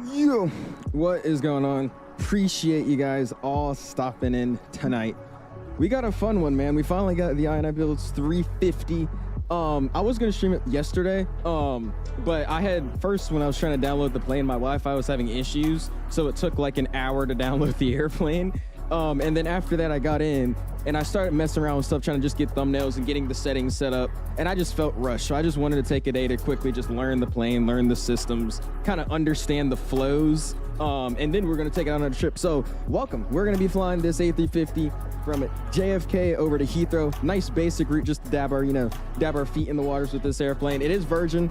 Yo, what is going on? Appreciate you guys all stopping in tonight. We got a fun one, man. We finally got the INIBUILDS 350. I was gonna stream it yesterday, but I had first, when I was trying to download the plane, my Wi-Fi was having issues, so it took like an hour to download the airplane. And then after that, I got in and I started messing around with stuff, trying to just get thumbnails and getting the settings set up. And I just felt rushed. So I just wanted to take a day to quickly just learn the plane, learn the systems, kind of understand the flows. And then we're going to take it on a trip. So welcome. We're going to be flying this A350 from JFK over to Heathrow. Nice basic route, just dab our feet in the waters with this airplane. It is Virgin,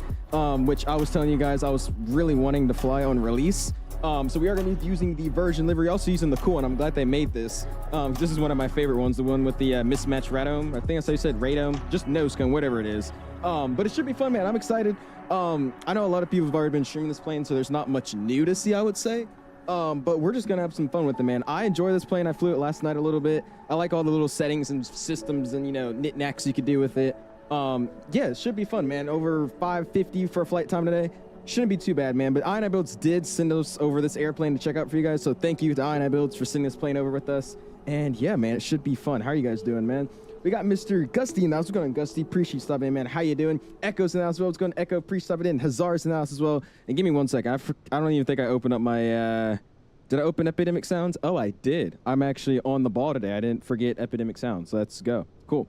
which I was telling you guys I was really wanting to fly on release. So we are going to be using the Virgin livery, also using the cool one. I'm glad they made this. This is one of my favorite ones, the one with the mismatched radome. I think that's how you said radome, just nose cone, whatever it is. But it should be fun, man. I'm excited. I know a lot of people have already been streaming this plane, so there's not much new to see, I would say. But we're just going to have some fun with it, man. I enjoy this plane. I flew it last night a little bit. I like all the little settings and systems and, knickknacks you could do with it. Yeah, it should be fun, man. Over 550 for a flight time today. Shouldn't be too bad, man. But INIBUILDS did send us over this airplane to check out for you guys. So thank you to INIBUILDS for sending this plane over with us. And yeah, man, it should be fun. How are you guys doing, man? We got Mr. Gusty in the house. What's going on, Gusty? Appreciate you stopping in, man. How you doing? Echo's in the house as well. What's going on, Echo? Appreciate stopping in. Hazard's in the house as well. And give me 1 second. I don't even think I opened up my... Did I open Epidemic Sounds? Oh, I did. I'm actually on the ball today. I didn't forget Epidemic Sounds. So let's go. Cool.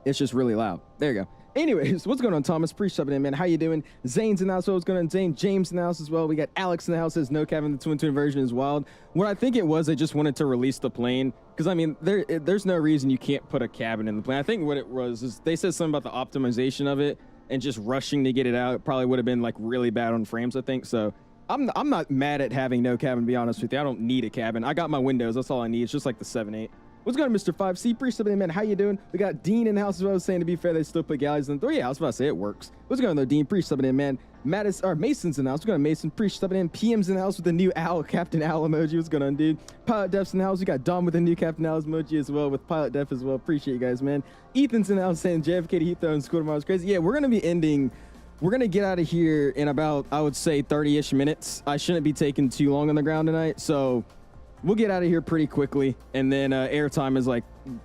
It's just really loud. There you go. Anyways, what's going on, Thomas? Appreciate it, man. How you doing? Zane's in the house. What's going on, Zane? James in the house as well. We got Alex in the house. Says no cabin. The twin version is wild. What I think it was, they just wanted to release the plane because I mean, there's no reason you can't put a cabin in the plane. I think what it was is they said something about the optimization of it and just rushing to get it out. It probably would have been like really bad on frames, I think. So I'm not mad at having no cabin. To be honest with you, I don't need a cabin. I got my windows. That's all I need. It's just like the 7.8. What's going on, Mr. 5C? Appreciate, man. How you doing? We got Dean in the house as well. Saying, to be fair, they still put galleys in. Oh, yeah, I was about to say it works. What's going on, though, Dean? Appreciate, man. Mason's in the house. What's going on, Mason? Appreciate, PM's in the house with the new owl, Captain Owl emoji. What's going on, dude? Pilot Def's in the house. We got Dom with the new Captain Owl emoji as well, with Pilot Def as well. Appreciate you guys, man. Ethan's in the house saying JFK to Heathrow and school tomorrow is crazy. Yeah, we're going to be ending. We're going to get out of here in about, I would say, 30-ish minutes. I shouldn't be taking too long on the ground tonight, so we'll get out of here pretty quickly. And then airtime is like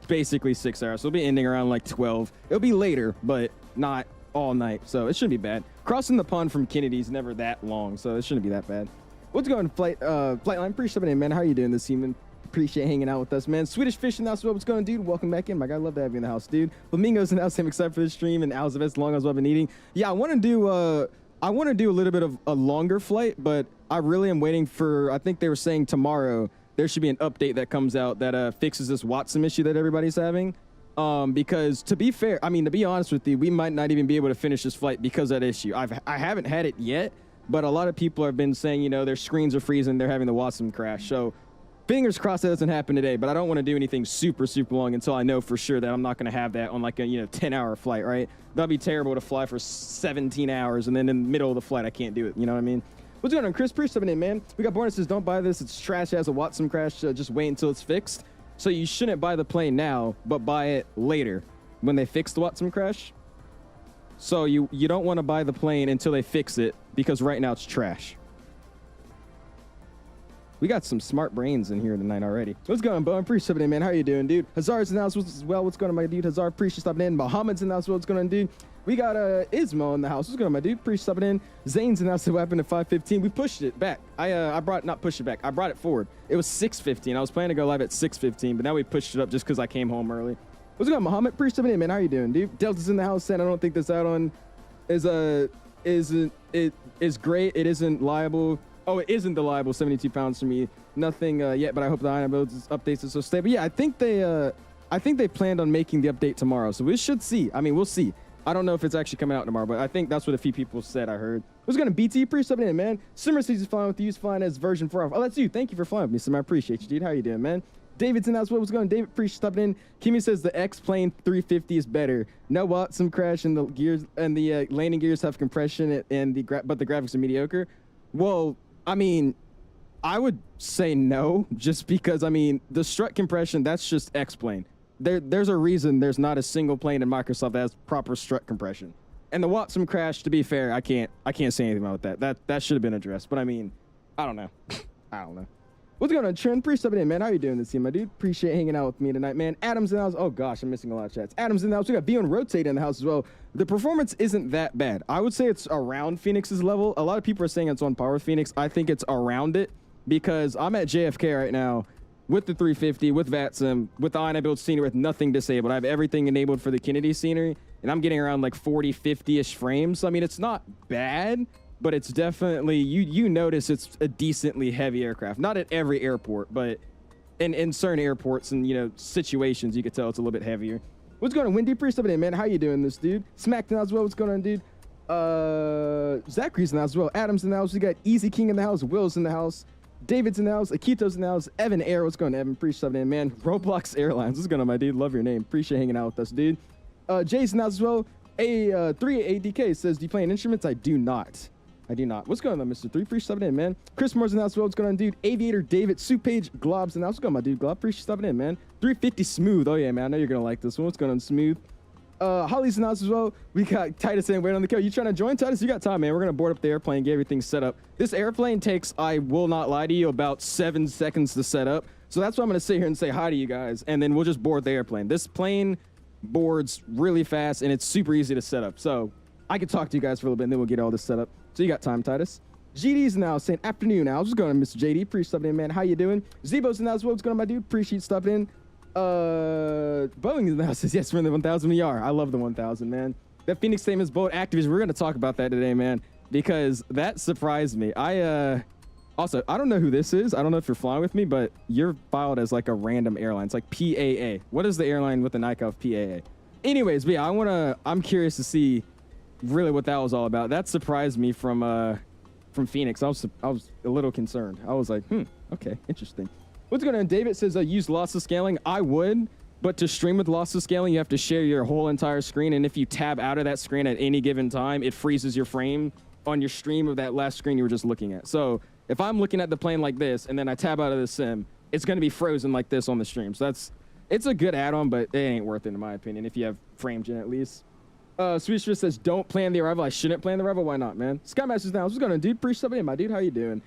basically 6 hours. So we'll be ending around like 12. It'll be later, but not all night. So it shouldn't be bad. Crossing the pond from Kennedy is never that long, so it shouldn't be that bad. What's going on, Flightline? Appreciate it, man. How are you doing this evening? Appreciate hanging out with us, man. Swedish Fish in the house. What's going on, dude? Welcome back in. My God, love to have you in the house, dude. Flamingo's in the house. I'm excited for this stream and owls the best long as I've been eating. Yeah, I want to do a little bit of a longer flight, but I really am waiting for, I think they were saying tomorrow there should be an update that comes out that fixes this WATSIM issue that everybody's having. Because to be fair, I mean, to be honest with you, we might not even be able to finish this flight because of that issue. I haven't had it yet, but a lot of people have been saying, their screens are freezing, they're having the WATSIM crash. So fingers crossed that doesn't happen today, but I don't want to do anything super long until I know for sure that I'm not going to have that on like a 10-hour flight, right? That'd be terrible to fly for 17 hours and then in the middle of the flight I can't do it. You know what I mean? What's going on, Chris? Appreciate it, man. We got Born says, don't buy this. It's trash. It has a WATSIM crash. Just wait until it's fixed. So you shouldn't buy the plane now, but buy it later when they fix the WATSIM crash. So you don't want to buy the plane until they fix it because right now it's trash. We got some smart brains in here tonight already. What's going on, Bo? Appreciate it, man. How you doing, dude? Hazard's in the house as well. What's going on, my dude? Hazard, appreciate stopping in. Muhammad's in the house. What's going on, dude? We got Ismo in the house. What's going on, my dude? Appreciate stopping in. Zane's in the house. What happened at 5:15? We pushed it back. I brought it forward. It was 6:15. I was planning to go live at 6:15, but now we pushed it up just because I came home early. What's going on, Muhammad? Appreciate stopping in, man. How you doing, dude? Delta's in the house saying I don't think this add-on is great. It isn't liable. Oh, it isn't the liable 72 pounds for me. Nothing yet, but I hope the INIBUILDS updates it so stay. But yeah, I think they planned on making the update tomorrow, so we should see. I mean, we'll see. I don't know if it's actually coming out tomorrow, but I think that's what a few people said. I heard. What's going to BT? Appreciate it, man. Simmer says he's flying with you. He's flying as version 4. Oh, that's you. Thank you for flying with me, Simmer. I appreciate you, dude. How you doing, man? David's in the house. What's going on, David? Appreciate stopping in. Kimmy says the X-Plane 350 is better. No WATSIM crash and the gears and the landing gears have compression and but the graphics are mediocre. Well, I mean, I would say no, just because, I mean, the strut compression, that's just X-Plane. There's a reason there's not a single plane in Microsoft that has proper strut compression. And the WATSIM crash, to be fair, I can't say anything about that. That should have been addressed. But I mean, I don't know. I don't know. What's going on, Trent? Appreciate it, man. How you doing this year, my dude? Appreciate hanging out with me tonight, man. Adam's in the house. Oh, gosh, I'm missing a lot of chats. Adam's in the house. We got Beyond Rotate in the house as well. The performance isn't that bad. I would say it's around Phoenix's level. A lot of people are saying it's on par with Phoenix. I think it's around it because I'm at JFK right now with the 350, with VATSIM, with the INIBUILDS scenery with nothing disabled. I have everything enabled for the Kennedy scenery, and I'm getting around like 40, 50-ish frames. So, I mean, it's not bad, but it's definitely, you notice it's a decently heavy aircraft. Not at every airport, but in certain airports and, you know, situations, you could tell it's a little bit heavier. What's going on, Wendy? Priest up in, man. How you doing, this dude? Smackdown as well. What's going on, dude? Zachary's in the house as well. Adam's in the house. We got Easy King in the house. Will's in the house. David's in the house. Akito's in the house. Evan Air. What's going on, Evan? Appreciate it, man. Roblox Airlines. What's going on, my dude? Love your name. Appreciate hanging out with us, dude. Jay's in the house as well. A3ADK says, do you play in instruments? I do not. I do not. What's going on, Mr. 3? Appreciate stopping in, man. Chris Moore's in the house as well. What's going on, dude? Aviator David, Soup Page, Glob's in the house. What's going on, my dude? Glob, appreciate stopping in, man. 350 Smooth. Oh, yeah, man. I know you're going to like this one. What's going on, Smooth? Holly's in the house as well. We got Titus saying, wait on the kill. You trying to join, Titus? You got time, man. We're going to board up the airplane, get everything set up. This airplane takes, I will not lie to you, about 7 seconds to set up. So that's why I'm going to sit here and say hi to you guys, and then we'll just board the airplane. This plane boards really fast, and it's super easy to set up. So I could talk to you guys for a little bit, and then we'll get all this set up. So you got time, Titus. GD's now saying afternoon now. What's going on, Mr. JD? Appreciate stopping in, man. How you doing? Zebo's in the house. What's going on, my dude? Appreciate stopping in. Boeing in the house says yes, we're in the 1000 we are. I love the 1000, man. That Phoenix famous boat Activision. We're going to talk about that today, man, because that surprised me. Also, I don't know who this is. I don't know if you're flying with me, but you're filed as like a random airline. It's like PAA. What is the airline with the NICA of PAA? Anyways, but yeah, I'm curious to see really what that was all about. That surprised me from Phoenix. I was a little concerned. I was like, okay, interesting. What's going on? David says, use lossless scaling. I would, but to stream with lossless scaling, you have to share your whole entire screen. And if you tab out of that screen at any given time, it freezes your frame on your stream of that last screen you were just looking at. So if I'm looking at the plane like this, and then I tab out of the sim, it's going to be frozen like this on the stream. So it's a good add-on, but it ain't worth it in my opinion, if you have frame gen at least. Sweetster says, don't plan the arrival. I shouldn't plan the arrival. Why not, man? Skymaster's down. What's going on, dude? Appreciate somebody, my dude. How you doing?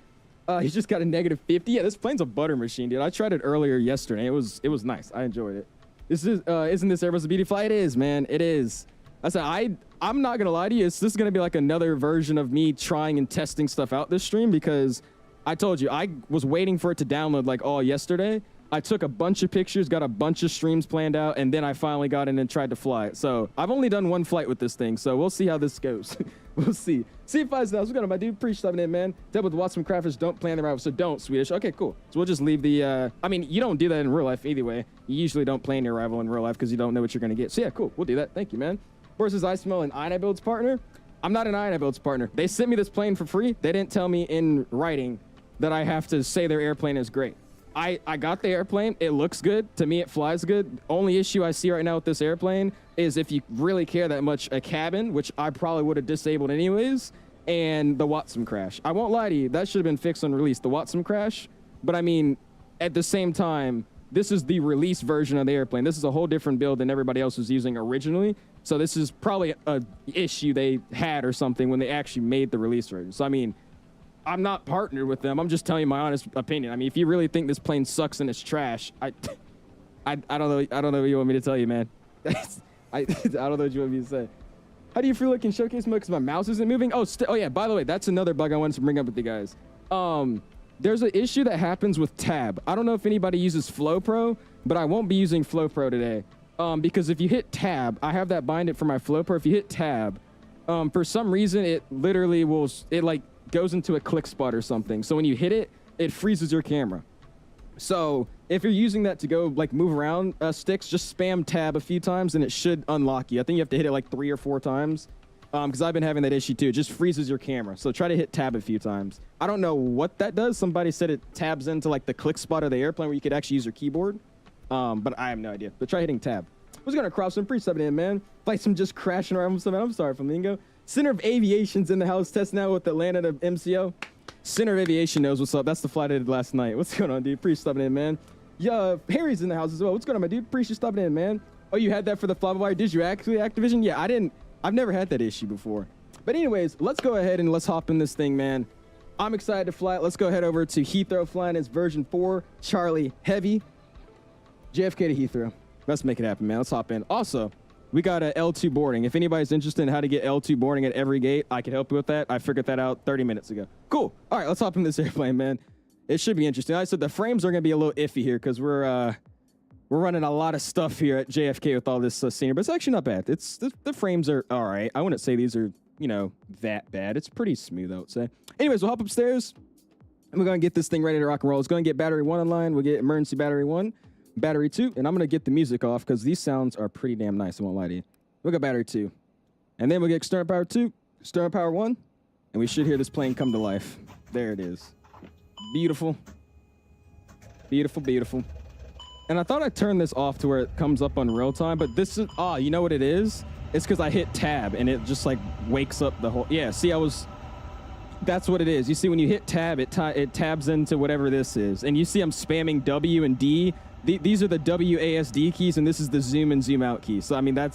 He's just got a -50. Yeah, this plane's a butter machine, dude. I tried it earlier yesterday. It was nice. I enjoyed it. This is isn't this Airbus a beauty fly? It is, man. It is. I said I'm not gonna lie to you. This is gonna be like another version of me trying and testing stuff out this stream, because I told you I was waiting for it to download like all yesterday. I took a bunch of pictures, got a bunch of streams planned out, and then I finally got in and tried to fly it. So I've only done one flight with this thing, so we'll see how this goes. We'll see. C5's now. What's going on, my dude? Appreciate stopping in, man. Dealt with WATSIM crafters. Don't plan the arrival, so don't, Swedish. Okay, cool. So we'll just leave the, I mean, you don't do that in real life either way. You usually don't plan your arrival in real life because you don't know what you're going to get. So yeah, cool. We'll do that. Thank you, man. Versus I smell an INIBUILDS partner. I'm not an INIBUILDS partner. They sent me this plane for free. They didn't tell me in writing that I have to say their airplane is great. I got the airplane. It looks good. To me, it flies good. Only issue I see right now with this airplane is if you really care that much, a cabin, which I probably would have disabled anyways, and the WATSIM crash. I won't lie to you. That should have been fixed on release, the WATSIM crash. But I mean, at the same time, this is the release version of the airplane. This is a whole different build than everybody else was using originally. So this is probably a issue they had or something when they actually made the release version. So I mean, I'm not partnered with them. I'm just telling you my honest opinion. I mean, if you really think this plane sucks and it's trash, I don't know. I don't know what you want me to tell you, man. I don't know what you want me to say. How do you feel like in showcase mode? Because my mouse isn't moving. Oh yeah. By the way, that's another bug I wanted to bring up with you guys. There's an issue that happens with tab. I don't know if anybody uses Flow Pro, but I won't be using Flow Pro today. Because if you hit tab, I have that binded for my Flow Pro. If you hit tab, for some reason it literally will. It like goes into a click spot or something. So when you hit it, it freezes your camera. So if you're using that to go like move around sticks, just spam tab a few times and it should unlock you. I think you have to hit it like 3 or 4 times. Because I've been having that issue too. It just freezes your camera. So try to hit tab a few times. I don't know what that does. Somebody said it tabs into like the click spot of the airplane where you could actually use your keyboard. But I have no idea. But try hitting tab. What's going to cross some pre-subbing in, man? Like some just crashing around with something. I'm sorry, Flamingo. Center of Aviation's in the house, testing out with Atlanta to MCO. Center of Aviation knows what's up. That's the flight I did last night. What's going on, dude? Appreciate stopping in, man. Yeah, Harry's in the house as well. What's going on, my dude? Appreciate stopping in, man. Oh, you had that for the fly-by-wire? Did you actually, Activision? Yeah, I didn't. I've never had that issue before. But anyways, let's go ahead and let's hop in this thing, man. I'm excited to fly it. Let's go head over to Heathrow, flying as version 4, Charlie Heavy. JFK to Heathrow. Let's make it happen, man. Let's hop in. Also, we got a L2 boarding. If anybody's interested in how to get L2 boarding at every gate, I can help you with that. I figured that out 30 minutes ago. Cool. All right, let's hop in this airplane, man. It should be interesting. I said the frames are going to be a little iffy here because we're running a lot of stuff here at JFK with all this scenery, but it's actually not bad. It's the frames are all right. I wouldn't say these are, you know, that bad. It's pretty smooth, I would say. Anyways, we'll hop upstairs and we're going to get this thing ready to rock and roll. It's going to get battery 1 online. We'll get emergency battery 1, battery 2, and I'm going to get the music off because these sounds are pretty damn nice. I won't lie to you. We'll get battery 2, and then we'll get external power 2, external power 1, and we should hear this plane come to life. There it is. Beautiful. Beautiful, beautiful. And I thought I'd turn this off to where it comes up on real time, but this is, you know what it is? It's because I hit tab and it just like wakes up the whole, yeah, see, that's what it is. You see, when you hit tab, it tabs into whatever this is. And you see I'm spamming W and D. These are the WASD keys, and this is the zoom and zoom out key. So, I mean, I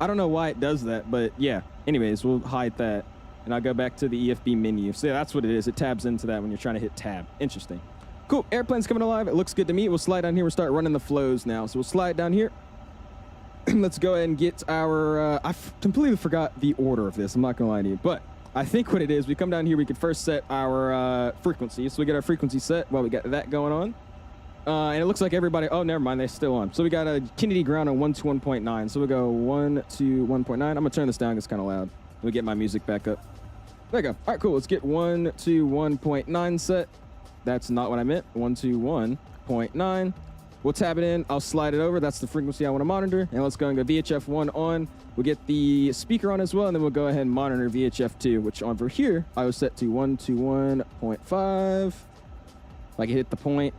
don't know why it does that, but yeah. Anyways, we'll hide that. And I'll go back to the EFB menu. So yeah, that's what it is. It tabs into that when you're trying to hit tab. Interesting. Cool, airplane's coming alive. It looks good to me. We'll slide down here. We'll start running the flows now. So we'll slide down here. Let's go ahead and get our, I completely forgot the order of this. I'm not gonna lie to you, but I think what it is, we come down here, we can first set our frequency. So we get our frequency set while we got that going on. And it looks like everybody, oh, never mind, they're still on. So we got a Kennedy ground on 121.9. So we'll go 121.9. I'm gonna turn this down, it's kind of loud. We'll get my music back up. There we go. All right, cool, let's get 121.9 set. That's not what I meant, 121.9. We'll tab it in, I'll slide it over. That's the frequency I want to monitor. And let's go and go VHF 1 on. We'll get the speaker on as well, and then we'll go ahead and monitor VHF 2, which over here, I was set to 121.5. If I can hit the point.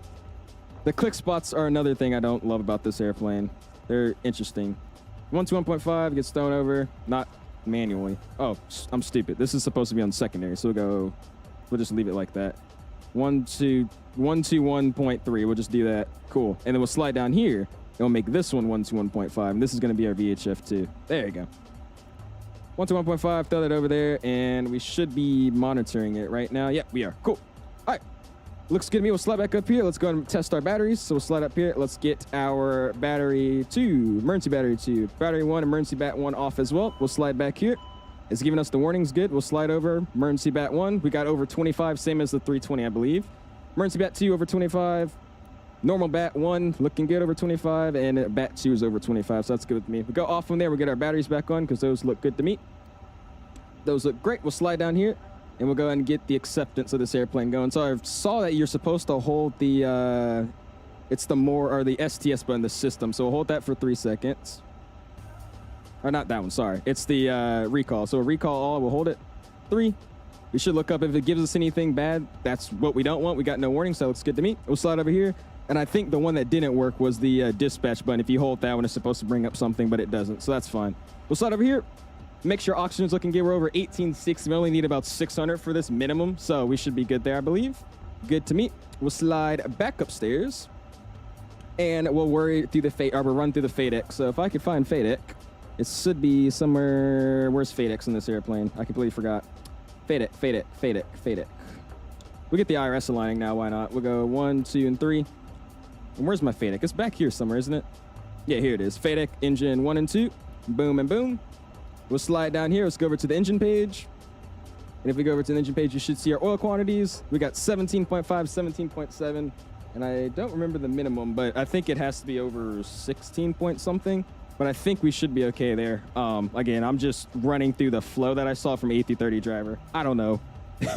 The click spots are another thing I don't love about this airplane. They're interesting. 121.5 gets thrown over, not manually. Oh, I'm stupid. This is supposed to be on secondary, so we'll just leave it like that. 121.3. We'll just do that. Cool. And then we'll slide down here and we'll make this one 121.5. And this is going to be our VHF 2. There you go. 121.5. Throw that over there, and we should be monitoring it right now. Yep, we are. Cool. All right. Looks good to me. We'll slide back up here. Let's go and test our batteries. So we'll slide up here. Let's get our battery 2, emergency battery 2, battery 1, emergency bat 1 off as well. We'll slide back here. It's giving us the warnings. Good. We'll slide over emergency bat 1. We got over 25, same as the 320, I believe. Emergency bat 2 over 25. Normal bat 1 looking good over 25, and bat 2 is over 25, so that's good with me. We go off from there. We'll get our batteries back on because those look good to me. Those look great. We'll slide down here, and we'll go ahead and get the acceptance of this airplane going. So I saw that you're supposed to hold the, it's the the STS button, the system. So we'll hold that for 3 seconds. Or not that one, sorry. It's the recall. So recall all, we'll hold it. 3. We should look up if it gives us anything bad. That's what we don't want. We got no warning, so it looks good to me. We'll slide over here. And I think the one that didn't work was the dispatch button. If you hold that one, it's supposed to bring up something, but it doesn't. So that's fine. We'll slide over here. Make sure oxygen's looking good. We're over 1860. We only need about 600 for this minimum, so we should be good there, I believe. Good to me. We'll slide back upstairs. And we'll run through the FADEC. So if I could find FADEC, it should be somewhere. Where's FADEC in this airplane? I completely forgot. FADEC. We'll get the IRS aligning now. Why not? We'll go 1, 2, and 3. And where's my FADEC? It's back here somewhere, isn't it? Yeah, here it is. FADEC engine 1 and 2. Boom and boom. We'll slide down here. Let's go over to the engine page. And if we go over to the engine page, you should see our oil quantities. We got 17.5, 17.7. And I don't remember the minimum, but I think it has to be over 16 point something. But I think we should be okay there. Again, I'm just running through the flow that I saw from A330 driver. I don't know.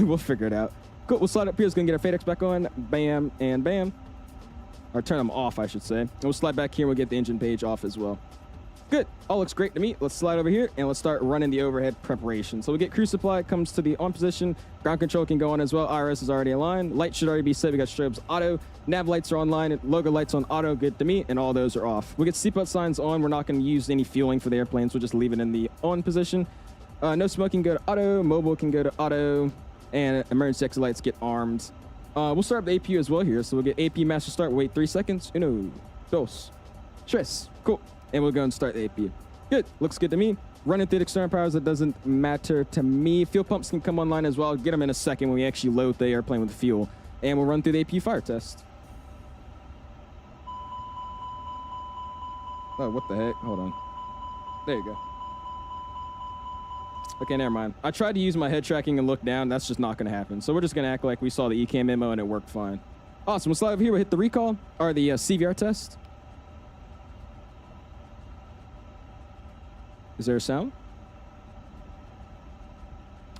We'll figure it out. Cool, we'll slide up here. It's going to get our FADECs back on. Bam and bam. Or turn them off, I should say. And we'll slide back here and we'll get the engine page off as well. Good. All looks great to me. Let's slide over here and let's start running the overhead preparation. So we get cruise supply, comes to the on position. Ground control can go on as well. IRS is already aligned. Lights should already be set. We got strobes auto. Nav lights are online. Logo lights on auto. Good to me. And all those are off. We get seatbelt signs on. We're not going to use any fueling for the airplane, so we'll just leave it in the on position. No smoking, go to auto. Mobile can go to auto. And emergency exit lights get armed. We'll start up the APU as well here. So we'll get AP master start. We'll wait 3 seconds. 1, 2, 3. Cool. And we'll go and start the APU. Good. Looks good to me. Running through the external powers, that doesn't matter to me. Fuel pumps can come online as well. I'll get them in a second when we actually load the airplane with fuel. And we'll run through the APU fire test. Oh, what the heck? Hold on. There you go. Okay, never mind. I tried to use my head tracking and look down. That's just not going to happen. So we're just going to act like we saw the ECAM memo and it worked fine. Awesome. We'll slide over here. We'll hit the recall, or the CVR test. Is there a sound?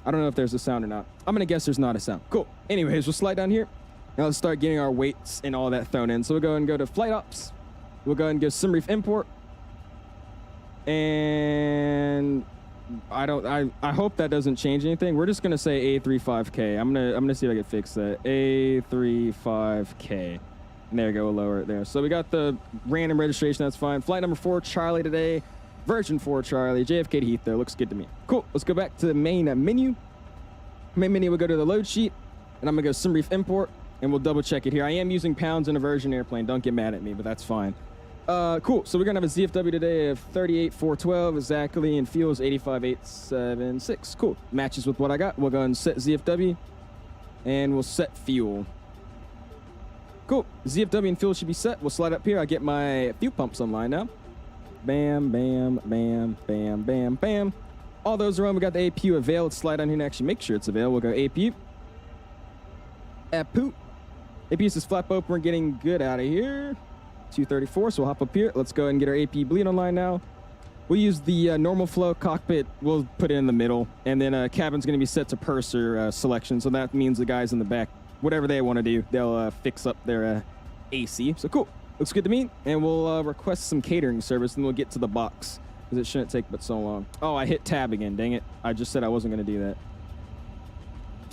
I don't know if there's a sound or not. I'm going to guess there's not a sound. Cool. Anyways, we'll slide down here. Now let's start getting our weights and all that thrown in. So we'll go and go to flight ops. We'll go ahead and go sim brief import. And I hope that doesn't change anything. We're just gonna say A35K. I'm gonna see if I can fix that. A35K. And there you go, we'll lower it there. So we got the random registration, that's fine. Flight number 4 Charlie today. Version 4 Charlie. JFK to Heathrow. Looks good to me. Cool. Let's go back to the main menu. Main menu, we'll go to the load sheet. And I'm gonna go sim brief import. And we'll double check it here. I am using pounds in a version airplane. Don't get mad at me, but that's fine. Cool. So we're gonna have a ZFW today of 38,412 exactly, and fuel is 85,876. Cool. Matches with what I got. We'll go and set ZFW, and we'll set fuel. Cool. ZFW and fuel should be set. We'll slide up here. I get my fuel pumps online now. Bam, bam, bam, bam, bam, bam. All those are on. We got the APU avail. Let's slide down here and actually make sure it's avail. We'll go APU. APU. APU says flap open. We're getting good out of here. 234, so we'll hop up here. Let's go ahead and get our AP bleed online now. We'll use the normal flow cockpit. We'll put it in the middle, and then cabin's going to be set to purser selection, so that means the guys in the back, whatever they want to do, they'll fix up their AC. So cool. Looks good to me, and we'll request some catering service, and we'll get to the box, because it shouldn't take but so long. Oh, I hit tab again, dang it. I just said I wasn't going to do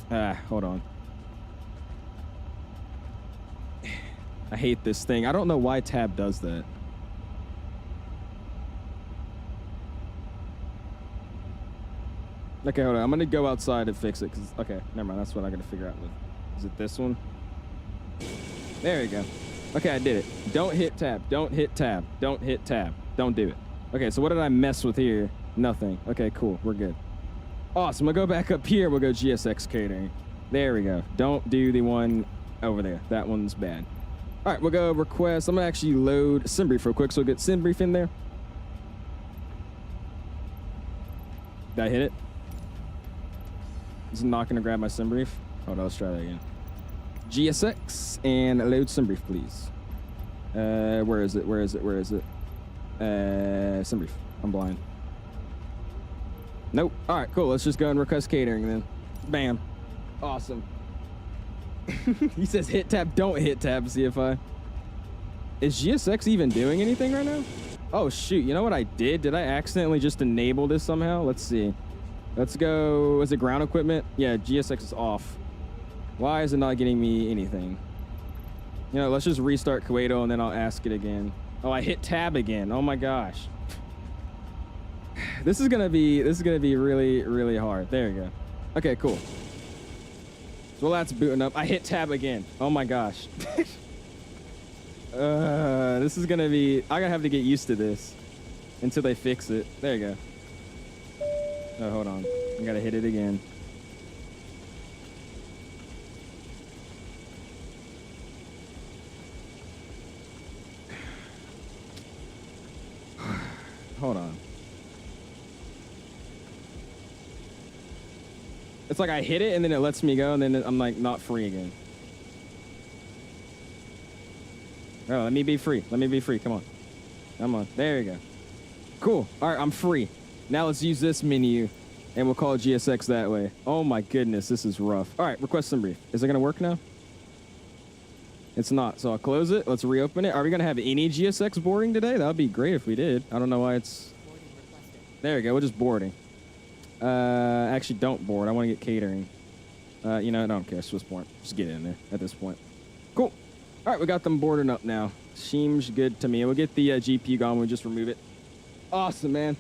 that. Hold on. I hate this thing. I don't know why tab does that. Okay, hold on. I'm going to go outside and fix it. Cause, okay, never mind. That's what I'm going to figure out. Is it this one? There you go. Okay, I did it. Don't hit tab. Don't hit tab. Don't hit tab. Don't do it. Okay, so what did I mess with here? Nothing. Okay, cool. We're good. Awesome. We'll go back up here. We'll go GSX catering. There we go. Don't do the one over there. That one's bad. All right, we'll go request. I'm going to actually load SimBrief real quick, so we'll get SimBrief in there. Did I hit it? Is it not going to grab my SimBrief? Oh, no, let's try that again. GSX and load SimBrief, please. Where is it? Where is it? Where is it? SimBrief. I'm blind. Nope. All right, cool. Let's just go and request catering then. Bam. Awesome. He says hit tab, don't hit tab, CFI. Is GSX even doing anything right now? Oh, shoot. You know what I did? Did I accidentally just enable this somehow? Let's see. Let's go. Is it ground equipment? Yeah, GSX is off. Why is it not getting me anything? You know, let's just restart Kuwaito and then I'll ask it again. Oh, I hit tab again. Oh my gosh. This is gonna be really, really hard. There you go. Okay, cool. Well, that's booting up. I hit tab again. Oh my gosh. This is gonna be, I gotta have to get used to this until they fix it. There you go. Oh, hold on. I gotta hit it again. Hold on. It's like I hit it and then it lets me go and then I'm like not free again. Oh, let me be free. Let me be free. Come on. Come on. There you go. Cool. All right, I'm free. Now let's use this menu and we'll call GSX that way. Oh my goodness, this is rough. All right, request some brief. Is it gonna work now? It's not, so I'll close it. Let's reopen it. Are we gonna have any GSX boarding today? That would be great if we did. I don't know why it's... There we go, we're just boarding. Actually, don't board. I want to get catering. You know, I don't care. Swiss board. Just get in there at this point. Cool. All right, we got them boarding up now. Seems good to me. We'll get the GPU gone. We'll just remove it. Awesome, man.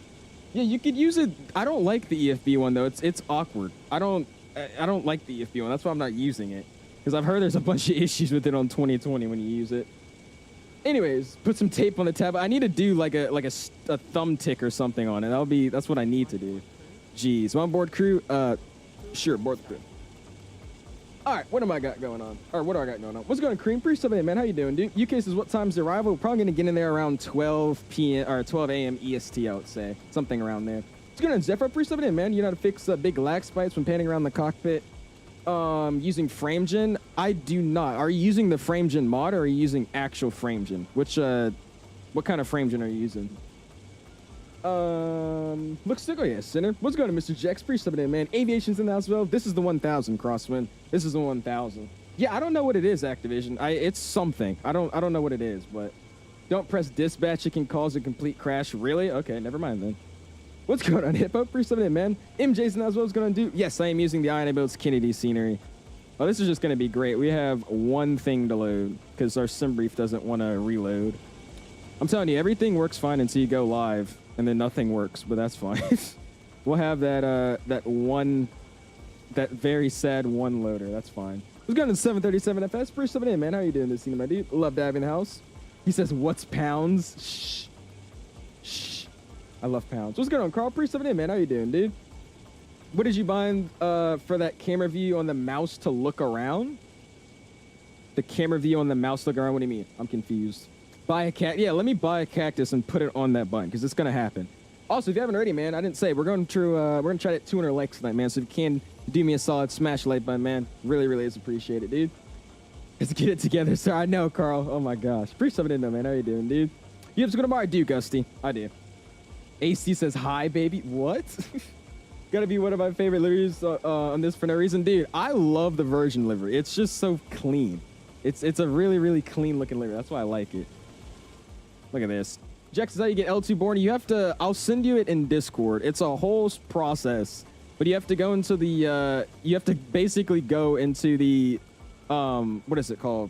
Yeah, you could use it. I don't like the EFB one though. It's awkward. I don't like the EFB one. That's why I'm not using it. Because I've heard there's a bunch of issues with it on 2020 when you use it. Anyways, put some tape on the tab. I need to do like a thumb tick or something on it. That's what I need to do. Jeez, I'm on board crew. Sure, board the crew. All right, what am I got going on? Or what do I got going on? What's going on, Cream? Pretty stuff, man. How you doing, dude? UK says what time's the arrival? We're probably gonna get in there around 12 p.m. or 12 a.m. EST, I would say, something around there. What's going on, Zephyr? Pretty stuff, man. You know how to fix big lag spikes when panning around the cockpit using FrameGen? I do not. Are you using the FrameGen mod or are you using actual FrameGen? Which what kind of FrameGen are you using? Looks like, oh yeah, Sinner. What's going on, Mr. Jex? Pretty stuff, man. Aviation's in the house as well. This is the 1000 Crosswind. This is the 1000. Yeah, I don't know what it is, Activision. It's something. I don't know what it is, but don't press dispatch. It can cause a complete crash. Really? Okay, never mind then. What's going on, Hippo? Pretty stuff, man. MJ's in the house as well. What's going on, dude? Yes, I am using the INIBUILDS Kennedy scenery. Oh, this is just going to be great. We have one thing to load because our sim brief doesn't want to reload. I'm telling you, everything works fine until you go live, and then nothing works, but that's fine. We'll have that very sad one loader. That's fine. What's going on, 737 FS? Pretty stuff, man. How you doing this evening, my dude? Love to have you in the house. He says, what's pounds? Shh. Shh. I love pounds. What's going on, Carl? Pretty stuff, man. How you doing, dude? What did you buy for that camera view on the mouse to look around? The camera view on the mouse to look around? What do you mean? I'm confused. Buy a cat. Yeah, let me buy a cactus and put it on that button because it's gonna happen. Also, if you haven't already, man, I didn't say we're gonna try to hit 200 likes tonight, man. So if you can do me a solid, smash like button, man. Really, really is appreciated, dude. Let's get it together, sir. I know, Carl. Oh my gosh. Appreciate it, man. How you doing, dude? You have to go tomorrow. I do, Gusty. I do. AC says hi, baby. What? Gotta be one of my favorite liveries on this for no reason, dude. I love the Virgin livery. It's just so clean. It's a really, really clean looking livery. That's why I like it. Look at this. Jex is how you get L2 born. You have to, I'll send you it in Discord. It's a whole process, but you have to go into the, you have to basically go into the, what is it called?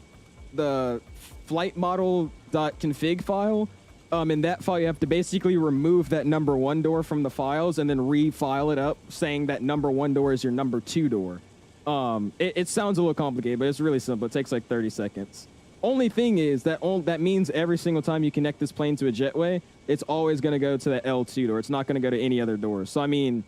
The flight model.config file. In that file, you have to basically remove that number 1 door from the files and then refile it up saying that number 1 door is your number 2 door. It sounds a little complicated, but it's really simple. It takes like 30 seconds. Only thing is that that means every single time you connect this plane to a jetway, it's always going to go to the L2 door. It's not going to go to any other door. So, I mean,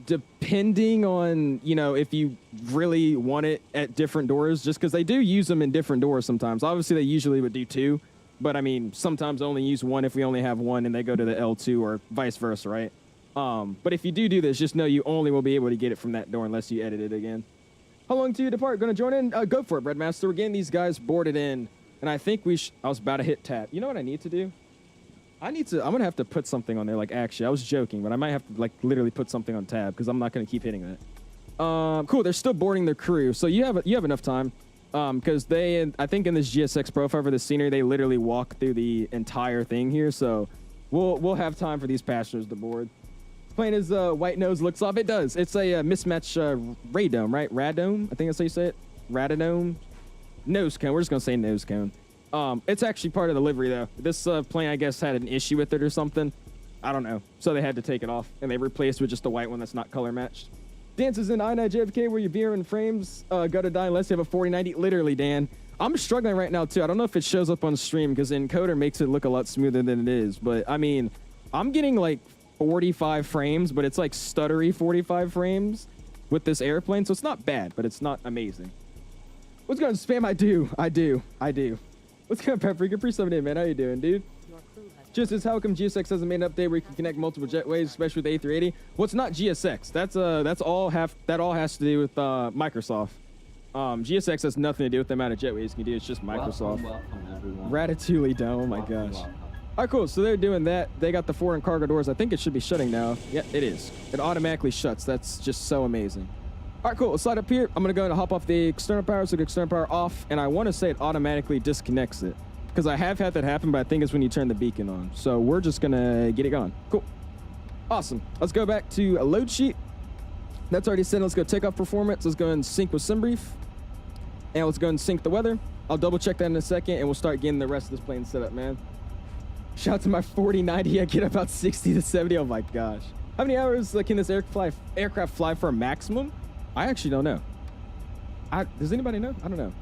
depending on, you know, if you really want it at different doors, just because they do use them in different doors sometimes. Obviously, they usually would do 2. But, I mean, sometimes only use 1 if we only have 1 and they go to the L2 or vice versa, right? But if you do this, just know you only will be able to get it from that door unless you edit it again. How long till you depart? Going to join in? Go for it, Breadmaster. We're getting these guys boarded in. And I think I was about to hit tab. You know what I need to do? I'm going to have to put something on there. Like, actually, I was joking, but I might have to, like, literally put something on tab because I'm not going to keep hitting that. Cool. They're still boarding their crew. So you have enough time. Because I think in this GSX profile for the scenery, they literally walk through the entire thing here. So we'll have time for these passengers to board. Plane is white nose looks off. It does. It's a mismatch radome, right? Radome? I think that's how you say it. Radome. Nose cone. We're just going to say nose cone. It's actually part of the livery, though. This plane, I guess, had an issue with it or something. I don't know. So they had to take it off. And they replaced with just a white one that's not color matched. Dances in JFK where your VR and frames go to die unless you have a 4090. Literally, Dan. I'm struggling right now, too. I don't know if it shows up on stream because encoder makes it look a lot smoother than it is. But, I mean, I'm getting, like, 45 frames, but it's, like, stuttery 45 frames with this airplane. So it's not bad, but it's not amazing. What's going on, Spam? I do. What's going on, Pepper? Good pre-7 man. How you doing, dude? Just as how come GSX has made an update where you can connect multiple jetways, especially with the A380? Well, it's not GSX. That all has to do with Microsoft. GSX has nothing to do with the amount of jetways you can do. It's just Microsoft. Welcome, Ratatouille Dome. Oh my gosh. All right, cool. So they're doing that. They got the foreign cargo doors. I think it should be shutting now. Yeah, it is. It automatically shuts. That's just so amazing. All right, cool. Let's slide up here. I'm going to go and hop off the external power. So the external power off. And I want to say it automatically disconnects it. Because I have had that happen, but I think it's when you turn the beacon on. So we're just going to get it going. Cool. Awesome. Let's go back to a load sheet. That's already set. Let's go takeoff performance. Let's go and sync with SimBrief. And let's go and sync the weather. I'll double check that in a second, and we'll start getting the rest of this plane set up, man. Shout out to my 4090. I get about 60 to 70. Oh, my gosh. How many hours can this aircraft fly for a maximum? I actually don't know. Does anybody know? I don't know.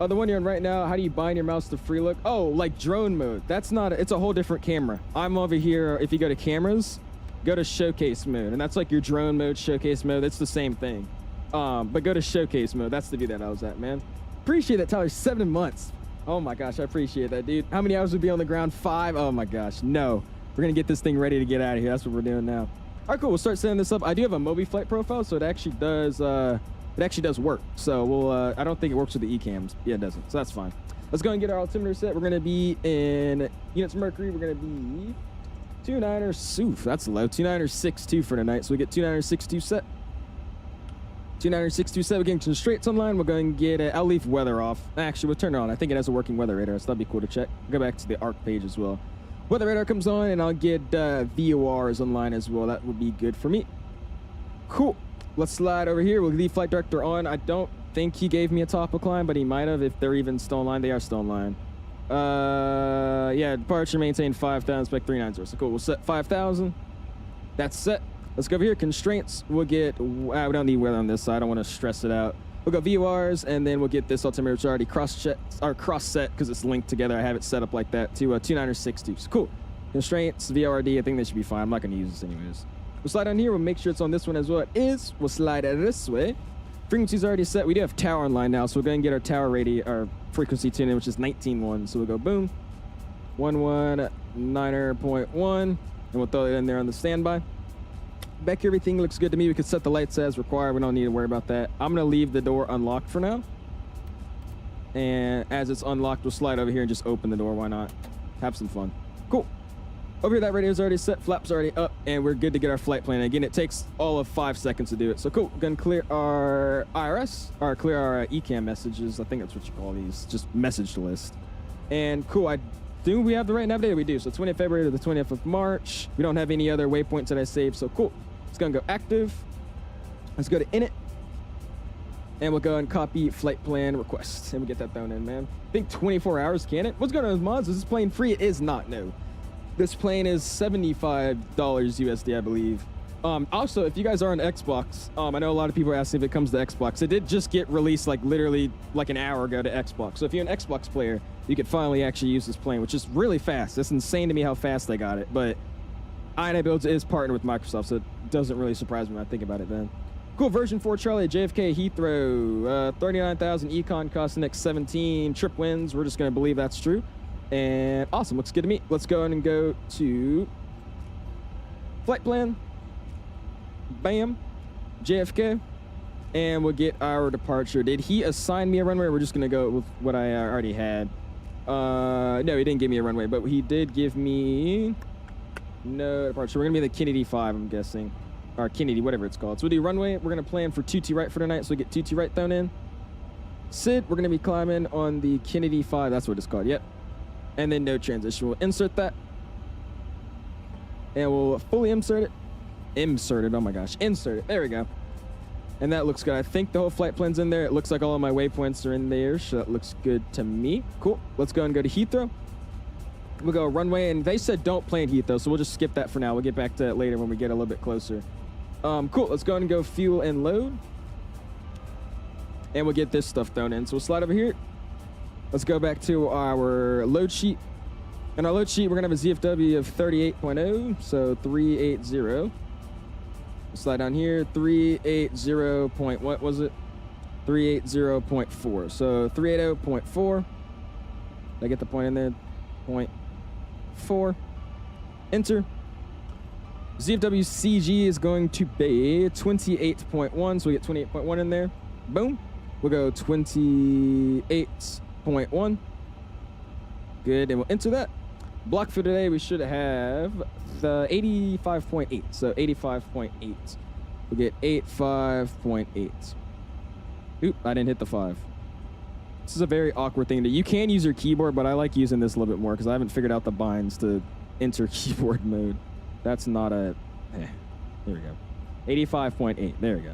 The one you're in right now, how do you bind your mouse to free look? Oh, like drone mode. That's not, it's a whole different camera. I'm over here, if you go to cameras, go to showcase mode. And that's like your drone mode, showcase mode. It's the same thing. But go to showcase mode. That's the view that I was at, man. Appreciate that, Tyler. 7 months. Oh my gosh, I appreciate that, dude. How many hours would be on the ground? 5? Oh my gosh, no. We're gonna get this thing ready to get out of here. That's what we're doing now. All right, cool, we'll start setting this up. I do have a Mobi flight profile, so it actually does work. So we'll, I don't think it works with the eCams. Yeah, it doesn't, so that's fine. Let's go and get our altimeter set. We're gonna be in units Mercury. We're gonna be 29er Soof. That's low. 29er 62 for tonight. So we get 29er 62 set. 29er 62 set. We're getting constraints online. We'll go and get I'll leave weather off. Actually, we'll turn it on. I think it has a working weather radar, so that'd be cool to check. Go back to the ARC page as well. Weather radar comes on, and I'll get VORs online as well. That would be good for me. Cool. Let's slide over here. We'll leave flight director on. I don't think he gave me a top of climb, but he might have. If they're even still online, they are still online. Yeah, departure maintain 5,000, spec 390. So cool. We'll set 5,000. That's set. Let's go over here. Constraints. We'll get. We don't need weather on this side. I don't want to stress it out. We'll go VORs, and then we'll get this altimeter, which already cross set because it's linked together. I have it set up like that to 29er 62. So cool. Constraints, VRD. I think they should be fine. I'm not going to use this anyways. We'll slide on here. We'll make sure it's on this one as well. It is. We'll slide it this way. Frequency's already set. We do have tower online now, so we'll go and get our tower our frequency tuned in, which is 19.1. So we'll go boom, 119.1, and we'll throw it in there on the standby. Back here, everything looks good to me. We can set the lights as required. We don't need to worry about that. I'm gonna leave the door unlocked for now. And as it's unlocked, we'll slide over here and just open the door. Why not? Have some fun. Cool. Over here, that radio's already set, flaps already up, and we're good to get our flight plan. Again, it takes all of 5 seconds to do it. So cool, we're gonna clear our IRS, or clear our ECAM messages. I think that's what you call these, just message list. And cool, I do we have the right nav data? We do. So 20th February to the 20th of March. We don't have any other waypoints that I saved, so cool. It's gonna go active. Let's go to init. And we'll go and copy flight plan request. And we get that thrown in, man. I think 24 hours, can it? What's going on with mods? Is this plane free? It is not, no. This plane is $75 USD, I believe. Also, if you guys are on Xbox, I know a lot of people are asking if it comes to Xbox. It did just get released like literally like an hour ago to Xbox. So if you're an Xbox player, you could finally actually use this plane, which is really fast. It's insane to me how fast they got it. But INIBUILDS is partnered with Microsoft, so it doesn't really surprise me when I think about it then. Cool, version 4 Charlie, JFK, Heathrow, 39,000 econ cost the next 17 trip wins. We're just going to believe that's true. And awesome, looks good to me. Let's go in and go to flight plan. Bam, JFK, and we'll get our departure. Did he assign me a runway, or we're just going to go with what I already had? No, he didn't give me a runway, but he did give me no departure. We're going to be the Kennedy 5, I'm guessing. Or Kennedy, whatever it's called. So we'll do runway. We're going to plan for 2T right for tonight, so we get 2T right thrown in. Sid, we're going to be climbing on the Kennedy 5. That's what it's called, yep. And then no transition. We'll insert that. And we'll fully insert it. Insert it, oh my gosh. Insert it, there we go. And that looks good. I think the whole flight plan's in there. It looks like all of my waypoints are in there, so that looks good to me. Cool, let's go and go to Heathrow. We'll go runway, and they said don't plan Heathrow, so we'll just skip that for now. We'll get back to it later when we get a little bit closer. Cool, let's go and go fuel and load. And we'll get this stuff thrown in. So we'll slide over here. Let's go back to our load sheet. In our load sheet, we're gonna have a ZFW of 38.0, so 380. We'll slide down here, 380 point, what was it? 380.4, so 380.4. Did I get the point in there? 0.4. Enter. ZFW CG is going to be 28.1, so we get 28.1 in there. Boom. We'll go 28.1. Good, and we'll enter that. Block for today, we should have the 85.8, so 85.8. We'll get 85.8. Oop, I didn't hit the 5. This is a very awkward thing. You can use your keyboard, but I like using this a little bit more because I haven't figured out the binds to enter keyboard mode. That's not a... There we go. 85.8. There we go.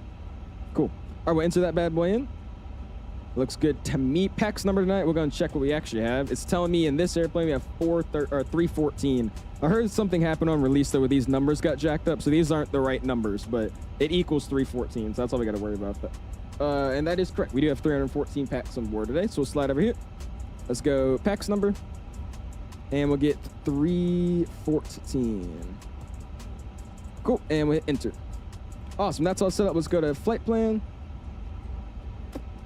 Cool. All right, we'll enter that bad boy in. Looks good to me. PAX number tonight, we're going to check what we actually have. It's telling me in this airplane we have 314. I heard something happened on release, though, where these numbers got jacked up, so these aren't the right numbers, but it equals 314, so that's all we got to worry about. But And that is correct. We do have 314 packs on board today, so we'll slide over here. Let's go packs number, and we'll get 314. Cool, and we hit enter. Awesome, that's all set up. Let's go to flight plan,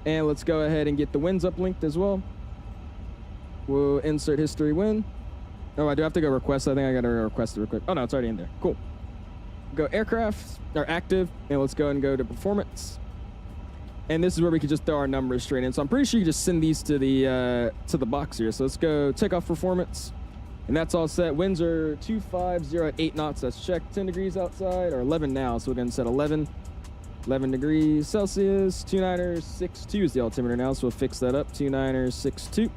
and let's go ahead and get the wins uplinked as well. We'll insert history win. Oh, I do have to go request. I think I got to request the request. Oh no, it's already in there. Cool. Go aircraft, or active, and let's go and go to performance. And this is where we could just throw our numbers straight in. So I'm pretty sure you just send these to the box here. So let's go takeoff performance. And that's all set. Winds are 250 at 8 knots. That's checked. 10 degrees outside, or 11 now. So we're going to set 11 degrees Celsius. 29062 is the altimeter now. So we'll fix that up. 29062.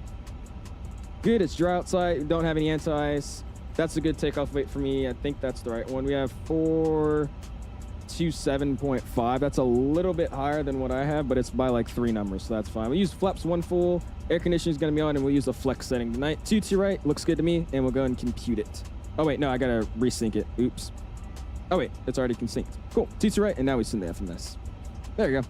Good. It's dry outside. We don't have any anti-ice. That's a good takeoff weight for me. I think that's the right one. We have 427.5. That's a little bit higher than what I have, but it's by like 3 numbers, so that's fine. We use flaps 1 full. Air conditioning is going to be on, and we'll use the flex setting tonight. 2 to right. Looks good to me, and we'll go and compute it. Oh, wait. No, I got to resync it. Oops. Oh, wait. It's already synced. Cool. 2 to right, and now we send the FMS. There you go.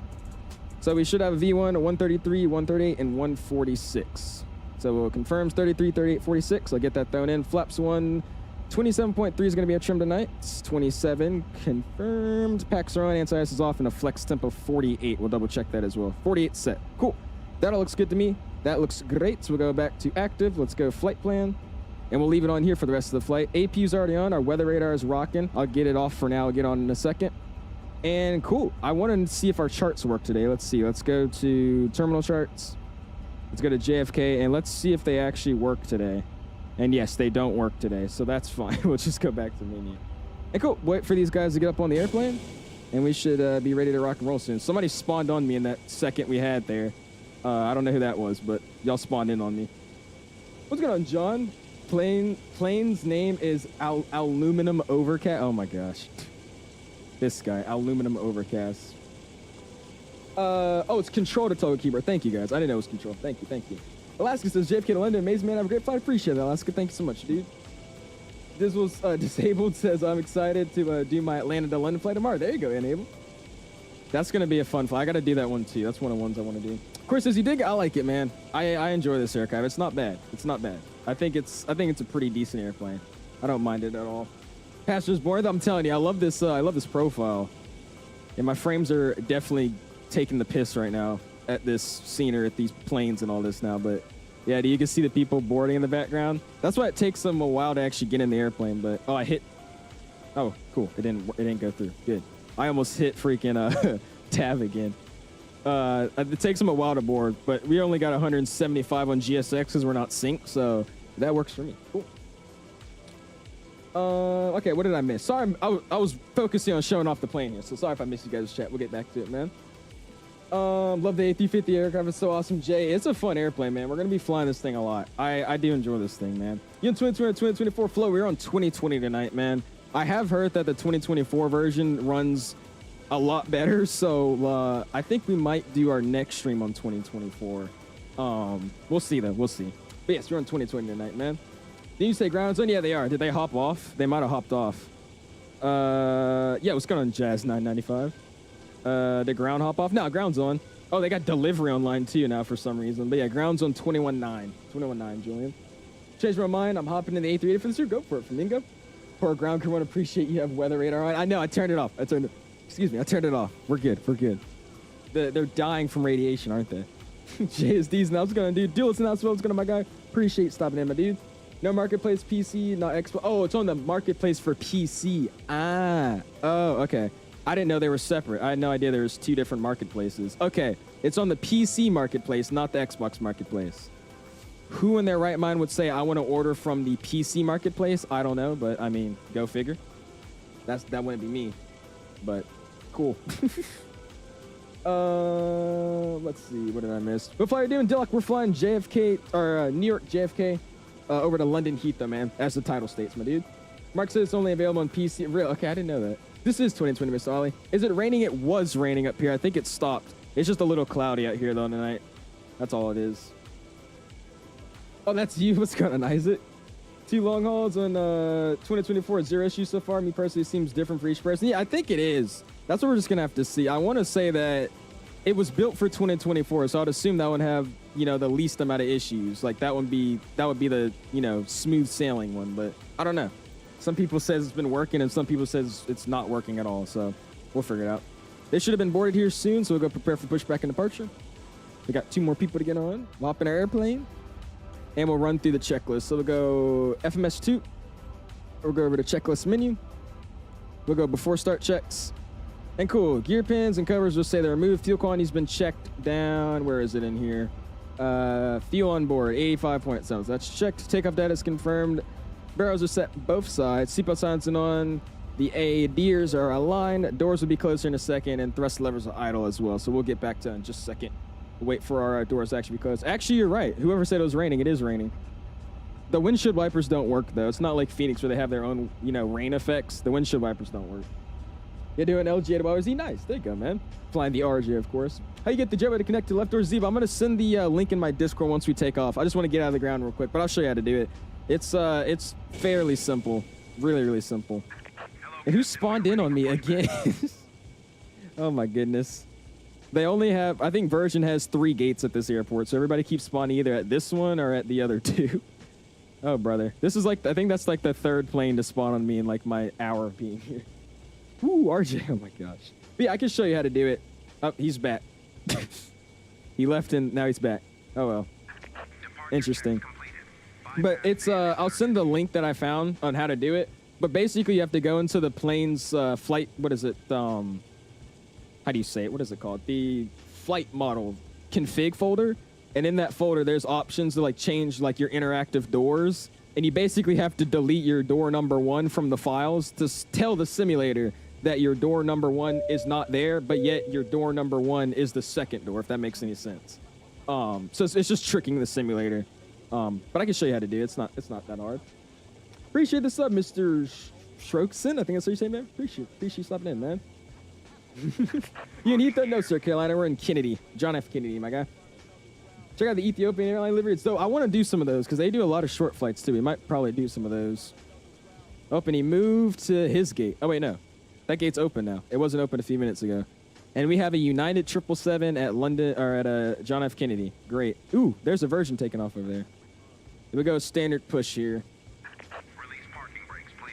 So we should have a V1, a 133, 138, and 146. So we'll confirm 33, 38, 46. I'll get that thrown in. Flaps 1, 27.3 is going to be a trim tonight. It's 27 confirmed. Packs are on. Anti-ice is off, and a flex temp of 48. We'll double check that as well. 48 set. Cool. That all looks good to me. That looks great. So we'll go back to active. Let's go flight plan. And we'll leave it on here for the rest of the flight. APU's already on. Our weather radar is rocking. I'll get it off for now. I'll get on in a second. And cool. I want to see if our charts work today. Let's see. Let's go to terminal charts. Let's go to JFK, and let's see if they actually work today. And yes, they don't work today, so that's fine. We'll just go back to menu. And cool. Wait for these guys to get up on the airplane, and we should be ready to rock and roll soon. Somebody spawned on me in that second we had there. I don't know who that was, but y'all spawned in on me. What's going on, John? Plane's name is Aluminum Overcast. Oh my gosh. This guy, Aluminum Overcast. Oh, it's Control to Toggle Keyboard. Thank you, guys. I didn't know it was Control. Thank you. Alaska says, JFK to London. Amazing, man. Have a great flight. Appreciate it, Alaska. Thank you so much, dude. This was Disabled says, I'm excited to do my Atlanta to London flight tomorrow. There you go, Enable. That's going to be a fun flight. I got to do that one, too. That's one of the ones I want to do. Of course, as you dig, I like it, man. I enjoy this aircraft. It's not bad. It's not bad. I think it's a pretty decent airplane. I don't mind it at all. Passengers board. I'm telling you, I love this profile. And my frames are definitely taking the piss right now at this scenery, at these planes and all this now. But yeah, you can see the people boarding in the background. That's why it takes them a while to actually get in the airplane. But oh, I hit. Oh, cool. It didn't go through. Good. I almost hit freaking tab again. It takes them a while to board, but we only got 175 on GSX because we're not synced, so that works for me. Cool. Okay, what did I miss? Sorry, I was focusing on showing off the plane here, so sorry if I missed you guys' chat. We'll get back to it, man. Love the A350 aircraft. It's so awesome, Jay. It's a fun airplane, man. We're going to be flying this thing a lot. I do enjoy this thing, man. You know, 2024 flow, we're on 2020 tonight, man. I have heard that the 2024 version runs a lot better, so I think we might do our next stream on 2024. We'll see, though. We'll see. But yes, we're on 2020 tonight, man. Did you say ground zone? Yeah, they are. Did they hop off? They might have hopped off. Yeah, what's going on, Jazz 995? The ground hop off? No, ground's on. Oh, they got delivery online too now for some reason. But yeah, ground's on 21.9. 21.9, Julian. Changed my mind. I'm hopping in the A380 for the suit. Go for it, Flamingo. Poor ground crew won't appreciate you have weather radar on. I know, I turned it off. Excuse me, I turned it off. We're good. We're good. They're dying from radiation, aren't they? JSD's now. What's going on, dude? Duelist announcement. What's going on, my guy? Appreciate stopping in, my dude. No marketplace PC, not Expo. Oh, it's on the marketplace for PC. Ah. Oh, okay. I didn't know they were separate. I had no idea there was 2 different marketplaces. Okay. It's on the PC marketplace, not the Xbox marketplace. Who in their right mind would say, I want to order from the PC marketplace? I don't know, but I mean, go figure. That wouldn't be me, but cool. Let's see. What did I miss? What flight are you doing, Dillock? We're flying JFK, or New York JFK, over to London Heathrow, man. As the title states, my dude. Mark says it's only available on PC. Real? Okay, I didn't know that. This is 2020, Mr. Ollie. Is it raining? It was raining up here. I think it stopped. It's just a little cloudy out here, though, tonight. That's all it is. Oh, that's you. What's going on, Isaac? 2 long hauls on 2024. 0 issues so far. Me personally, it seems different for each person. Yeah, I think it is. That's what we're just going to have to see. I want to say that it was built for 2024, so I'd assume that would have, you know, the least amount of issues. Like that would be the, you know, smooth sailing one. But I don't know. Some people says it's been working, and some people says it's not working at all. So we'll figure it out. They should have been boarded here soon, so we'll go prepare for pushback and departure. We got 2 more people to get on. We'll hop in our airplane, and we'll run through the checklist. So we'll go FMS 2. We'll go over to checklist menu. We'll go before start checks. And cool, gear pins and covers will say they're removed. Fuel quantity's been checked down. Where is it in here? Fuel on board, 85.7. So that's checked. Takeoff data is confirmed. Barrels are set both sides. Seatbelt signs are on. The ADIRs are aligned. Doors will be closer in a second, and thrust levers are idle as well. So we'll get back to that in just a second. We'll wait for our doors to actually be closed. Actually, you're right. Whoever said it was raining, it is raining. The windshield wipers don't work, though. It's not like Phoenix where they have their own, you know, rain effects. The windshield wipers don't work. You're doing LGA nice. There you go, man. Flying the RJ, of course. How you get the jetway to connect to left door Ziva? I'm going to send the link in my Discord once we take off. I just want to get out of the ground real quick, but I'll show you how to do it. It's fairly simple. Really, really simple. And who spawned in on me again? Oh, my goodness. They only have, I think Virgin has 3 gates at this airport, so everybody keeps spawning either at this one or at the other 2. Oh, brother. This is like, I think that's like the 3rd plane to spawn on me in like my hour of being here. Ooh, RJ. Oh, my gosh. But yeah, I can show you how to do it. Oh, he's back. He left and now he's back. Oh, well. Interesting. But it's, I'll send the link that I found on how to do it. But basically, you have to go into the plane's flight, what is it? How do you say it? What is it called? The flight model config folder. And in that folder, there's options to like change like your interactive doors. And you basically have to delete your door number 1 from the files to tell the simulator that your door number 1 is not there, but yet your door number 1 is the 2nd door, if that makes any sense. So it's just tricking the simulator. But I can show you how to do it. It's not that hard. Appreciate the sub, Mr. Shrokson. I think that's how you say, man. Appreciate you stopping in, man. You need that? No, sir, Carolina. We're in Kennedy. John F. Kennedy, my guy. Check out the Ethiopian airline livery. It's dope. I want to do some of those because they do a lot of short flights too. We might probably do some of those. Oh, and he moved to his gate. Oh, wait, no. That gate's open now. It wasn't open a few minutes ago. And we have a United 777 at London, or at John F. Kennedy. Great. Ooh, there's a Virgin taking off over there. Here we go, standard push here. Release parking brakes, please.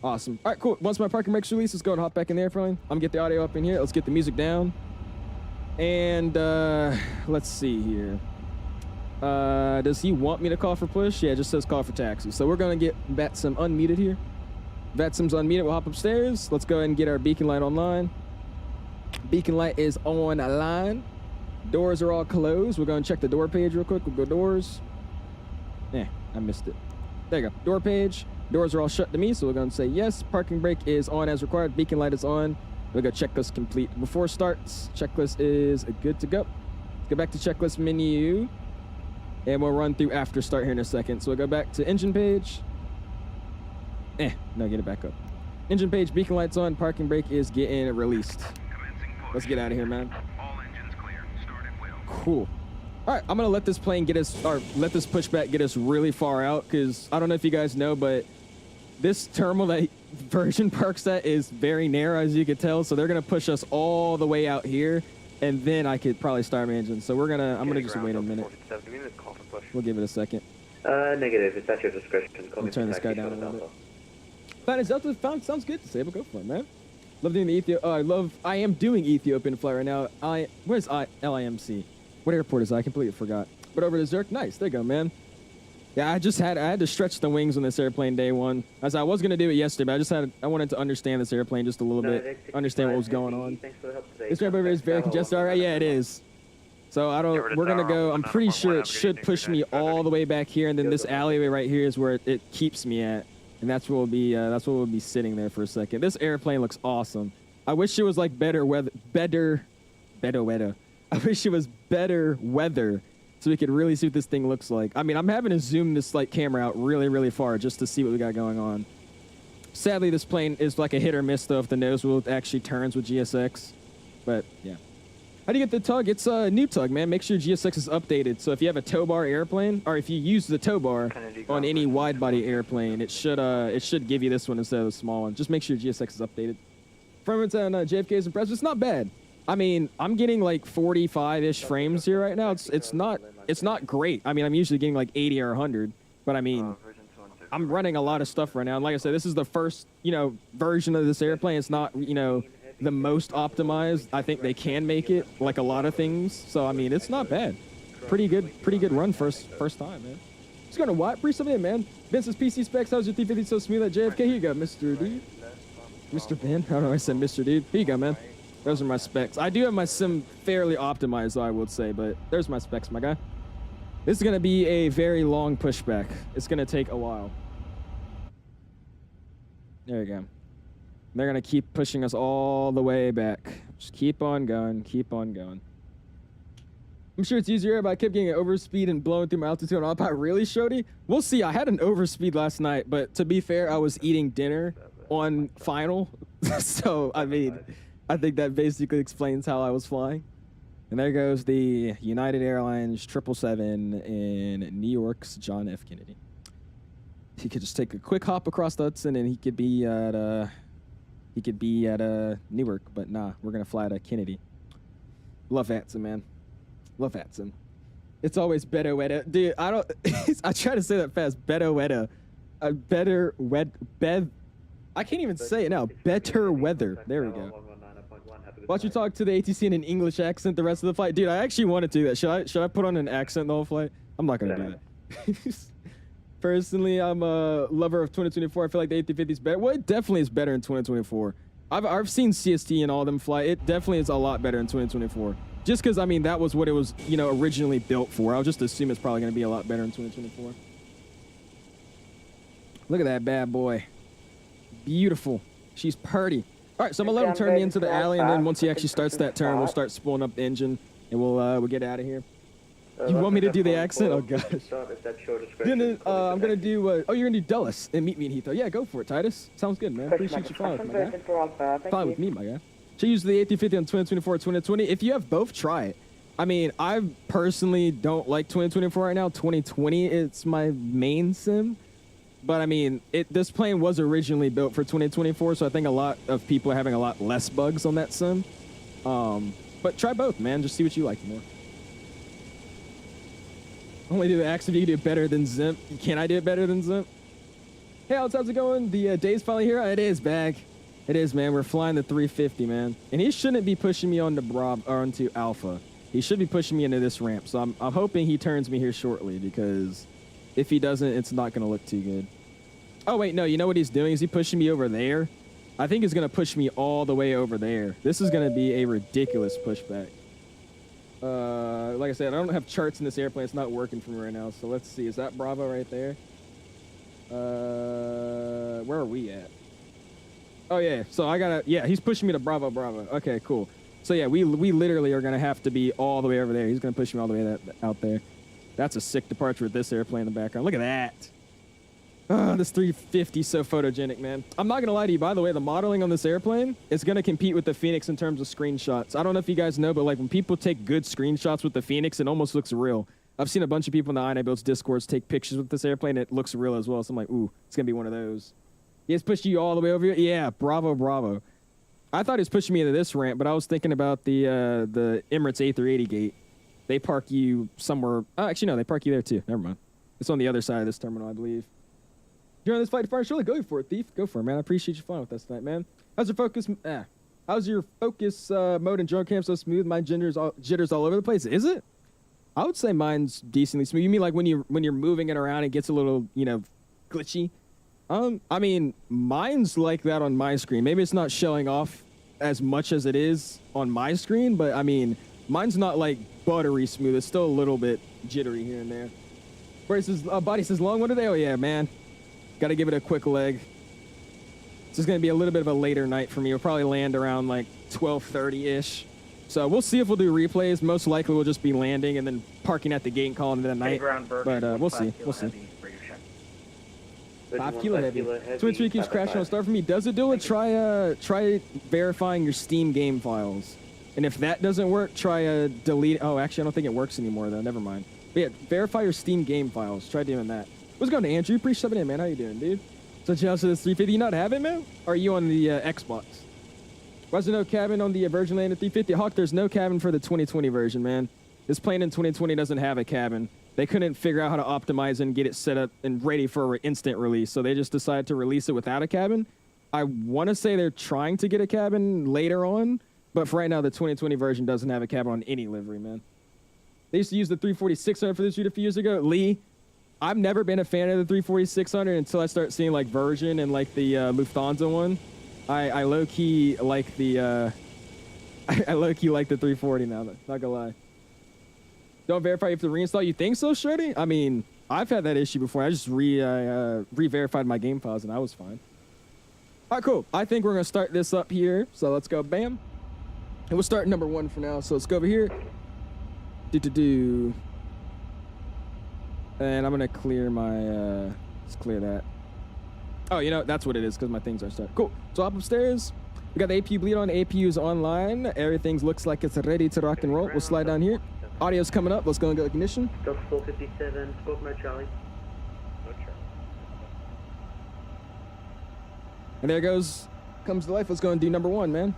Awesome. All right, cool. Once my parking brakes release, let's go and hop back in the airplane. I'm gonna get the audio up in here. Let's get the music down. And let's see here. Does he want me to call for push? Yeah, it just says call for taxi. So we're gonna get VATSIM unmuted here. VATSIM's unmuted. We'll hop upstairs. Let's go ahead and get our beacon light online. Beacon light is online. Doors are all closed. We're going to check the door page real quick. We'll go doors. I missed it. There you go. Door page. Doors are all shut to me, so we're going to say yes. Parking brake is on as required. Beacon light is on. We'll go checklist complete. Before starts, checklist is good to go. Let's go back to checklist menu. And we'll run through after start here in a second. So we'll go back to engine page. No, get it back up. Engine page, beacon lights on, parking brake is getting released. Let's get out of here, man. All engines clear. Start at will. Cool. All right, I'm gonna let this plane get us, or let this pushback get us really far out, because I don't know if you guys know, but this terminal that Virgin parks at is very narrow, as you can tell. So they're gonna push us all the way out here, and then I could probably start my engine. So I'm gonna just wait a minute. We'll give it a second. Negative. It's at your discretion. I'll turn this guy down a little bit. That is sounds good to say, but go for it, man. Love doing the I am doing Ethiopian flight right now. Where's LIMC? What airport is that? I completely forgot. But over to Zurich, nice. There you go, man. Yeah, I had to stretch the wings on this airplane day 1. As I was gonna do it yesterday, but I wanted to understand this airplane just a little bit, understand what was going on. Thanks for the help today. This airplane is very congested. All right, yeah, it is. So we're gonna go. I'm pretty sure it should push me all the way back here, and then this alleyway right here is where it keeps me at. And that's where we'll be. That's where we'll be sitting there for a second. This airplane looks awesome. I wish it was like better weather. I wish it was better weather, so we could really see what this thing looks like. I mean, I'm having to zoom this like camera out really, really far just to see what we got going on. Sadly, this plane is like a hit or miss though if the nose wheel actually turns with GSX. But yeah. How do you get the tug? It's a new tug, man. Make sure GSX is updated. So if you have a tow bar airplane, or if you use the tow bar on any wide body airplane, it should give you this one instead of the small one. Just make sure GSX is updated. Performance on JFK is impressive. It's not bad. I mean, I'm getting like 45-ish frames here right now. It's not great. I mean, I'm usually getting like 80 or 100, but I mean, I'm running a lot of stuff right now. And like I said, this is the first, version of this airplane. It's not, the most optimized. I think they can make it like a lot of things. So I mean, it's not bad. Pretty good run first time, man. Just gonna what? Breathe something in, man. Vince's PC specs. How's your 350 so smooth at JFK? Here you go, Mr. Dude. Mr. Ben. I don't know. I said Mr. Dude. Here you go, man. Those are my specs. I do have my sim fairly optimized, though, I would say, but there's my specs, my guy. This is gonna be a very long pushback. It's gonna take a while. There you go. They're gonna keep pushing us all the way back. Just keep on going, keep on going. I'm sure it's easier, but I kept getting an overspeed and blowing through my altitude on autopilot. Really, Shody? We'll see. I had an overspeed last night, but to be fair, I was eating dinner on final. So, I mean, I think that basically explains how I was flying. And there goes the United Airlines 777 in New York's John F. Kennedy. He could just take a quick hop across the Hudson and he could be at Newark, but nah, we're gonna fly to Kennedy. Love VATSIM, man. Love VATSIM. It's always better weather. Dude, I try to say that fast. Better weather. I can't even say it now. Better weather. There we go. Watch you talk to the ATC in an English accent the rest of the flight. Dude, I actually want to do that. Should I put on an accent the whole flight? I'm not gonna do that. Personally, I'm a lover of 2024. I feel like the A350 is better. Well, it definitely is better in 2024. I've seen CST and all them fly. It definitely is a lot better in 2024. Just because, I mean, that was what it was, originally built for. I'll just assume it's probably going to be a lot better in 2024. Look at that bad boy. Beautiful. She's purty. All right, so I'm going to let him turn me into the alley, and then once he actually starts that turn, we'll start spooling up the engine, and we'll get out of here. You want me to do the accent? Oh, gosh. Then, I'm going to do, oh, you're going to do Dulles and meet me in Heathrow. Yeah, go for it, Titus. Sounds good, man. Appreciate you flying with me, my guy. Fine with me, my guy. Should use the A350 on 2024 or 2020. If you have both, try it. I mean, I personally don't like 2024 right now. 2020, it's my main sim. But, I mean, this plane was originally built for 2024, so I think a lot of people are having a lot less bugs on that sim. But try both, man. Just see what you like more. Only do the accent if you can do it better than Zimp. Can I do it better than Zimp? Hey, Alex, how's it going? The day's finally here. It is, Bag. It is, man. We're flying the 350, man. And he shouldn't be pushing me onto onto Alpha. He should be pushing me into this ramp. So I'm hoping he turns me here shortly, because if he doesn't, it's not going to look too good. Oh, wait, no. You know what he's doing? Is he pushing me over there? I think he's going to push me all the way over there. This is going to be a ridiculous pushback. Like I said, I don't have charts in this airplane. It's not working for me right now. So let's see. Is that Bravo right there? Where are we at? Oh, yeah. So I gotta... Yeah, he's pushing me to Bravo, Bravo. Okay, cool. So, yeah, we literally are going to have to be all the way over there. He's going to push me all the way out there. That's a sick departure with this airplane in the background. Look at that. Oh, this 350 is so photogenic, man. I'm not going to lie to you. By the way, the modeling on this airplane is going to compete with the Phoenix in terms of screenshots. I don't know if you guys know, but like when people take good screenshots with the Phoenix, it almost looks real. I've seen a bunch of people in the INIBUILDS Discords take pictures with this airplane. It looks real as well. So I'm like, ooh, it's going to be one of those. He has pushed you all the way over here? Yeah, bravo, bravo. I thought he was pushing me into this ramp, but I was thinking about the Emirates A380 gate. They park you somewhere. Oh, actually, no, they park you there too. Never mind. It's on the other side of this terminal, I believe. You're on this flight to fire. Surely go for it, Thief. Go for it, man. I appreciate you flying with us tonight, man. How's your focus? How's your focus mode and drone cam so smooth? Mine jitters all over the place. Is it? I would say mine's decently smooth. You mean like when you're moving it around, it gets a little, glitchy? I mean, mine's like that on my screen. Maybe it's not showing off as much as it is on my screen, but I mean, mine's not like buttery smooth. It's still a little bit jittery here and there. Bryce says, Body says, long one today? Oh yeah, man. Got to give it a quick leg. This is going to be a little bit of a later night for me. We'll probably land around like 12:30-ish. So we'll see if we'll do replays. Most likely we'll just be landing and then parking at the gate and calling it a night. But we'll see. We'll see. 5 kilo heavy. Twin Tree keeps crashing on start for me. Does it do it? Try verifying your Steam game files. And if that doesn't work, try delete. Oh, actually, I don't think it works anymore, though. Never mind. But yeah, verify your Steam game files. Try doing that. What's going on, Andrew? Appreciate it, man. How you doing, dude? So, Chelsea, this 350, you not have it, man? Or are you on the Xbox? Why is there no cabin on the Virgin Lander 350? Hawk, there's no cabin for the 2020 version, man. This plane in 2020 doesn't have a cabin. They couldn't figure out how to optimize and get it set up and ready for instant release, so they just decided to release it without a cabin. I want to say they're trying to get a cabin later on, but for right now, the 2020 version doesn't have a cabin on any livery, man. They used to use the 340-600 for this shoot a few years ago. Lee, I've never been a fan of the 340-600 until I start seeing like version and like the Lufthansa one. I low-key like the I low-key like the 340 now, not gonna lie. Don't verify you have to reinstall. You think so, Shreddy? I mean, I've had that issue before. I just re-verified my game files and I was fine. All right, cool. I think we're gonna start this up here. So let's go, bam. And we'll start number 1 for now. So let's go over here. And I'm gonna clear my let's clear that. Oh, you know, that's what it is because my things are started. Cool. So up upstairs, we got the AP bleed on. APU is online. Everything looks like it's ready to rock and roll. We'll slide down here. Audio's coming up. Let's go and get ignition. Delta 457, squawk no Charlie. No Charlie. And there goes, comes to life. Let's go and do number 1, man.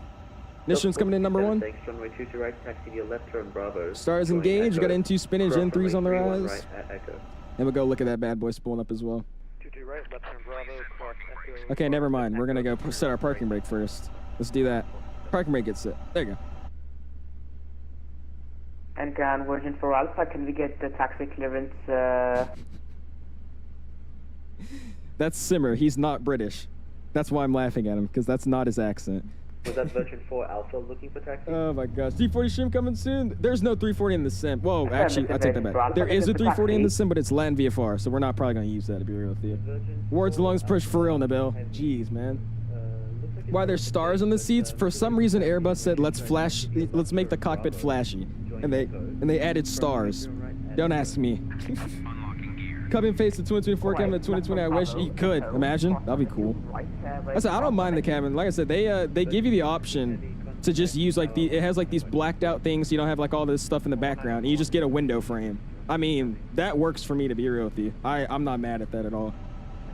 Ignition's coming in number 1. Thanks, runway 22 right, taxi to your left, turn Bravo. Stars engaged. We got N2 spinach, N3's on the rise. Right at Echo. And we'll go look at that bad boy spooling up as well. 22 right, left turn Bravo, cross Echo. Okay, never mind. We're gonna go set our parking brake first. Let's do that. Parking brake gets set. There you go. And Virgin for Alpha, can we get the taxi clearance? That's Simmer. He's not British. That's why I'm laughing at him, because that's not his accent. Was that Virgin 4 Alpha looking for taxi? Oh my gosh. 340 stream coming soon. There's no 340 in the sim. Whoa, actually, I take that back. There is a 340 in the sim, but it's land VFR, so we're not probably going to use that, to be real with you. Ward's lungs push for real, Nabil. Jeez, man. Why there's stars on the seats? For some reason, Airbus said, let's make the cockpit flashy. And they added stars. Don't ask me. Cubby and face the 2024 cabin, the 2020. I wish you could. Imagine. That'd be cool. I said, I don't mind the cabin. Like I said, they give you the option to just use like it has like these blacked out things, so you don't have like all this stuff in the background. And you just get a window frame. I mean, that works for me, to be real with you. I'm not mad at that at all.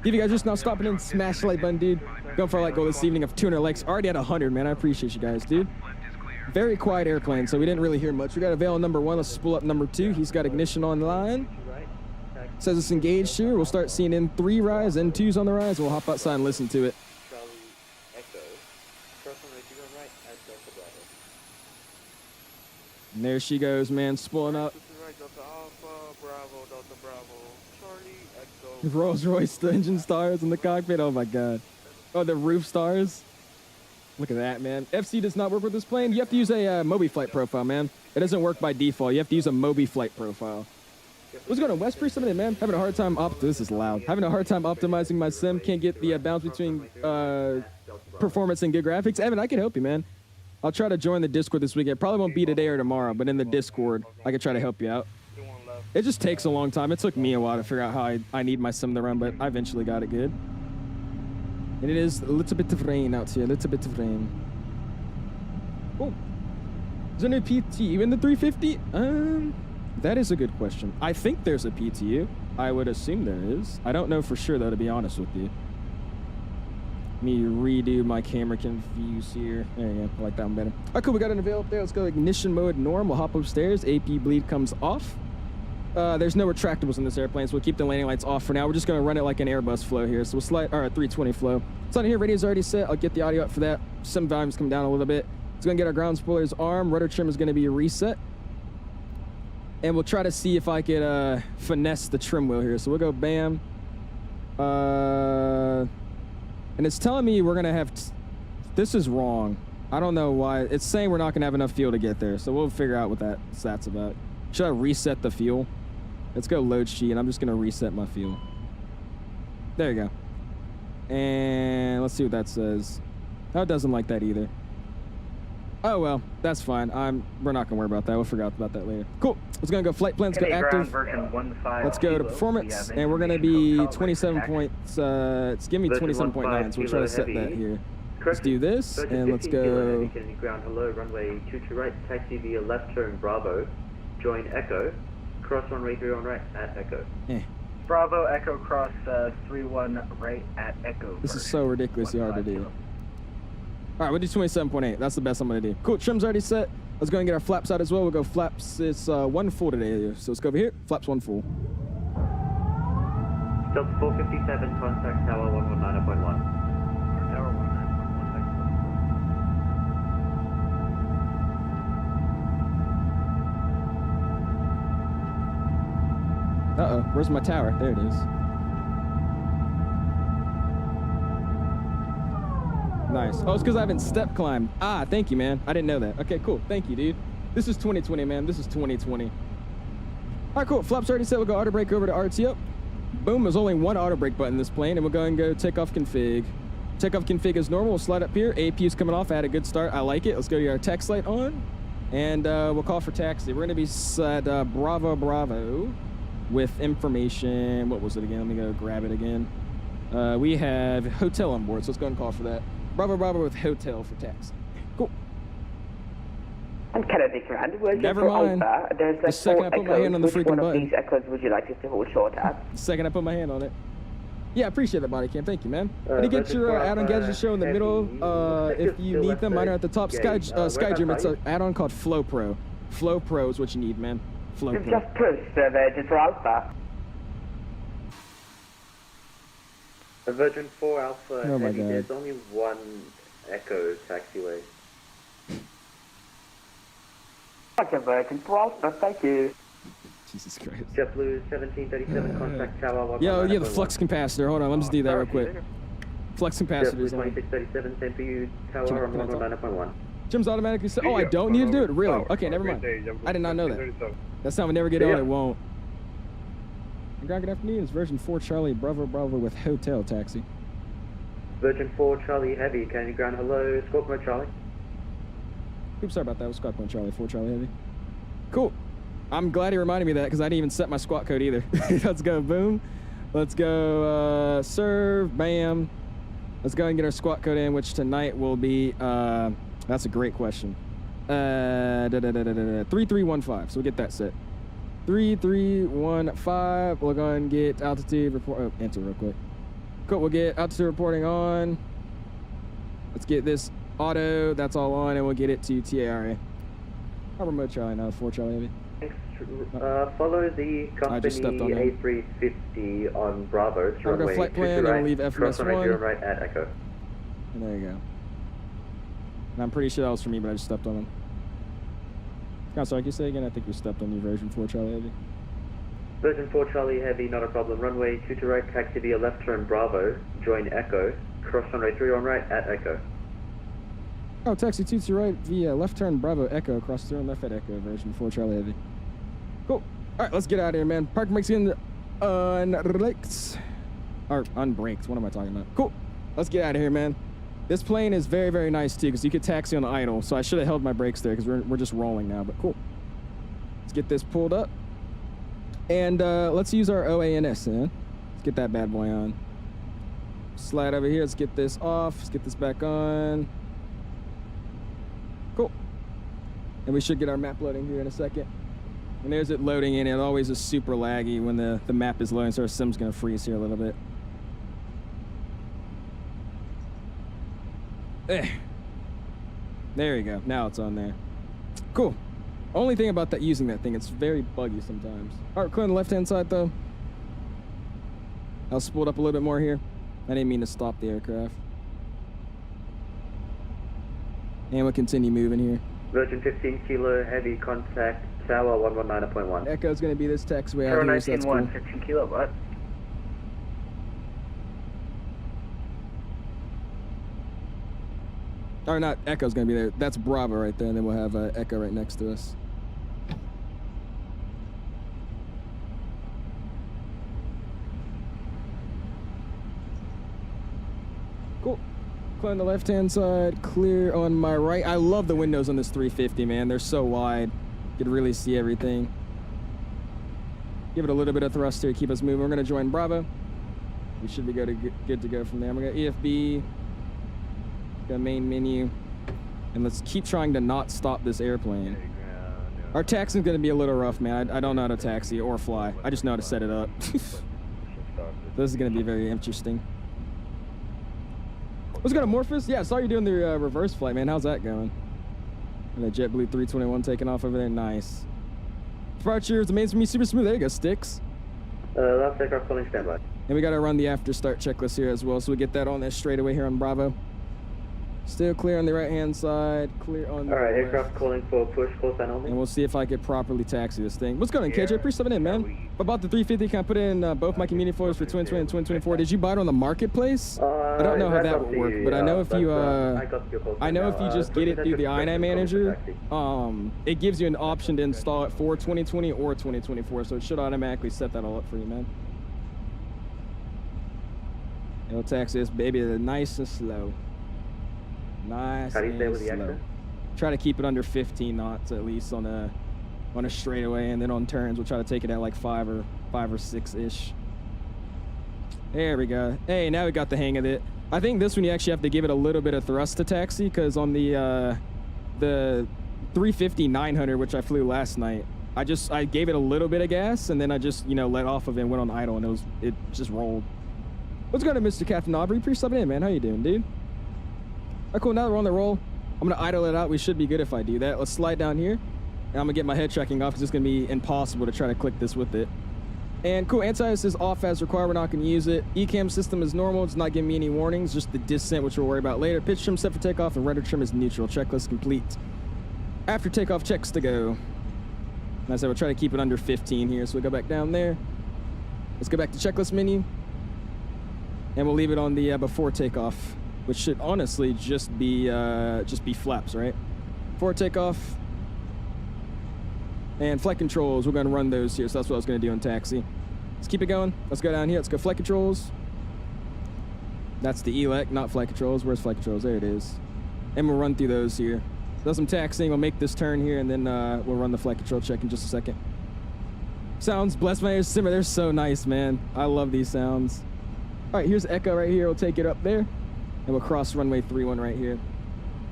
If you guys just now stopping in, smash the like button, dude. Going for a like goal this evening of 200 likes. Already at 100, man. I appreciate you guys, dude. Very quiet airplane, so we didn't really hear much. We got a Veil number 1. Let's spool up number 2. He's got ignition online. Says it's engaged here. We'll start seeing N3 rise, N2's on the rise. We'll hop outside and listen to it. Charlie Echo. Cross runway 2 right at Delta Bravo. And there she goes, man, spooling up. 22 right, Delta Alpha, Bravo, Delta Bravo, Charlie, Echo. Rolls Royce, the engine stars in the cockpit. Oh my god. Oh, the roof stars. Look at that, man. FC does not work with this plane. You have to use a Moby flight profile, man. It doesn't work by default. You have to use a Moby flight profile. What's going on, West Priest? Something, man. Having a hard time this is loud. Having a hard time optimizing my sim. Can't get the balance between performance and good graphics. Evan, I can help you, man. I'll try to join the Discord this weekend. Probably won't be today or tomorrow, but in the Discord, I can try to help you out. It just takes a long time. It took me a while to figure out how I need my sim to run, but I eventually got it good. And it is a little bit of rain out here. A little bit of rain. Oh. Is there no PTU in the 350? That is a good question. I think there's a PTU. I would assume there is. I don't know for sure, though, to be honest with you. Let me redo my camera views here. There you go. I like that one better. All right, cool. We got an avail up there. Let's go ignition mode norm. We'll hop upstairs. AP bleed comes off. There's no retractables in this airplane, so we'll keep the landing lights off for now. We're just going to run it like an Airbus flow here. So we'll slide, or a 320 flow. It's on here. Radio's already set. I'll get the audio up for that. Some volumes come down a little bit. It's going to get our ground spoilers arm. Rudder trim is going to be reset. And we'll try to see if I could finesse the trim wheel here. So we'll go bam. And it's telling me we're going to have... This is wrong. I don't know why. It's saying we're not going to have enough fuel to get there. So we'll figure out what that's about. Should I reset the fuel? Let's go load sheet, and I'm just going to reset my fuel. There you go. And let's see what that says. Oh, it doesn't like that either. Oh, well, that's fine. We're not going to worry about that. We'll figure out about that later. Cool. Let's go flight plans, go active. Let's go to performance, and we're going to be 27 points. It's giving me 27.9, so we'll try to set that here. Let's do this, and let's go. Ground, hello, runway 22 right, taxi via left turn Bravo. Join Echo. Cross runway 31 right at Echo. Bravo, Echo, cross 31 right at Echo. This is so ridiculously hard to do. All right, we'll do 27.8. That's the best I'm gonna do. Cool, trim's already set. Let's go and get our flaps out as well. We'll go flaps, it's 1 full today. So let's go over here, flaps 1 full. Delta 457, contact tower 119.1. Tower 191. Uh-oh, where's my tower? There it is. Nice. Oh, it's because I haven't step climbed. Ah, thank you, man. I didn't know that. Okay, cool. Thank you, dude. This is 2020, man. This is 2020. All right, cool. Flaps already set. We'll go auto brake over to RTO. Boom. There's only one auto brake button in this plane, and we'll go and go takeoff config. Takeoff config is normal. We'll slide up here. APU's coming off. I had a good start. I like it. Let's go to our text light on, and we'll call for taxi. We're going to be at Bravo Bravo with information. What was it again? Let me go grab it again. We have hotel on board, so let's go and call for that. Bravo Bravo with hotel for taxi. Cool. And Kennedy Command, version Never for mind. Alpha. There's The second 4 I put my echoes. hand on the Which freaking one button. of these echoes would you like us to hold short at? The second I put my hand on it. Yeah, I appreciate that, body cam. Thank you, man. When you get your add-on gadgets show in the middle, if you need them, mine are at the top. Skydream, it's an add-on called Flow Pro. Flow Pro is what you need, man. Flow You've Pro. just pushed Virgin for Alpha. Virgin 4 Alpha Oh my Heavy, God. there's only one Echo taxiway. Roger, Virgin for Alpha, thank you. Jesus Christ. JetBlue 1737, contact tower 119.1. Yo, yeah, the flux capacitor. Hold on, let me just do that real quick. Flux capacitor JetBlue is on. 2637, same for you, tower Can I- on can I talk? 119.1. Jim's automatically set. Oh, I don't need to do it? Really? Okay, never mind. I did not know that. That's how we never get on, Yeah. it won't. Good afternoon, it's version 4 Charlie Bravo Bravo with hotel taxi. Virgin 4 Charlie Heavy, can you ground hello, squawk mode Charlie. Oops, sorry about that. It was squawk 1 Charlie, 4 Charlie Heavy. Cool. I'm glad he reminded me of that because I didn't even set my squawk code either. Let's go, boom. Let's go, serve, bam. Let's go and get our squawk code in, which tonight will be, that's a great question. 3315, so we'll get that set. 3315, we'll go and get altitude report, oh, enter real quick. Cool, we'll get altitude reporting on. Let's get this auto, that's all on, and we'll get it to TARA. Harbor mode Charlie now, 4 Charlie Heavy. Follow the I just stepped company on him. A350 on Bravo, it's I'll go runway flight 2 plan, to then right, we'll leave cross runway 0 FMS1. right at Echo. And there you go. And I'm pretty sure that was for me, but I just stepped on him. Sorry, can you say again? I think we stepped on your version 4 Charlie Heavy. Version 4 Charlie Heavy, not a problem. Runway 2 to right, taxi via left turn Bravo, join Echo, cross runway 3 on right at Echo. Oh, taxi 2 to right via left turn Bravo Echo, cross through and left at Echo, version 4 Charlie Heavy. Cool. All right, let's get out of here, man. Park brakes in unbraked. Or unbraked, what am I talking about? Cool. Let's get out of here, man. This plane is very, very nice too, because you could taxi on the idle, so I should have held my brakes there, because we're just rolling now, but cool. Let's get this pulled up. And let's use our OANS, man. Let's get that bad boy on. Slide over here, let's get this off, let's get this back on. Cool. And we should get our map loading here in a second. And there's it loading in. It always is super laggy when the map is loading, so our sim's gonna freeze here a little bit. There you go. Now it's on there. Cool. Only thing about that using that thing, it's very buggy sometimes. All right, clear on the left-hand side though. I'll spool it up a little bit more here. I didn't mean to stop the aircraft. And we'll continue moving here. Virgin 15 Kilo Heavy, contact tower 119.1. Echo's gonna be this taxiway out Tower here, so that's cool. 19-1, 15 kilowatt. Or not, Echo's gonna be there. That's Bravo right there, and then we'll have Echo right next to us. Cool. Clear on the left-hand side, clear on my right. I love the windows on this 350, man. They're so wide. You can really see everything. Give it a little bit of thrust here, keep us moving. We're gonna join Bravo. We should be good to go from there. We're gonna EFB. Go main menu, and let's keep trying to not stop this airplane. Our taxi's gonna be a little rough, man. I don't know how to taxi or fly. I just know how to set it up. This is gonna be very interesting. What's good, Amorphous? Yeah, I saw you doing the reverse flight, man. How's that going? And the JetBlue 321 taking off over there. Nice. Departure, the main's for me, super smooth. There you go, Sticks. Last aircraft calling standby. And we got to run the after start checklist here as well, so we get that on there straight away here on Bravo. Still clear on the right-hand side, clear on the Alright, left. aircraft calling for push, call sign only. And we'll see if I could properly taxi this thing. What's going on, KJ? Appreciate stepping in, man. About the 350, can I put in both my community floors for 2020 and 2024? Did you buy it on the marketplace? I don't know how that would work, but I know if you I know if you just get it through the INI manager, it gives you an option to install it for 2020 or 2024, so it should automatically set that all up for you, man. It'll taxi this baby nice and slow. Nice. How do you stay with the slow. exit? Try to keep it under 15 knots at least on a straightaway, and then on turns we'll try to take it at like 5 or 6 ish. There we go. Hey, now we got the hang of it. I think this one you actually have to give it a little bit of thrust to taxi, because on the 350-900, which I flew last night, I gave it a little bit of gas, and then I just let off of it and went on idle, and it just rolled. What's going on, Mr. Captain Aubrey? Pretty subbing in, man. How you doing, dude? All right, cool. Now that we're on the roll, I'm gonna idle it out. We should be good if I do that. Let's slide down here, and I'm gonna get my head tracking off because it's gonna be impossible to try to click this with it. And cool, anti-ice is off as required. We're not gonna use it. ECAM system is normal. It's not giving me any warnings. Just the descent, which we'll worry about later. Pitch trim set for takeoff, and rudder trim is neutral. Checklist complete. After takeoff, checks to go. And I said we'll try to keep it under 15 here, so we go back down there. Let's go back to checklist menu, and we'll leave it on the before takeoff, which should honestly just be flaps, right? Before takeoff. And flight controls, we're gonna run those here, so that's what I was gonna do in taxi. Let's keep it going. Let's go down here, let's go flight controls. That's the ELEC, not flight controls. Where's flight controls? There it is. And we'll run through those here. Does some taxiing, we'll make this turn here, and then we'll run the flight control check in just a second. Sounds, bless my ears, simmer, they're so nice, man. I love these sounds. All right, here's Echo right here, we'll take it up there. And we'll cross runway 31 right here.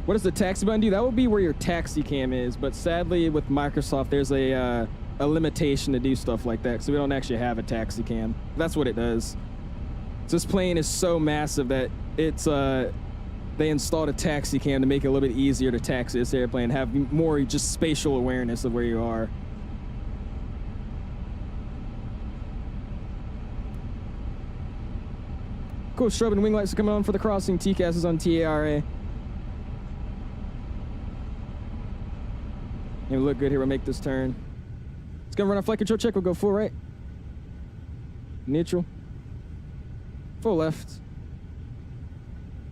What does the taxi button do? That will be where your taxi cam is, but sadly with Microsoft, there's a limitation to do stuff like that, so we don't actually have a taxi cam. That's what it does. So this plane is so massive that it's they installed a taxi cam to make it a little bit easier to taxi this airplane, have more just spatial awareness of where you are. Cool, strobe and wing lights are coming on for the crossing. TCAS is on TARA. And we look good here. We'll make this turn. It's gonna run a flight control check. We'll go full right. Neutral. Full left.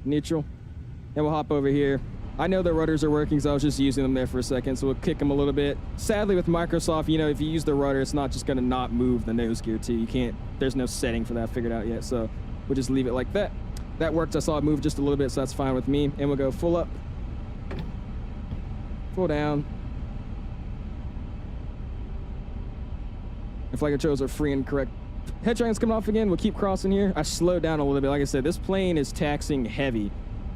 Neutral. And we'll hop over here. I know the rudders are working, so I was just using them there for a second, so we'll kick them a little bit. Sadly, with Microsoft, if you use the rudder, it's not just gonna not move the nose gear too. You can't, there's no setting for that figured out yet, so we'll just leave it like that. That worked. I saw it move just a little bit, so that's fine with me. And we'll go full up, full down. And flight controls are free and correct. Head triangle's coming off again. We'll keep crossing here. I slowed down a little bit. Like I said, this plane is taxiing heavy.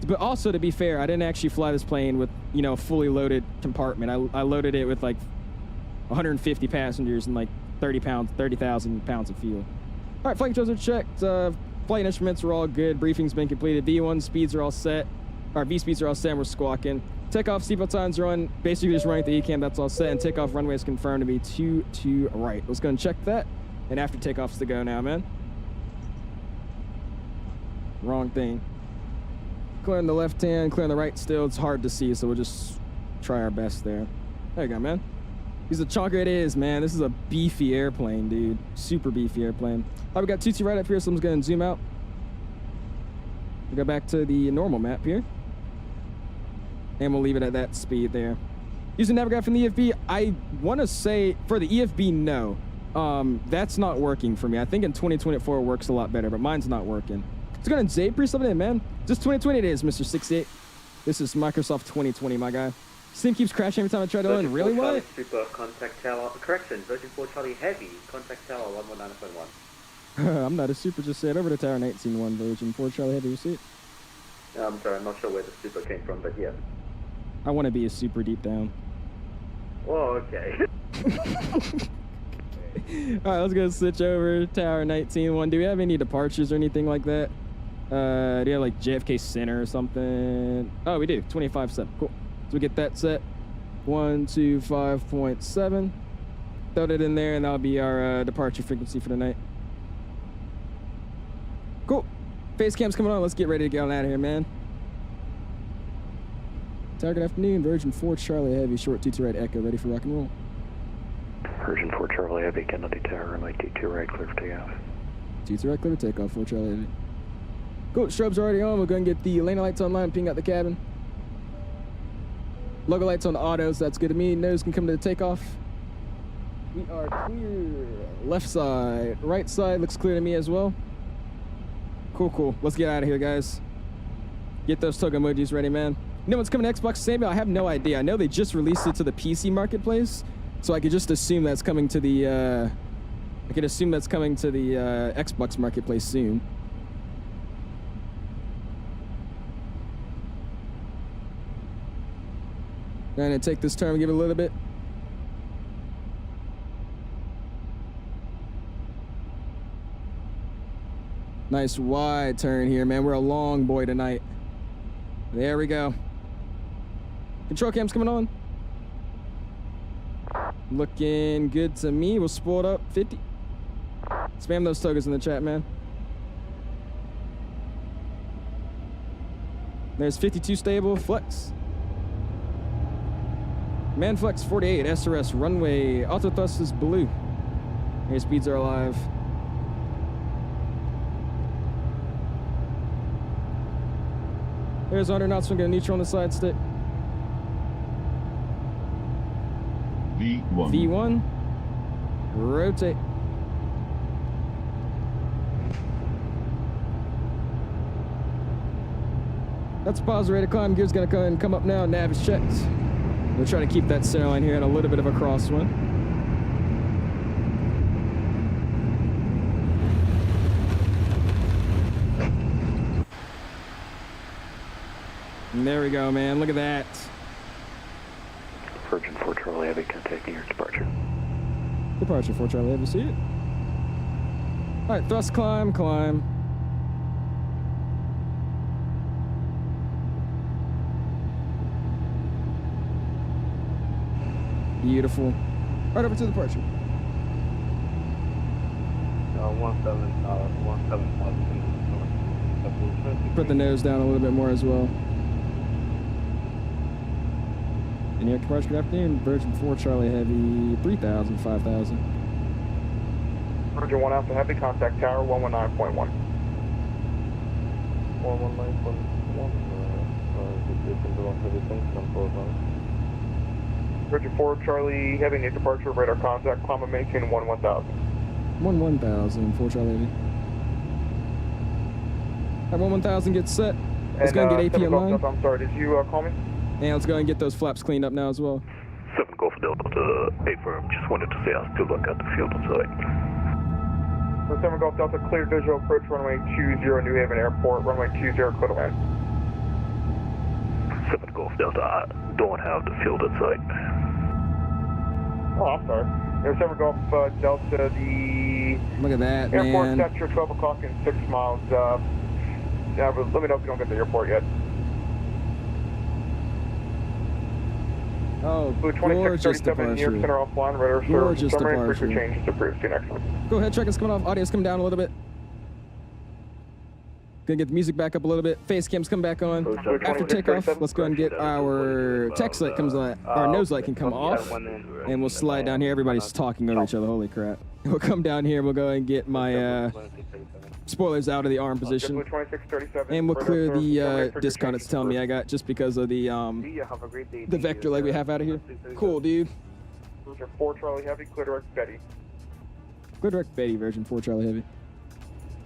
But also, to be fair, I didn't actually fly this plane with, a fully loaded compartment. I loaded it with like 150 passengers and like 30,000 pounds of fuel. All right, flight controls are checked. Flight instruments are all good. Briefing's been completed. V1 speeds are all set. Our V speeds are all set, and we're squawking. Takeoff seatbelt signs are on. Basically just running the ECAM, that's all set, and takeoff runway is confirmed to be 2 right. Let's go and check that. And after takeoff's to go now, man. Wrong thing. Clearing the left hand, clearing the right still. It's hard to see, so we'll just try our best there. There you go, man. He's a chunker. It is, man. This is a beefy airplane, dude. Super beefy airplane. All right, we got 2 right up here, so I'm just going to zoom out. We'll go back to the normal map here. And we'll leave it at that speed there. Using Navigraph from the EFB, I want to say for the EFB, no. That's not working for me. I think in 2024 it works a lot better, but mine's not working. Let's go ahead and Zay, pre-subbing in, man. Just 2020 it is, Mr. 68. This is Microsoft 2020, my guy. Steam keeps crashing every time I try to learn. Really, what? Super, contact tower. Correction, Virgin 4 Charlie Heavy, contact tower 119.1. I'm not a super, just say it over to Tower 19-1, Virgin 4 Charlie Heavy receipt. I'm sorry, I'm not sure where the super came from, but yeah. I want to be a super deep down. Oh, okay. All right, let's go switch over Tower 19-1. Do we have any departures or anything like that? Do you have like JFK Center or something? Oh, we do. 25.7. Cool. So we get that set. 125.7. Throw it in there, and that'll be our departure frequency for the night. Cool. Face cam's coming on. Let's get ready to get on out of here, man. Target afternoon. Virgin 4 Charlie Heavy. Short 22 right Echo. Ready for rock and roll. Virgin 4 Charlie Heavy, Kennedy Tower, runway 22 right, clear for takeoff. 22 right, clear for takeoff. 4 Charlie Heavy. Cool. Strobes already on. We're going to get the lane lights online. Ping out the cabin. Logo lights on the autos. That's good to me. Nose can come to the takeoff. We are clear. Left side. Right side looks clear to me as well. Cool, cool. Let's get out of here, guys. Get those token emojis ready, man. You know what's coming to Xbox Samuel? I have no idea. I know they just released it to the PC marketplace, so I could just assume that's coming to the Xbox marketplace soon. Gonna take this turn and give it a little bit. Nice wide turn here, man. We're a long boy tonight. There we go. Control cam's coming on. Looking good to me. We'll spoil it up. 50. Spam those tokens in the chat, man. There's 52 stable. Flex. Man flex 48. SRS runway. Auto thrust is blue. Air speeds are alive. There's 100 knots. We're going to neutral on the side stick. V1. V1. Rotate. That's pause ready to climb. Gear's going to go ahead and come up now. Nav is checked. We'll try to keep that center line here in a little bit of a crosswind. And there we go, man. Look at that. Virgin 4 Charlie Heavy, contacting your departure. Departure 4 Charlie Heavy, see it. All right, thrust climb, climb. Beautiful. Right over to the departure. 17,000. Put the nose down a little bit more as well. And your departure, good afternoon. Virgin 4 Charlie Heavy, 3,000, 5,000. Virgin 1 Alpha Heavy, contact tower 119.1. 119.1. Virgin 4 Charlie Heavy, near departure, radar contact, climb and maintain 11,000. 1,000, 4 Charlie Heavy. That 1,000 gets set. Let's go and get AP online. I'm sorry, did you call me? And let's go and get those flaps cleaned up now as well. 7 Golf Delta, A-firm. Just wanted to say I'll still look at the field on site. 7 Golf Delta, clear visual approach runway 20 New Haven Airport, runway 20 clear to land. 7 Golf Delta, I don't have the field on site. Oh, I'm sorry. 7 Golf Delta, the Look at that, airport man. temperature 12 o'clock and 6 miles. Yeah, but let me know if you don't get to the airport yet. Oh, Blue gorgeous 2637, New York Center departure. offline, radar Gorgeous service. Summary departure. frequency changes approved. See you next one. Go ahead, check is coming off. Audio's coming down a little bit. Gonna get the music back up a little bit. Face cam's come back on. After takeoff, let's go and get our text light comes on. Our nose light can come off. And we'll slide down here. Everybody's talking over each other. Holy crap. We'll come down here. We'll go and get my spoilers out of the arm position. And we'll clear the discount it's telling me I got just because of the vector leg we have out of here. Cool, dude. Virgin 4 Charlie Heavy, clear direct Betty. Clear direct Betty, Virgin 4 Charlie Heavy.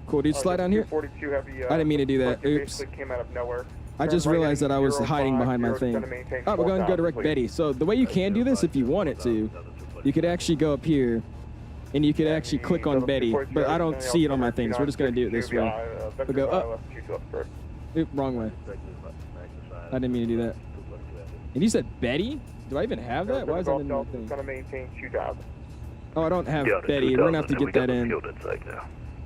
Cool, dude. Slide down here. 42 heavy, I didn't mean to do that. Oops. Basically came out of nowhere. I just realized that I was hiding behind my thing. Oh, we're going to go direct Betty. So the way you can do this, if you wanted to, you could actually go up here, and you could actually click on Betty. But I don't see it on my thing, so we're just going to do it this way. We'll go up. Oop, wrong way. I didn't mean to do that. And you said Betty? Do I even have that? Why is that in my thing? Going to maintain 2,000. Oh, I don't have Betty. We're going to have to get that in.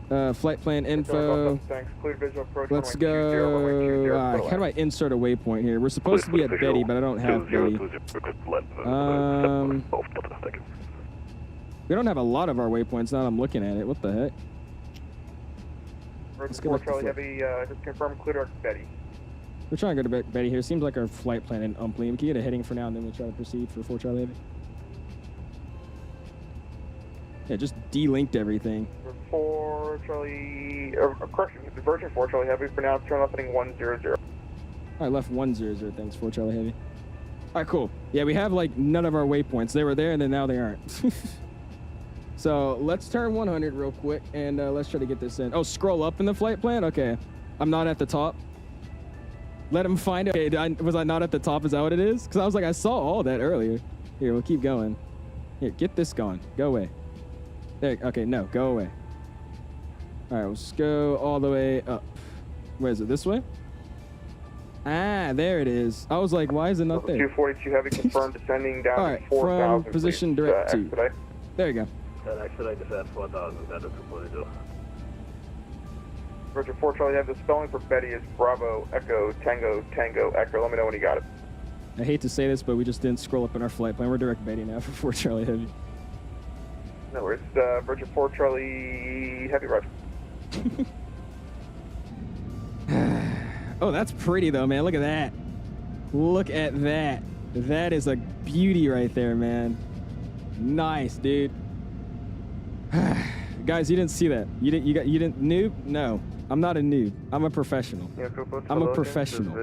Flight plan info. Thanks. Clear visual approach. Let's runway 20, runway 20, go. clear How do I insert a waypoint here? We're supposed to be at Betty, but I don't have Betty. We don't have a lot of our waypoints now. I'm looking at it. What the heck? Let's go back to Charlie flight. Heavy, just confirm clear direct Betty. We're trying to go to Betty here. Seems like our flight plan in Umpley. We can get a heading for now, and then we'll try to proceed for 4 Charlie Heavy. Yeah, just delinked everything. 4 Charlie, correction, version 4 Charlie Heavy, for now, turn left heading 100. All right, left 100. Thanks, 4 Charlie Heavy. All right, cool. Yeah, we have like none of our waypoints. They were there, and then now they aren't. So let's turn 100 real quick, and let's try to get this in. Oh, scroll up in the flight plan? Okay. I'm not at the top. Let him find it. Okay, was I not at the top? Is that what it is? Because I was like, I saw all that earlier. Here, we'll keep going. Here, get this going. Go away. There. Okay, no, go away. All right, let's go all the way up. Where is it? This way? Ah, there it is. I was like, why is it not there? 242 Heavy confirmed descending down All to right, 4,000. from position please, direct to. expedite. There you go. Expedite descent 4,000, that is 242. Roger 4 Charlie Heavy, the spelling for Betty is Bravo, Echo, Tango, Tango, Echo. Let me know when you got it. I hate to say this, but we just didn't scroll up in our flight plan. We're direct Betty now for 4 Charlie Heavy. No worries. Roger 4 Charlie Heavy, roger. Oh, that's pretty though, man. Look at that. Look at that. That is a beauty right there, man. Nice, dude. Guys, you didn't see that. You didn't noob? No. I'm not a noob. I'm a professional. I'm a professional.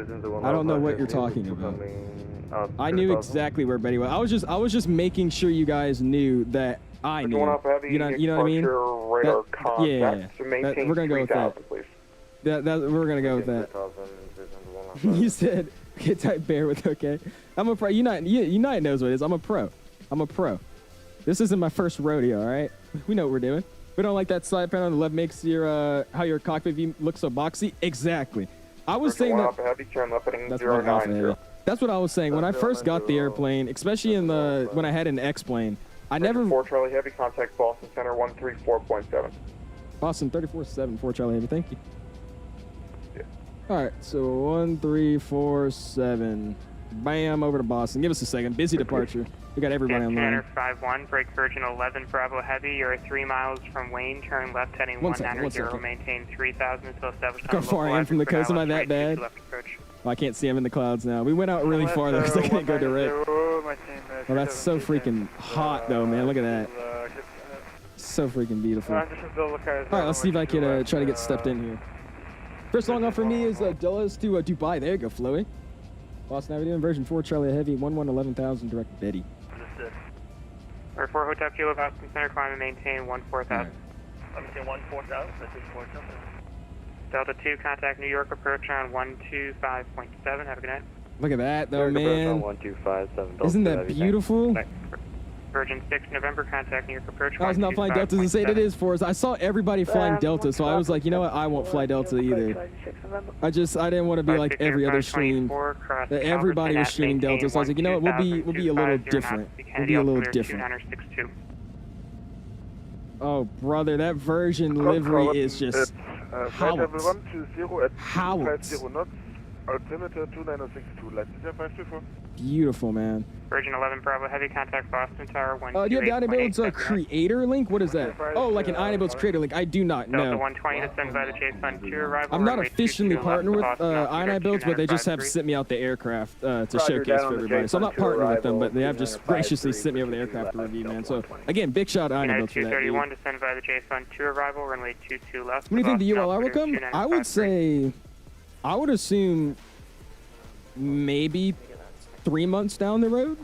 I don't know what you're talking about. I knew exactly where Betty was. I was just making sure you guys knew that I knew. You know what I mean? Radar contact, so maintain we're gonna go with that. 3,000, please. We're gonna go with that. You said get type bear with okay. I'm a pro. United knows what it is. I'm a pro. I'm a pro. This isn't my first rodeo, all right? We know what we're doing. We don't like that side panel on the left makes your how your cockpit view looks so boxy. Exactly. I was saying that. Heavy, turn left heading That's 090. That's what I was saying when I first got the airplane, especially in the when I had an X-plane. I never. 4 Charlie Heavy, contact Boston Center 134.7. Boston 34.7 4 Charlie Heavy. Thank you. All right, so 1347. Bam, over to Boston. Give us a second. Busy departure. We got everybody online. 51, break Virgin 11, Bravo Heavy. You're 3 miles from Wayne. Turn left heading 190. Maintain 3,000 until established. How far I am from the coast? Am I that bad? Oh, I can't see him in the clouds now. We went out really far though because I couldn't go direct. Well, that's so freaking hot though, man. Look at that. So freaking beautiful. All right, let's see if I can try to get stepped in here. First long off for me is Dulles to Dubai. There you go, Floey. Boston Avenue, version 4, Charlie Heavy, 11,000, direct Betty. Or 4 Hotel Kilo, Boston Center, climb and maintain 14,000. I'm saying 14,000, that's 4,000. Delta 2, contact New York approach on 125.7. Have a good night. Look at that, though, man. 125.7. Isn't that beautiful? Virgin 6, November, contact New York approach. I was not flying Delta to say it is for us. I saw everybody flying Delta, so I was like, you know what? I won't fly Delta either. I didn't want to be like every other stream. Everybody was streaming Delta, so I was like, you know what? We'll be a little different. We'll be a little different. Oh, brother, that version livery is just howitz. Howitz. Beautiful, man. Virgin 11 Bravo Heavy, contact Boston Tower 128.8. Do you have INIBUILDS creator link? What is that? Oh, like an INIBUILDS creator link. I do not know. Delta 120 descend by the Chase Fund 2 arrival. I'm not officially partnered with INIBUILDS, but they just have sent me out the aircraft to showcase for everybody. So I'm not partnered with them, but they have just graciously sent me over the aircraft to review, man. So again, big shout out INIBUILDS for that. 231 descend by the Chase Fund 2 arrival, runway 22 left. When do you think the ULR will come? I would say, I would assume maybe 3 months down the road.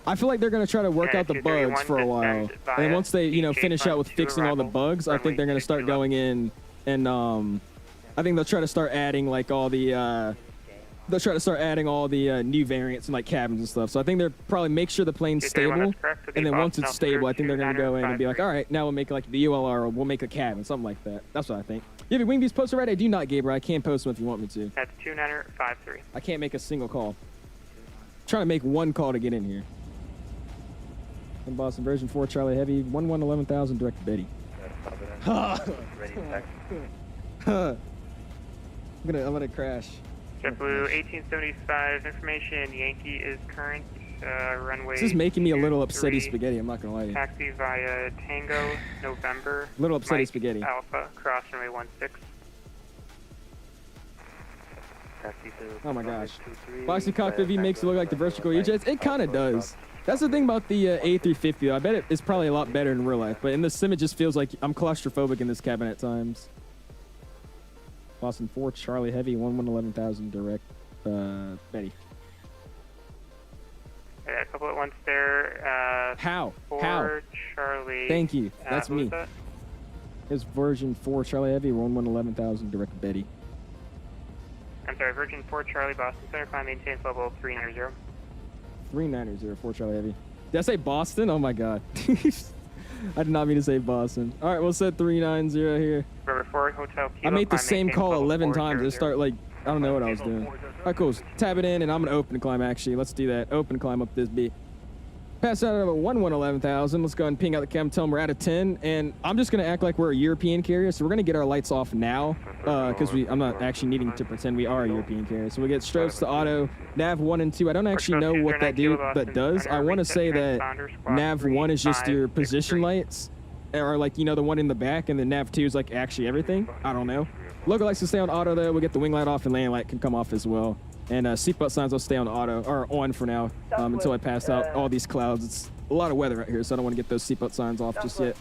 I feel like they're going to try to work out the bugs for a while. And once they, finish out with fixing all the bugs, I think they're going to start going in and I think they'll try to start adding like all the new variants and like cabins and stuff. So I think they'll probably make sure the plane's stable, and then once it's stable, I think they're going to go in and be like, all right, now we'll make like the ULR, or we'll make a cabin, something like that. That's what I think. You have your wing views posted right? I do not, Gabriel. I can post them if you want me to. That's 2953. I can't make a single call. Trying to make one call to get in here. In Boston, version 4, Charlie Heavy, 11,000, direct Betty. Ready to taxi. I'm gonna crash. JetBlue 1875 information. Yankee is current. Runway. This is making me a little upsetty 23, spaghetti. I'm not gonna lie to you. Taxi via Tango, November. A little upsetty Mike spaghetti. Alpha, cross runway 16. Oh my gosh. Boxy Cockpit V makes it look like the vertical E-Jets. It kind of does. That's the thing about the A350 though. I bet it's probably a lot better in real life, but in the sim it just feels like I'm claustrophobic in this cabin at times. Boston 4 Charlie Heavy 11,000 direct Betty. Yeah, a couple at once there. How? 4 Charlie. Thank you. That's who was me. that? It's version 4 Charlie Heavy 11,000 direct Betty. I'm sorry, Virgin 4 Charlie, Boston Center, climb maintains level 390. 390 4 Charlie Heavy. Did I say Boston? Oh my god. I did not mean to say Boston. All right, we'll set 390 here. River 4 Hotel Kilo, I made the climb same maintains call level 11 times. It 400. start like, I don't know what I was doing. All right, cool. Tab it in, and I'm going to open climb, actually. Let's do that. Open climb up this B. Pass out of a 11,000. Let's go ahead and ping out the cam, tell them we're out of 10. And I'm just going to act like we're a European carrier. So we're going to get our lights off now because I'm not actually needing to pretend we are a European carrier. So we get strokes to auto, nav 1 and 2. I don't actually know what that does. I want to say that nav 1 is just your position lights. Or like, you know, the one in the back, and then nav 2 is like actually everything. I don't know. Logo lights will stay on auto though. We'll get the wing light off and landing light can come off as well. And seatbelt signs will stay on auto, or on for now, until I pass out all these clouds. It's a lot of weather out here, so I don't want to get those seatbelt signs off just yet.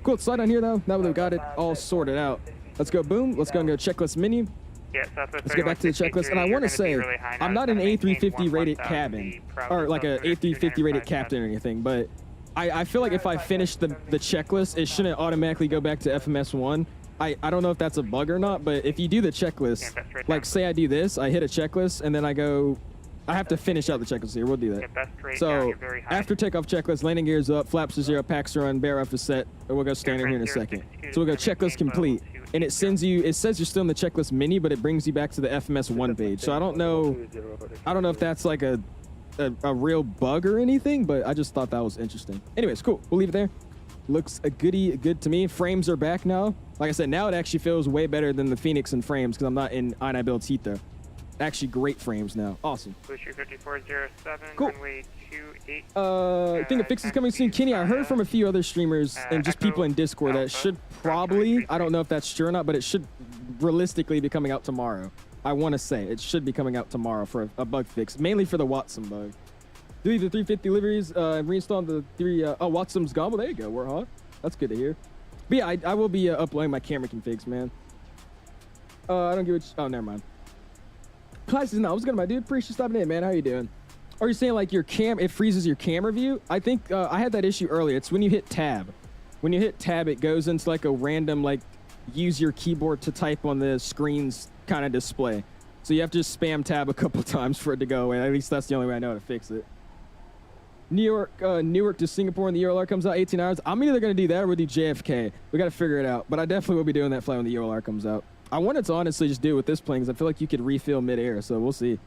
Cool, let's slide on here though, now that we've got it all sorted out. Let's go boom, let's go and go checklist menu. Yeah, Let's get back to the checklist, and I want to say, I'm not an A350 rated cabin, or like a A350 rated captain or anything, but I feel like if I finish the checklist, it shouldn't automatically go back to FMS 1. I don't know if that's a bug or not, but if you do the checklist, like say I do this, I hit a checklist, and then I have to finish out the checklist here. We'll do that. So after takeoff checklist, landing gears up, flaps to 0, packs are on, bear off is set, and we'll go standard here in a second. So we'll go checklist complete, and it says you're still in the checklist menu, but it brings you back to the FMS 1 page. So I don't know if that's like a real bug or anything, but I just thought that was interesting. Anyways, cool. We'll leave it there. Looks good to me. Frames are back now. Like I said, now it actually feels way better than the Phoenix and frames because I'm not in INIBUILDS heat though. Actually great frames now. Awesome. Booster 5407, cool. Runway 28. I think a fix is coming soon. Kenny, I heard from a few other streamers and just people in Discord that should probably, I don't know if that's true or not, but it should realistically be coming out tomorrow. I want to say it should be coming out tomorrow for a bug fix, mainly for the WATSIM bug. Delete the 350 liveries and reinstall the WATSIM's gone. Well, there you go. We're hot. That's good to hear. But yeah, I will be uploading my camera configs, man. I don't get what oh, never mind. Classes now. What's good, my dude? Appreciate you stopping in, man. How you doing? Are you saying like it freezes your camera view? I think I had that issue earlier. It's when you hit tab. When you hit tab, it goes into like a random like use your keyboard to type on the screen's kind of display. So you have to just spam tab a couple times for it to go away. At least that's the only way I know how to fix it. Newark to Singapore, and the EGLL comes out 18 hours. I'm either going to do that or we'll do JFK. We got to figure it out. But I definitely will be doing that flight when the EGLL comes out. I wanted to honestly just do it with this plane because I feel like you could refill mid-air, so we'll see.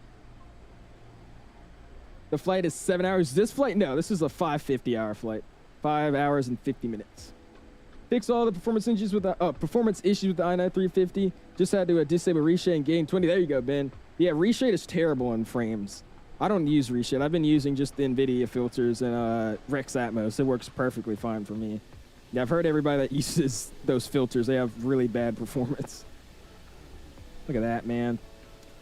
The flight is 7 hours. This flight, no, this is a 550-hour flight. 5 hours and 50 minutes. Fix all the performance issues with the I-350. Just had to disable reshade and gain 20. There you go, Ben. Yeah, reshade is terrible in frames. I don't use reshade. I've been using just the NVIDIA filters and Rex Atmos. It works perfectly fine for me. Yeah, I've heard everybody that uses those filters, they have really bad performance. Look at that, man.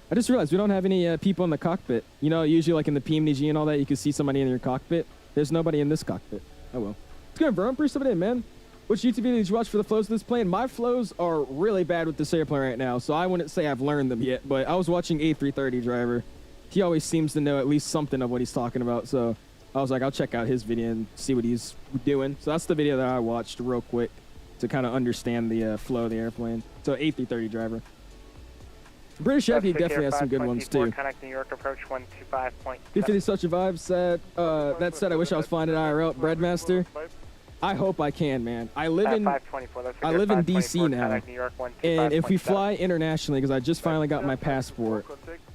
I just realized we don't have any people in the cockpit. You know, usually like in the PMDG and all that, you can see somebody in your cockpit. There's nobody in this cockpit. Oh, well. It's good, bro. I'm pretty stuff it in, man. Which YouTube video did you watch for the flows of this plane? My flows are really bad with this airplane right now, so I wouldn't say I've learned them yet, but I was watching A330 Driver. He always seems to know at least something of what he's talking about, so I was like, I'll check out his video and see what he's doing. So that's the video that I watched real quick to kind of understand the flow of the airplane. So A330 Driver. British Chevy definitely has some good ones too. Connect New York approach 125.7. 350 such a vibe. That said, I wish I was flying at IRL. Breadmaster. I hope I can, man. I live in DC now, and if we fly internationally, because I just finally got my passport,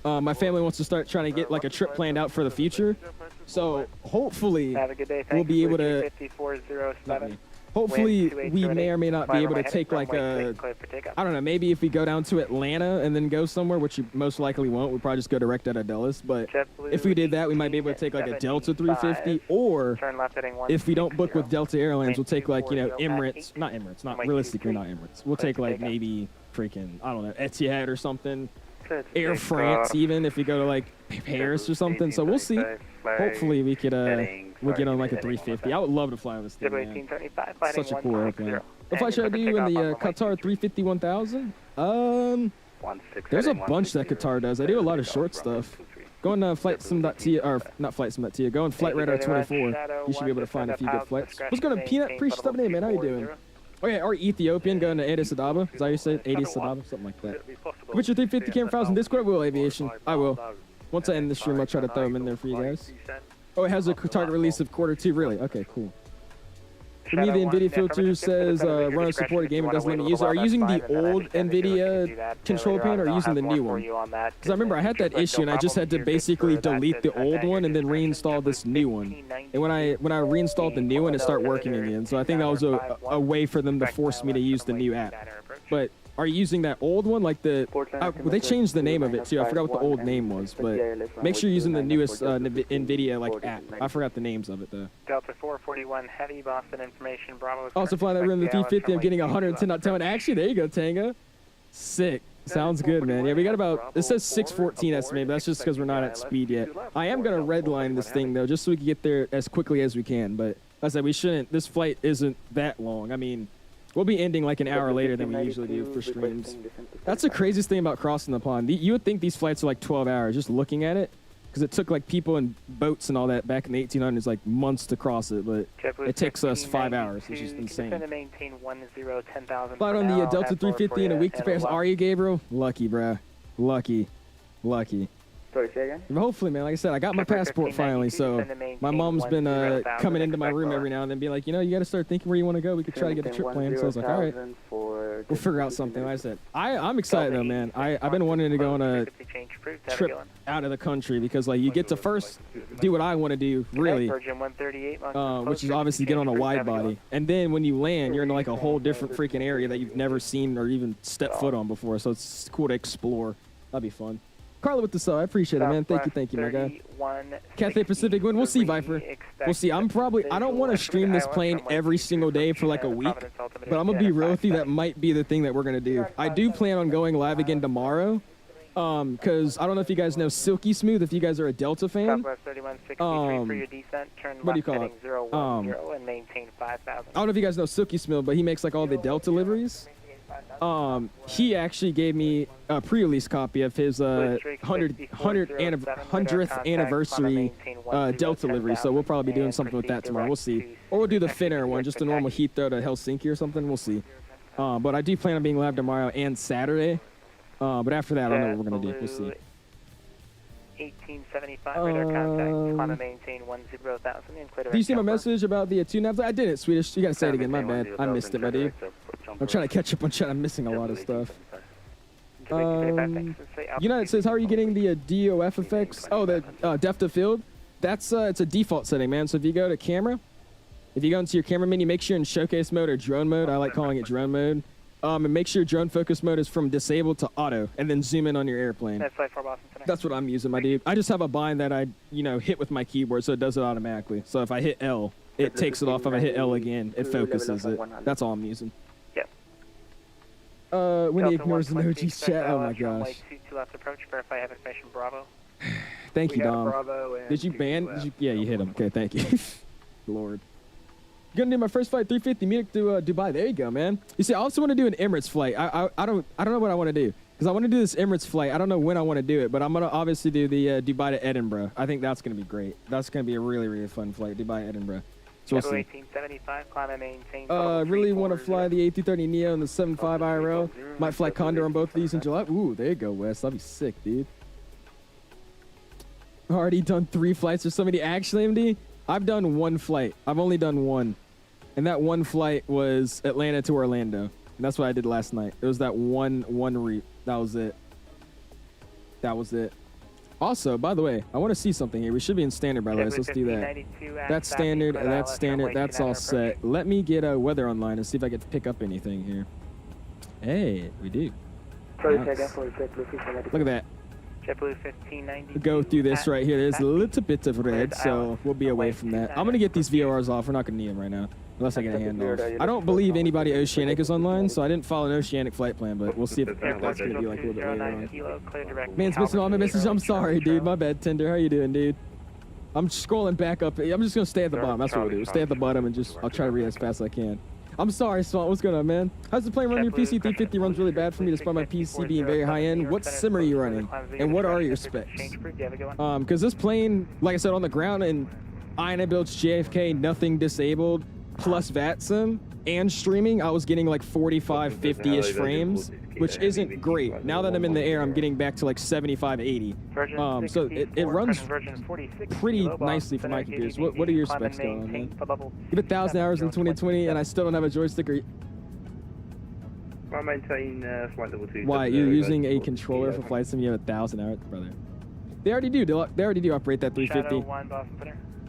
my family wants to start trying to get like a trip planned out for the future. So hopefully we'll be able to. Hopefully, we may or may not be able to take like a, I don't know, maybe if we go down to Atlanta and then go somewhere, which you most likely won't, we'll probably just go direct out of Dulles. But if we did that, we might be able to take like a Delta 350, or if we don't book with Delta Airlines, we'll take like, you know, Emirates, not realistically not Emirates. We'll take like maybe freaking, I don't know, Etihad or something. Air France, even if we go to like Paris or something. So we'll see. Hopefully we could we'll get on like a 350. I would love to fly on this thing, man. Such a cool airplane. What flight should I do in the Qatar 350-1000? There's a bunch that Qatar does. I do a lot of short stuff. Go on flightsim.tia, or not flightsim.tia. Go on Flight Radar 24. You should be able to find a few good flights. What's going on, Peanut? Appreciate stuff in, man. How you doing? Oh yeah, or Ethiopian going to Addis Ababa. Is that how you say it? Addis Ababa? Something like that. What's your 350 camera files in Discord? Will Aviation. I will. Once I end the stream, I'll try to throw them in there for you guys. Oh, it has a target release of Q2. Really? Okay, cool. For me, the NVIDIA filter says run a supported game and doesn't let me use it. Are you using the old NVIDIA control panel or are you using the new one? Because I remember I had that issue and I just had to basically delete the old one and then reinstall this new one. And when I reinstalled the new one, it started working again. So I think that was a way for them to force me to use the new app. But are you using that old one? Like the, well, they changed the name of it too. I forgot what the old name was, but make sure you're using the newest NVIDIA like app. I forgot the names of it though. Delta 441 Heavy, Boston information, Bravo. Also flying that room the 350, I'm getting 110.10. Actually, there you go, Tango. Sick. Sounds good, man. Yeah, we got about, it says 614 estimate, but that's just because we're not at speed yet. I am going to redline this thing though, just so we can get there as quickly as we can. But like I said, we shouldn't, this flight isn't that long. I mean, we'll be ending like an hour later than we usually do for streams. That's the craziest thing about crossing the pond. You would think these flights are like 12 hours just looking at it, because it took like people and boats and all that back in the 1800s like months to cross it, but it takes us 5 hours, which is insane. Flight on the Delta 350 in a week to Paris. Are you, Gabriel? Lucky, bruh. Lucky. Sorry, say again? Hopefully, man. Like I said, I got my passport finally, so my mom's been coming into my room every now and then being like, you know, you got to start thinking where you want to go. We could try to get a trip planned. So I was like, all right, we'll figure out something. Like I said, I'm excited though, man. I've been wanting to go on a trip out of the country because like you get to first do what I want to do, really, which is obviously get on a wide body. And then when you land, you're in like a whole different freaking area that you've never seen or even stepped foot on before. So it's cool to explore. That'd be fun. Carla with the sub, I appreciate it, man. Thank you, my guy. Cathay Pacific win. We'll see, Viper. We'll see. I don't want to stream this plane every single day for like a week, but I'm gonna be real with you. That might be the thing that we're gonna do. I do plan on going live again tomorrow, because I don't know if you guys know Silky Smooth. If you guys are a Delta fan, what do you call it? I don't know if you guys know Silky Smooth, but he makes like all the Delta liveries. He actually gave me a pre-release copy of his 100th anniversary Delta livery, so we'll probably be doing something with that tomorrow. We'll see. Or we'll do the Finnair one, just a normal Heathrow to Helsinki or something. We'll see. But I do plan on being live tomorrow and Saturday. But after that, I don't know what we're going to do. We'll see. 1875 radar contact, climb and maintain 10,000 and clear. Do you see my message about the two navs? I didn't, Swedish. You gotta say it again, my bad. I missed it, my dude. I'm trying to catch up on chat. I'm missing a lot of stuff. United says, how are you getting the DOF effects? Oh, the depth of field? That's it's a default setting, man. So if you go to camera, if you go into your camera menu, make sure in showcase mode or drone mode. I like calling it drone mode. And make sure drone focus mode is from disabled to auto, and then zoom in on your airplane. That's what I'm using, my dude. I just have a bind that I, hit with my keyboard, so it does it automatically. So if I hit L, it takes it off. If I hit L again, it focuses it. That's all I'm using. Yep. When he ignores the OG's chat, oh my gosh. Thank you, Dom. Did you ban? Yeah, you hit him. Okay, thank you. Lord. Gonna do my first flight 350 Munich to Dubai. There you go, man. You see, I also want to do an Emirates flight. I don't know what I want to do, because I want to do this Emirates flight. I don't know when I want to do it, but I'm gonna obviously do the Dubai to Edinburgh. I think that's gonna be great. That's gonna be a really, really fun flight, Dubai to Edinburgh. So we'll see. Really want to fly the A330 Neo and the 75 IRL. Might fly Condor on both of these in July. Ooh, there you go, Wes. That'd be sick, dude. Already done 3 flights or somebody. Actually, MD, I've done 1 flight. I've only done 1. And that 1 flight was Atlanta to Orlando. And that's what I did last night. It was that one route. That was it. Also, by the way, I want to see something here. We should be in standard, by the way, so let's do that. That's standard, that's standard, that's all set. Let me get a weather online and see if I can pick up anything here. Hey, we do. Nice. Look at that. JetBlue 1590. Go through this right here. There's a little bit of red, so we'll be away from that. I'm going to get these VORs off. We're not going to need them right now, unless I get a handoff. I don't believe anybody Oceanic is online, so I didn't follow an Oceanic flight plan, but we'll see if that's going to be like a little bit later on. Man's missing all my messages. I'm sorry, dude. My bad, Tinder. How you doing, dude? I'm scrolling back up. I'm just going to stay at the bottom. That's what we'll do. Stay at the bottom and just, I'll try to read as fast as I can. I'm sorry, Swamp. What's going on, man? How's the plane running? Your PC 350 runs really bad for me despite my PC being very high end. What sim are you running? And what are your specs? Because this plane, like I said, on the ground in INIBUILDS JFK, nothing disabled, plus VATSIM and streaming, I was getting like 45, 50-ish frames, which isn't great. Now that I'm in the air, I'm getting back to like 75, 80. So it runs pretty nicely for my computers. What are your specs going on, man? You have 1,000 hours in 2020 and I still don't have a joystick or... I maintain flight level 2. Why, you're using a controller for flight sim, you have 1,000 hours? Brother. They already do. They already do operate that 350.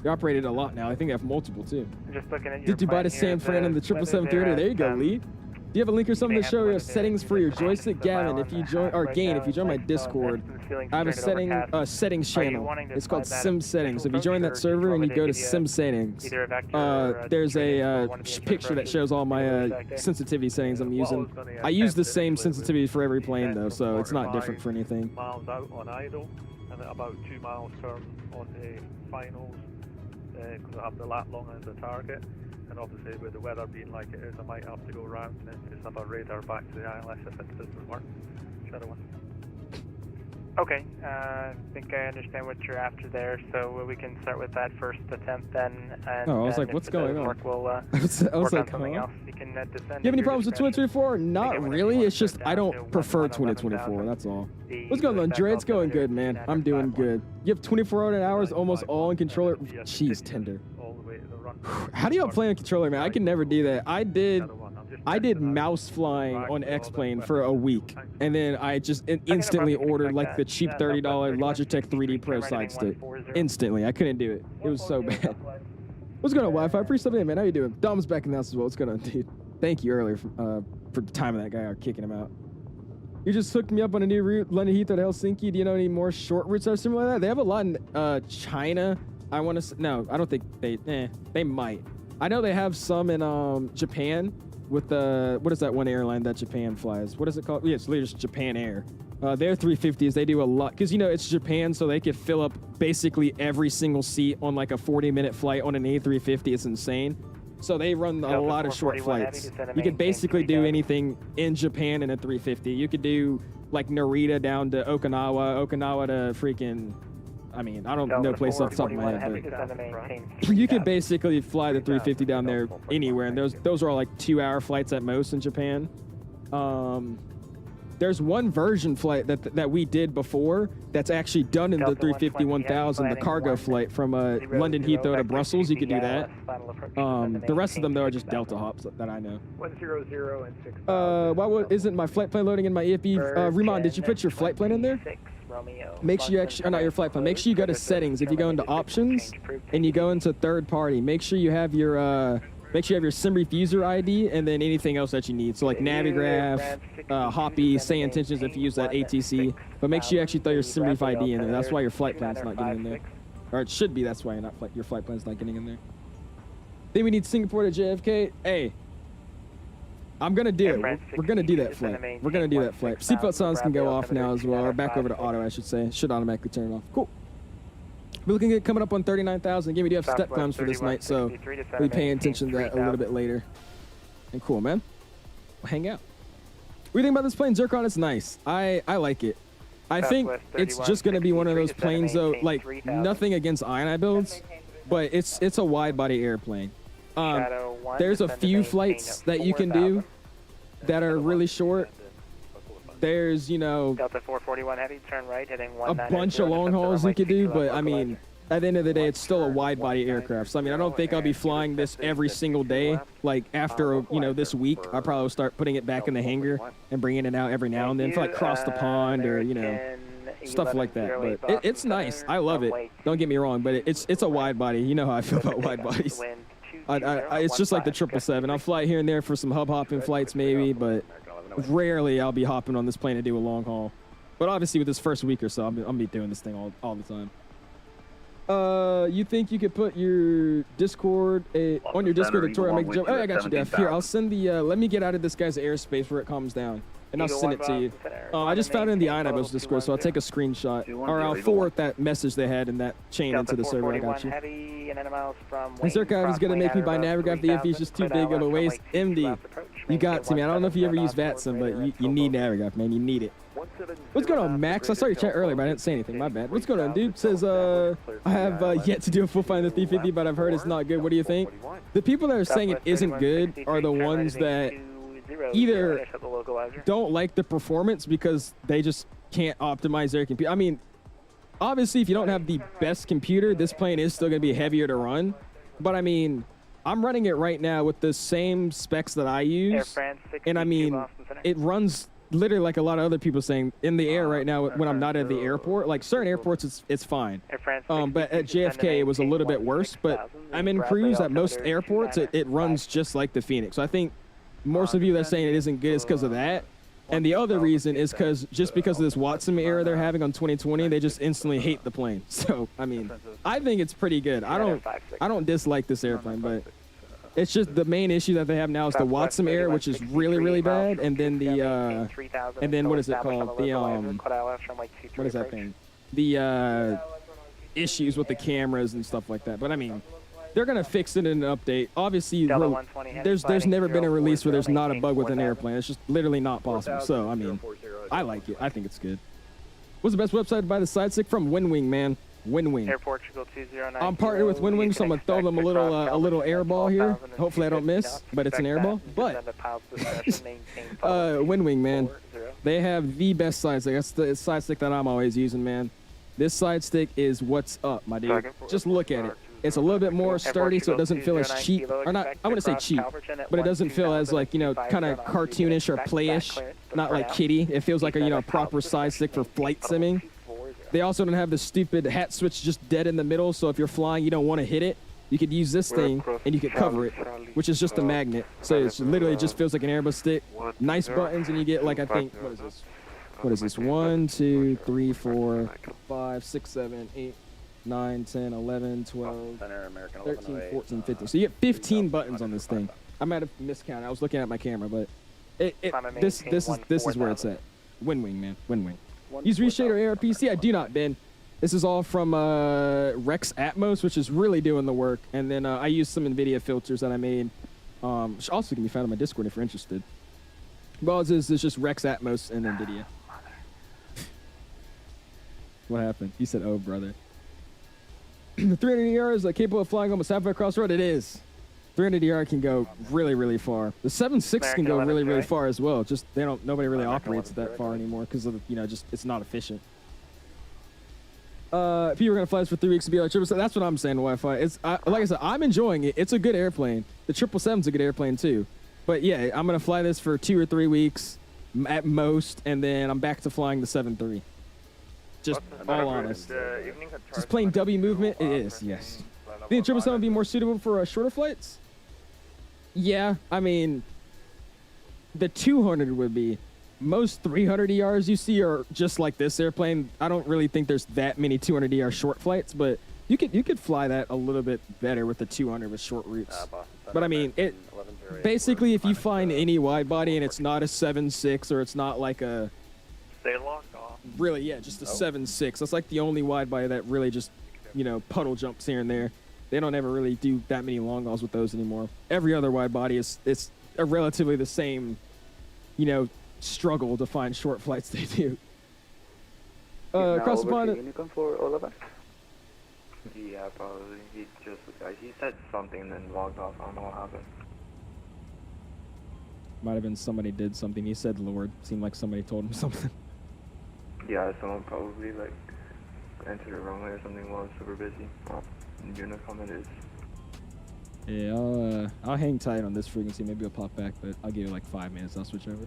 They operate it a lot now. I think they have multiple too. Just looking at Did you buy the San Fran and the 777-300? There you go, Lee. Do you have a link or something to show your settings for your joystick? Gavin, if you join, or Gain, if you join my Discord, I have a settings channel. It's called Sim Settings. If you join that server and you go to Sim Settings, there's a picture that shows all my sensitivity settings I'm using. I use the same sensitivity for every plane though, so it's not different for anything. Miles out on idle, and about 2 miles turn on the finals, because I have the lat long as the target. And obviously with the weather being like it is, I might have to go around and just have a radar back to the ILS if it doesn't work. Shadow 1. Okay, I think I understand what you're after there, so we can start with that first attempt then. And oh, I was like, what's going on? Work, we'll, I was like, something else. You can descend. You have any problems with 2024? Not really. It's just I don't prefer 2024. That's all. What's going on, Dre? It's going good, man. I'm doing good. You have 24 hours almost all in controller. Jeez, Tinder. How do y'all play on controller, man? I can never do that. I did mouse flying on X-Plane for a week, and then I just instantly ordered like the cheap $30 Logitech 3D Pro side stick. Instantly, I couldn't do it. It was so bad. What's going on, Wi-Fi? Appreciate it, man. How you doing? Dom's back in the house as well. What's going on, dude? Thank you earlier for the time of that guy kicking him out. You just hooked me up on a new route, London Heathrow to Helsinki. Do you know any more short routes that are similar to that? They have a lot in China. I want to. No, I don't think they might. I know they have some in Japan with the what is that one airline that Japan flies? What is it called? Yeah, it's literally just Japan Air. Their 350s, they do a lot because you know it's Japan, so they could fill up basically every single seat on like a 40-minute flight on an A350. It's insane. So they run a lot of short flights. You could basically do anything in Japan in a 350. You could do like Narita down to Okinawa to freaking. I mean, I don't know place off the top of my head, but you could basically fly the 350 down there anywhere, and those are all like 2-hour flights at most in Japan. There's one version flight that we did before that's actually done in the 350-1000, the cargo flight from London Heathrow to Brussels. You could do that. The rest of them though are just Delta hops that I know. 100 and 6. Why isn't my flight plan loading in my EFB? Riemann, did you put your flight plan in there? Make sure you actually, or not your flight plan. Make sure you go to settings. If you go into options and you go into third party, make sure you have your SIM refuser ID and then anything else that you need. So like Navigraph, Hoppy, say intentions if you use that ATC. But make sure you actually throw your SIM ref ID in there. That's why your flight plan's not getting in there. Or it should be. That's why your flight plan's not getting in there. Then we need Singapore to JFK. Hey. I'm gonna do it. We're gonna do that flight. We're gonna do that flight. Seatbelt sounds can go off now as well, or back over to auto, I should say. Should automatically turn it off. Cool. We're looking at coming up on 39,000. Again, we do have step climbs for this night, so we'll be paying attention to that a little bit later. And cool, man. We'll hang out. What do you think about this plane, Zircon? It's nice. I like it. I think it's just gonna be one of those planes though, like nothing against INIBUILDS, but it's a wide body airplane. There's a few flights that you can do that are really short. There's, you know, Delta 441 heavy, turn right, heading a bunch of long hauls you could do, but I mean, at the end of the day, it's still a wide body aircraft. So I mean, I don't think I'll be flying this every single day. Like after, you know, this week, I'll probably start putting it back in the hangar and bringing it out every now and then for like cross the pond or, you know, stuff like that. But it's nice. I love it. Don't get me wrong, but it's a wide body. You know how I feel about wide bodies. It's just like the 777. I'll fly here and there for some hub hopping flights maybe, but rarely I'll be hopping on this plane to do a long haul. But obviously with this first week or so, I'll be doing this thing all the time. You think you could put your Discord on your Discord tutorial? Make a joke. Oh, I got you, Def. Here, I'll send the. Let me get out of this guy's airspace where it calms down, and I'll send it to you. I just found it in the INIBUILDS Discord, so I'll take a screenshot, or I'll forward that message they had in that chain into the server. I got you. And Zerkov is gonna make me buy Navigraph. The EFE is just too big of a waste. MD, you got to me. I don't know if you ever use VATSIM, but you need Navigraph, man. You need it. What's going on, Max? I saw your chat earlier, but I didn't say anything. My bad. What's going on, dude? Says, I have yet to do a full find of the 350, but I've heard it's not good. What do you think? The people that are saying it isn't good are the ones that either don't like the performance because they just can't optimize their computer. I mean, obviously, if you don't have the best computer, this plane is still going to be heavier to run. But, I mean, I'm running it right now with the same specs that I use. And, I mean, it runs literally like a lot of other people saying in the air right now when I'm not at the airport. Like certain airports it's fine, but at JFK it was a little bit worse. But I'm in cruise at most airports, it runs just like the Phoenix. So I think most of you that are saying it isn't good is because of that, and the other reason is because of this WATSIM error they're having on 2020, they just instantly hate the plane. So I mean, I think it's pretty good. I don't dislike this airplane, but it's just the main issue that they have now is the WATSIM error, which is really bad, and then what is it called? What is that thing? The issues with the cameras and stuff like that. But I mean, they're gonna fix it in an update. Obviously, there's never been a release where there's not a bug with an airplane. It's just literally not possible. So I mean, I like it. I think it's good. What's the best website to buy the side stick from? WINWING, man. WINWING. Air Portugal 209. I'm partnered with WINWING, so I'm gonna throw them a little air ball here. Hopefully I don't miss, but it's an air ball. But WINWING, man, they have the best side stick. That's the side stick that I'm always using, man. This side stick is what's up, my dude. Just look at it. It's a little bit more sturdy, so it doesn't feel as cheap, or not. I wouldn't say cheap, but it doesn't feel as like, you know, kind of cartoonish or playish. Not like kiddie. It feels like a, you know, proper side stick for flight simming. They also don't have the stupid hat switch just dead in the middle, so if you're flying, you don't want to hit it. You could use this thing, and you could cover it, which is just a magnet. So it literally just feels like an Airbus stick. Nice buttons, and you get, like, I think, what is this? What is this? 1, 2, 3, 4, 5, 6, 7, 8, 9, 10, 11, 12, 13, 14, 15. So you get 15 buttons on this thing. I might have miscounted. I was looking at my camera, but this is where it's at. WINWING, man. WINWING. Use Reshade or ARPC? I do not, Ben. This is all from Rex Atmos, which is really doing the work. And then I used some NVIDIA filters that I made, which also can be found on my Discord if you're interested. Well, it's just Rex Atmos and NVIDIA. What happened? You said, oh, brother. The 300ER is capable of flying almost halfway across the road? It is. 300ER can go really far. The 7.6 can go really far as well. Just nobody really operates that far anymore because of, you know, just it's not efficient. If you were gonna fly this for 3 weeks to be like 777, that's what I'm saying. Wi-Fi. It's like I said, I'm enjoying it. It's a good airplane. The 777's a good airplane too. But yeah, I'm gonna fly this for 2 or 3 weeks at most, and then I'm back to flying the 7.3. Just all honest. Just plain W movement. It is, yes. Think the 777 would be more suitable for shorter flights? Yeah, I mean, the 200 would be. Most 300ERs you see are just like this airplane. I don't really think there's that many 200ER short flights, but you could fly that a little bit better with the 200 with short routes. But I mean, it basically if you find any wide body and it's not a 7.6 or it's not like a really, yeah, just a 7.6. That's like the only wide body that really just, you know, puddle jumps here and there. They don't ever really do that many long hauls with those anymore. Every other wide body it's a relatively the same, you know, struggle to find short flights they do. Across the pond. For all of us? Yeah, probably. He said something and then logged off. I don't know what happened. Might have been somebody did something. He said Lord. Seemed like somebody told him something. Yeah, someone probably like entered it wrongly or something while I was super busy. Your no comment is. Yeah, I'll hang tight on this frequency. Maybe I'll pop back, but I'll give you like 5 minutes. I'll switch over.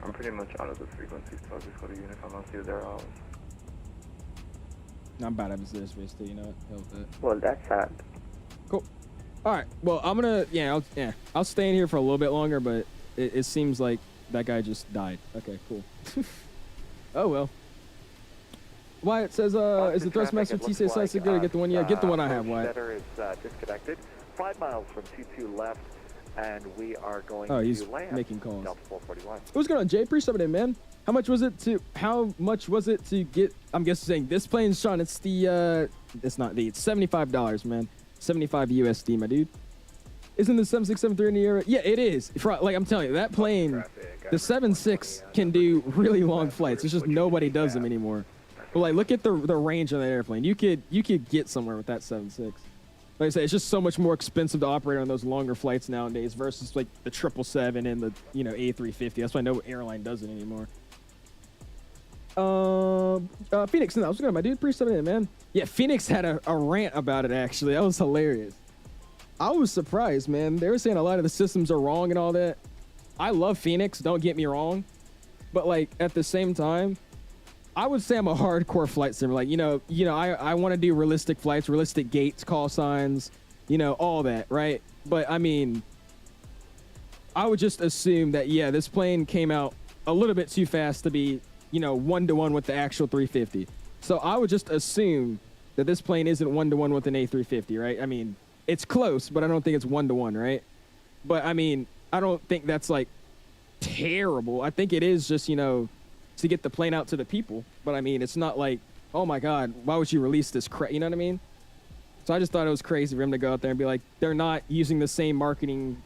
I'm pretty much out of the frequency, so I'll just go to Unicom. I'll see what they're on. I'm about to have this space too, you know what? Hell with that. Well, that's sad. Cool. All right. Well, I'm gonna I'll stay in here for a little bit longer, but it seems like that guy just died. Okay, cool. Oh well. Wyatt says, is the Thrustmaster TCS size good to get the one? Yeah, get the one I have, Wyatt. Center is disconnected. 5 miles from 22 left, and we are going he's to land. Making calls. Delta 441. What's going on, Jay? Appreciate it, man. How much was it to get? I'm guessing this plane, Sean. It's the it's $75, man. 75 USD, my dude. Isn't the 7673 in the air? Yeah, it is. Like I'm telling you, that plane, the 76 can do really long flights. It's just nobody does them anymore. But like, look at the range on that airplane. You could get somewhere with that 76. Like I said, it's just so much more expensive to operate on those longer flights nowadays versus like the 777 and the A350. That's why no airline does it anymore. Phoenix, no, what's good, my dude? Appreciate it, man. Yeah, Phoenix had a rant about it, actually. That was hilarious. I was surprised, man. They were saying a lot of the systems are wrong and all that. I love Phoenix, don't get me wrong. But like, at the same time, I would say I'm a hardcore flight simmer. Like, I want to do realistic flights, realistic gates, call signs, all that, right? But I mean, I would just assume that, yeah, this plane came out a little bit too fast to be, 1-to-1 with the actual 350. So I would just assume that this plane isn't 1-to-1 with an A350, right? I mean, it's close, but I don't think it's 1-to-1, right? But I mean, I don't think that's like terrible. I think it is just, to get the plane out to the people. But I mean, it's not like, oh my God, why would you release this crap? You know what I mean? So I just thought it was crazy for him to go out there and be like, they're not using the same marketing,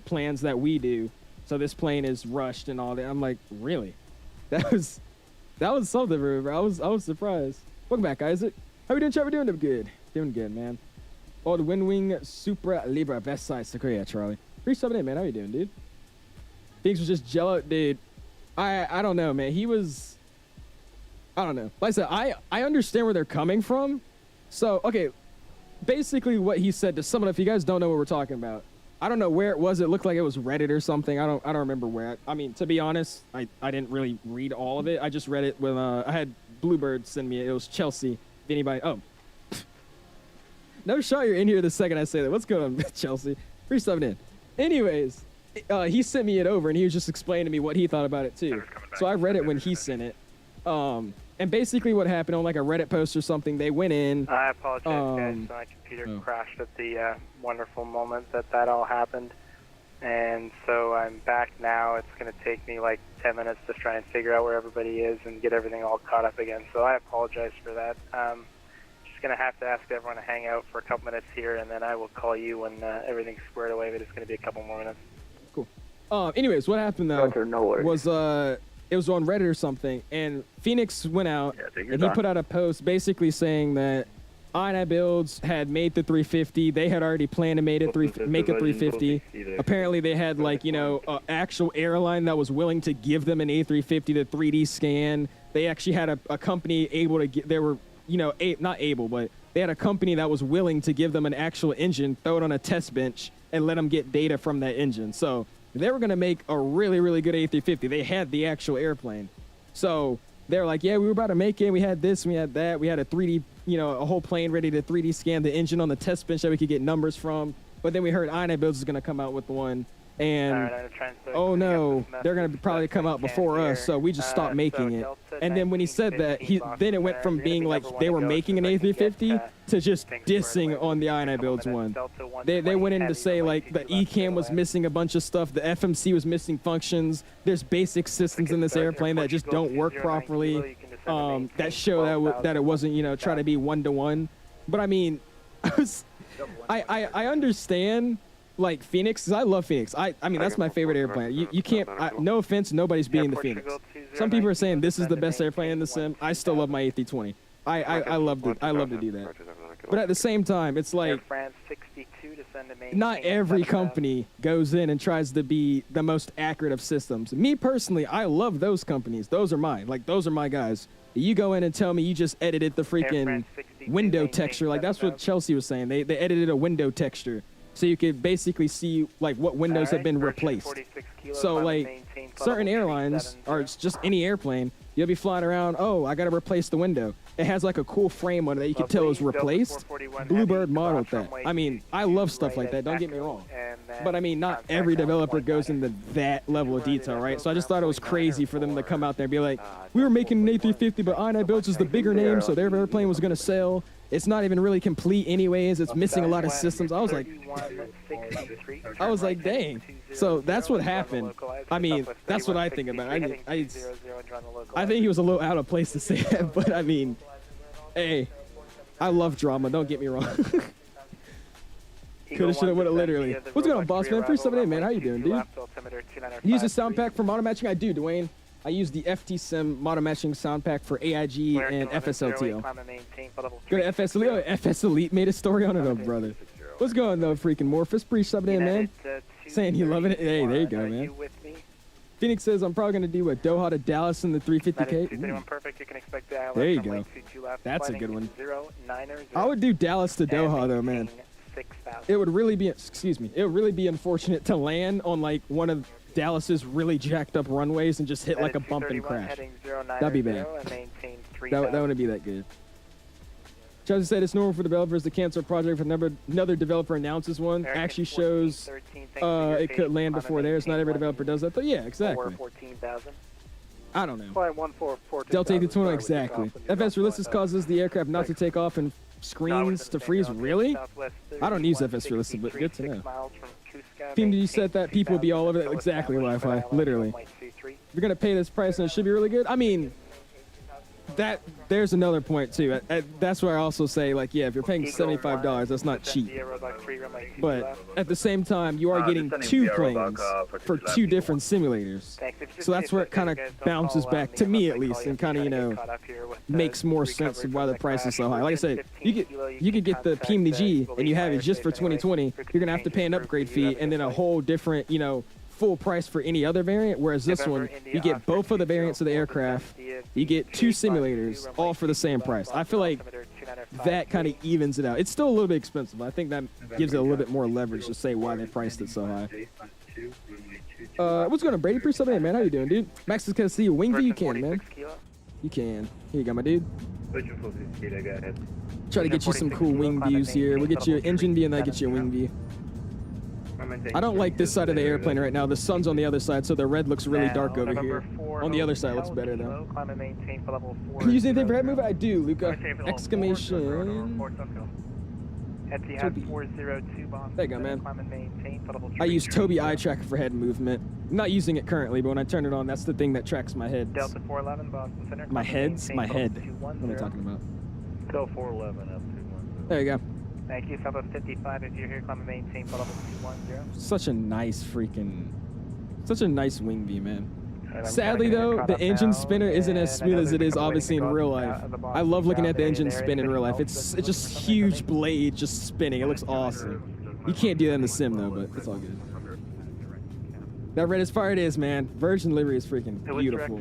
plans that we do. So this plane is rushed and all that. I'm like, really? That was something, bro. I was surprised. Welcome back, Isaac. How we doing, Trevor? Doing good. Doing good, man. Oh, the WINWING Super Libra best size to Korea, Charlie. 378, man. How you doing, dude? Phoenix was just jello, dude. I don't know, man. He was, I don't know. Like I said, I understand where they're coming from. So, okay, basically what he said, to sum it up, if you guys don't know what we're talking about, I don't know where it was. It looked like it was Reddit or something. I don't remember where. I mean, to be honest, I didn't really read all of it. I just read it when I had Bluebird send me it. It was Chelsea. If anybody, no shot, you're in here the second I say that. What's going on, Chelsea? 3-7 in. Anyways, he sent me it over and he was just explaining to me what he thought about it too. So I read it when he sent it. And basically what happened on like a Reddit post or something, they went in. I apologize, guys. My computer crashed at the wonderful moment that all happened. And so I'm back now. It's going to take me like 10 minutes to try and figure out where everybody is and get everything all caught up again. So I apologize for that. Just going to have to ask everyone to hang out for a couple minutes here, and then I will call you when everything's squared away, but it's going to be a couple more minutes. Cool. Anyways, what happened though was it was on Reddit or something, and Phoenix went out and he put out a post basically saying that INIBUILDS had made the 350. They had already planned to make a 350. Apparently, they had like an actual airline that was willing to give them an A350 to 3D scan. They actually had a company able to get. They were not able, but they had a company that was willing to give them an actual engine, throw it on a test bench, and let them get data from that engine. So they were going to make a really, really good A350. They had the actual airplane. So they're like, yeah, we were about to make it. We had this, we had that. We had a 3D, a whole plane ready to 3D scan the engine on the test bench that we could get numbers from. But then we heard INIBUILDS is going to come out with one. And oh no, they're going to probably come out before us. So we just stopped making it. And then when he said that, then it went from being like they were making an A350 to just dissing on the INIBUILDS one. They went in to say like the ECAM was missing a bunch of stuff. The FMC was missing functions. There's basic systems in this airplane that just don't work properly. That show that it wasn't, try to be 1-to-1. But I mean, I understand. Like Phoenix, 'cause I love Phoenix. I mean, that's my favorite airplane. You can't, no offense, nobody's beating the Phoenix. Some people are saying this is the best airplane in the sim. I still love my A320. I love to do that. But at the same time, it's like, not every company goes in and tries to be the most accurate of systems. Me personally, I love those companies. Those are mine. Like, those are my guys. You go in and tell me you just edited the freaking window texture. Like, that's what Chelsea was saying. They edited a window texture. So you could basically see like what windows have been replaced. So like certain airlines, or it's just any airplane, you'll be flying around, oh, I got to replace the window. It has like a cool frame on it that you can tell is replaced. Bluebird modeled that. I mean, I love stuff like that, don't get me wrong. But I mean, not every developer goes into that level of detail, right? So I just thought it was crazy for them to come out there and be like, we were making an A350, but INIBUILDS is the bigger name, so their airplane was going to sell. It's not even really complete anyways. It's missing a lot of systems. I was like, dang. So that's what happened. I mean, that's what I think about it. I think he was a little out of place to say that, but I mean, hey, I love drama. Don't get me wrong. Coulda, shoulda, woulda, literally. What's going on, boss man? 378, man. How you doing, dude? You use a sound pack for mono matching? I do, Dwayne. I use the FT Sim mono matching sound pack for AIG and FSLTO. Go to FS Elite. Oh, FS Elite made a story on it, oh brother. What's going though, freaking Morphus? Pre-subbed in, man. Saying you loving it. Hey, there you go, man. Phoenix says I'm probably gonna do a Doha to Dallas in the 350K. There you go. That's a good one. I would do Dallas to Doha though, man. It would really be, excuse me, it would really be unfortunate to land on like one of Dallas's really jacked up runways and just hit like a bump and crash. That'd be bad. That wouldn't be that good. Chelsea said it's normal for developers to cancel a project if another developer announces one. Actually shows it could land before theirs. Not every developer does that, but yeah, exactly. I don't know. Delta 820, exactly. FS Realistic causes the aircraft not to take off and screens to freeze. Really? I don't use FS Realistic, but good to know. Team, did you set that people will be all over that? Exactly, Wi-Fi, literally. You're gonna pay this price and it should be really good. I mean, there's another point too. That's where I also say, like, yeah, if you're paying $75, that's not cheap. But at the same time, you are getting two planes for two different simulators. So that's where it kind of bounces back to me, at least, and kind of, you know, makes more sense of why the price is so high. Like I said, you could get the PMDG and you have it just for 2020. You're gonna have to pay an upgrade fee and then a whole different, you know, full price for any other variant, whereas this one, you get both of the variants of the aircraft, you get two simulators, all for the same price. I feel like that kind of evens it out. It's still a little bit expensive, but I think that gives it a little bit more leverage to say why they priced it so high. What's going on, Brady? Pre-sub, man, how you doing, dude? Max is gonna see you. Wing view, you can, man. You can. Here you go, my dude. Try to get you some cool wing views here. We'll get you an engine view and then get you a wing view. I don't like this side of the airplane right now. The sun's on the other side, so the red looks really dark over here. On the other side, it looks better though. Can you use anything for head movement? I do, Luca. Exclamation. There you go, man. I use Tobii eye tracker for head movement. I'm not using it currently, but when I turn it on, that's the thing that tracks my heads. Delta 411, Boston Center. My heads? My head. What am I talking about? Delta 411, F210. There you go. Thank you, Southwest 55, if you're here, climb and maintain, level 210. Such a nice wing view, man. Sadly though, the engine spinner isn't as smooth as it is obviously in real life. I love looking at the engine spin in real life. It's just huge blade just spinning. It looks awesome. You can't do that in the sim though, but it's all good. That red as fire it is, man. Virgin livery is freaking beautiful.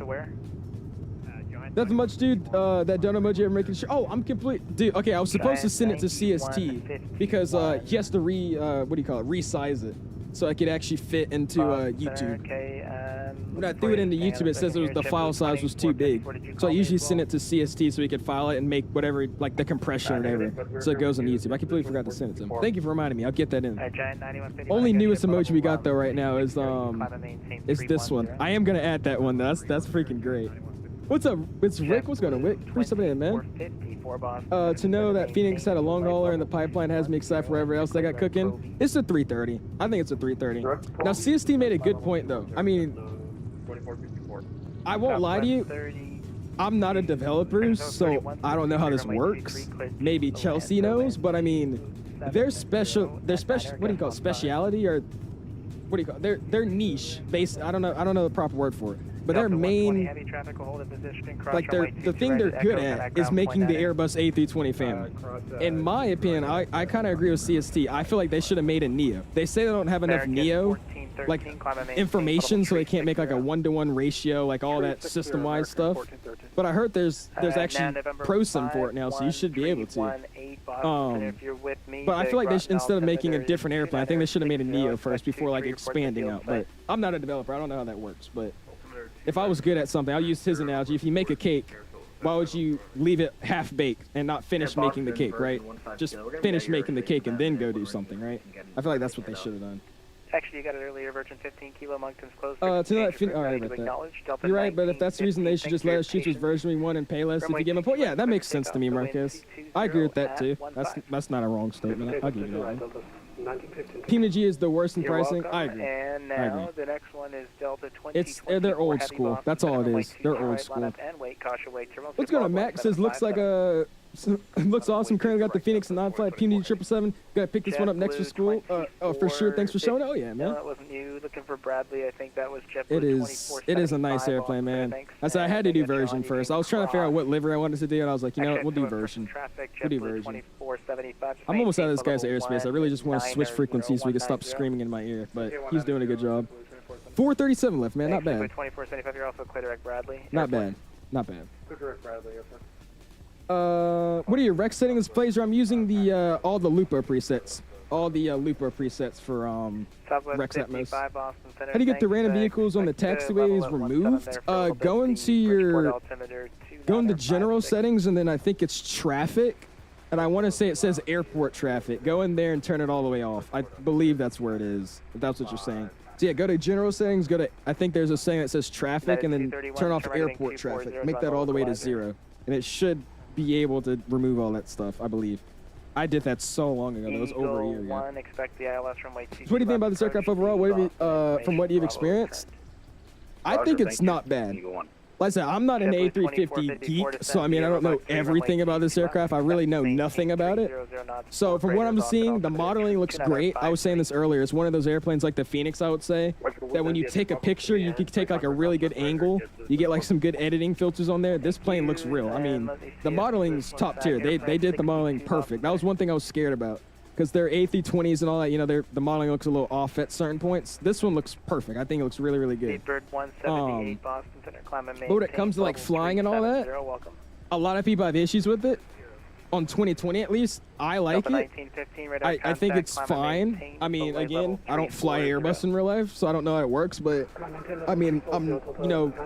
Nothing much, dude. That donut emoji I'm making sure. Oh, I'm complete. Dude, okay, I was supposed to send it to CST because he has to resize it so I could actually fit into YouTube. When I threw it into YouTube, it says the file size was too big. So I usually send it to CST so we could file it and make whatever, like the compression or whatever, so it goes on YouTube. I completely forgot to send it to him. Thank you for reminding me. I'll get that in. Only newest emoji we got though right now is this one. I am gonna add that one though. That's freaking great. What's up? It's Rick. What's going on, Rick? Where's somebody in, man? To know that Phoenix had a long hauler in the pipeline has me excited for whatever else they got cooking. It's a 330. I think it's a 330. Now, CST made a good point, though. I mean, I won't lie to you. I'm not a developer, so I don't know how this works. Maybe Chelsea knows, but I mean, what do you call it? Speciality or what do you call it? Their niche based. I don't know the proper word for it. But their main, like the thing they're good at is making the Airbus A320 family. In my opinion, I kind of agree with CST. I feel like they should have made a Neo. They say they don't have enough Neo, like information, so they can't make like a 1-to-1 ratio, like all that system-wide stuff. But I heard there's actually pro sim for it now, so you should be able to. if you're with me, but I feel like they should, instead of making a altimeter different airplane, I think they should have made a Neo first before like 2-3 expanding out. But field I'm not a developer. I don't know how that works. But if I was good at something, I'll use his analogy. If you make a cake, why would you leave it half baked and not finish making the cake, right? Just finish making the cake and then go do something, right? I feel like that's what they should have done. Actually, you got it earlier, Virgin 15 Kilo, Moncton's closed. Alright about that. You're right, but if that's the reason, they should just let us choose which version we want and pay less if you give them a point. Yeah, that makes sense to me, Marquez. I agree with that too. That's not a wrong statement. I'll give you that one. PMG is the worst in pricing. I agree. And now the next one is Delta 20. They're old school. That's all it is. They're old school. Let's go to Max. Says looks like a looks awesome. Currently got the Phoenix and non-flight PMG 777. Gotta pick this one up next for school. Oh, for sure. Thanks for showing it. Oh yeah, man. No, that wasn't you looking for Bradley. I think that was Jeff. It is a nice airplane, man. I said I had to do version first. I was trying to figure out what livery I wanted to do, and I was like, you know what, we'll do version. We'll do version. I'm almost out of this guy's airspace. I really just want to switch frequencies so we can stop screaming in my ear, but he's doing a good job. 437 left, man. Not bad. 2475. You're also clear direct Bradley. Not bad. Not bad. Clear direct Bradley, yes, sir. What are your rec settings, Blazer? I'm using the all the Lupo presets. All the Lupo presets for Rex Atmos. How do you get the random vehicles on the taxiways removed? Go into general settings, and then I think it's traffic. And I want to say it says airport traffic. Go in there and turn it all the way off. I believe that's where it is, if that's what you're saying. So yeah, go to general settings, I think there's a setting that says traffic, and then turn off airport traffic. Make that all the way to 0. And it should be able to remove all that stuff, I believe. I did that so long ago. That was over a year ago. Expect the ILS runway 2. So what do you think about this aircraft overall? What have you, from what you've experienced? I think it's not bad. Like I said, I'm not an A350 geek, so I mean, I don't know everything about this aircraft. I really know nothing about it. So from what I'm seeing, the modeling looks great. I was saying this earlier. It's one of those airplanes like the Phoenix, I would say, that when you take a picture, you can take like a really good angle. You get like some good editing filters on there. This plane looks real. I mean, the modeling's top tier. They did the modeling perfect. That was one thing I was scared about. Because they're A320s and all that, you know, the modeling looks a little off at certain points. This one looks perfect. I think it looks really, really good. But when it comes to like flying and all that, a lot of people have issues with it. On 2020 at least, I like it. I think it's fine. I mean, again, I don't fly Airbus in real life, so I don't know how it works. But I mean,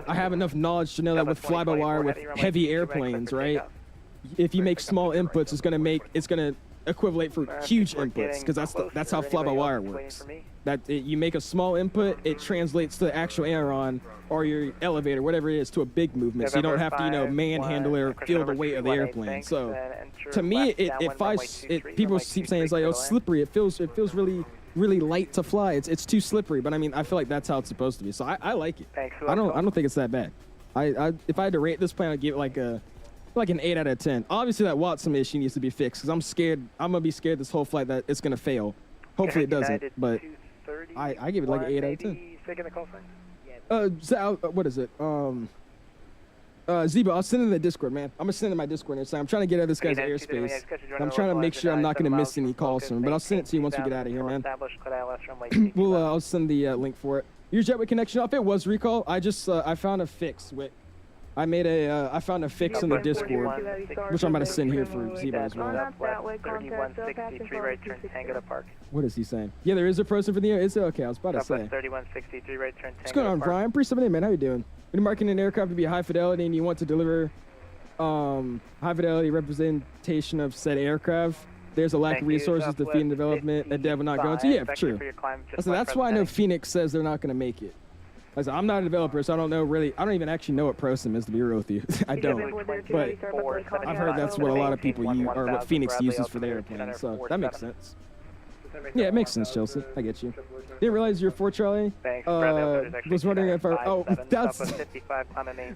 I have enough knowledge to know that with fly-by-wire, with heavy airplanes, right? If you make small inputs, it's gonna equivalent for huge inputs, because that's how fly-by-wire works. You make a small input, it translates to the actual aileron or your elevator, whatever it is, to a big movement. So you don't have to, manhandle or feel the weight of the airplane. So to me, people keep saying it's like, oh, slippery. It feels really, really light to fly. It's too slippery. But I mean, I feel like that's how it's supposed to be. So I like it. I don't think it's that bad. If I had to rate this plane, I'd give it like an 8 out of 10. Obviously, that WATSIM issue needs to be fixed, because I'm scared. I'm gonna be scared this whole flight that it's gonna fail. Hopefully it doesn't, but I give it like an 8 out of 10. What is it? Zeba, I'll send in the Discord, man. I'm gonna send in my Discord next time. I'm trying to get out of this guy's airspace. I'm trying to make sure I'm not gonna miss any calls from him, but I'll send it to you once we get out of here, man. I'll send the link for it. Your jetway connection off. It was recall. I found a fix with. I found a fix in the Discord, which I'm about to send here for Zeba as well. 3163 right turn Tango to Park. What is he saying? Yeah, there is a person for the air. Is it okay? I was about to say. 3163 right turn Tango. What's going on, Brian? Pretty something, man. How you doing? When you're marketing an aircraft to be high fidelity and you want to deliver high fidelity representation of said aircraft, there's a lack of resources to feed and development that Dev will not go into. Yeah, true. So that's why I know Phoenix says they're not going to make it. I'm not a developer, so I don't know really. I don't even actually know what ProSim is, to be real with you. I don't. But I've heard that's what a lot of people use, or what Phoenix uses for their airplanes. So that makes sense. Yeah, it makes sense, Chelsea. I get you. Didn't realize you're 4 Charlie. Was wondering if I. Oh, that's.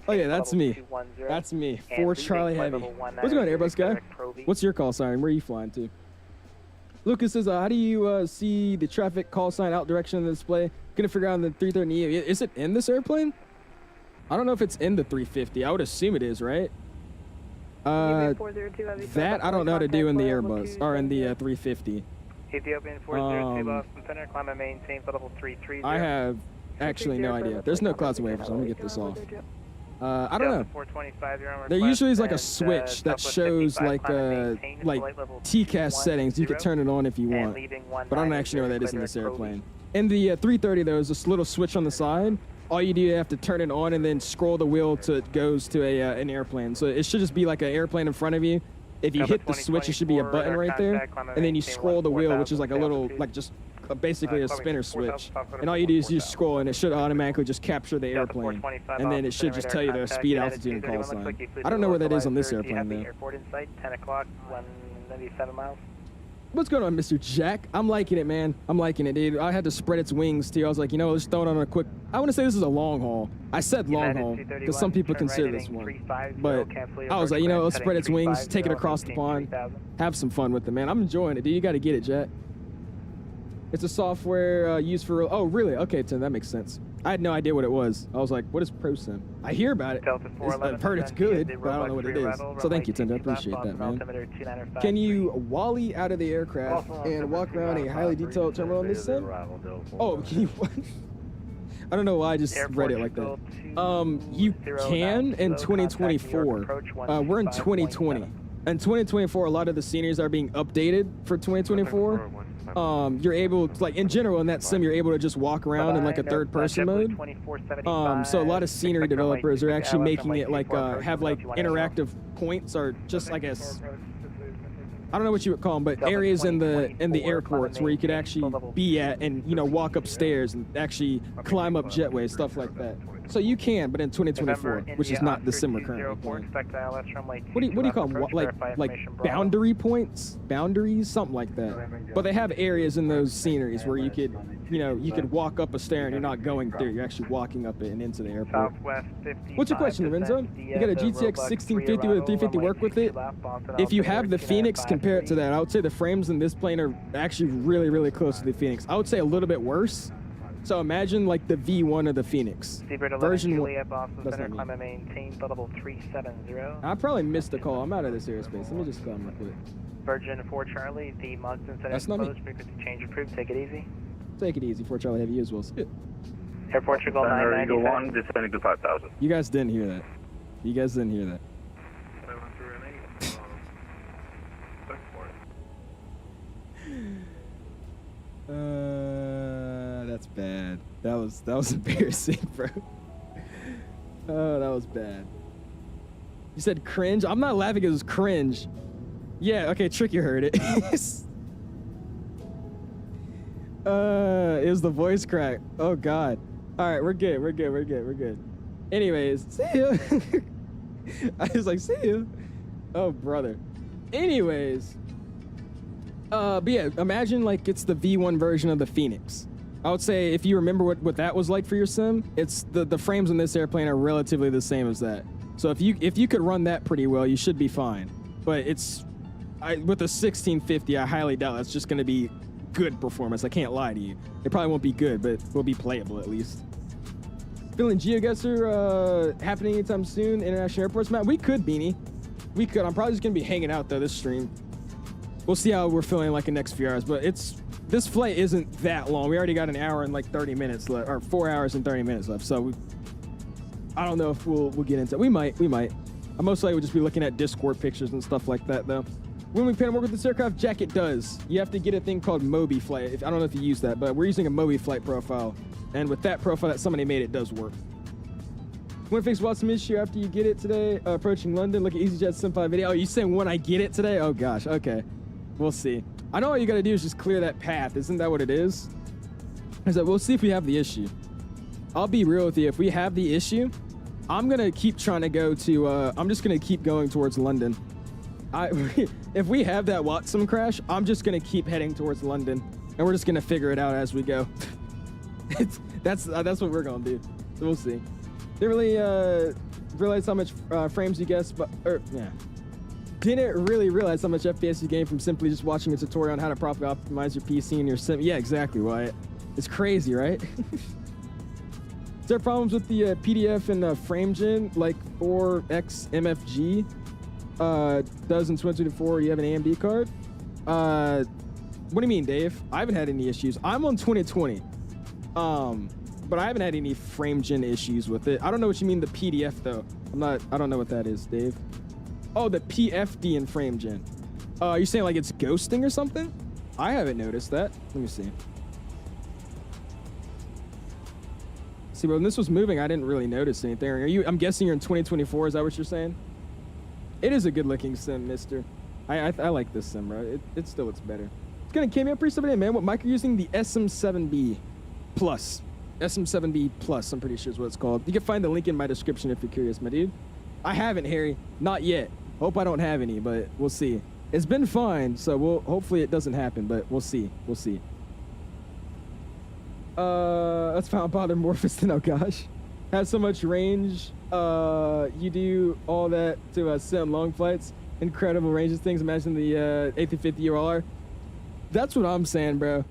Oh yeah, that's me. That's me. 4 Charlie Heavy. What's going on, Airbus guy? What's your call sign? Where are you flying to? Lucas says, how do you see the traffic call sign out direction of the display? Gonna figure out the 330 neo. Is it in this airplane? I don't know if it's in the 350. I would assume it is, right? That I don't know how to do in the Airbus or in the 350. Ethiopian 402 Boston Center, climb and maintain for level 330. I have actually no idea. There's no clouds and waves, so I'm gonna get this off. I don't know. 425, you're on There request, usually is like a and, switch that Southwest shows 55, like climb and maintain flight level TCAS settings. You could 210, turn it on if you and want, leaving but I don't 19 actually know what that is in clear this direct airplane. In the 330, there is this little switch on the side. All you do, you have to turn it on and then scroll the wheel till it goes to an airplane. So it should just be like an airplane in front of you. If you hit the switch, it should be a button right there, and then you scroll the wheel, which is like a little, like just basically a spinner switch. And all you do is you just scroll, and it should automatically just capture the airplane, and then it should just tell you the speed, altitude, and call sign. I don't know where that is on this airplane though. Airport in sight, 10 o'clock, 197 miles. What's going on, Mr. Jack? I'm liking it, man. I'm liking it, dude. I had to spread its wings too. I was like, you know, let's throw it on a quick. I want to say this is a long haul. I said long haul because some people consider this one, but I was like, you know, let's spread its wings, take it across the pond, have some fun with it, man. I'm enjoying it, dude. You got to get it, Jack. It's a software used for. Oh, really? Okay, Tim, that makes sense. I had no idea what it was. I was like, what is ProSim? I hear about it. I've heard it's good, but I don't know what it is. So thank you, Tim. I appreciate that, man. Can you wally out of the aircraft and walk around a highly detailed terminal in this sim? Oh, can you? I don't know why I just read it like that. You can in 2024. We're in 2020. In 2024, a lot of the sceneries are being updated for 2024. You're able to, like in general in that sim, you're able to just walk around in like a third person mode. So a lot of scenery developers are actually making it like have like interactive points, or just I guess I don't know what you would call them, but areas in the airports where you could actually be at and, you know, walk upstairs and actually climb up jetways, stuff like that. So you can, but in 2024, which is not the sim we're currently playing. What do you call them? Like boundary points, boundaries, something like that. But they have areas in those sceneries where you could, you know, you could walk up a stair and you're not going through. You're actually walking up it and into the airport. What's your question, Lorenzo? You got a GTX 1650 with a 350 work with it? If you have the Phoenix, compare it to that. I would say the frames in this plane are actually really, really close to the Phoenix. I would say a little bit worse. So imagine like the V1 of the Phoenix. Version 1. That's not me. I probably missed the call. I'm out of this airspace. Let me just come real quick. Virgin 4 Charlie, the Mugston Center is closed. Frequency change approved. Take it easy. Take it easy. 4 Charlie Heavy as well. Air Portugal 990. Descending to 5,000. You guys didn't hear that. You guys didn't hear that. That's bad. That was embarrassing, bro. Oh, that was bad. You said cringe? I'm not laughing, it was cringe. Yeah, okay, Tricky heard it. It was the voice crack. Oh god. Alright, we're good. Anyways, see ya. I was like, see ya. Oh brother. Anyways. But yeah, imagine like it's the V1 version of the Phoenix. I would say if you remember what that was like for your sim, it's the frames in this airplane are relatively the same as that. So if you could run that pretty well, you should be fine. But with the 1650, I highly doubt that's just going to be good performance. I can't lie to you. It probably won't be good, but it will be playable at least. Feeling GeoGuessr happening anytime soon? International airports, Matt? We could, Beanie. We could. I'm probably just going to be hanging out though this stream. We'll see how we're feeling like the next few hours, but this flight isn't that long. We already got an hour and like 30 minutes left, or 4 hours and 30 minutes left. So I don't know if we'll get into it. We might. I most likely would just be looking at Discord pictures and stuff like that though. When we plan to work with this aircraft, Jack, it does. You have to get a thing called Mobi Flight. I don't know if you use that, but we're using a Mobi Flight profile. And with that profile that somebody made, it does work. Want to fix WATSIM issue after you get it today? Approaching London, look at EasyJet Sim5 video. Oh, you saying when I get it today? Oh gosh, okay. We'll see. I know all you gotta do is just clear that path. Isn't that what it is? Is that we'll see if we have the issue. I'll be real with you. If we have the issue, I'm gonna keep trying to go to, I'm just gonna keep going towards London. If we have that WATSIM crash, I'm just gonna keep heading towards London, and we're just gonna figure it out as we go. That's what we're gonna do. So we'll see. Didn't really realize how much frames you guessed, but yeah. Didn't really realize how much FPS you gain from simply just watching a tutorial on how to properly optimize your PC and your sim. Yeah, exactly, Wyatt. It's crazy, right? Is there problems with the PDF and FrameGen like 4X MFG does in 2024? You have an AMD card? What do you mean, Dave? I haven't had any issues. I'm on 2020. but I haven't had any frame gen issues with it. I don't know what you mean the PDF though. I don't know what that is, Dave. Oh, the PFD in frame gen. Are you saying like it's ghosting or something? I haven't noticed that. Let me see. See, when this was moving, I didn't really notice anything. I'm guessing you're in 2024. Is that what you're saying? It is a good looking sim, mister. I like this sim, bro. It still looks better. It's gonna came up pretty somebody, man. What mic are you using? The SM7B Plus. SM7B Plus, I'm pretty sure is what it's called. You can find the link in my description if you're curious, my dude. I haven't, Harry. Not yet. Hope I don't have any, but we'll see. It's been fine, so hopefully it doesn't happen, but we'll see. We'll see. That's found bother Morphus then, oh gosh. Have so much range. You do all that to sim long flights. Incredible ranges things. Imagine the A350 ULR. That's what I'm saying, bro.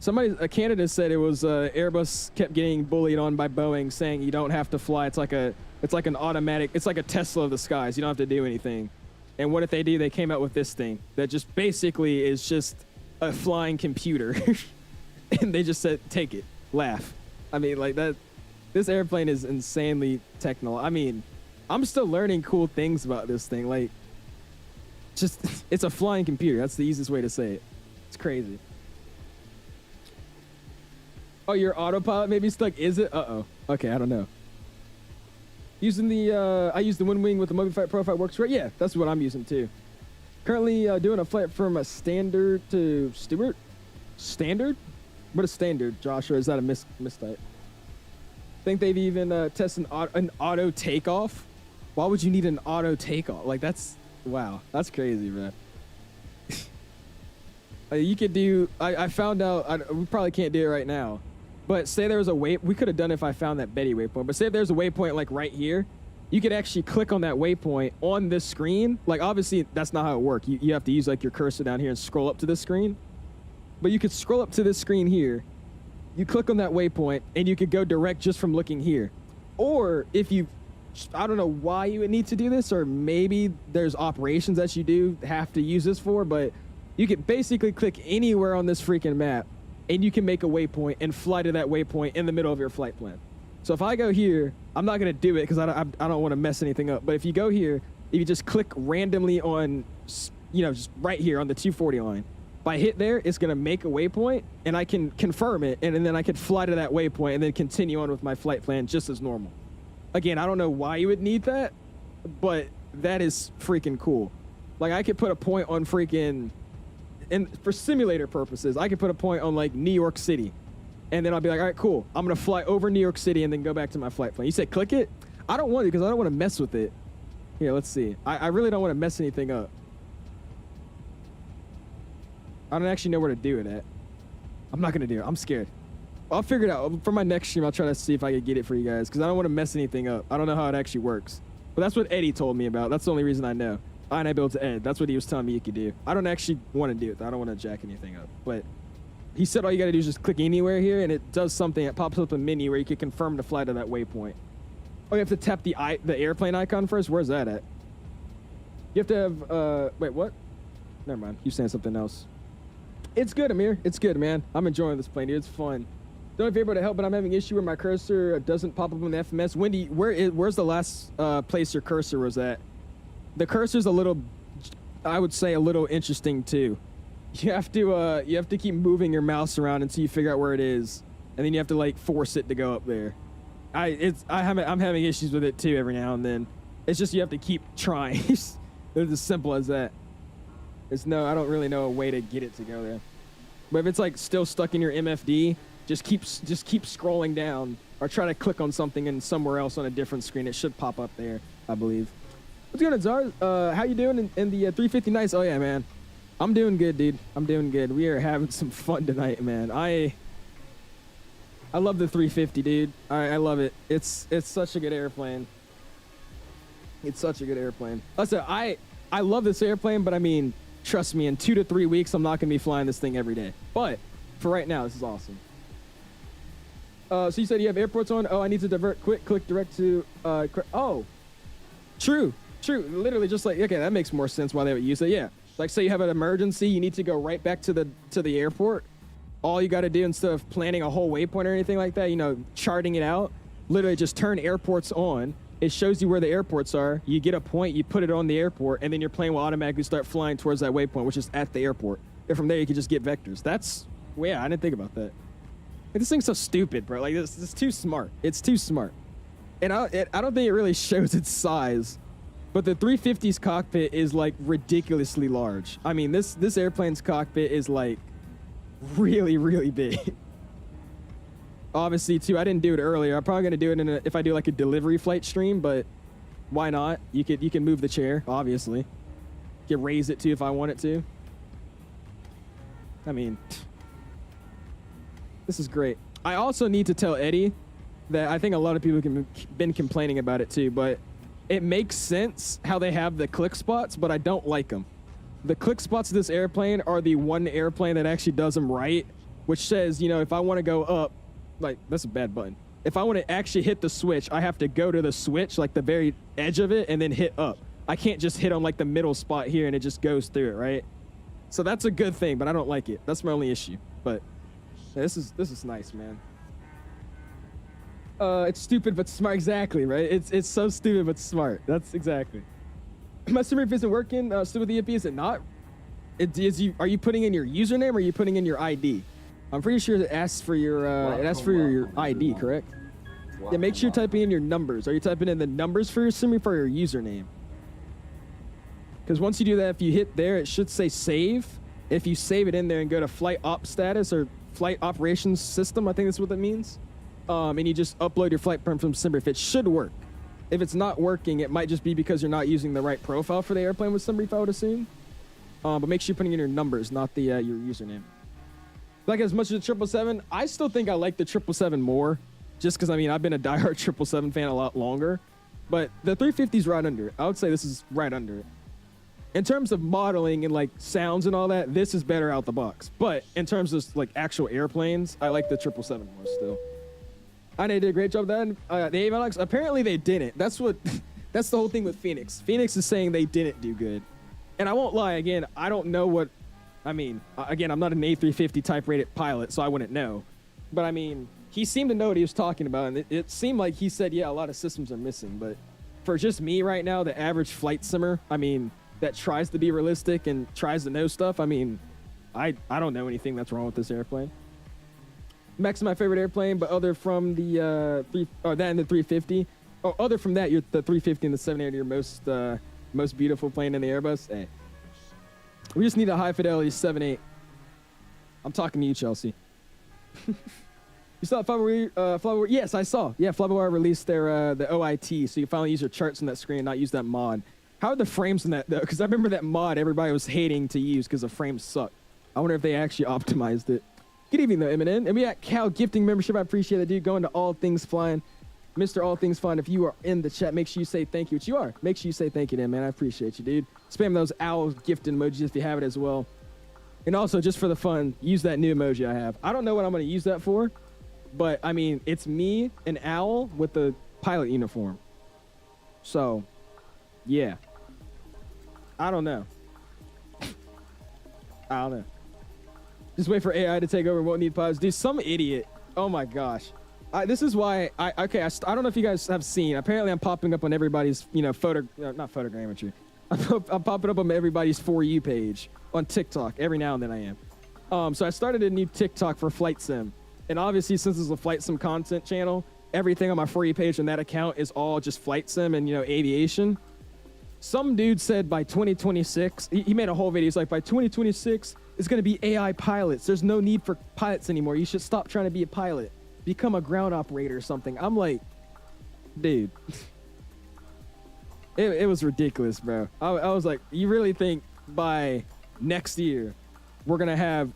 A candidate said it was Airbus kept getting bullied on by Boeing, saying you don't have to fly. It's like an automatic. It's like a Tesla of the skies. You don't have to do anything. And what if they do? They came out with this thing that just basically is just a flying computer, and they just said, "Take it, laugh." I mean, like that. This airplane is insanely technical. I mean, I'm still learning cool things about this thing. Like, just it's a flying computer. That's the easiest way to say it. It's crazy. Oh, your autopilot maybe stuck. Is it? Uh-oh. Okay, I don't know. Using the, I use the WINWING with the MobiFlight Profile works right. Yeah, that's what I'm using too. Currently doing a flight from a standard to Stewart. Standard? What is standard, Josh? Or is that a mistype? Think they've even tested an auto takeoff? Why would you need an auto takeoff? Like that's, wow, that's crazy, man. You could do, I found out, we probably can't do it right now. But say there was a we could have done it if I found that Betty waypoint. But say if there's a waypoint like right here, you could actually click on that waypoint on this screen. Like obviously that's not how it works. You have to use like your cursor down here and scroll up to this screen. But you could scroll up to this screen here. You click on that waypoint and you could go direct just from looking here. Or if you, I don't know why you would need to do this, or maybe there's operations that you do have to use this for, but you can basically click anywhere on this freaking map and you can make a waypoint and fly to that waypoint in the middle of your flight plan. So if I go here, I'm not gonna do it because I don't want to mess anything up. But if you go here, if you just click randomly on, you know, just right here on the 240 line, if I hit there, it's gonna make a waypoint and I can confirm it, and then I can fly to that waypoint and then continue on with my flight plan just as normal. Again, I don't know why you would need that, but that is freaking cool. Like I could put a point on freaking, and for simulator purposes, I could put a point on like New York City, and then I'll be like, all right, cool. I'm gonna fly over New York City and then go back to my flight plan. You said click it? I don't want to because I don't want to mess with it. Here, let's see. I really don't want to mess anything up. I don't actually know where to do it at. I'm not gonna do it. I'm scared. I'll figure it out. For my next stream, I'll try to see if I can get it for you guys because I don't want to mess anything up. I don't know how it actually works. But that's what Eddie told me about. That's the only reason I know. INIBUILDS A350. That's what he was telling me you could do. I don't actually want to do it. I don't want to jack anything up. But he said all you got to do is just click anywhere here, and it does something. It pops up a menu where you can confirm to fly to that waypoint. Oh, you have to tap the airplane icon first? Where's that at? You have to have... wait, what? Never mind. You're saying something else. It's good, Amir. It's good, man. I'm enjoying this plane, dude. It's fun. Don't know if you're able to help, but I'm having an issue where my cursor doesn't pop up on the FMS. Wendy, where's the last place your cursor was at? The cursor's a little, I would say, a little interesting too. You have to keep moving your mouse around until you figure out where it is, and then you have to like force it to go up there. I'm having issues with it too every now and then. It's just you have to keep trying. It's as simple as that. I don't really know a way to get it to go there. But if it's like still stuck in your MFD, just keep scrolling down or try to click on something and somewhere else on a different screen. It should pop up there, I believe. What's going on, Czar? How you doing in the 350 nights? Oh yeah, man. I'm doing good, dude. I'm doing good. We are having some fun tonight, man. I love the 350, dude. I love it. It's such a good airplane. It's such a good airplane. Listen, I love this airplane, but I mean, trust me, in 2 to 3 weeks, I'm not gonna be flying this thing every day. But for right now, this is awesome. So you said you have airports on? Oh, I need to divert. Click direct to. Oh, true. Literally, just like, okay, that makes more sense why they would use it. Yeah, like say you have an emergency, you need to go right back to the airport. all you got to do instead of planning a whole waypoint or anything like that, you know, charting it out, literally just turn airports on. It shows you where the airports are. You get a point, you put it on the airport, and then your plane will automatically start flying towards that waypoint, which is at the airport. And from there, you can just get vectors. That's, well, yeah, I didn't think about that. Like, this thing's so stupid, bro. Like, this is too smart. It's too smart. And I don't think it really shows its size, but the 350's cockpit is, like, ridiculously large. I mean, this airplane's cockpit is, like, really, really big. Obviously, too, I didn't do it earlier. I'm probably going to do it if I do, like, a delivery flight stream, but why not? You can move the chair, obviously. You can raise it, too, if I want it to. I mean, this is great. I also need to tell Eddie that I think a lot of people have been complaining about it, too, but it makes sense how they have the click spots, but I don't like them. The click spots of this airplane are the one airplane that actually does them right, which says, you know, if I want to go up, like, that's a bad button. If I want to actually hit the switch, I have to go to the switch, like the very edge of it, and then hit up. I can't just hit on like the middle spot here and it just goes through it, right? So that's a good thing, but I don't like it. That's my only issue. But yeah, this is nice, man. It's stupid but smart, exactly, right? It's so stupid but smart. That's exactly. My sim roof isn't working. Still with the EMP, is it not? Are you putting in your username or are you putting in your ID? I'm pretty sure it asks for your your ID, correct? Yeah, make sure you're typing in your numbers. Are you typing in the numbers for your sim roof or your username? Because once you do that, if you hit there, it should say save. If you save it in there and go to flight op status or flight operations system, I think that's what that means. And you just upload your flight perm from sim roof, it should work. If it's not working, it might just be because you're not using the right profile for the airplane with sim roof, I would assume. But make sure you're putting in your numbers, not the your username. Like, as much as the 777, I still think I like the 777 more, just because, I mean, I've been a diehard 777 fan a lot longer. But the 350's right under it. I would say this is right under it. In terms of modeling and, like, sounds and all that, this is better out the box. But in terms of, like, actual airplanes, I like the 777 more still. I know they did a great job with that. The AVLX, apparently they didn't. That's what, that's the whole thing with Phoenix. Phoenix is saying they didn't do good. And I won't lie, again, I don't know what, I mean, again, I'm not an A350 type rated pilot, so I wouldn't know. But I mean, he seemed to know what he was talking about, and it seemed like he said, yeah, a lot of systems are missing. But for just me right now, the average flight simmer, I mean, that tries to be realistic and tries to know stuff, I mean, I don't know anything that's wrong with this airplane. Max is my favorite airplane, but other from the that and the 350. Oh, other from that, the 350 and the 780 are most beautiful plane in the Airbus. Hey. We just need a high fidelity 7.8. I'm talking to you, Chelsea. You saw Flywire? Yes, I saw. Yeah, Flywire released their the OIT, so you finally use your charts on that screen, not use that mod. How are the frames in that though? Because I remember that mod everybody was hating to use because the frames suck. I wonder if they actually optimized it. Good evening, though, Eminem. And we got Cal gifting membership. I appreciate that, dude. Going to All Things Flying. Mr. All Things Flying, if you are in the chat, make sure you say thank you, which you are. Make sure you say thank you then, man. I appreciate you, dude. Spam those owl gifting emojis if you have it as well. And also, just for the fun, use that new emoji I have. I don't know what I'm going to use that for, but, I mean, it's me, an owl, with the pilot uniform. So, yeah. I don't know. I don't know. Just wait for AI to take over. Won't need pilots. Dude, some idiot. Oh, my gosh. This is why I don't know if you guys have seen. Apparently, I'm popping up on everybody's, you know, not photogrammetry. I'm popping up on everybody's For You page on TikTok. Every now and then I am. So I started a new TikTok for Flight Sim. And obviously, since it's a Flight Sim content channel, everything on my For You page on that account is all just Flight Sim and, you know, aviation. Some dude said by 2026, he made a whole video. He's like, by 2026, it's going to be AI pilots. There's no need for pilots anymore. You should stop trying to be a pilot. Become a ground operator or something. I'm like, dude. It was ridiculous, bro. I was like, you really think by next year we're going to have...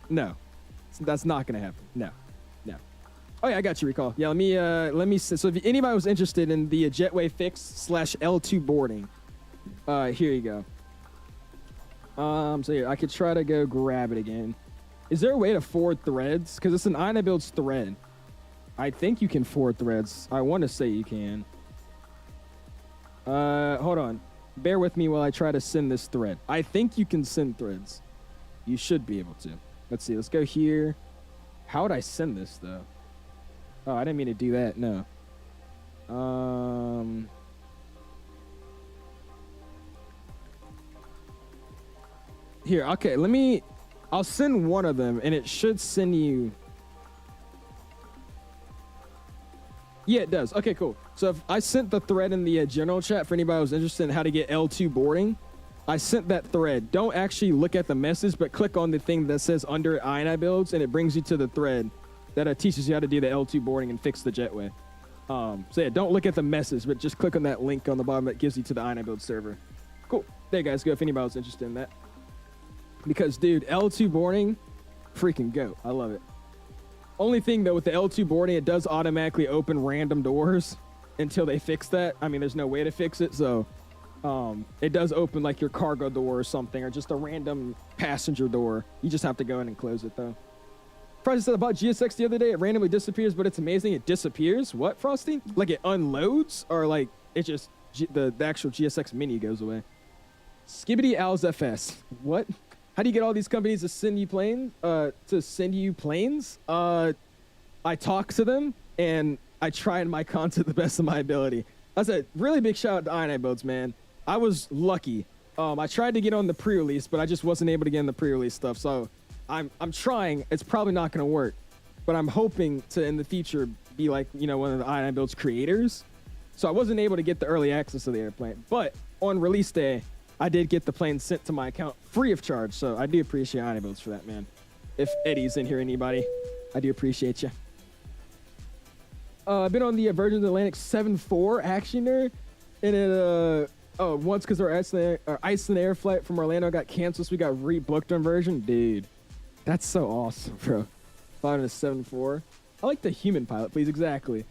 No. That's not going to happen. No. Oh, yeah, I got you, Recall. Yeah, let me... So if anybody was interested in the jetway fix / L2 boarding, here you go. So here, I could try to go grab it again. Is there a way to forward threads? Because it's an INIBUILDS thread. I think you can forward threads. I want to say you can. Hold on. Bear with me while I try to send this thread. I think you can send threads. You should be able to. Let's see. Let's go here. How would I send this, though? Oh, I didn't mean to do that. No. Here, okay, I'll send one of them, and it should send you... Yeah, it does. Okay, cool. So if I sent the thread in the general chat for anybody who's interested in how to get L2 boarding. I sent that thread. Don't actually look at the message, but click on the thing that says under INIBuilds, and it brings you to the thread that teaches you how to do the L2 boarding and fix the jetway. So yeah, don't look at the message, but just click on that link on the bottom that gives you to the INIBuilds server. Cool. There you guys go if anybody's interested in that. Because, dude, L2 boarding, freaking go. I love it. Only thing, though, with the L2 boarding, it does automatically open random doors until they fix that. I mean, there's no way to fix it, so it does open, like, your cargo door or something, or just a random passenger door. You just have to go in and close it, though. Frosty said about GSX the other day, it randomly disappears, but it's amazing. It disappears? What, Frosty? Like, it unloads? Or, like, it just, the actual GSX Mini goes away? 𝐓𝐶𝐷𝐼𝐿S. What? How do you get all these companies to send you planes? I talk to them, and I try and my content the best of my ability. That's a really big shout out to INIBuilds, man. I was lucky. I tried to get on the pre-release, but I just wasn't able to get in the pre-release stuff. So I'm trying. It's probably not going to work, but I'm hoping to in the future be like, you know, one of the INIBuilds creators. So I wasn't able to get the early access of the airplane, but on release day, I did get the plane sent to my account free of charge, so I do appreciate INIBuilds for that, man. If Eddie's in here, anybody, I do appreciate you. I've been on the Virgin Atlantic 7-4 Actioner, and it, once because our Iceland Air flight from Orlando got canceled, so we got rebooked on Virgin. Dude, that's so awesome, bro. Flying a 7-4. I like the human pilot, please, exactly.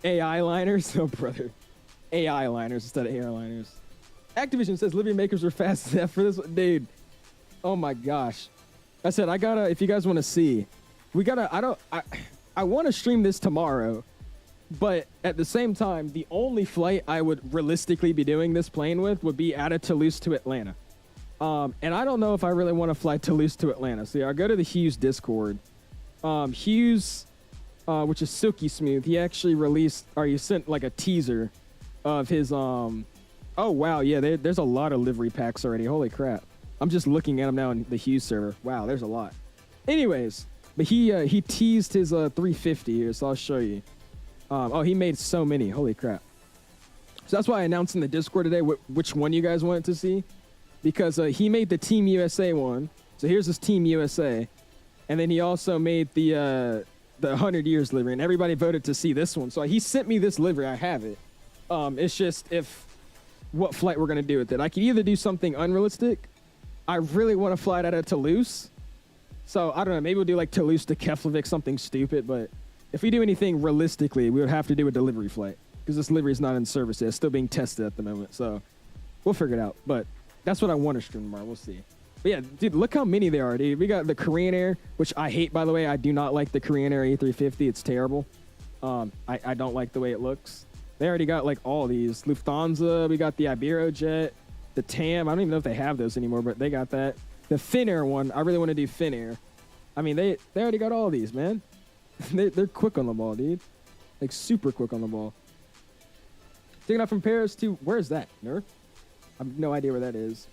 AI liners? Oh, brother. AI liners instead of airliners. Activision says livery makers are fast enough for this one. Dude, oh my gosh. I said, if you guys want to see, I want to stream this tomorrow, but at the same time, the only flight I would realistically be doing this plane with would be out of Toulouse to Atlanta. And I don't know if I really want to fly Toulouse to Atlanta. So yeah, I'll go to the Hughes Discord. Hughes, which is Silky Smooth, he actually he sent like a teaser of his, oh, wow, yeah, there's a lot of livery packs already. Holy crap. I'm just looking at them now in the Hughes server. Wow, there's a lot. Anyways, but he teased his 350 here, so I'll show you. Oh, he made so many. Holy crap. So that's why I announced in the Discord today which one you guys wanted to see. Because he made the Team USA one. So here's his Team USA. And then he also made the 100 Years livery. And everybody voted to see this one. So he sent me this livery. I have it. It's just what flight we're going to do with it. I could either do something unrealistic. I really want to fly it out of Toulouse. So, I don't know. Maybe we'll do like Toulouse to Keflavik, something stupid. But if we do anything realistically, we would have to do a delivery flight. Because this livery is not in service yet. It's still being tested at the moment. So, we'll figure it out. But that's what I want to stream tomorrow. We'll see. But yeah, dude, look how many there are, dude. We got the Korean Air, which I hate, by the way. I do not like the Korean Air A350. It's terrible. I don't like the way it looks. They already got like all these. Lufthansa, we got the Iberojet, the TAM. I don't even know if they have those anymore, but they got that. The Finnair one, I really want to do Finnair. I mean, they already got all these, man. They're quick on the ball, dude. Like super quick on the ball. Taking off from Paris to, where's that, nerd? I have no idea where that is.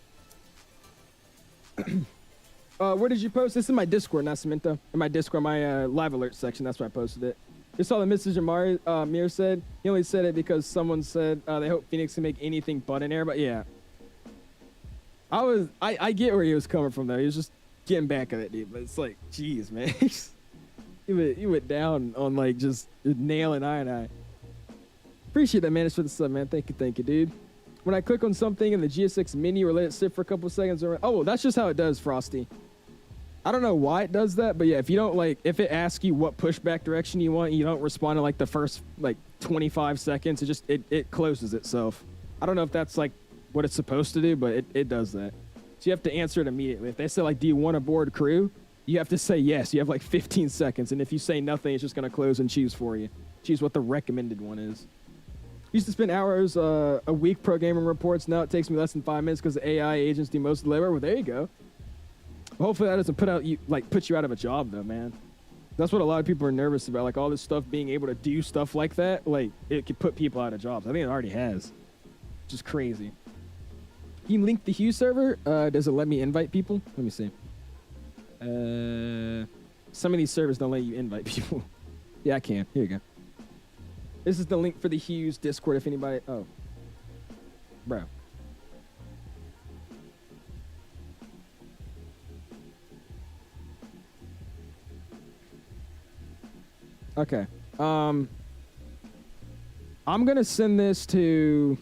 Where did you post? This is my Discord, not Samantha. In my Discord, my live alert section, that's where I posted it. You saw the message Mir said. He only said it because someone said they hope Phoenix can make anything but an air. But yeah, I get where he was coming from though. He was just getting back at it, dude. But it's like, geez, man, you went down on like just nailing INI. Appreciate that, man. It's for the sub, man. Thank you, dude. When I click on something in the GSX Mini or let it sit for a couple seconds, oh, that's just how it does, Frosty. I don't know why it does that, but yeah, if you don't if it asks you what pushback direction you want, and you don't respond in like the first 25 seconds, it closes itself. I don't know if that's like what it's supposed to do, but it does that. So you have to answer it immediately. If they say do you want to board crew? You have to say yes. You have 15 seconds, and if you say nothing, it's just gonna close and choose for you. Choose what the recommended one is. Used to spend hours a week programming reports. Now it takes me less than 5 minutes because the AI agents do most of the labor. Well, there you go. Hopefully that doesn't put you out of a job though, man. That's what a lot of people are nervous about. Like all this stuff being able to do stuff like that, like it could put people out of jobs. I think it already has. Which is crazy. You can link the Hue server. Does it let me invite people? Let me see. Some of these servers don't let you invite people. Yeah, I can. Here you go. This is the link for the Hue's Discord if anybody... Oh. Bro. Okay. I'm going to send this to...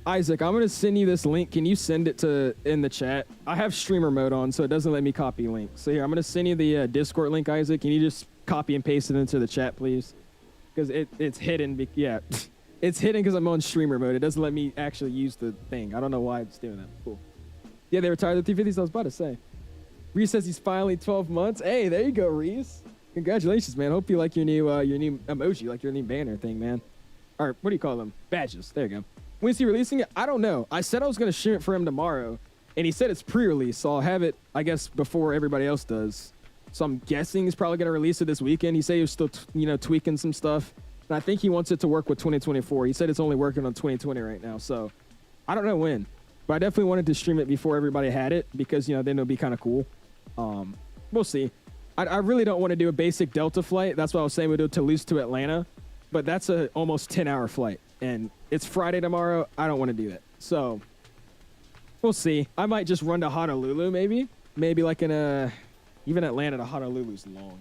Isaac, I'm going to send you this link. Can you send it in the chat? I have streamer mode on, so it doesn't let me copy links. So here, I'm going to send you the Discord link, Isaac. Can you just copy and paste it into the chat, please? Because it's hidden. Yeah, it's hidden because I'm on streamer mode. It doesn't let me actually use the thing. I don't know why it's doing that. Cool. Yeah, they retired the 350s. I was about to say. Reese says he's finally 12 months. Hey, there you go, Reese. Congratulations, man. Hope you like your new emoji, like your new banner thing, man. Or what do you call them? Badges. There you go. When is he releasing it? I don't know. I said I was going to stream it for him tomorrow, and he said it's pre-release, so I'll have it, I guess, before everybody else does. So I'm guessing he's probably going to release it this weekend. He said he was still, tweaking some stuff, and I think he wants it to work with 2024. He said it's only working on 2020 right now, so I don't know when. But I definitely wanted to stream it before everybody had it because, then it'll be kind of cool. We'll see. I really don't want to do a basic Delta flight. That's what I was saying. We'll do Toulouse to Atlanta, but that's a almost 10-hour flight. And it's Friday tomorrow. I don't want to do that. So we'll see. I might just run to Honolulu maybe. Maybe like even Atlanta to Honolulu's long.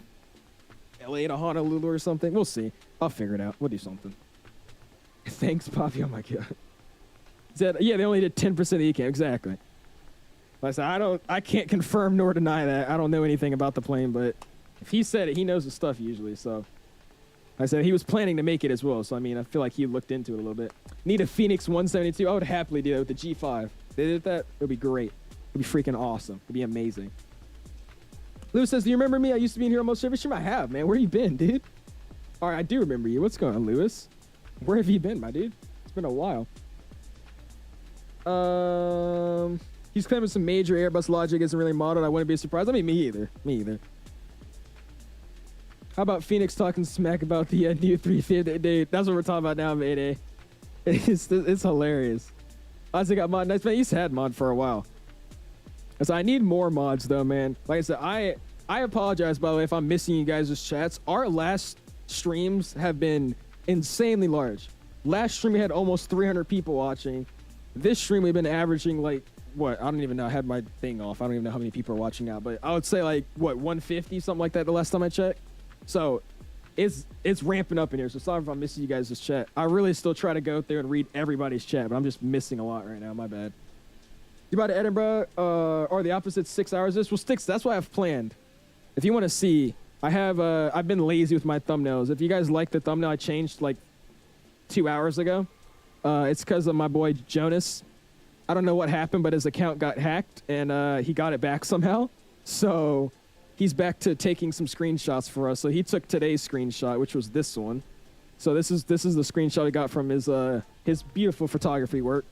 LA to Honolulu or something. We'll see. I'll figure it out. We'll do something. Thanks, Poppy. Oh my God. Yeah, they only did 10% of the ECAM. Exactly. Like I said, I can't confirm nor deny that. I don't know anything about the plane, but if he said it, he knows the stuff usually, so. I said he was planning to make it as well, so I mean, I feel like he looked into it a little bit. Need a Phoenix 172. I would happily do that with the G5. If they did that, it would be great. It would be freaking awesome. It would be amazing. Lewis says, do you remember me? I used to be in Hero Mode Service Stream. I have, man. Where you been, dude? All right, I do remember you. What's going on, Lewis? Where have you been, my dude? It's been a while. He's claiming some major Airbus logic isn't really modeled. I wouldn't be surprised. I mean, me either. Me either. How about Phoenix talking smack about the new 350? Dude, that's what we're talking about now, Mayday. It's hilarious. Isaac got mod. Nice, man. He's had mod for a while. So I need more mods, though, man. Like I said, I apologize, by the way, if I'm missing you guys' chats. Our last streams have been insanely large. Last stream, we had almost 300 people watching. This stream, we've been averaging, like, what? I don't even know. I had my thing off. I don't even know how many people are watching now. But I would say, like, what, 150, something like that the last time I checked. So it's ramping up in here. So sorry if I'm missing you guys' chat. I really still try to go there and read everybody's chat, but I'm just missing a lot right now. My bad. You about to Edinburgh or the opposite 6 hours? This will stick. That's what I've planned. If you want to see, I've been lazy with my thumbnails. If you guys like the thumbnail I changed like 2 hours ago, it's because of my boy Jonas. I don't know what happened, but his account got hacked and he got it back somehow. So he's back to taking some screenshots for us. So he took today's screenshot, which was this one. So this is the screenshot he got from his beautiful photography work.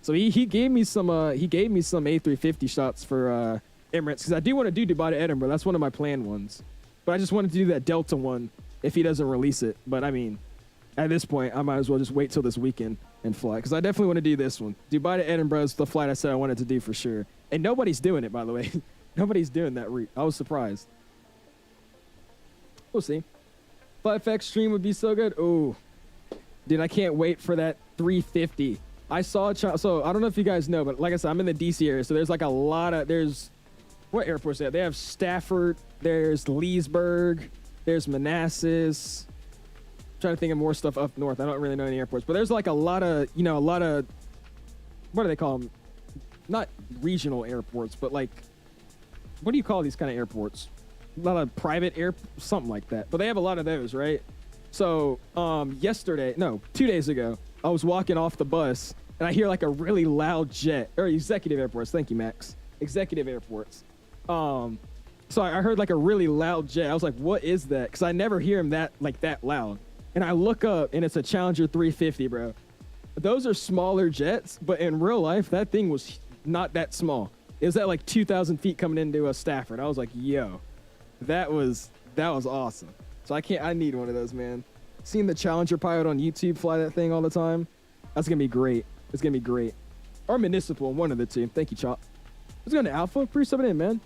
So he gave me some A350 shots for Emirates because I do want to do Dubai to Edinburgh. That's one of my planned ones. But I just wanted to do that Delta one if he doesn't release it. But I mean, at this point, I might as well just wait till this weekend and fly because I definitely want to do this one. Dubai to Edinburgh is the flight I said I wanted to do for sure. And nobody's doing it, by the way. Nobody's doing that route. I was surprised. We'll see. FlyFX stream would be so good. Oh, dude, I can't wait for that 350. I saw so I don't know if you guys know, but like I said, I'm in the DC area, so there's like a lot of what airports they have? They have Stafford, there's Leesburg, there's Manassas. I'm trying to think of more stuff up north. I don't really know any airports, but there's like a lot of what do they call them? Not regional airports, but like what do you call these kind of airports? A lot of private something like that. But they have a lot of those, right? So 2 days ago, I was walking off the bus and I hear like a really loud jet, or executive airports. Thank you, Max. Executive airports. So I heard like a really loud jet. I was like, what is that? Because I never hear him that loud. And I look up and it's a Challenger 350, bro. Those are smaller jets, but in real life, that thing was not that small. It was at like 2,000 feet coming into Stafford. I was like, yo, that was awesome. So I need one of those, man. Seeing the Challenger pilot on YouTube fly that thing all the time, that's gonna be great. It's gonna be great. Or Municipal, one of the two. Thank you, Chop. Let's go to Alpha. Pretty subbing in, man.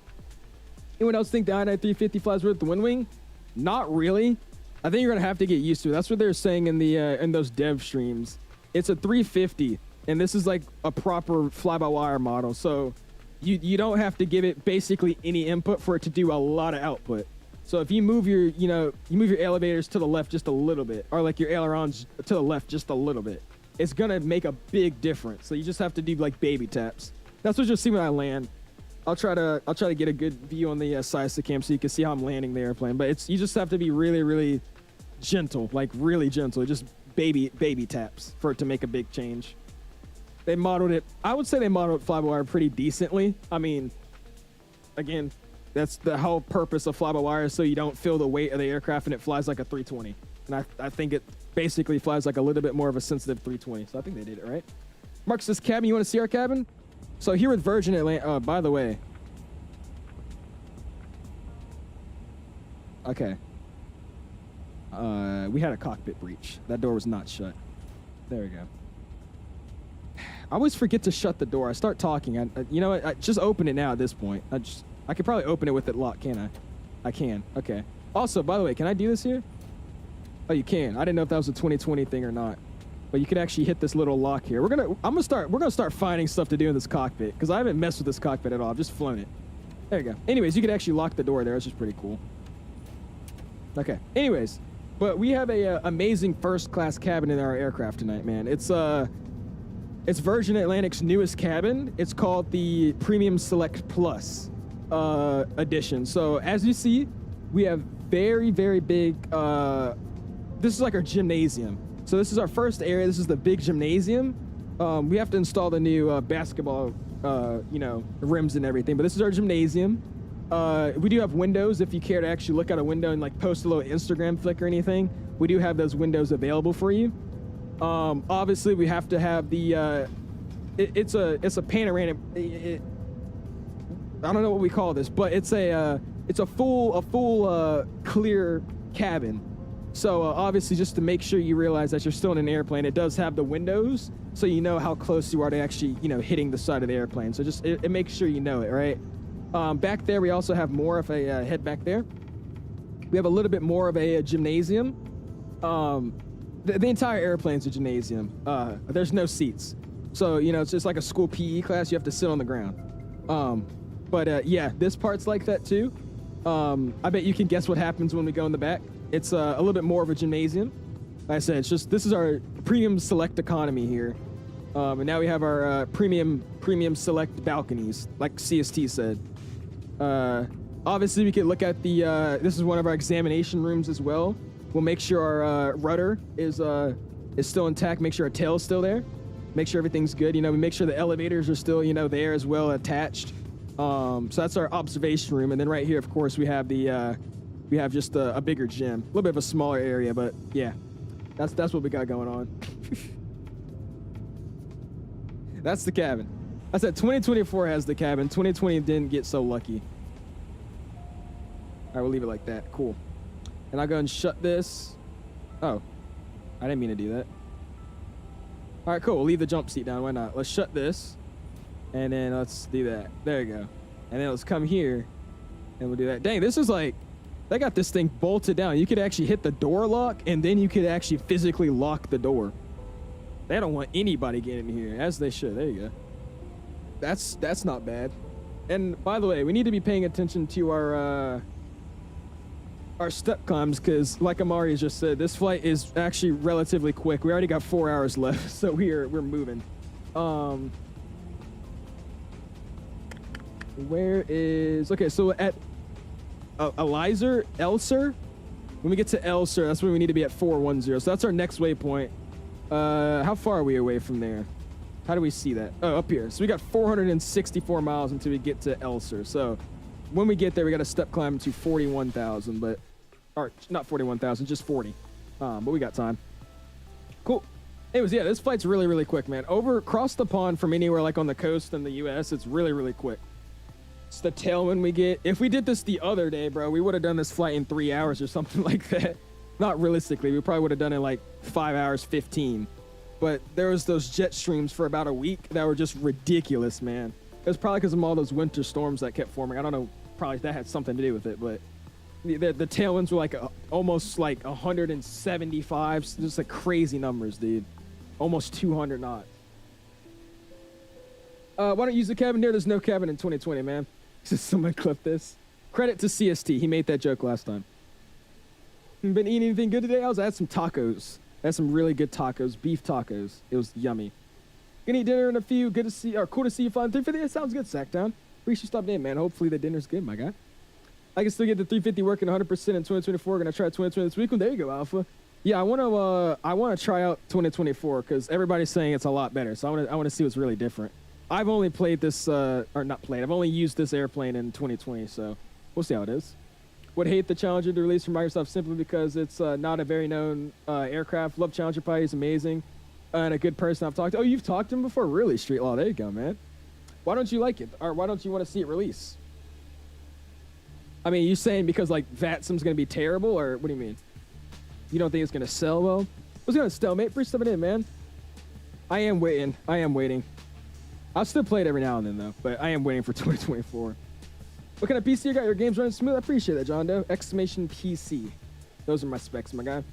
Anyone else think the I-9-350 flies with the WINWING? Not really. I think you're gonna have to get used to it. That's what they're saying in the in those dev streams. It's a 350, and this is like a proper fly-by-wire model. So you don't have to give it basically any input for it to do a lot of output. So if you move your elevators to the left just a little bit, or like your ailerons to the left just a little bit, it's gonna make a big difference. So you just have to do like baby taps. That's what you'll see when I land. I'll try to get a good view on the side of cam so you can see how I'm landing the airplane. But you just have to be really, really gentle, like really gentle. Just baby taps for it to make a big change. They modeled it. I would say they modeled fly-by-wire pretty decently. I mean, again, that's the whole purpose of fly-by-wire, so you don't feel the weight of the aircraft and it flies like a 320. And I think it basically flies like a little bit more of a sensitive 320. So I think they did it right. Mark says, cabin, you want to see our cabin? So here with Virgin Atlanta, by the way. Okay. We had a cockpit breach. That door was not shut. There we go. I always forget to shut the door. I start talking. You know what? I just open it now at this point. I could probably open it with it locked, can't I? I can. Okay. Also, by the way, can I do this here? Oh, you can. I didn't know if that was a 2020 thing or not. But you can actually hit this little lock here. We're gonna start finding stuff to do in this cockpit because I haven't messed with this cockpit at all. I've just flown it. There you go. Anyways, you can actually lock the door there. It's just pretty cool. Okay. Anyways, but we have a amazing first-class cabin in our aircraft tonight, man. It's Virgin Atlantic's newest cabin. It's called the Premium Select Plus edition. So as you see, we have very, very big. This is like our gymnasium. So this is our first area. This is the big gymnasium. We have to install the new basketball, rims and everything. But this is our gymnasium. We do have windows if you care to actually look out a window and like post a little Instagram flick or anything. We do have those windows available for you. Obviously, we have to have the. It's a panoramic. I don't know what we call this, but it's a full clear cabin. So obviously, just to make sure you realize that you're still in an airplane, it does have the windows, so you know how close you are to actually, hitting the side of the airplane. So just it makes sure you know it, right? Back there, we also have more. If I head back there, we have a little bit more of a gymnasium. The entire airplane's a gymnasium. There's no seats, so it's just like a school PE class. You have to sit on the ground. But yeah, this part's like that too. I bet you can guess what happens when we go in the back. It's a little bit more of a gymnasium. Like I said, this is our premium select economy here. And now we have our premium select balconies, like CST said. Obviously, we could look at this is one of our examination rooms as well. We'll make sure our rudder is still intact, make sure our tail's still there, make sure everything's good. We make sure the elevators are still, there as well, attached. So that's our observation room. And then right here, of course, we have just a bigger gym, a little bit of a smaller area, but yeah, that's what we got going on. That's the cabin. I said 2024 has the cabin. 2020 didn't get so lucky. All right, we'll leave it like that. Cool. And I'll go and shut this. Oh, I didn't mean to do that. All right, cool. We'll leave the jump seat down. Why not? Let's shut this. And then let's do that. There you go. And then let's come here and we'll do that. Dang, this is like, they got this thing bolted down. You could actually hit the door lock and then you could actually physically lock the door. They don't want anybody getting in here, as they should. There you go. That's not bad. And by the way, we need to be paying attention to our step climbs because, like Amari just said, this flight is actually relatively quick. We already got 4 hours left, so we're moving. Where is so at 𝐿HR, when we get to 𝐿HR, that's when we need to be at 410. So that's our next waypoint. How far are we away from there? How do we see that? Oh, up here. So we got 464 miles until we get to 𝐿HR. So when we get there, we got to step climb to 41,000, or not 41,000, just 40. But we got time. Cool. Anyways, yeah, this flight's really, really quick, man. Across the pond from anywhere like on the coast in the U.S., it's really, really quick. It's the tailwind we get. If we did this the other day, bro, we would have done this flight in 3 hours or something like that. Not realistically, we probably would have done it like 5 hours 15. But there was those jet streams for about a week that were just ridiculous, man. It was probably because of all those winter storms that kept forming. I don't know, probably that had something to do with it, but the tailwinds were like almost like 175, just like crazy numbers, dude. Almost 200 knots. Why don't you use the cabin there? There's no cabin in 2020, man. Just someone clip this. Credit to CST. He made that joke last time. Been eating anything good today? I had some tacos. I had some really good tacos, beef tacos. It was yummy. Gonna eat dinner in a few. Good to see, or cool to see you flying 350. It sounds good, Sacktown. Appreciate you stopping in, man. Hopefully the dinner's good, my guy. I can still get the 350 working 100% in 2024. Gonna try 2020 this weekend. There you go, Alpha. Yeah, I wanna try out 2024 because everybody's saying it's a lot better. So I wanna see what's really different. I've only played this, or not played. I've only used this airplane in 2020, so we'll see how it is. Would hate the Challenger to release from Microsoft simply because it's not a very known aircraft. Love Challenger Pie. He's amazing and a good person I've talked to. Oh, you've talked to him before? Really, Street Law. There you go, man. Why don't you like it? Or why don't you want to see it release? I mean, you saying because like VATSIM's going to be terrible, or what do you mean? You don't think it's going to sell well? What's going to sell, mate? Free stepping in, man. I am waiting. I'll still play it every now and then, though, but I am waiting for 2024. What kind of PC you got? Your game's running smooth? I appreciate that, John Doe. Exclamation PC. Those are my specs, my guy.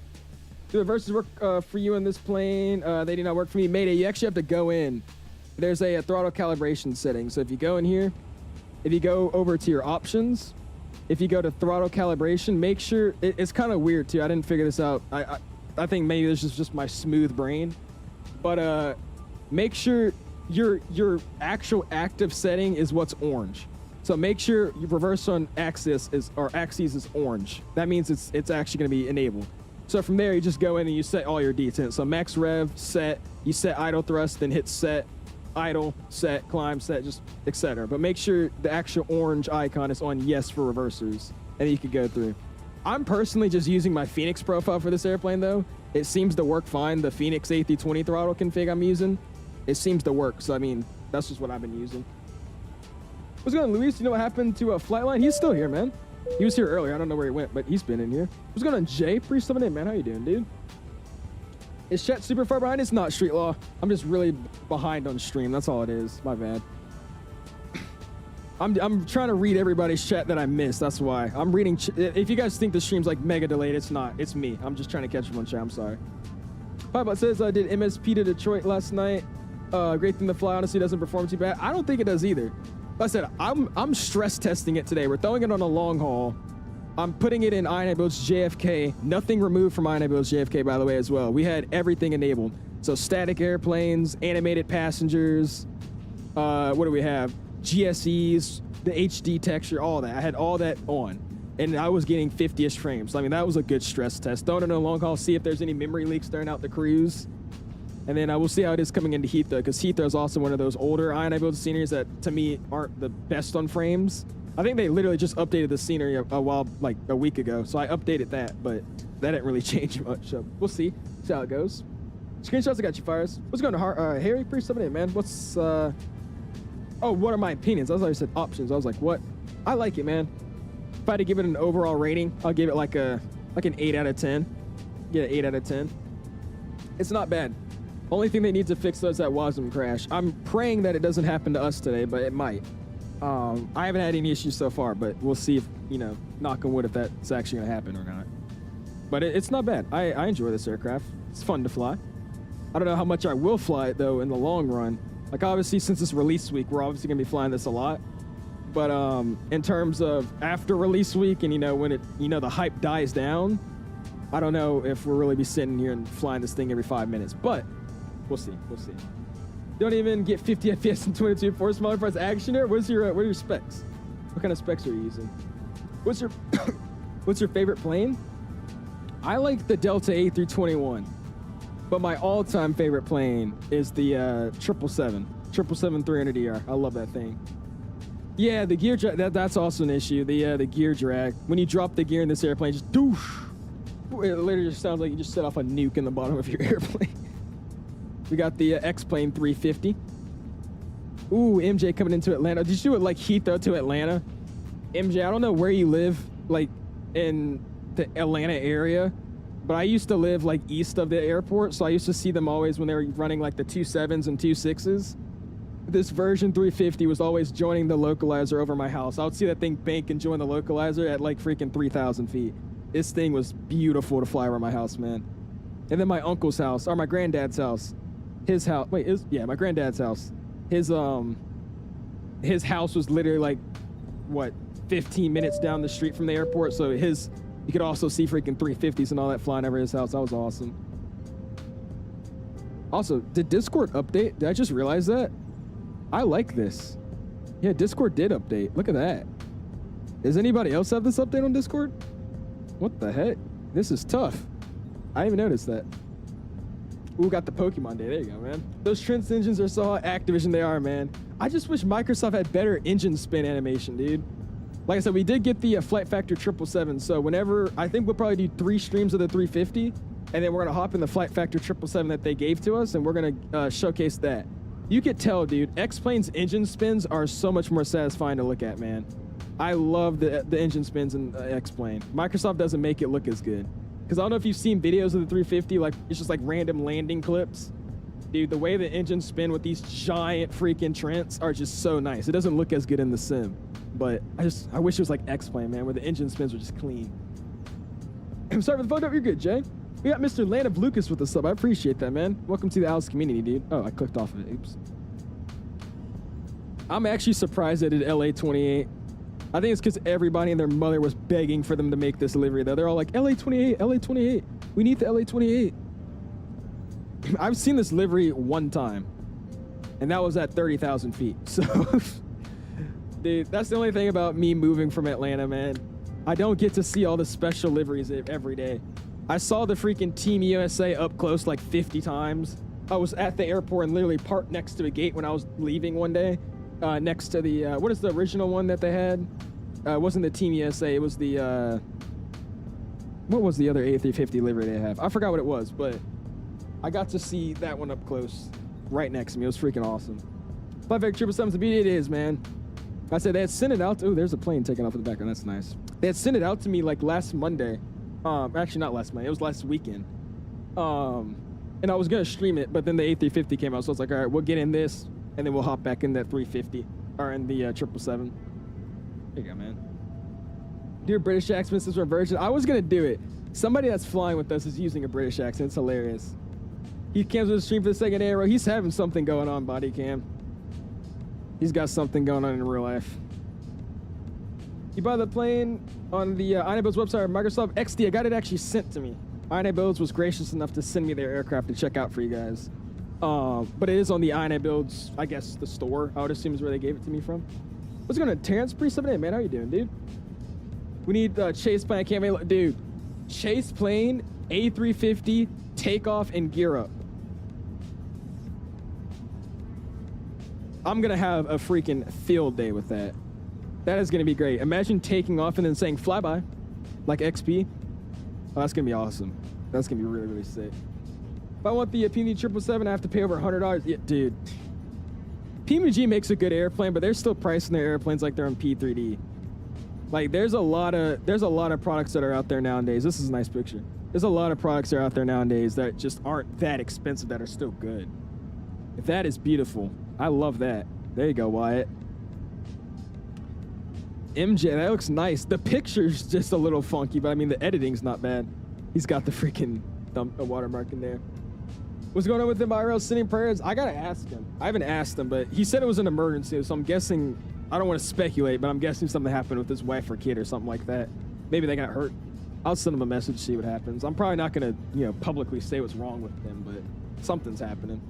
Do the verses work for you on this plane? They do not work for me. Mayday, you actually have to go in. There's a throttle calibration setting. So if you go in here, if you go over to your options, if you go to throttle calibration, make sure, it's kind of weird too. I didn't figure this out. I think maybe this is just my smooth brain. But make sure your actual active setting is what's orange. So make sure your reverse on axis is orange. That means it's actually going to be enabled. So from there, you just go in and you set all your detents. So max rev, set, you set idle thrust, then hit set, idle, set, climb, set, just etc. But make sure the actual orange icon is on yes for reversers, and then you can go through. I'm personally just using my Phoenix profile for this airplane though. It seems to work fine. The Phoenix A320 throttle config I'm using, it seems to work. So I mean, that's just what I've been using. What's going on, Luis? You know what happened to Flightline? He's still here, man. He was here earlier. I don't know where he went, but he's been in here. What's going on, Jay? Priest coming in, man. How you doing, dude? Is chat super far behind? It's not, Street Law. I'm just really behind on stream. That's all it is. My bad. I'm trying to read everybody's chat that I missed. That's why. I'm reading. If you guys think the stream's like mega delayed, it's not. It's me. I'm just trying to catch up on chat. I'm sorry. Pipebot says I did MSP to Detroit last night. Great thing to fly. Honestly, doesn't perform too bad. I don't think it does either. Like I said, I'm stress testing it today. We're throwing it on a long haul. I'm putting it in INIBUILDS JFK. Nothing removed from INIBUILDS JFK, by the way, as well. We had everything enabled. So static airplanes, animated passengers. What do we have? GSEs, the HD texture, all that. I had all that on. And I was getting 50-ish frames. I mean, that was a good stress test. Throwing it on a long haul, see if there's any memory leaks throwing out the cruise. And then we'll see how it is coming into Heathrow, because Heathrow is also one of those older INIBUILDS sceneries that, to me, aren't the best on frames. I think they literally just updated the scenery a week ago, so I updated that, but that didn't really change much. So we'll see how it goes. Screenshots, I got you, Fires. What's going on, Harry? Priest, something in, man. What's, oh, what are my opinions? I was like, I said options. I was like, what? I like it, man. If I had to give it an overall rating, I'll give it like an 8 out of 10. Get an 8 out of 10. It's not bad. Only thing they need to fix though is that WASM crash. I'm praying that it doesn't happen to us today, but it might. I haven't had any issues so far, but we'll see if, knock on wood, if that's actually gonna happen or not. But it's not bad. I enjoy this aircraft. It's fun to fly. I don't know how much I will fly it though in the long run. Like obviously since it's release week, we're obviously gonna be flying this a lot. But in terms of after release week and when it, the hype dies down, I don't know if we'll really be sitting here and flying this thing every 5 minutes, but we'll see. Don't even get 50 FPS and 22 for smaller price actioner. What are your specs? What kind of specs are you using? What's your favorite plane? I like the Delta A321, but my all-time favorite plane is the 777-300ER. I love that thing. Yeah, the gear drag, that's also an issue. The gear drag. When you drop the gear in this airplane, just doosh. It literally just sounds like you just set off a nuke in the bottom of your airplane. We got the X-Plane 350. Ooh, MJ coming into Atlanta. Did you do it like Heathrow to Atlanta? MJ, I don't know where you live, like in the Atlanta area, but I used to live like east of the airport, so I used to see them always when they were running like the 27s and 26s. This version 350 was always joining the localizer over my house. I would see that thing bank and join the localizer at like freaking 3,000 feet. This thing was beautiful to fly over my house, man. And then my uncle's house, or my granddad's house, his house. Wait, my granddad's house. His house was literally like, what, 15 minutes down the street from the airport. So you could also see freaking 350s and all that flying over his house. That was awesome. Also, did Discord update? Did I just realize that? I like this. Yeah, Discord did update. Look at that. Does anybody else have this update on Discord? What the heck? This is tough. I didn't even notice that. Ooh, got the Pokemon Day. There you go, man. Those Trent's engines are so hot. Activision they are, man. I just wish Microsoft had better engine spin animation, dude. Like I said, we did get the Flight Factor 777. So whenever, I think we'll probably do 3 streams of the 350. And then we're going to hop in the Flight Factor 777 that they gave to us. And we're going to showcase that. You could tell, dude, X-Plane's engine spins are so much more satisfying to look at, man. I love the engine spins in X-Plane. Microsoft doesn't make it look as good. Because I don't know if you've seen videos of the 350, like, it's just like random landing clips. Dude, the way the engines spin with these giant freaking Trents are just so nice. It doesn't look as good in the sim. But I wish it was like X-Plane, man, where the engine spins were just clean. I'm sorry for the photo. You're good, Jay. We got Mr. Land of Lucas with us up. I appreciate that, man. Welcome to the Alice community, dude. Oh, I clicked off of it. Oops. I'm actually surprised they did LA28. I think it's because everybody and their mother was begging for them to make this livery, though. They're all like, LA28, LA28. We need the LA28. I've seen this livery one time, and that was at 30,000 feet. So, dude, that's the only thing about me moving from Atlanta, man. I don't get to see all the special liveries every day. I saw the freaking Team USA up close like 50 times. I was at the airport and literally parked next to a gate when I was leaving one day. Next to the, what is the original one that they had? It wasn't the Team USA, it was the, what was the other A350 livery they have? I forgot what it was, but I got to see that one up close, right next to me. It was freaking awesome. Flight Factor 777's the beauty it is, man. I said they had sent it out to, oh, there's a plane taking off in the background, that's nice. They had sent it out to me like last Monday. Actually not last Monday, it was last weekend. And I was gonna stream it, but then the A350 came out, so I was like, all right, we'll get in this, and then we'll hop back in that 350, or in the 777. There you go, man. Do a British accent since we're Virgin. I was gonna do it. Somebody that's flying with us is using a British accent. It's hilarious. He came to the stream for the second arrow. He's having something going on, body cam. He's got something going on in real life. You buy the plane on the INIBUILDS website or Microsoft XD. I got it actually sent to me. INIBUILDS was gracious enough to send me their aircraft to check out for you guys. But it is on the INIBUILDS, I guess, the store. I would assume is where they gave it to me from. What's going on, Terrence? Pre-78, man. How you doing, dude? We need Chase plane. I can't make, dude. Chase plane, A350, takeoff, and gear up. I'm going to have a freaking field day with that. That is going to be great. Imagine taking off and then saying flyby, like XP. Oh, that's going to be awesome. That's going to be really, really sick. If I want the PMG 777, I have to pay over $100. Yeah, dude. PMG makes a good airplane, but they're still pricing their airplanes like they're on P3D. Like, there's a lot of products that are out there nowadays. This is a nice picture. There's a lot of products that are out there nowadays that just aren't that expensive that are still good. That is beautiful. I love that. There you go, Wyatt. MJ, that looks nice. The picture's just a little funky, but I mean, the editing's not bad. He's got the freaking watermark in there. What's going on with him, IRL? Sending prayers? I gotta ask him. I haven't asked him, but he said it was an emergency, so I'm guessing, I don't want to speculate, but I'm guessing something happened with his wife or kid or something like that. Maybe they got hurt. I'll send him a message, see what happens. I'm probably not gonna, you know, publicly say what's wrong with him, but something's happening.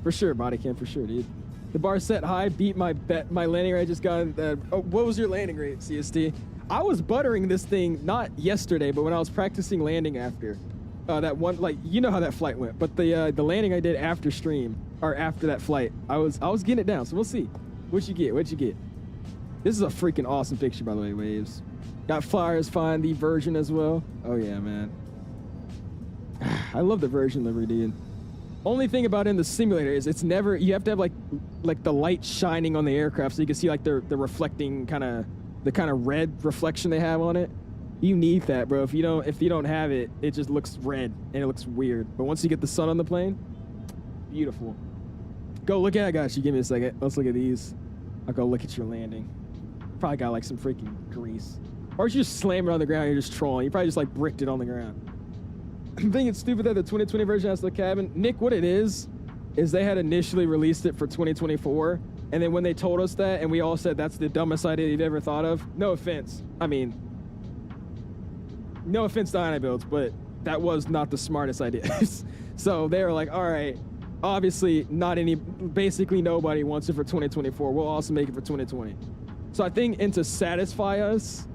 For sure, body cam, for sure, dude. The bar set high, beat my landing rate. I just got, what was your landing rate, CST? I was buttering this thing, not yesterday, but when I was practicing landing after. That one, like, you know how that flight went, but the landing I did after stream, or after that flight, I was getting it down, so we'll see. What'd you get? This is a freaking awesome picture, by the way, Waves. Got Flyers Find the version as well. Oh yeah, man. I love the version livery, dude. Only thing about it in the simulator is it's never, you have to have like the light shining on the aircraft so you can see like the reflecting the kind of red reflection they have on it. You need that, bro. If you don't have it, it just looks red and it looks weird. But once you get the sun on the plane, beautiful. Go look at it, guys. You give me a second. Let's look at these. I'll go look at your landing. Probably got like some freaking grease. Or you just slam it on the ground and you're just trolling. You probably just like bricked it on the ground. I think it's stupid that the 2020 version has the cabin. Nick, what it is they had initially released it for 2024. And then when they told us that and we all said that's the dumbest idea you've ever thought of, no offense. I mean, no offense to INIBUILDS, but that was not the smartest idea. So they were like, all right, obviously basically nobody wants it for 2024. We'll also make it for 2020. So I think, and to satisfy us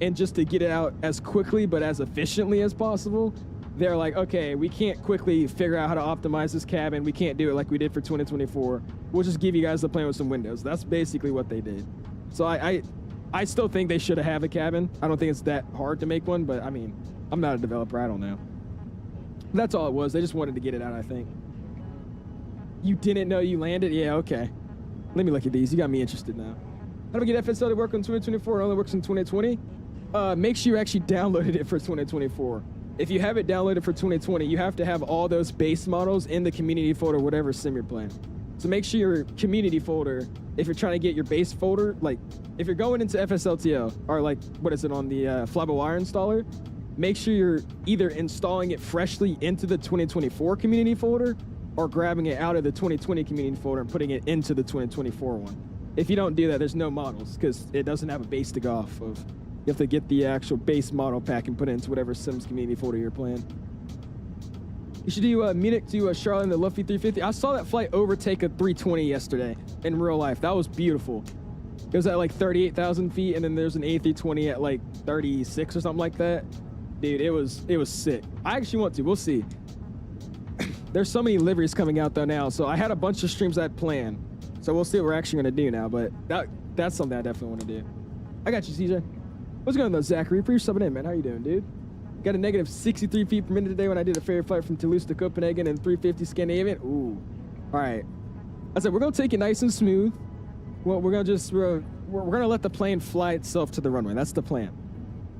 and just to get it out as quickly but as efficiently as possible, they're like, okay, we can't quickly figure out how to optimize this cabin. We can't do it like we did for 2024. We'll just give you guys the plane with some windows. That's basically what they did. So I still think they should have a cabin. I don't think it's that hard to make one, but I mean, I'm not a developer. I don't know. That's all it was. They just wanted to get it out, I think. You didn't know you landed? Yeah, okay. Let me look at these. You got me interested now. How do we get FSL to work on 2024? It only works in 2020? Make sure you actually downloaded it for 2024. If you have it downloaded for 2020, you have to have all those base models in the community folder, whatever sim you're playing. So make sure your community folder, if you're trying to get your base folder, like if you're going into FSLTL or like, what is it on the fly-by-wire installer, make sure you're either installing it freshly into the 2024 community folder or grabbing it out of the 2020 community folder and putting it into the 2024 one. If you don't do that, there's no models because it doesn't have a base to go off of. You have to get the actual base model pack and put it into whatever Sims community folder you're playing. You should do Munich to Charlotte in the Lufthansa 350. I saw that flight overtake a 320 yesterday in real life. That was beautiful. It was at like 38,000 feet, and then there's an A320 at like 36 or something like that. Dude, it was sick. I actually want to. We'll see. There's so many liveries coming out though now, so I had a bunch of streams I had planned. So we'll see what we're actually going to do now, but that's something I definitely want to do. I got you, CJ. What's going on, though, Zachary? For your subbing in, man. How you doing, dude? Got a negative 63 feet per minute today when I did a ferry flight from Toulouse to Copenhagen and 350 Scandinavian. Ooh. All right. I said, we're going to take it nice and smooth. Well, we're going to let the plane fly itself to the runway. That's the plan.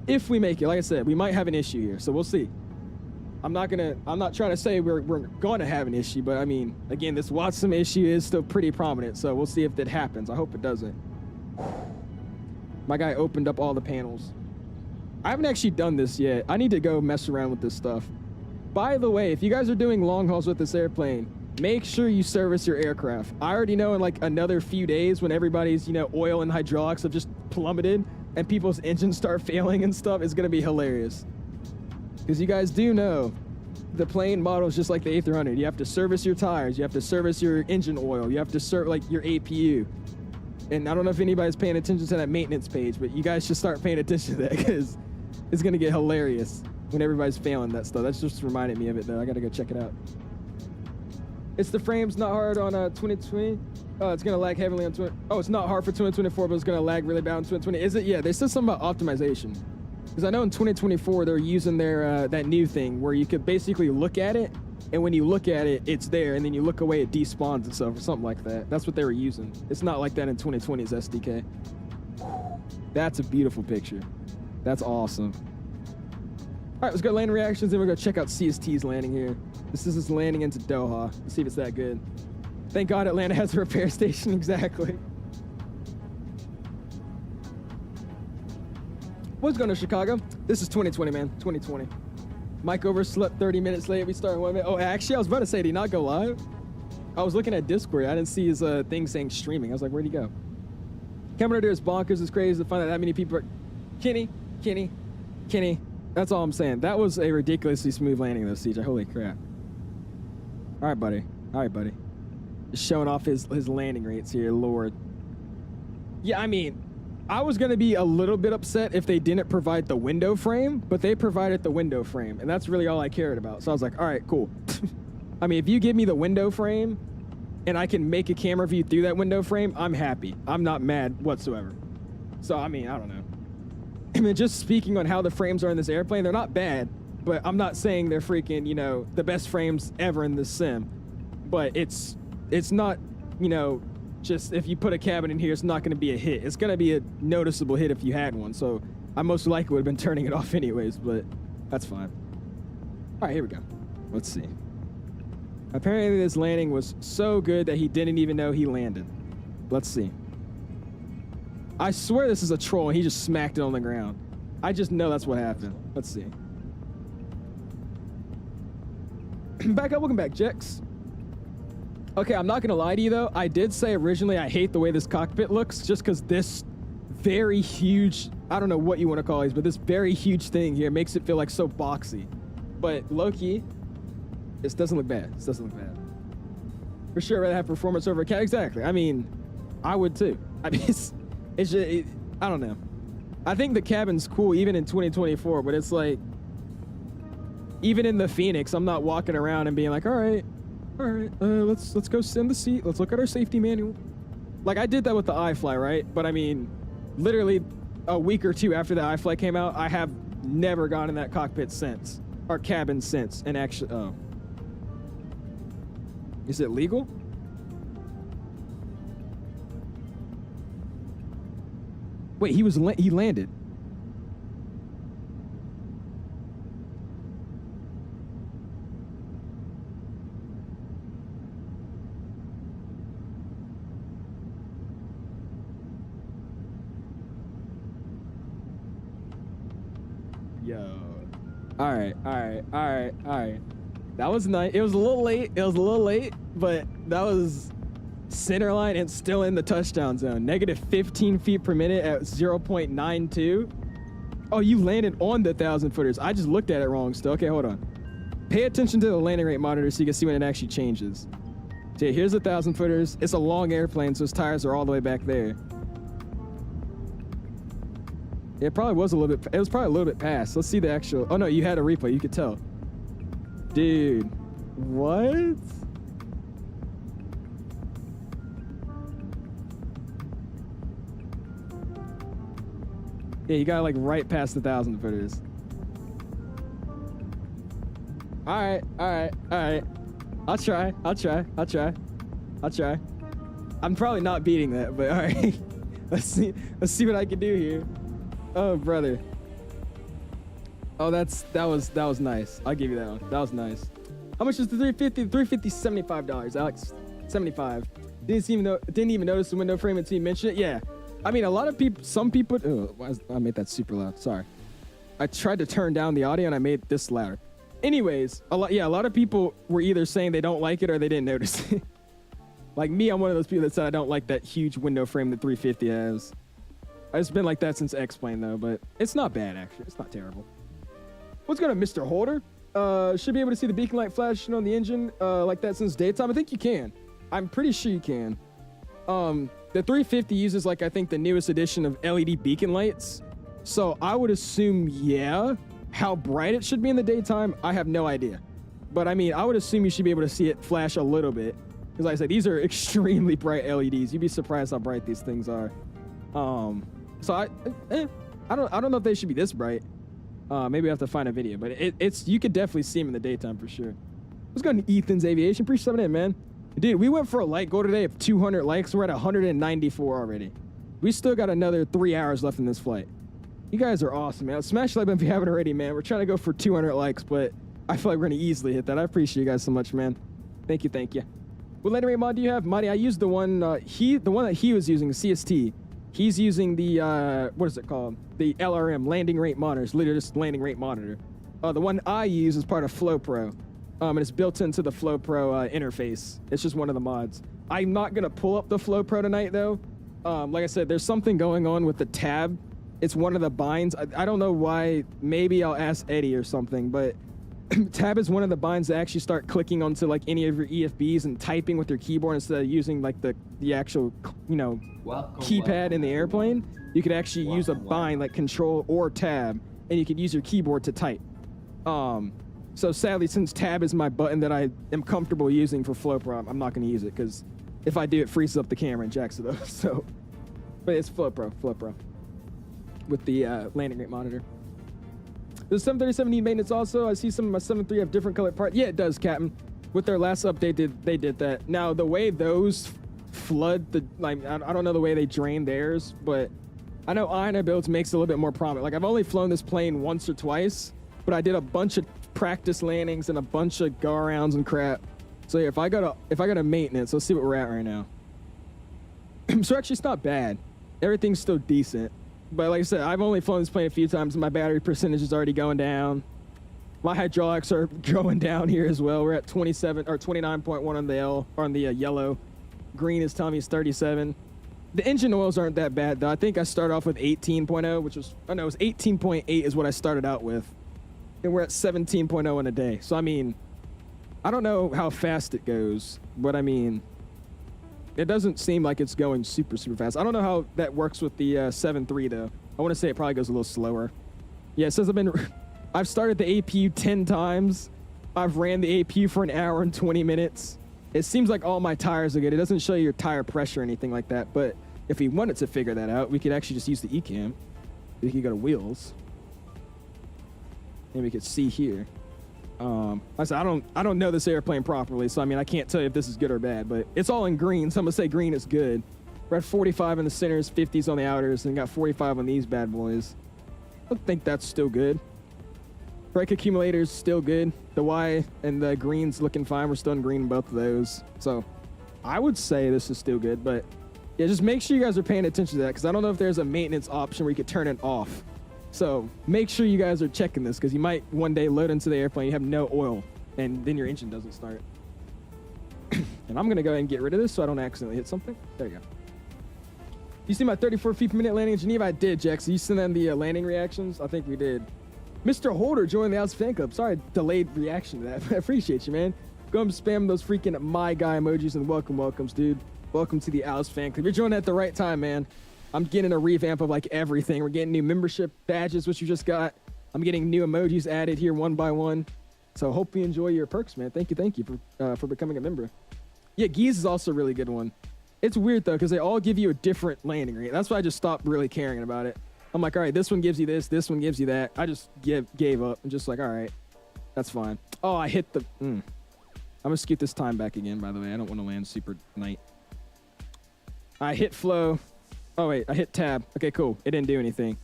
If we make it, like I said, we might have an issue here, so we'll see. I'm not trying to say we're going to have an issue, but I mean, again, this WATSIM issue is still pretty prominent, so we'll see if that happens. I hope it doesn't. My guy opened up all the panels. I haven't actually done this yet. I need to go mess around with this stuff. By the way, if you guys are doing long hauls with this airplane, make sure you service your aircraft. I already know in like another few days when everybody's, oil and hydraulics have just plummeted and people's engines start failing and stuff, it's going to be hilarious. Because you guys do know the plane model is just like the A300. You have to service your tires. You have to service your engine oil. You have to serve like your APU. And I don't know if anybody's paying attention to that maintenance page, but you guys should start paying attention to that because it's going to get hilarious when everybody's failing that stuff. That's just reminded me of it, though. I got to go check it out. It's the frames not hard on 2020. It's going to lag heavily on 20. Oh, it's not hard for 2024, but it's going to lag really bad on 2020. Is it? Yeah, they said something about optimization. Because I know in 2024, they're using their that new thing where you could basically look at it, and when you look at it, it's there, and then you look away, it despawns itself or something like that. That's what they were using. It's not like that in 2020's SDK. That's a beautiful picture. That's awesome. All right, let's go landing reactions, then we're going to check out CST's landing here. This is his landing into Doha. Let's see if it's that good. Thank God Atlanta has a repair station, exactly. What's going on, Chicago? This is 2020, man. 2020. Mike overslept 30 minutes late. We started 1 minute. Oh, actually, I was about to say, did he not go live? I was looking at Discord. I didn't see his thing saying streaming. I was like, where'd he go? Coming out there is bonkers. It's crazy to find out that many people are... Kenny. That's all I'm saying. That was a ridiculously smooth landing, though, CJ. Holy crap. All right, buddy. Just showing off his landing rates here, Lord. Yeah, I mean... I was going to be a little bit upset if they didn't provide the window frame, but they provided the window frame, and that's really all I cared about. So I was like, all right, cool. I mean, if you give me the window frame and I can make a camera view through that window frame, I'm happy. I'm not mad whatsoever. So, I mean, I don't know. I mean, just speaking on how the frames are in this airplane, they're not bad, but I'm not saying they're freaking, the best frames ever in this sim. but it's not, you know, just if you put a cabin in here, it's not going to be a hit. It's going to be a noticeable hit if you had one. So I most likely would have been turning it off anyways, but that's fine. All right, here we go. Let's see. Apparently this landing was so good that he didn't even know he landed. Let's see. I swear this is a troll and he just smacked it on the ground. I just know that's what happened. Let's see. Back up, welcome back, Jex. Okay, I'm not gonna lie to you though. I did say originally I hate the way this cockpit looks just because this very huge, I don't know what you want to call these, but this very huge thing here makes it feel like so boxy. But low-key, this doesn't look bad. This doesn't look bad. For sure, I'd rather have performance over a cat. Exactly. I mean, I would too. I mean, it's just, I don't know. I think the cabin's cool even in 2024, but it's like, even in the Phoenix, I'm not walking around and being like, all right, let's go sit in the seat. Let's look at our safety manual. Like I did that with the iFly, right? But I mean, literally a week or two after the iFly came out, I have never gone in that cockpit since, or cabin since, and actually, oh. Is it legal? Wait, he landed. Yo. All right. That was nice. It was a little late, but that was center line and still in the touchdown zone. Negative 15 feet per minute at 0.92. Oh, you landed on the 1,000 footers. I just looked at it wrong still. Okay, hold on. Pay attention to the landing rate monitor so you can see when it actually changes. So here's the 1,000 footers. It's a long airplane, so its tires are all the way back there. It probably was a little bit, it was probably a little bit past. Let's see the actual, oh no, you had a replay, you could tell. Dude, what? Yeah, you got like right past the 1,000 footers. All right. I'll try. I'm probably not beating that, but all right. Let's see what I can do here. Oh, brother. Oh, that was nice. I'll give you that one. That was nice. How much is the 350? The 350 is $75, Alex. 75. Didn't even notice the window frame until you mentioned it. Yeah. I mean, a lot of people, some people, I made that super loud. Sorry. I tried to turn down the audio and I made this louder. Anyways, a lot of people were either saying they don't like it or they didn't notice it. Like me, I'm one of those people that said I don't like that huge window frame the 350 has. It's been like that since X-Plane though, but it's not bad actually. It's not terrible. What's going on, Mr. Holder? Should be able to see the beacon light flashing on the engine like that since daytime. I think you can. I'm pretty sure you can. The 350 uses like I think the newest edition of LED beacon lights. So I would assume, yeah. How bright it should be in the daytime, I have no idea. But I mean, I would assume you should be able to see it flash a little bit. Because like I said, these are extremely bright LEDs. You'd be surprised how bright these things are. So I don't know if they should be this bright. Maybe I have to find a video, but you could definitely see them in the daytime for sure. Let's go to Ethan's Aviation. Appreciate something in, man. Dude, we went for a light goal today of 200 likes. We're at 194 already. We still got another 3 hours left in this flight. You guys are awesome, man. Smash the like button if you haven't already, man. We're trying to go for 200 likes, but I feel like we're gonna easily hit that. I appreciate you guys so much, man. Thank you. What landing rate mod do you have? Marty, I used the one that he was using, the CST. He's using the what is it called? The LRM, landing rate monitor. It's literally just landing rate monitor. The one I use is part of FlowPro. And it's built into the FlowPro interface. It's just one of the mods. I'm not gonna pull up the FlowPro tonight though. Like I said, there's something going on with the tab. It's one of the binds. I don't know why. Maybe I'll ask Eddie or something, but tab is one of the binds that actually start clicking onto like any of your EFBs and typing with your keyboard instead of using like the actual, you know, keypad in the airplane. You could actually use a bind like control or tab, and you could use your keyboard to type. So sadly, since tab is my button that I am comfortable using for FlowPro, I'm not going to use it because if I do, it freezes up the camera and jacks it up. So, but it's FlowPro. With the landing rate monitor. Does 737 need maintenance also? I see some of my 73 have different colored parts. Yeah, it does, Captain. With their last update, they did that. Now, the way those flood the, like, I don't know the way they drain theirs, but I know INIBUILDS makes it a little bit more prominent. Like, I've only flown this plane once or twice, but I did a bunch of practice landings and a bunch of go arounds and crap. So yeah, if I go to maintenance, let's see what we're at right now. So actually, it's not bad. Everything's still decent. But like I said, I've only flown this plane a few times, and my battery percentage is already going down. My hydraulics are going down here as well. We're at 27 or 29.1 on the yellow. Green is telling me it's 37. The engine oils aren't that bad though. I think I started off with 18.0, which was, oh no, it was 18.8 is what I started out with. And we're at 17.0 in a day. So I mean, I don't know how fast it goes, but I mean, it doesn't seem like it's going super, super fast. I don't know how that works with the 7.3 though. I want to say it probably goes a little slower. Yeah, it says I've started the APU 10 times. I've ran the APU for an hour and 20 minutes. It seems like all my tires are good. It doesn't show you your tire pressure or anything like that, but if we wanted to figure that out, we could actually just use the eCam. We could go to wheels. And we could see here. I said I don't know this airplane properly, so I mean I can't tell you if this is good or bad, but it's all in green, so I'm gonna say green is good. We're at 45 in the centers, 50s on the outers, and got 45 on these bad boys. I think that's still good. Brake accumulator's still good. The Y and the green's looking fine. We're still in green in both of those. So I would say this is still good, but yeah, just make sure you guys are paying attention to that, because I don't know if there's a maintenance option where you could turn it off. So make sure you guys are checking this, because you might one day load into the airplane, you have no oil, and then your engine doesn't start. And I'm gonna go ahead and get rid of this so I don't accidentally hit something. There you go. You see my 34 feet per minute landing in Geneva? I did, Jack. So you sent them the landing reactions? I think we did. Mr. Holder joined the House fan club. Sorry, delayed reaction to that. I appreciate you, man. Go and spam those freaking my guy emojis and welcomes, dude. Welcome to the Alice fan club. You're joining at the right time, man. I'm getting a revamp of like everything. We're getting new membership badges, which you just got. I'm getting new emojis added here one by one. So hope you enjoy your perks, man. Thank you for becoming a member. Yeah, 𝐸𝐴Z is also a really good one. It's weird though, because they all give you a different landing rate. That's why I just stopped really caring about it. I'm like, all right, this one gives you this one gives you that. I just gave up and just like, all right, that's fine. Oh, I hit the, I'm gonna scoot this time back again, by the way. I don't want to land super night. I hit flow. Oh wait, I hit tab. Okay, cool. It didn't do anything.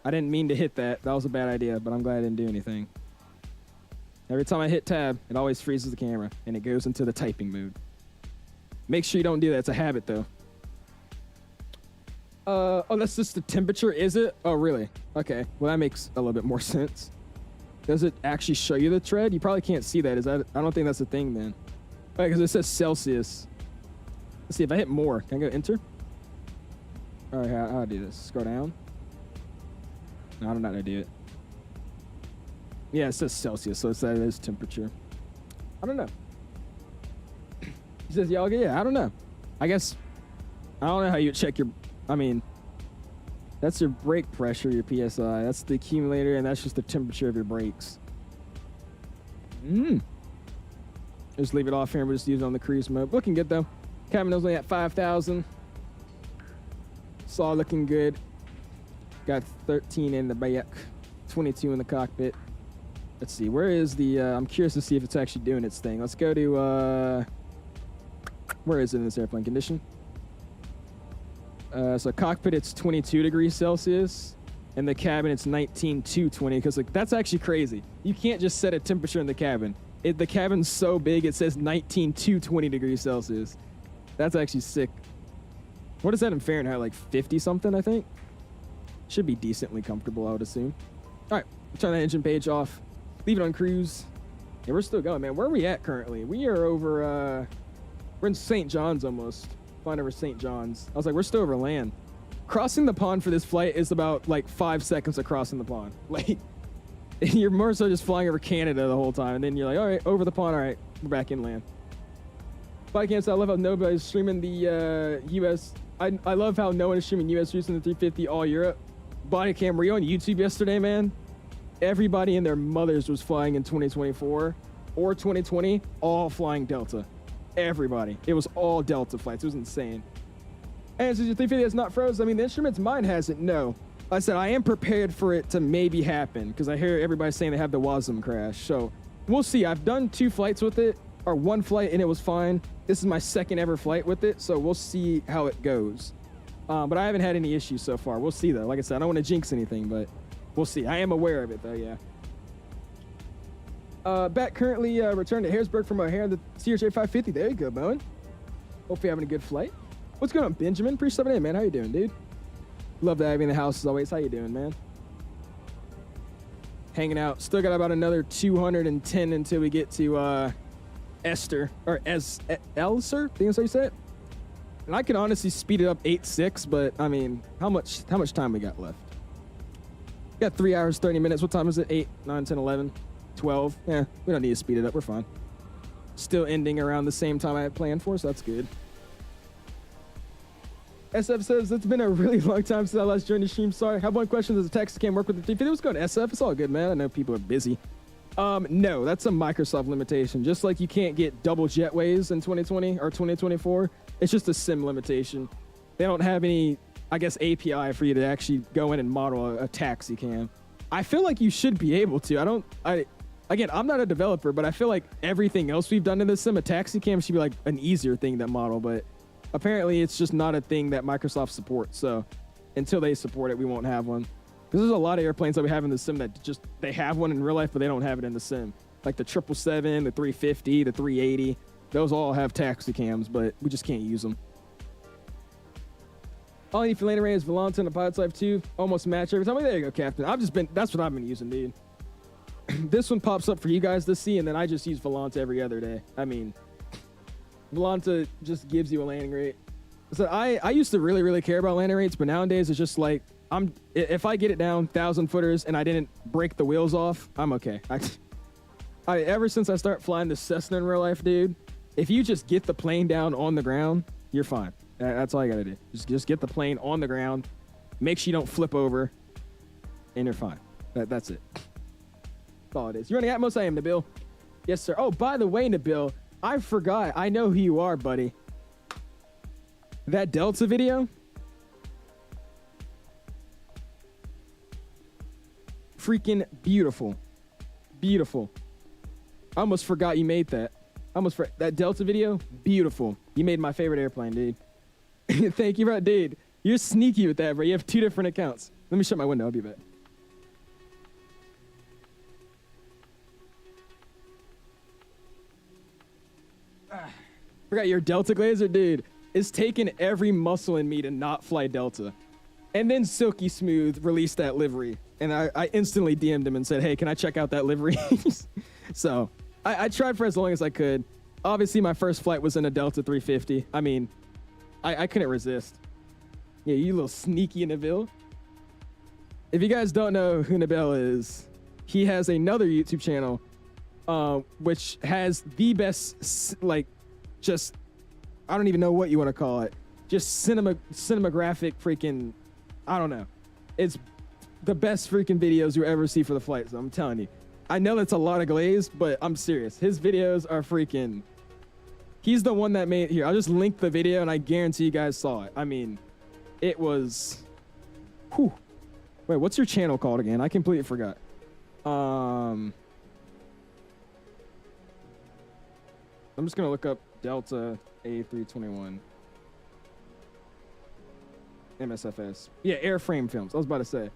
I didn't mean to hit that. That was a bad idea, but I'm glad it didn't do anything. Every time I hit tab, it always freezes the camera and it goes into the typing mode. Make sure you don't do that. It's a habit though. Oh, that's just the temperature, is it? Oh, really? Okay. Well, that makes a little bit more sense. Does it actually show you the tread? You probably can't see that. Is that? I don't think that's a thing then. Oh, because it says Celsius. Let's see if I hit more. Can I go enter? All right, how do I do this? Scroll down. No, I don't know how to do it. Yeah, it says Celsius, so that is temperature. I don't know. He says, y'all, yeah, I don't know. I guess, I don't know how you check your, I mean, that's your brake pressure, your PSI. That's the accumulator, and that's just the temperature of your brakes. Just leave it off here, and we'll just use it on the cruise mode. Looking good, though. Cabin is only at 5,000. Saw looking good. Got 13 in the back, 22 in the cockpit. Let's see, where is the, I'm curious to see if it's actually doing its thing. Let's go to, where is it in this airplane condition? So cockpit, it's 22 degrees Celsius. In the cabin, it's 19,220, because like, that's actually crazy. You can't just set a temperature in the cabin. The cabin's so big, it says 19,220 degrees Celsius. That's actually sick. What is that in Fahrenheit? Like 50 something, I think? Should be decently comfortable, I would assume. All right, turn that engine page off. Leave it on cruise. Yeah, we're still going, man. Where are we at currently? We are over, we're in St. John's almost. Flying over St. John's. I was like, we're still over land. Crossing the pond for this flight is about like 5 seconds of crossing the pond. Like, you're more so just flying over Canada the whole time. And then you're like, all right, over the pond. All right, we're back in land. Flight camps, I love how nobody's streaming the US. I love how no one is streaming US routes in the 350 all Europe. Body cam, were you on YouTube yesterday, man? Everybody and their mothers was flying in 2024 or 2020, all flying Delta. Everybody. It was all Delta flights. It was insane. And so your 350 has not froze. I mean, the instruments, mine hasn't. No. I said I am prepared for it to maybe happen because I hear everybody saying they have the WASM crash. So we'll see. I've done 2 flights with it. or one flight and it was fine. This is my second ever flight with it, so we'll see how it goes. But I haven't had any issues so far. We'll see though. Like I said, I don't want to jinx anything, but we'll see. I am aware of it though, yeah. Back currently returned to Harrisburg from O'Hare, the CRJ550. There you go, Bowen. Hopefully having a good flight. What's going on, Benjamin? Appreciate it, man. How you doing, dude? Love to have you in the house as always. How you doing, man? Hanging out. Still got about another 210 until we get to Esther or Elser. I think that's how you say it. And I can honestly speed it up 8.6, but I mean, how much time we got left? We got 3 hours 30 minutes. What time is it? 8, 9, 10, 11, 12. Yeah, we don't need to speed it up. We're fine. Still ending around the same time I had planned for, so that's good. SF says, it's been a really long time since I last joined the stream. Sorry. I have one question. Does the taxi cam work with the 350? What's going on, SF? It's all good, man. I know people are busy. No, that's a Microsoft limitation. Just like you can't get double jetways in 2020 or 2024. It's just a sim limitation. They don't have any, I guess, API for you to actually go in and model a taxi cam. I feel like you should be able to. Again, I'm not a developer, but I feel like everything else we've done in this sim, a taxi cam should be like an easier thing to model, but apparently it's just not a thing that Microsoft supports. So until they support it, we won't have one. Because there's a lot of airplanes that we have in the sim that just, they have one in real life, but they don't have it in the sim. Like the 777, the 350, the 380. Those all have taxi cams, but we just can't use them. All I need for landing range is Volante and the Pilot's Life 2. Almost match every time. There you go, Captain. That's what I've been using, dude. This one pops up for you guys to see, and then I just use Volante every other day. I mean, Volante just gives you a landing rate. So I used to really, really care about landing rates, but nowadays it's just like, if I get it down 1,000 footers and I didn't break the wheels off, I'm okay. Ever since I start flying the Cessna in real life, dude, if you just get the plane down on the ground, you're fine. That's all you gotta do. Just get the plane on the ground, make sure you don't flip over, and you're fine. That's it. That's all it is. You're running Atmos? I am, Nabil. Yes, sir. Oh, by the way, Nabil, I forgot. I know who you are, buddy. That Delta video? Freaking beautiful. Beautiful. I almost forgot you made that. That Delta video? Beautiful. You made my favorite airplane, dude. Thank you, bro. Dude, you're sneaky with that, bro. You have 2 different accounts. Let me shut my window. I'll be back. Forgot your Delta Glazer, dude. It's taken every muscle in me to not fly Delta. And then Silky Smooth released that livery. And I instantly DM'd him and said, hey, can I check out that livery? So I tried for as long as I could. Obviously, my first flight was in a Delta 350. I mean, I couldn't resist. Yeah, you little sneaky Nabil. If you guys don't know who Nabil is, he has another YouTube channel, which has the best, like, just, I don't even know what you want to call it. Just cinematographic freaking, I don't know. It's the best freaking videos you ever see for the flight. So I'm telling you, I know that's a lot of glaze, but I'm serious. His videos are freaking, he's the one that made, here, I'll just link the video and I guarantee you guys saw it. I mean, it was, whew. Wait, what's your channel called again? I completely forgot. I'm just going to look up Delta A321. MSFS. Yeah, airframe films. I was about to say.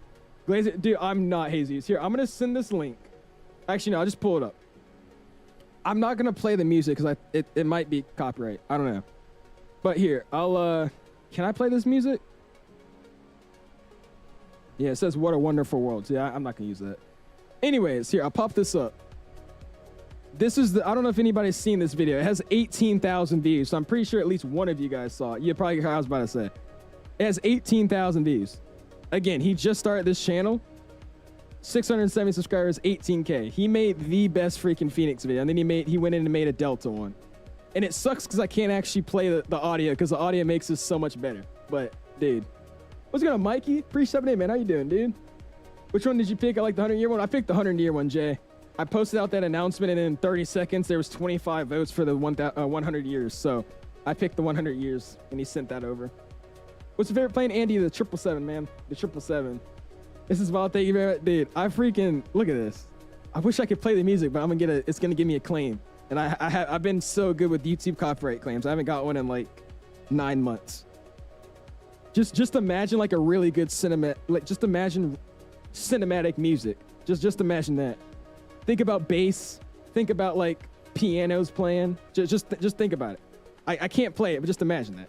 Glaze it. Dude, I'm not hazy. Here, I'm going to send this link. Actually, no, I'll just pull it up. I'm not going to play the music because it might be copyright. I don't know. But here, can I play this music? Yeah, it says, what a wonderful world. Yeah, I'm not going to use that. Anyways, here, I'll pop this up. This is I don't know if anybody's seen this video. It has 18,000 views, so I'm pretty sure at least one of you guys saw it. You probably heard what I was about to say. It has 18,000 views. Again, he just started this channel. 670 subscribers, 18K. He made the best freaking Phoenix video, and then he went in and made a Delta one. And it sucks because I can't actually play the audio because the audio makes this so much better. But, dude. What's going on, Mikey? Appreciate it, man. How you doing, dude? Which one did you pick? I like the 100-year one. I picked the 100-year one, Jay. I posted out that announcement, and in 30 seconds, there was 25 votes for the 100 years. So I picked the 100 years, and he sent that over. What's your favorite plane? Andy, the 777, man. The 777. This is Val. Thank you very much. Dude, I freaking... Look at this. I wish I could play the music, but it's going to give me a claim. And I've been so good with YouTube copyright claims. I haven't got one in like 9 months. Just imagine like a really good just imagine cinematic music. Just imagine that. Think about bass. Think about like pianos playing. Just think about it. I can't play it, but just imagine that.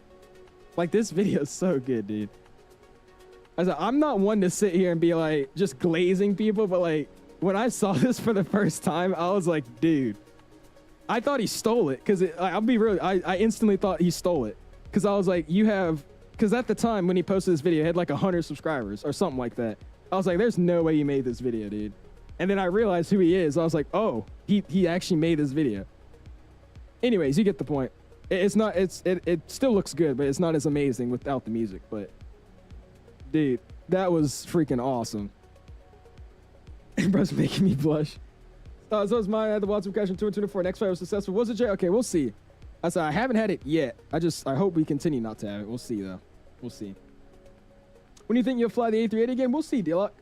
Like, this video is so good, dude. I'm not one to sit here and be like just glazing people, but like when I saw this for the first time, I was like, dude, I thought he stole it. Cause I'll be real, I instantly thought he stole it. Cause I was like, cause at the time when he posted this video, he had like 100 subscribers or something like that. I was like, there's no way you made this video, dude. And then I realized who he is. I was like, oh, he actually made this video. Anyways, you get the point. It still looks good, but it's not as amazing without the music. But dude, that was freaking awesome. Bro's making me blush. So was mine at the WATSIM question 224. Next flight was successful. Was it J? Okay, we'll see. I said I haven't had it yet. I hope we continue not to have it. We'll see though. We'll see. When do you think you'll fly the A380 again? We'll see, D-Lock.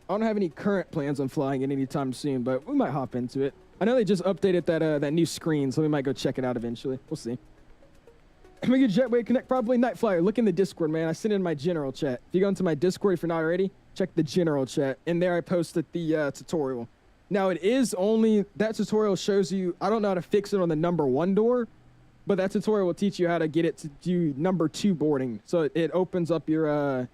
I don't have any current plans on flying it anytime soon, but we might hop into it. I know they just updated that new screen, so we might go check it out eventually. We'll see. I'm gonna get Jetway Connect, probably Night Flyer. Look in the Discord, man. I sent it in my general chat. If you go into my Discord, if you're not already, check the general chat. In there, I posted the tutorial. Now, it is only, that tutorial shows you, I don't know how to fix it on the #1 door, but that tutorial will teach you how to get it to do #2 boarding. So it opens up your,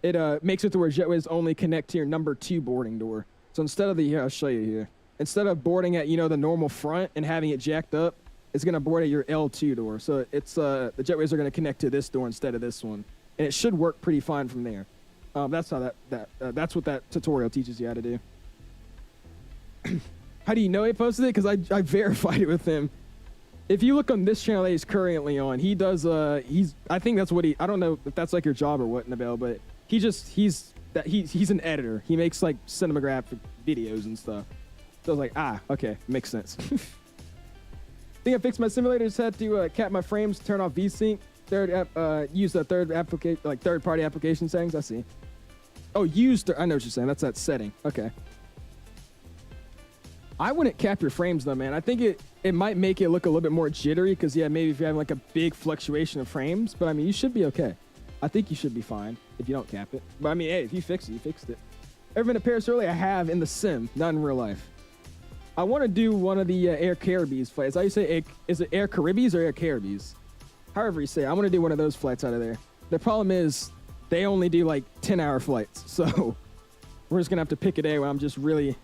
it makes it to where Jetways only connect to your #2 boarding door. So instead of I'll show you here. Instead of boarding at, the normal front and having it jacked up, it's going to board at your L2 door. So it's, the Jetways are going to connect to this door instead of this one. And it should work pretty fine from there. That's how that's what that tutorial teaches you how to do. How do you know he posted it? Because I verified it with him. If you look on this channel that he's currently on, he does, I think that's what I don't know if that's like your job or what, Nabel, but he's an editor. He makes like cinematographic videos and stuff. So I was like, okay, makes sense. I think I fixed my simulator. Just had to cap my frames, turn off VSync, use the third-party application settings. I see. Oh, I know what you're saying. That's that setting. Okay. I wouldn't cap your frames though, man. I think it might make it look a little bit more jittery because maybe if you're having like a big fluctuation of frames, but I mean, you should be okay. I think you should be fine if you don't cap it. But I mean, hey, if you fix it, you fixed it. Ever been to Paris early? I have in the sim, not in real life. I want to do one of the Air Caribbees flights. How you say, is it Air Caribbees or Air Caribbees? However you say it. I want to do one of those flights out of there. The problem is they only do like 10-hour flights. So we're just going to have to pick a day where I'm just ready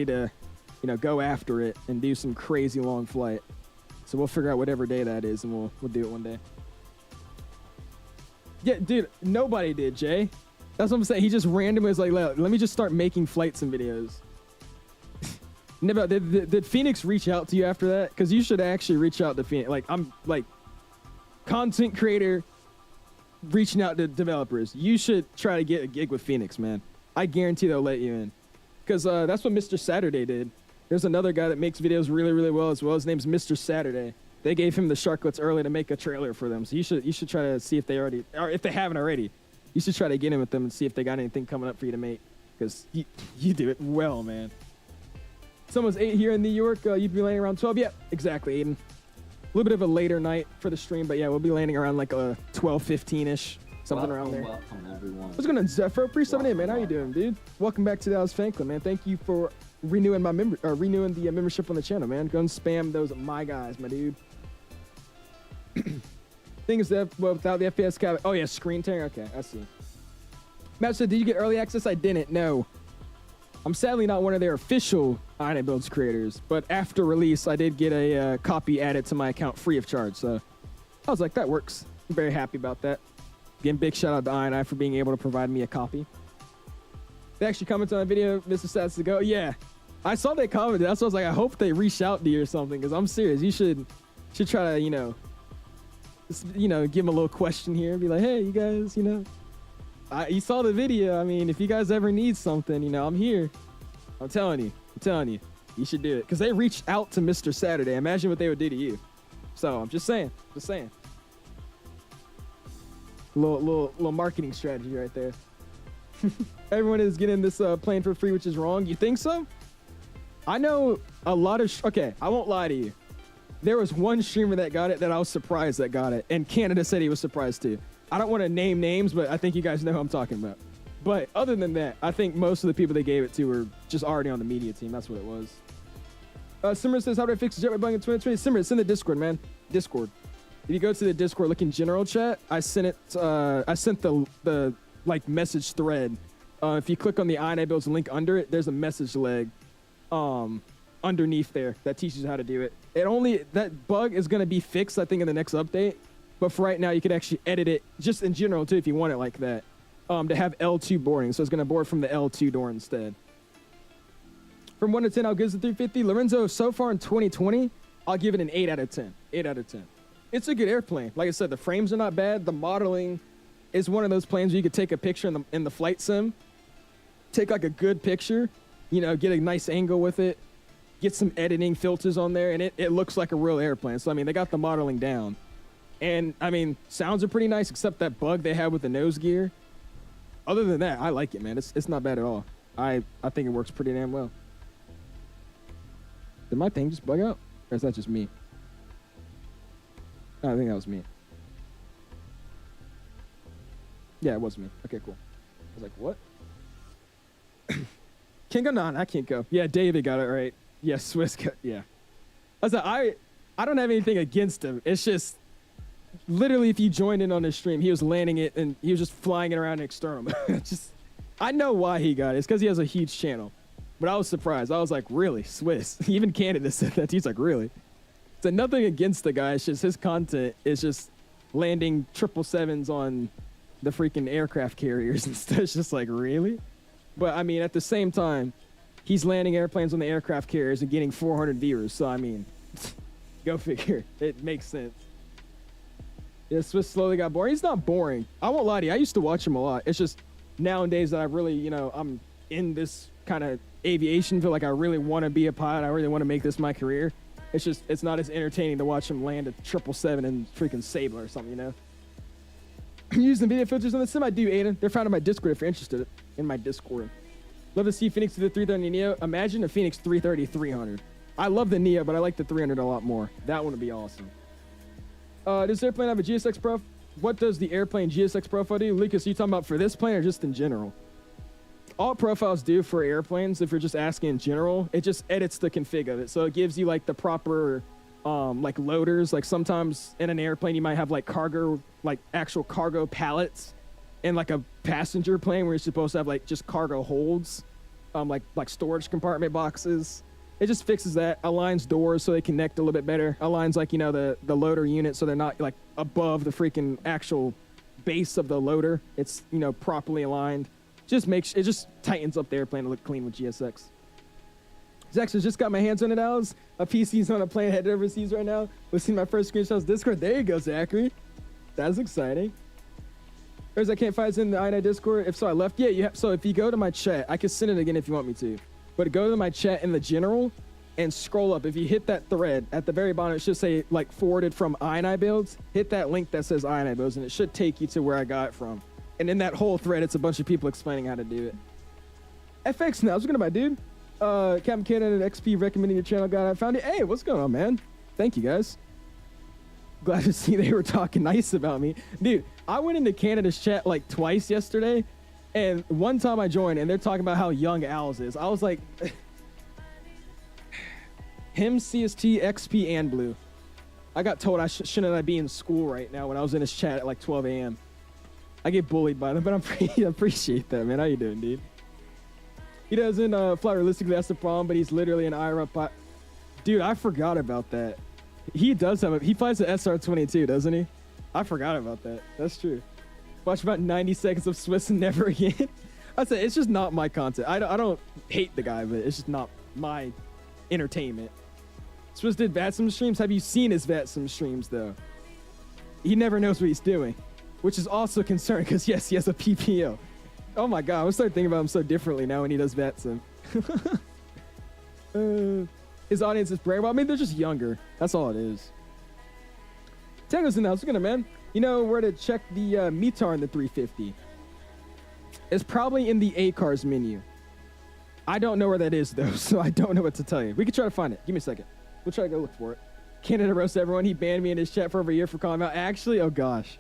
to, go after it and do some crazy long flight. So we'll figure out whatever day that is and we'll do it one day. Yeah, dude, nobody did, Jay. That's what I'm saying. He just randomly was like, let me just start making flights and videos. Did Phoenix reach out to you after that? Because you should actually reach out to Phoenix. Like, I'm like content creator reaching out to developers. You should try to get a gig with Phoenix, man. I guarantee they'll let you in. Because that's what Mr. Saturday did. There's another guy that makes videos really, really well as well. His name's Mr. Saturday. They gave him the Sharklets early to make a trailer for them. So you should try to see if they already, or if they haven't already, you should try to get in with them and see if they got anything coming up for you to make. Because you do it well, man. Someone's 8 here in New York. You'd be landing around 12. Yeah, exactly, Aiden. A little bit of a later night for the stream, but yeah, we'll be landing around like a 12:15ish, something around there. Welcome, everyone. What's going on, Zephyr? 378, man. How you doing, dude? Welcome back to the Dallas Fan Club, man. Thank you for renewing the membership on the channel, man. Go and spam those my guys, my dude. Thing is that without the FPS cap. Oh yeah, screen tearing. Okay, I see. Matt said, did you get early access? I didn't. No. I'm sadly not one of their official INIBUILDS creators, but after release, I did get a copy added to my account free of charge. So I was like, that works. I'm very happy about that. Again, big shout out to INI for being able to provide me a copy. They actually commented on the video, Mr. Stats to go. Yeah, I saw they commented. That's why I was like, I hope they reach out to you or something, because I'm serious. You should try to, give them a little question here and be like, hey, you guys, you saw the video. I mean, if you guys ever need something, I'm here. I'm telling you, you should do it. Because they reached out to Mr. Saturday. Imagine what they would do to you. So I'm just saying. Little marketing strategy right there. Everyone is getting this plane for free, which is wrong. You think so? I know a lot of... Okay, I won't lie to you. there was one streamer that got it that I was surprised that got it. And Canada said he was surprised too. I don't want to name names, but I think you guys know who I'm talking about. But other than that, I think most of the people they gave it to were just already on the media team. That's what it was. Simmer says, how do I fix the jetway bug in 2020? Simmer, it's in the Discord, man. Discord. If you go to the Discord, look in general chat. I sent it. I sent the like message thread. If you click on the INIBUILDS link under it, there's a message leg underneath there that teaches you how to do it. That bug is going to be fixed, I think, in the next update. But for right now, you could actually edit it just in general too if you want it like that. To have L2 boarding, so it's going to board from the L2 door instead. From 1 to 10, I'll give it a 350. Lorenzo, so far in 2020, I'll give it an 8 out of 10. 8 out of 10. It's a good airplane. Like I said, the frames are not bad. The modeling is one of those planes where you could take a picture in the flight sim, take like a good picture, you know, get a nice angle with it, get some editing filters on there, and it looks like a real airplane. So, I mean, they got the modeling down. And, I mean, sounds are pretty nice, except that bug they have with the nose gear. Other than that, I like it, man. It's not bad at all. I think it works pretty damn well. Did my thing just bug out? Or is that just me? Oh, I think that was me. Yeah, it was me. Okay, cool. I was like, what? Can't go? No, I can't go. Yeah, David got it right. Yeah, Swiss got, yeah. I was like, I don't have anything against him. It's just, literally, if you joined in on his stream, he was landing it and he was just flying it around external. Just, I know why he got it. It's because he has a huge channel. But I was surprised. I was like, really? Swiss? Even Canada said that. He's like, really? So nothing against the guy. It's just his content is just landing 777s on the freaking aircraft carriers and stuff. It's just like, really? But, I mean, at the same time, he's landing airplanes on the aircraft carriers and getting 400 viewers. So, I mean, go figure. It makes sense. Yeah, Swiss slowly got boring. He's not boring. I won't lie to you. I used to watch him a lot. It's just nowadays that I really, you know, I'm in this kind of aviation field. Like, I really want to be a pilot. I really want to make this my career. It's just, it's not as entertaining to watch him land a 777 and freaking Sable or something, you know? Using video filters on the sim, I do, Aiden. They're found in my Discord if you're interested in my Discord. Love to see Phoenix to the 330 Neo. Imagine a Phoenix 330-300. I love the Neo, but I like the 300 a lot more. That one would be awesome. Does this airplane have a GSX profile? What does the airplane GSX profile do? Lucas, are you talking about for this plane or just in general? All profiles do for airplanes, if you're just asking in general, it just edits the config of it. So it gives you like the proper like loaders. Like sometimes in an airplane, you might have like cargo, like actual cargo pallets, and like a passenger plane where you're supposed to have like just cargo holds, like storage compartment boxes. It just fixes that, aligns doors so they connect a little bit better, aligns like, you know, the loader unit so they're not like above the freaking actual base of the loader. It's, you know, properly aligned. Just makes, it just tightens up the airplane to look clean with GSX. Zax has just got my hands on it, Alex. A PC's on a plane headed overseas right now. We've seen my first screenshots Discord. There you go, Zachary. That's exciting. There's I can't find it in the INI Discord. If so, I left. Yeah, you have. So if you go to my chat, I can send it again if you want me to. But go to my chat in the general and scroll up. If you hit that thread at the very bottom, it should say like forwarded from INIBuilds. Hit that link that says INIBuilds, and it should take you to where I got it from. And in that whole thread, it's a bunch of people explaining how to do it. FX now, what's going on, my dude? Captain Canada and XP recommending your channel, guy. I found it. Hey, what's going on, man? Thank you, guys. Glad to see they were talking nice about me. Dude, I went into Canada's chat like twice yesterday, and one time I joined, and they're talking about how young Owls is. I was like, him, CST, XP, and Blue. I got told I shouldn't I be in school right now when I was in his chat at like 12 a.m. I get bullied by them, but I appreciate that, man. How you doing, dude? He doesn't fly realistically, that's the problem, but he's literally an IRA pilot. Dude, I forgot about that. He does have he flies the SR-22, doesn't he? I forgot about that. That's true. Watch about 90 seconds of Swiss and never again. I said, it's just not my content. I don't hate the guy, but it's just not my entertainment. Swiss did VATSIM streams. Have you seen his VATSIM streams, though? He never knows what he's doing, which is also concerning because, yes, he has a PPO. Oh, my God. I'm starting to think about him so differently now when he does VATSIM. His audience is brave. Well, I mean, they're just younger. That's all it is. Tango's in the house. Look at him, man. You know where to check the METAR in the 350? It's probably in the ACARS menu. I don't know where that is, though, so I don't know what to tell you. We can try to find it. Give me a second. We'll try to go look for it. Canada roasts everyone. He banned me in his chat for over a year for calling him out. Actually, oh gosh.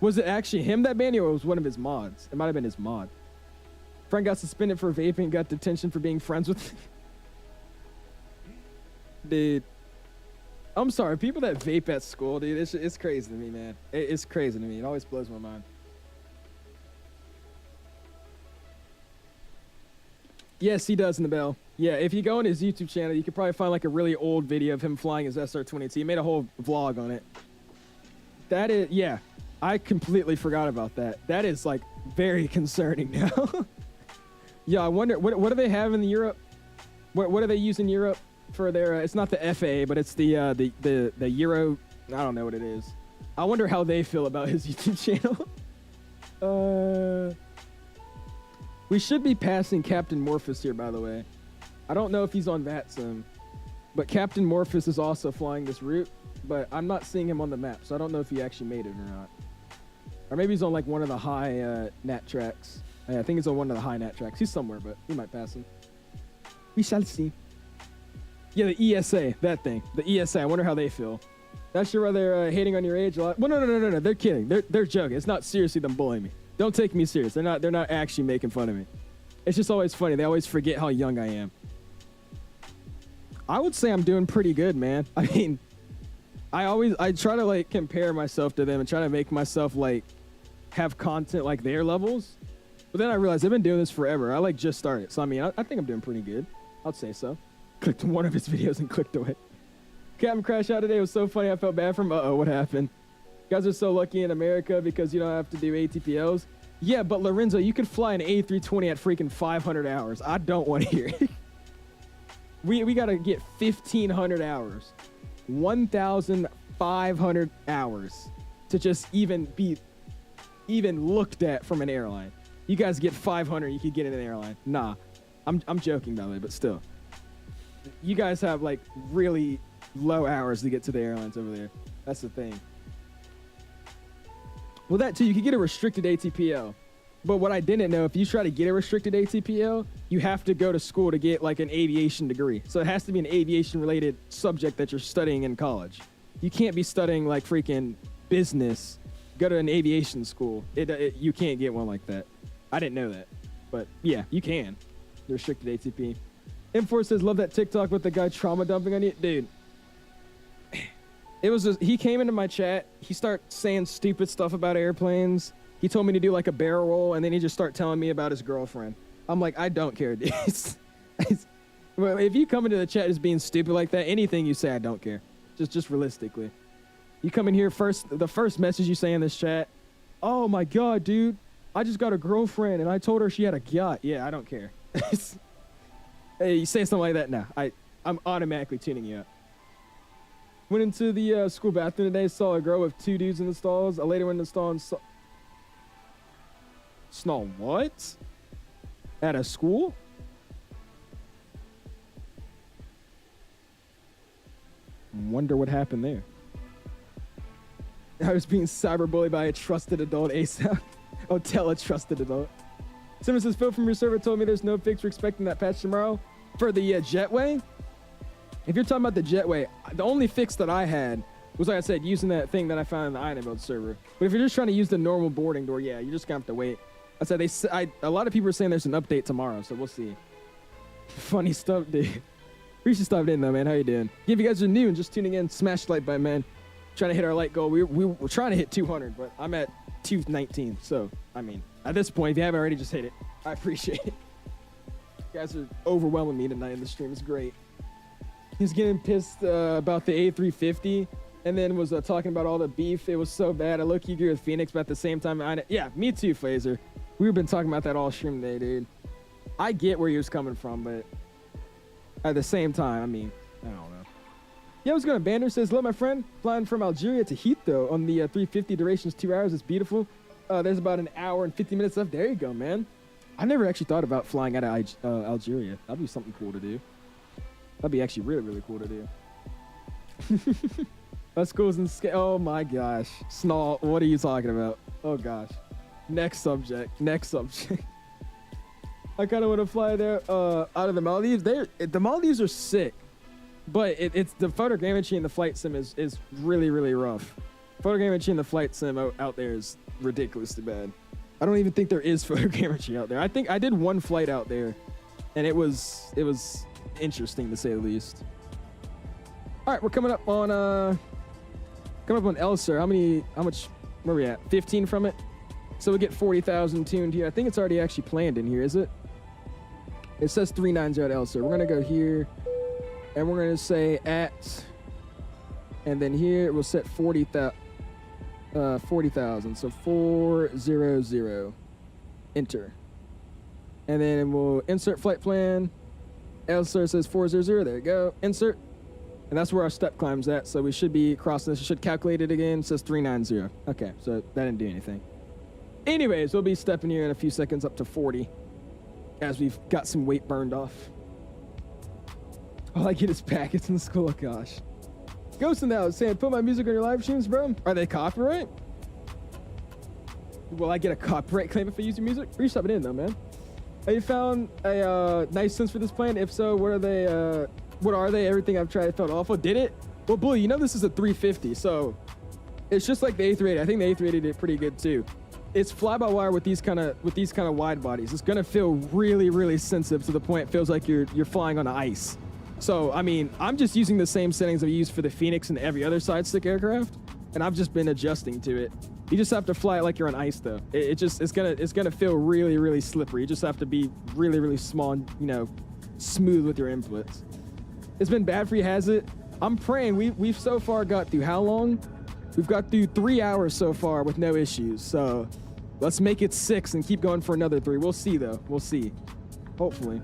Was it actually him that banned you, or was one of his mods? It might have been his mod. Friend got suspended for vaping, got detention for being friends with... Dude. I'm sorry, people that vape at school, dude, it's crazy to me, man. It's crazy to me. It always blows my mind. Yes, he does in the bell. Yeah, if you go on his YouTube channel, you could probably find like a really old video of him flying his SR-22. He made a whole vlog on it. That is, yeah, I completely forgot about that. That is like very concerning now. Yeah, I wonder, what do they have in Europe? What do they use in Europe for their, it's not the FAA, but it's the Euro, I don't know what it is. I wonder how they feel about his YouTube channel. We should be passing Captain Morphus here, by the way. I don't know if he's on VATSIM, but Captain Morphus is also flying this route, but I'm not seeing him on the map, so I don't know if he actually made it or not. Or maybe he's on like one of the high nat tracks. Yeah, I think he's on one of the high nat tracks. He's somewhere, but we might pass him. We shall see. Yeah, the ESA, that thing. The ESA, I wonder how they feel. Not sure why they're hating on your age a lot. Well, no, they're kidding. They're joking. It's not seriously them bullying me. Don't take me serious. They're not actually making fun of me. It's just always funny. They always forget how young I am. I would say I'm doing pretty good, man. I mean, I try to like compare myself to them and try to make myself like have content like their levels. But then I realized I've been doing this forever. I like just started. So I mean, I think I'm doing pretty good. I'd say so. Clicked one of his videos and clicked away. Captain crash out today. It was so funny. I felt bad for him. Uh-oh, what happened? You guys are so lucky in America because you don't have to do ATPLs. Yeah, but Lorenzo, you could fly an A320 at freaking 500 hours. I don't want to hear it. We got to get 1,500 hours. 1,500 hours to just even be looked at from an airline. You guys get 500, you could get in an airline. Nah, I'm joking, by the way, but still. You guys have like really low hours to get to the airlines over there. That's the thing. Well, that too, you could get a restricted ATPL. But what I didn't know, if you try to get a restricted ATPL, you have to go to school to get like an aviation degree. So it has to be an aviation related subject that you're studying in college. You can't be studying like freaking business, go to an aviation school. You can't get one like that. I didn't know that, but yeah, you can. The restricted ATP. M4 says, love that TikTok with the guy trauma dumping on you. Dude, it was just, he came into my chat. He started saying stupid stuff about airplanes. He told me to do like a barrel roll, and then he just started telling me about his girlfriend. I'm like, I don't care, dude. Well, if you come into the chat just being stupid like that, anything you say, I don't care. Just realistically. You come in here the first message you say in this chat, oh my God, dude, I just got a girlfriend and I told her she had a yacht. Yeah, I don't care. Hey, you say something like that now, I'm automatically tuning you up. Went into the school bathroom today, saw a girl with 2 dudes in the stalls. I later went in the stall and saw... Snall what? At a school? Wonder what happened there. I was being cyberbullied by a trusted adult ASAP. Oh, tell a trusted adult. Simmons says, Phil from your server told me there's no fix. We're expecting that patch tomorrow for the jetway. If you're talking about the jetway, the only fix that I had was, like I said, using that thing that I found in the INIBUILDS server. But if you're just trying to use the normal boarding door, yeah, you're just gonna have to wait. I said a lot of people are saying there's an update tomorrow, so we'll see. Funny stuff, dude. We should stop in though, man. How you doing? If you guys are new and just tuning in, smash the like button, man. Trying to hit our like goal. We're trying to hit 200, but I'm at 219. So I mean, at this point, if you haven't already, just hit it. I appreciate it. You guys are overwhelming me tonight in the stream. It's great. He's getting pissed about the A350, and then was talking about all the beef. It was so bad. I low-key agree with Phoenix, but at the same time, yeah, me too, Flazer. We've been talking about that all stream today, dude. I get where he was coming from, but at the same time, I mean, I don't know. Yeah, I was going to Banner says, hello, my friend. Flying from Algeria to Heathrow on the 350. Duration's 2 hours. It's beautiful. There's about an hour and 50 minutes left. There you go, man. I never actually thought about flying out of Algeria. That'd be something cool to do. That'd be actually really, really cool to do. Us schools and oh my gosh. Snall, what are you talking about? Oh gosh. Next subject. I kind of want to fly there out of the Maldives. The Maldives are sick. but it's the photogrammetry in the flight sim is really, really rough. Photogrammetry in the flight sim out there is ridiculously bad. I don't even think there is photogrammetry out there. I think I did one flight out there, and it was interesting to say the least. All right, we're coming up on LHR. How much? Where are we at? 15 from it. So we get 40,000 tuned here. I think it's already actually planned in here, is it? It says 390 at LHR. We're gonna go here, and we're gonna say at, and then here we'll set 40,000. So 400. Enter. And then we'll insert flight plan. LHR says 400. There you go. Insert. And that's where our step climb's at. So we should be crossing this. It should calculate it again. It says 390. Okay, so that didn't do anything. Anyways, we'll be stepping here in a few seconds up to 40 as we've got some weight burned off. All I get is packets in school. Oh, gosh. Ghost now saying, put my music on your live streams, bro. Are they copyright? Will I get a copyright claim if I use your music? Where you stopping in, though, man? Have you found a nice sense for this plan? If so, what are they? What are they? Everything I've tried felt awful. Did it? Well, Blue, you know this is a 350, so it's just like the A380. I think the A380 did pretty good too. It's fly-by-wire with these kind of wide bodies. It's gonna feel really, really sensitive to the point it feels like you're flying on ice. So I mean, I'm just using the same settings I've used for the Phoenix and every other side-stick aircraft, and I've just been adjusting to it. You just have to fly it like you're on ice, though. It's gonna feel really, really slippery. You just have to be really, really small and, you know, smooth with your inputs. It's been bad for you, has it? I'm praying. We've so far got through how long? We've got through 3 hours so far with no issues. So let's make it 6 and keep going for another 3. We'll see, though. We'll see. Hopefully,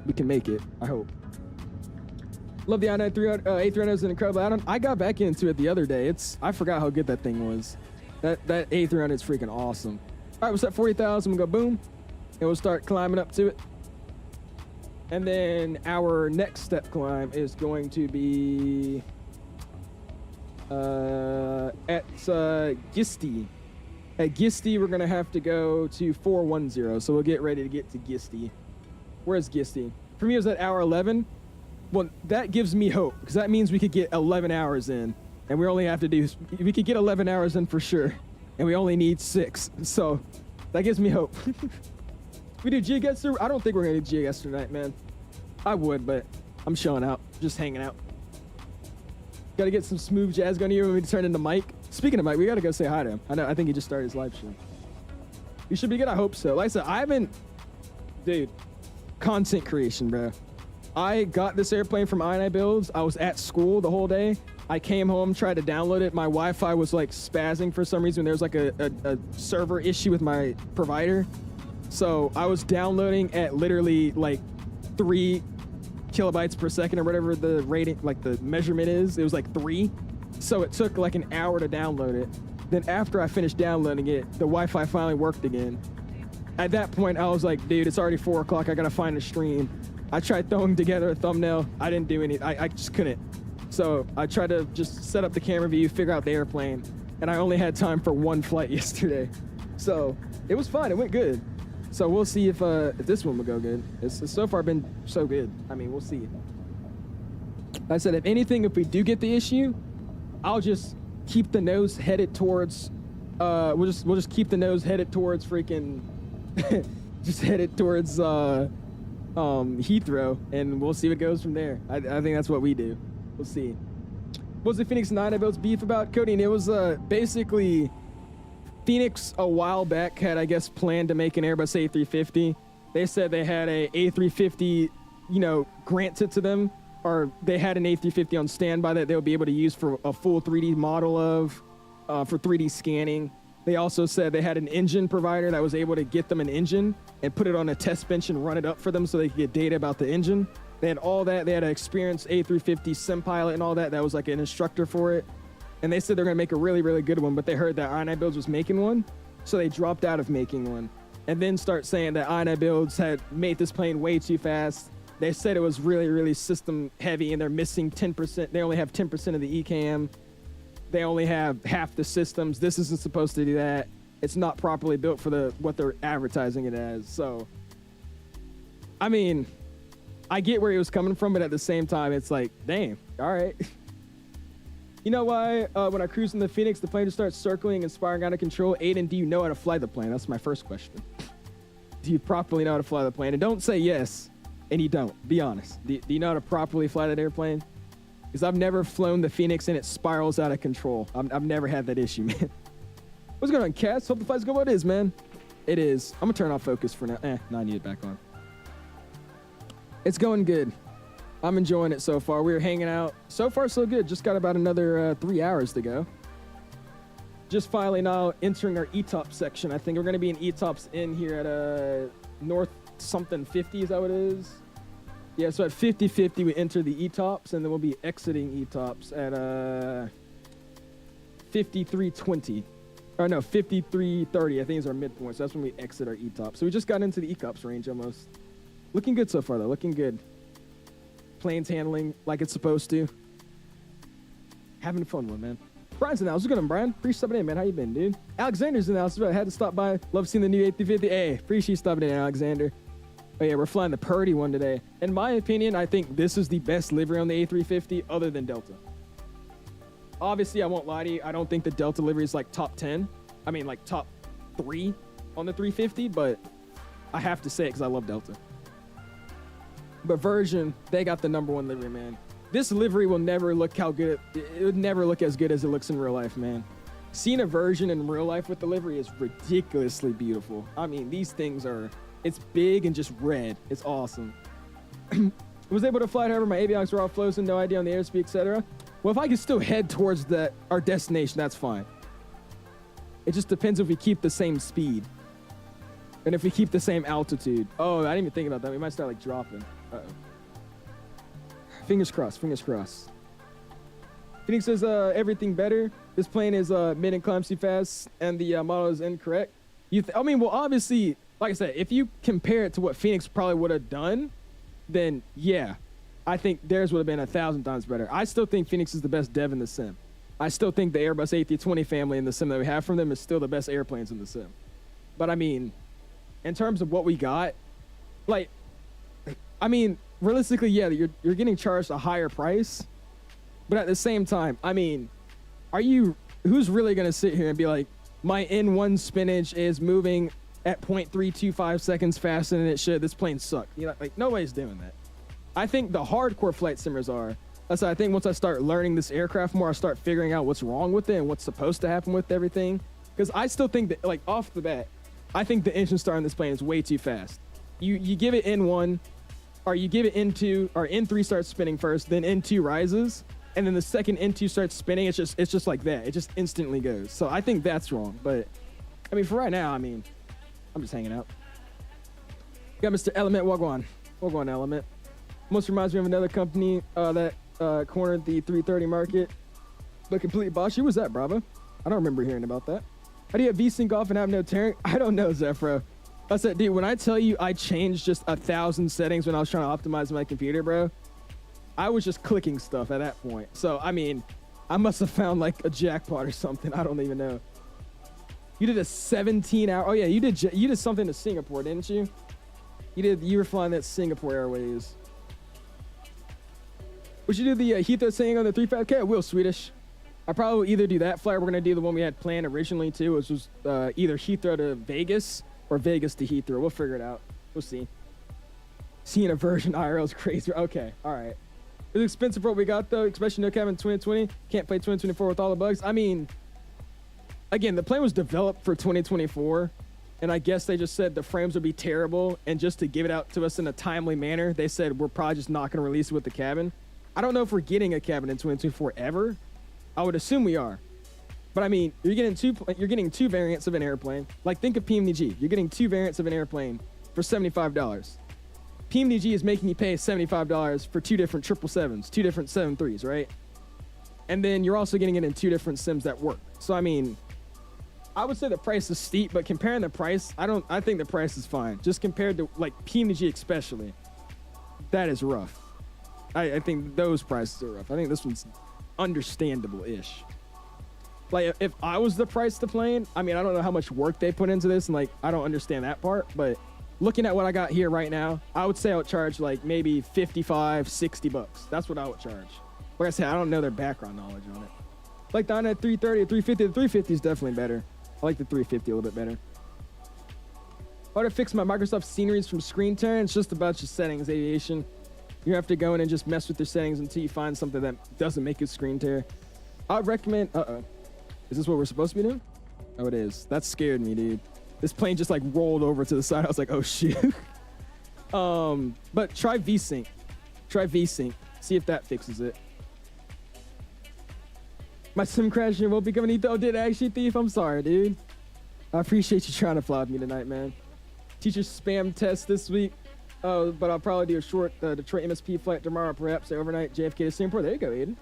we can make it. I hope. Love the A300 is an incredible add-on. I got back into it the other day. I forgot how good that thing was. That A300 is freaking awesome. All right, we'll set 40,000. We'll go boom, and we'll start climbing up to it. And then our next step climb is going to be at 𝐷𝐸. At 𝐷𝐸, we're going to have to go to 410. So we'll get ready to get to 𝐷𝐸. Where's 𝐷𝐸? For me, it was at hour 11. Well, that gives me hope, because that means we could get 11 hours in. And we only have to do, we could get 11 hours in for sure. And we only need 6. So that gives me hope. We do GGS. I don't think we're going to do GGS tonight, man. I would, but I'm showing out. Just hanging out. Got to get some smooth jazz going here when we turn into Mike. Speaking of Mike, we got to go say hi to him. I think he just started his live stream. You should be good. I hope so. Like I said, I haven't... Dude, content creation, bro. I got this airplane from INIBUILDS. I was at school the whole day. I came home, tried to download it. My Wi-Fi was like spazzing for some reason. There was like a server issue with my provider. So I was downloading at literally like 3 kilobytes per second or whatever the rating, like the measurement is. It was like 3. So it took like an hour to download it. Then after I finished downloading it, the Wi-Fi finally worked again. At that point, I was like, dude, it's already 4 o'clock. I got to find a stream. I tried throwing together a thumbnail. I didn't do any. I just couldn't. So I tried to just set up the camera view, figure out the airplane. And I only had time for 1 flight yesterday. So it was fine. It went good. So we'll see if this one will go good. It's so far been so good. I mean, we'll see. Like I said, if anything, if we do get the issue, I'll just keep the nose headed towards, we'll just keep the nose headed towards freaking, just headed towards Heathrow, and we'll see what goes from there. I think that's what we do. We'll see. What was the Phoenix 9 INIBUILDS beef about, Cody? And it was basically Phoenix a while back had, I guess, planned to make an Airbus A350. They said they had a A350, you know, granted to them, or they had an A350 on standby that they'll be able to use for a full 3D model of, for 3D scanning. They also said they had an engine provider that was able to get them an engine and put it on a test bench and run it up for them so they could get data about the engine. They had all that. They had an experienced A350 sim pilot and all that. That was like an instructor for it. And they said they're going to make a really, really good one, but they heard that INIBUILDS was making one, so they dropped out of making one. And then start saying that INIBUILDS had made this plane way too fast. They said it was really, really system heavy, and they're missing 10%. They only have 10% of the EKM. They only have half the systems. This isn't supposed to do that. It's not properly built for what they're advertising it as. So, I mean, I get where he was coming from, but at the same time, it's like, damn, All right. You know why when I cruise in the Phoenix, the plane just starts circling and spiraling out of control? Aiden, do you know how to fly the plane? That's my first question. Do you properly know how to fly the plane? And don't say yes, and you don't. Be honest. Do you know how to properly fly that airplane? Because I've never flown the Phoenix and it spirals out of control. I've never had that issue, man. What's going on, Cats? Hope the flight's good. What it is, man? It is. I'm going to turn off focus for now. No, I need it back on. It's going good. I'm enjoying it so far. We're hanging out. So far, so good. Just got about another 3 hours to go. Just finally now entering our ETOP section. I think we're going to be in ETOPS in here at North something 50. Is that what it is? Yeah, so at 50-50, we enter the ETOPS, and then we'll be exiting ETOPS at 53:20. Or no, 53:30, I think is our midpoint. So that's when we exit our ETOPS. So we just got into the ECOPS range almost. Looking good so far, though. Looking good. Planes handling like it's supposed to. Having a fun one, man. Brian's in the house. What's good on, Brian? Appreciate stopping in, man. How you been, dude? Alexander's in the house. I had to stop by. Love seeing the new A350. Hey, appreciate you stopping in, Alexander. Oh, yeah, we're flying the Purdy one today. In my opinion, I think this is the best livery on the A350 other than Delta. Obviously, I won't lie to you. I don't think the Delta livery is like top 10. I mean, like top 3 on the 350, but I have to say it because I love Delta. But Virgin, they got the #1 livery, man. This livery will never look how good. It would never look as good as it looks in real life, man. Seeing a Virgin in real life with the livery is ridiculously beautiful. I mean, these things are, it's big and just red. It's awesome. Was able to fly, however, my avionics were all frozen, no idea on the airspeed, etc. Well, if I can still head towards our destination, that's fine. It just depends if we keep the same speed. And if we keep the same altitude. Oh, I didn't even think about that. We might start like dropping. Uh-oh. Fingers crossed, fingers crossed. Phoenix says everything better. This plane is mid and climbs too fast, and the model is incorrect. I mean, well, obviously, like I said, if you compare it to what Phoenix probably would have done, then yeah, I think theirs would have been 1,000 times better. I still think Phoenix is the best dev in the sim. I still think the Airbus A320 family in the sim that we have from them is still the best airplanes in the sim. But I mean, in terms of what we got, like, I mean, realistically, yeah, you're getting charged a higher price, but at the same time, I mean, who's really gonna sit here and be like, my N1 spinach is moving at 0.325 seconds faster than it should, this plane sucked. You know, like, nobody's doing that. I think the hardcore flight simmers are. So I think once I start learning this aircraft more, I start figuring out what's wrong with it and what's supposed to happen with everything. Because I still think that, like, off the bat, I think the engine start on this plane is way too fast. You give it N1, or you give it N2, or N3 starts spinning first, then N2 rises, and then the second N2 starts spinning. It's just like that. It just instantly goes. So I think that's wrong. But I mean, for right now, I mean, I'm just hanging out. Got Mr. Element Wagwan. Wagwan Element. Almost reminds me of another company that cornered the 330 market, but completely botched. Who was that, Bravo? I don't remember hearing about that. How do you have VSync off and have no tearing? I don't know, Zephyro. I said, dude, when I tell you I changed just 1,000 settings when I was trying to optimize my computer, bro, I was just clicking stuff at that point. So, I mean, I must have found like a jackpot or something. I don't even know. You did a 17-hour. Oh yeah, you did something to Singapore, didn't you? You were flying that Singapore Airways. Would you do the Heathrow saying on the 350K? I will, Swedish. I probably will either do that flight. We're gonna do the one we had planned originally too, which was either Heathrow to Vegas or Vegas to Heathrow. We'll figure it out. We'll see. Seeing a version IRL is crazy. Okay, all right. It's expensive for what we got though, especially no cabin 2020. Can't play 2024 with all the bugs. I mean, again, the plane was developed for 2024, and I guess they just said the frames would be terrible, and just to give it out to us in a timely manner, they said we're probably just not gonna release it with the cabin. I don't know if we're getting a cabin in 2024 ever. I would assume we are. But I mean, you're getting two variants of an airplane. Like, think of PMDG. You're getting two variants of an airplane for $75. PMDG is making you pay $75 for two different 777s, two different 73s, right? And then you're also getting it in two different sims that work. So I mean, I would say the price is steep, but comparing the price, I think the price is fine. Just compared to like PMDG especially, that is rough. I think those prices are rough. I think this one's understandable-ish. Like, if I was the price of the plane, I mean, I don't know how much work they put into this, and like, I don't understand that part, but looking at what I got here right now, I would say I would charge like maybe $55, $60. That's what I would charge. Like I said, I don't know their background knowledge on it. Like the 330, 350, the 350 is definitely better. I like the 350 a little bit better. How to fix my Microsoft sceneries from screen tearing? It's just about your settings, aviation. You have to go in and just mess with your settings until you find something that doesn't make it screen tear. I would recommend, is this what we're supposed to be doing? Oh, it is. That scared me, dude. This plane just like rolled over to the side. I was like, oh shit. But try VSync. Try VSync. See if that fixes it. My sim crashing won't be coming. Oh, did actually, Thief? I'm sorry, dude. I appreciate you trying to fly with me tonight, man. Teacher spam test this week. But I'll probably do a short Detroit MSP flight tomorrow, perhaps overnight JFK to Singapore. There you go, Aiden.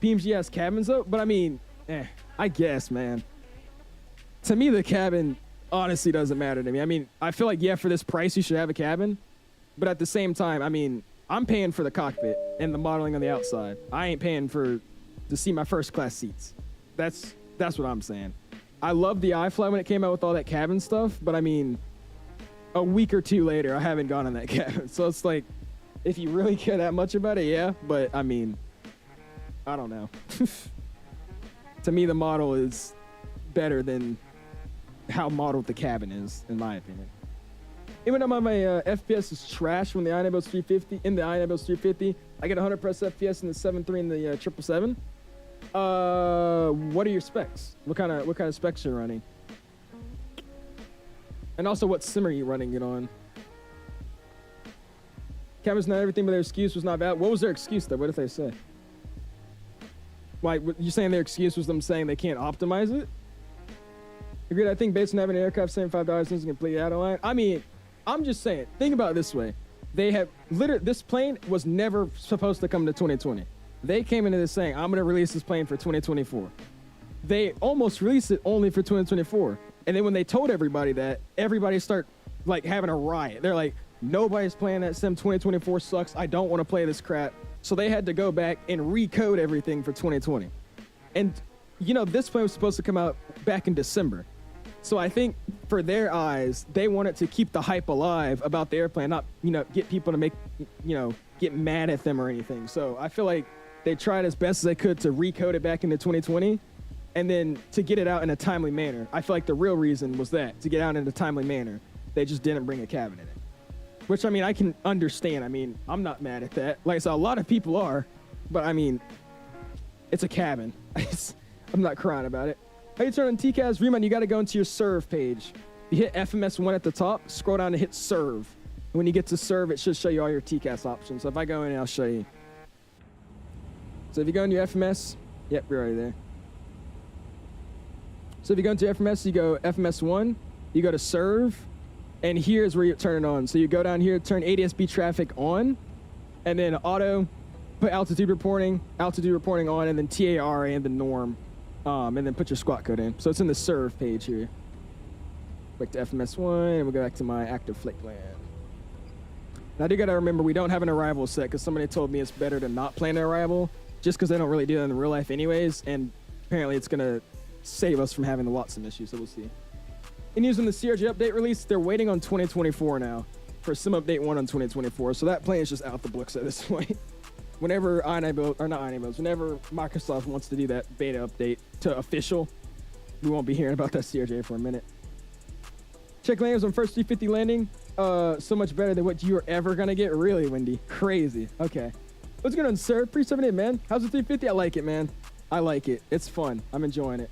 PMG has cabins though, but I mean, I guess, man. To me, the cabin honestly doesn't matter to me. I mean, I feel like, yeah, for this price, you should have a cabin. But at the same time, I mean, I'm paying for the cockpit and the modeling on the outside. I ain't paying to see my first class seats. That's what I'm saying. I love the iFly when it came out with all that cabin stuff, but I mean, a week or two later, I haven't gone in that cabin. So it's like, if you really care that much about it, yeah. But I mean, I don't know. To me, the model is better than how modeled the cabin is, in my opinion. Even though my FPS is trash when the INIBUILDS 350, in the INIBUILDS 350, I get 100+ FPS in the 7.3 and the 777. What are your specs? What kind of specs you're running? And also, what sim are you running it on? Cabin's not everything, but their excuse was not bad. What was their excuse though? What did they say? Like, you saying their excuse was them saying they can't optimize it? Agreed. I think based on having an aircraft $75 isn't completely out of line. I mean, I'm just saying, think about it this way. They have literally, this plane was never supposed to come to 2020. They came into this saying, I'm going to release this plane for 2024. They almost released it only for 2024. And then when they told everybody that, everybody start like having a riot. They're like, nobody's playing that sim. 2024 sucks. I don't want to play this crap. So they had to go back and recode everything for 2020. And you know, this plane was supposed to come out back in December. So I think for their eyes, they wanted to keep the hype alive about the airplane, not, you know, get people to make, you know, get mad at them or anything. So I feel like they tried as best as they could to recode it back into 2020 and then to get it out in a timely manner. I feel like the real reason was that, to get out in a timely manner. They just didn't bring a cabin in it. Which, I mean, I can understand. I mean, I'm not mad at that. Like I said, a lot of people are, but I mean, it's a cabin. I'm not crying about it. How you turn on TCAS? Remind you got to go into your serve page. You hit FMS1 at the top, scroll down to hit serve. And when you get to serve, it should show you all your TCAS options. So if I go in, I'll show you. So if you go into your FMS, yep, you're already there. So if you go into FMS, you go FMS1, you go to serve, and here's where you turn it on. So you go down here, turn ADS-B traffic on, and then auto, put altitude reporting on, and then TARA and the norm. And then put your squat code in. So it's in the serve page here. Back to FMS1, and we'll go back to my active flight plan. Now, I do gotta remember, we don't have an arrival set, because somebody told me it's better to not plan an arrival, just because they don't really do that in real life anyways, and apparently it's gonna save us from having the WATSIM issue, so we'll see. In using the CRJ update release, they're waiting on 2024 now, for Sim Update 1 on 2024, so that plane is just out the books at this point. Whenever whenever Microsoft wants to do that beta update to official, we won't be hearing about that CRJ for a minute. Check landings on first 350 landing. So much better than what you're ever gonna get. Really, Wendy? Crazy. Okay. What's going on, sir? Pre-78, man. How's the 350? I like it, man. I like it. It's fun. I'm enjoying it.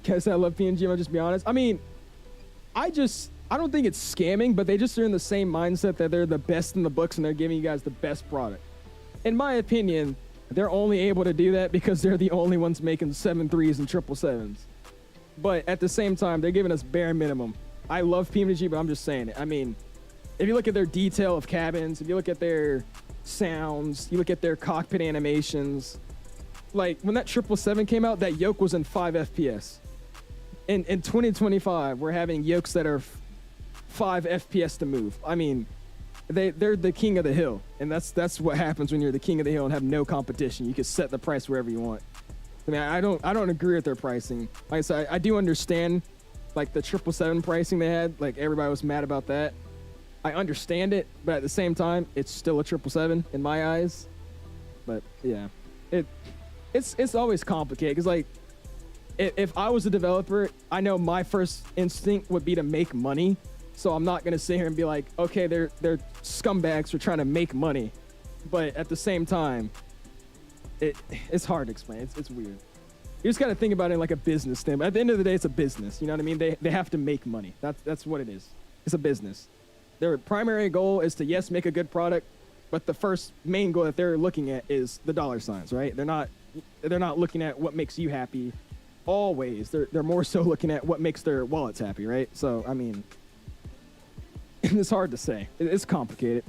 Can't say I love PNG, I'll just be honest. I mean, I don't think it's scamming, but they just are in the same mindset that they're the best in the books and they're giving you guys the best product. In my opinion, they're only able to do that because they're the only ones making 7.3s and 777s. But at the same time, they're giving us bare minimum. I love PMG, but I'm just saying it. I mean, if you look at their detail of cabins, if you look at their sounds, you look at their cockpit animations, like when that 777 came out, that yoke was in 5 FPS. In 2025, we're having yokes that are 5 FPS to move. I mean, they're the king of the hill, and that's what happens when you're the king of the hill and have no competition. You can set the price wherever you want. I mean, I don't agree with their pricing. Like I said, I do understand like the 777 pricing they had. Like everybody was mad about that, I understand it, but at the same time, it's still a 777 in my eyes. But yeah, it's always complicated because like if I was a developer, I know my first instinct would be to make money. So I'm not gonna sit here and be like, okay, they're scumbags for trying to make money, but at the same time, it's hard to explain. It's weird. You just gotta think about it like a business thing. But at the end of the day, it's a business. You know what I mean? They have to make money. That's what it is. It's a business. Their primary goal is to, yes, make a good product, but the first main goal that they're looking at is the dollar signs, right? They're not looking at what makes you happy always. They're more so looking at what makes their wallets happy, right? So, I mean, it's hard to say. It's complicated.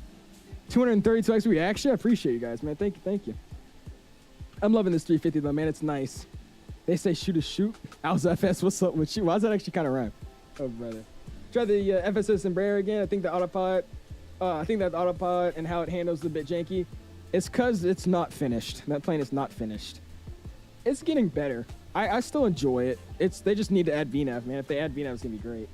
232 XP reaction. I appreciate you guys, man. Thank you. I'm loving this 350 though, man. It's nice. They say shoot a shoot. 𝐬𝐿ZFS, what's up with you? Why does that actually kind of rhyme? Oh, brother. Try the FSS Embraer again. I think the autopilot and how it handles is a bit janky. It's because it's not finished. That plane is not finished. It's getting better. I still enjoy it. They just need to add VNAV, man. If they add VNAV, it's going to be great.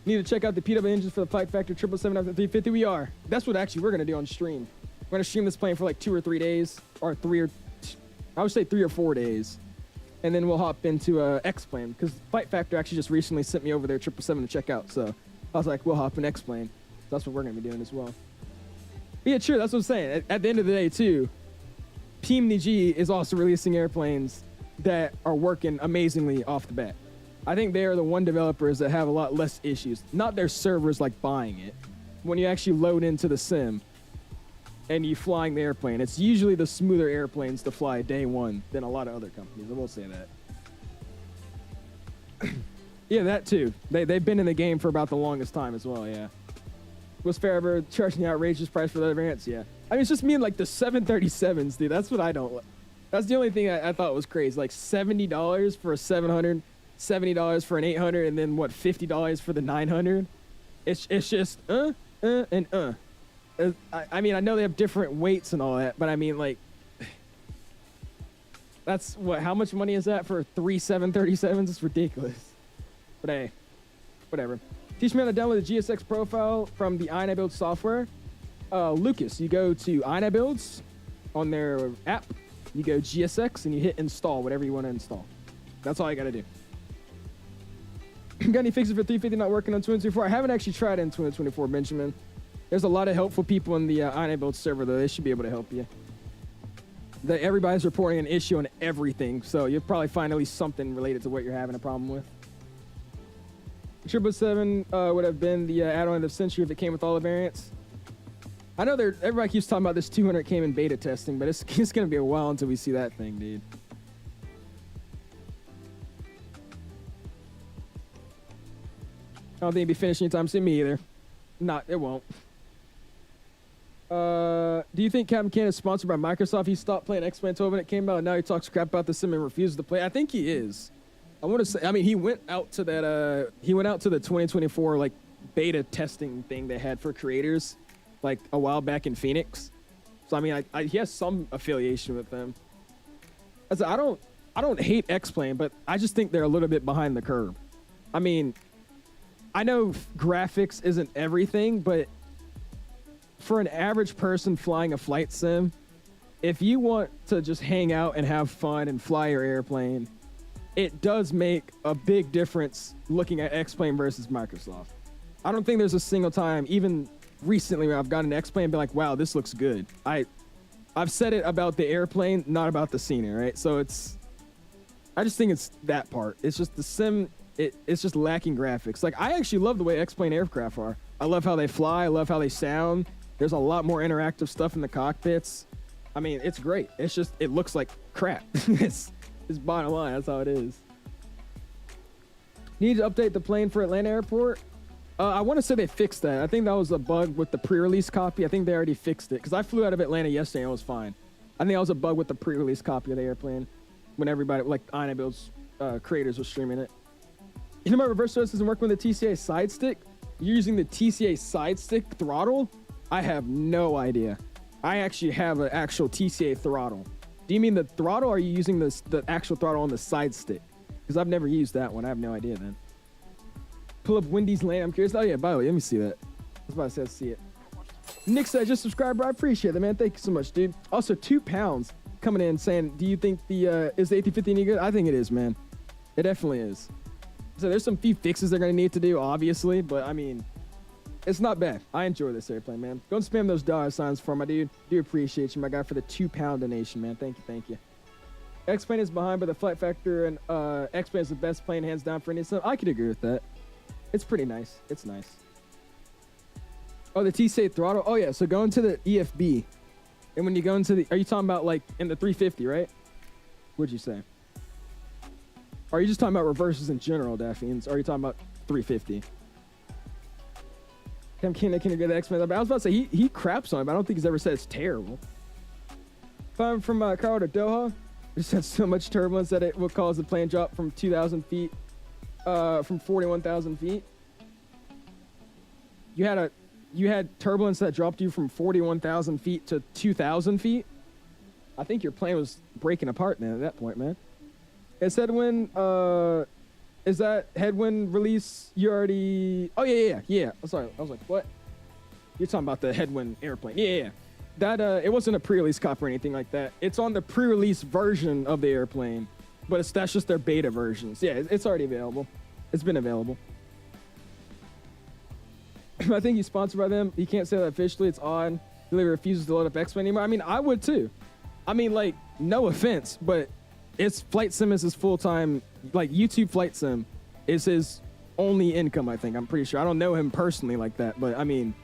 Need to check out the PW engines for the Flight Factor 777 after 350. We are. That's what actually we're going to do on stream. We're going to stream this plane for like 2 or 3 days. Or 3 or 4 days. And then we'll hop into X-Plane, because Flight Factor actually just recently sent me over their 777 to check out. So I was like, we'll hop in X-Plane. So that's what we're going to be doing as well. But yeah, true. That's what I'm saying. At the end of the day, too, PMDG is also releasing airplanes that are working amazingly off the bat. I think they are the one developers that have a lot less issues. Not their servers like buying it. When you actually load into the sim and you flying the airplane, it's usually the smoother airplanes to fly day one than a lot of other companies. I will say that. Yeah, that too. They've been in the game for about the longest time as well, yeah. Was Faraber charging the outrageous price for the other variants? Yeah. I mean, it's just me and like the 737s, dude. That's what I don't like. That's the only thing I thought was crazy. Like $70 for a 700, $70 for an 800, and then what, $50 for the 900? It's just and. I mean, I know they have different weights and all that, but I mean, like, that's what, how much money is that for 3 737s? It's ridiculous. But hey, whatever. Teach me how to download the GSX profile from the INIBuilds software. Lucas, you go to INIBuilds on their app, you go GSX, and you hit install whatever you want to install. That's all you got to do. Got any fixes for 350 not working on 2024? I haven't actually tried it in 2024, Benjamin. There's a lot of helpful people in the INIBuilds server, though. They should be able to help you. Everybody's reporting an issue on everything, so you'll probably find at least something related to what you're having a problem with. 777 would have been the add-on of the century if it came with all the variants. I know everybody keeps talking about this 200 came in beta testing, but it's going to be a while until we see that thing, dude. I don't think it'll be finished anytime soon. Me either. Not, it won't. Do you think Captain Can is sponsored by Microsoft? He stopped playing X-Men 12 when it came out, and now he talks crap about the sim and refuses to play. I think he is. I want to say, I mean, he went out to that, he went out to the 2024, like, beta testing thing they had for creators, like, a while back in Phoenix. So, I mean, he has some affiliation with them. I don't hate X-Plane, but I just think they're a little bit behind the curve. I mean, I know graphics isn't everything, but for an average person flying a flight sim, if you want to just hang out and have fun and fly your airplane, it does make a big difference looking at X-Plane versus Microsoft. I don't think there's a single time, even recently, where I've gotten an X-Plane and be like, wow, this looks good. I've said it about the airplane, not about the scenery, right? So I just think it's that part. It's just the sim, it's just lacking graphics. Like, I actually love the way X-Plane aircraft are. I love how they fly. I love how they sound. There's a lot more interactive stuff in the cockpits. I mean, it's great. It's just, it looks like crap. It's bottom line. That's how it is. Need to update the plane for Atlanta Airport. I want to say they fixed that. I think that was a bug with the pre-release copy. I think they already fixed it because I flew out of Atlanta yesterday and it was fine. I think that was a bug with the pre-release copy of the airplane when everybody, like INIBuilds creators, were streaming it. You know, my reverse thrust isn't working with the TCA side stick. You're using the TCA side stick throttle? I have no idea. I actually have an actual TCA throttle. Do you mean the throttle, or are you using the actual throttle on the side stick? Because I've never used that one. I have no idea then. Pull up Wendy's lane. I'm curious. Oh, yeah, by the way, let me see that. was about to say, let's see it. Nick said, just subscribe, bro. I appreciate it, man. Thank you so much, dude. Also, 2 pounds coming in saying, do you think is the A350 any good? I think it is, man. It definitely is. So there's some few fixes they're going to need to do, obviously, but I mean, it's not bad. I enjoy this airplane, man. Go and spam those $signs for my dude. Do appreciate you, my guy, for the 2-pound donation, man. Thank you, thank you. X-Plane is behind, but the flight factor and X-Plane is the best plane, hands down, for any stuff. I could agree with that. It's pretty nice. It's nice. Oh, the T-State throttle. Oh, yeah. So going to the EFB. And when you go into the... Are you talking about, like, in the 350, right? What'd you say? Or are you just talking about reverses in general, Daphines? Or are you talking about 350? Can I get the X-Men? I was about to say, he craps on it, but I don't think he's ever said it's terrible. Flying from Cairo to Doha, we just had so much turbulence that it will cause the plane drop from 2,000 feet, from 41,000 feet. You had turbulence that dropped you from 41,000 feet to 2,000 feet. I think your plane was breaking apart, man, at that point, man. Is headwind, is that headwind release you already... Oh, yeah. I'm sorry. I was like, what? You're talking about the headwind airplane. Yeah. That, it wasn't a pre-release copy or anything like that. It's on the pre-release version of the airplane, but that's just their beta versions. Yeah, it's already available. It's been available. I think he's sponsored by them. He can't say that officially. It's odd. He really refuses to load up X-Men anymore. I mean, I would too. I mean, like, no offense, but it's Flight Sim is his full-time, like, YouTube Flight Sim is his only income, I think. I'm pretty sure. I don't know him personally like that, but I mean,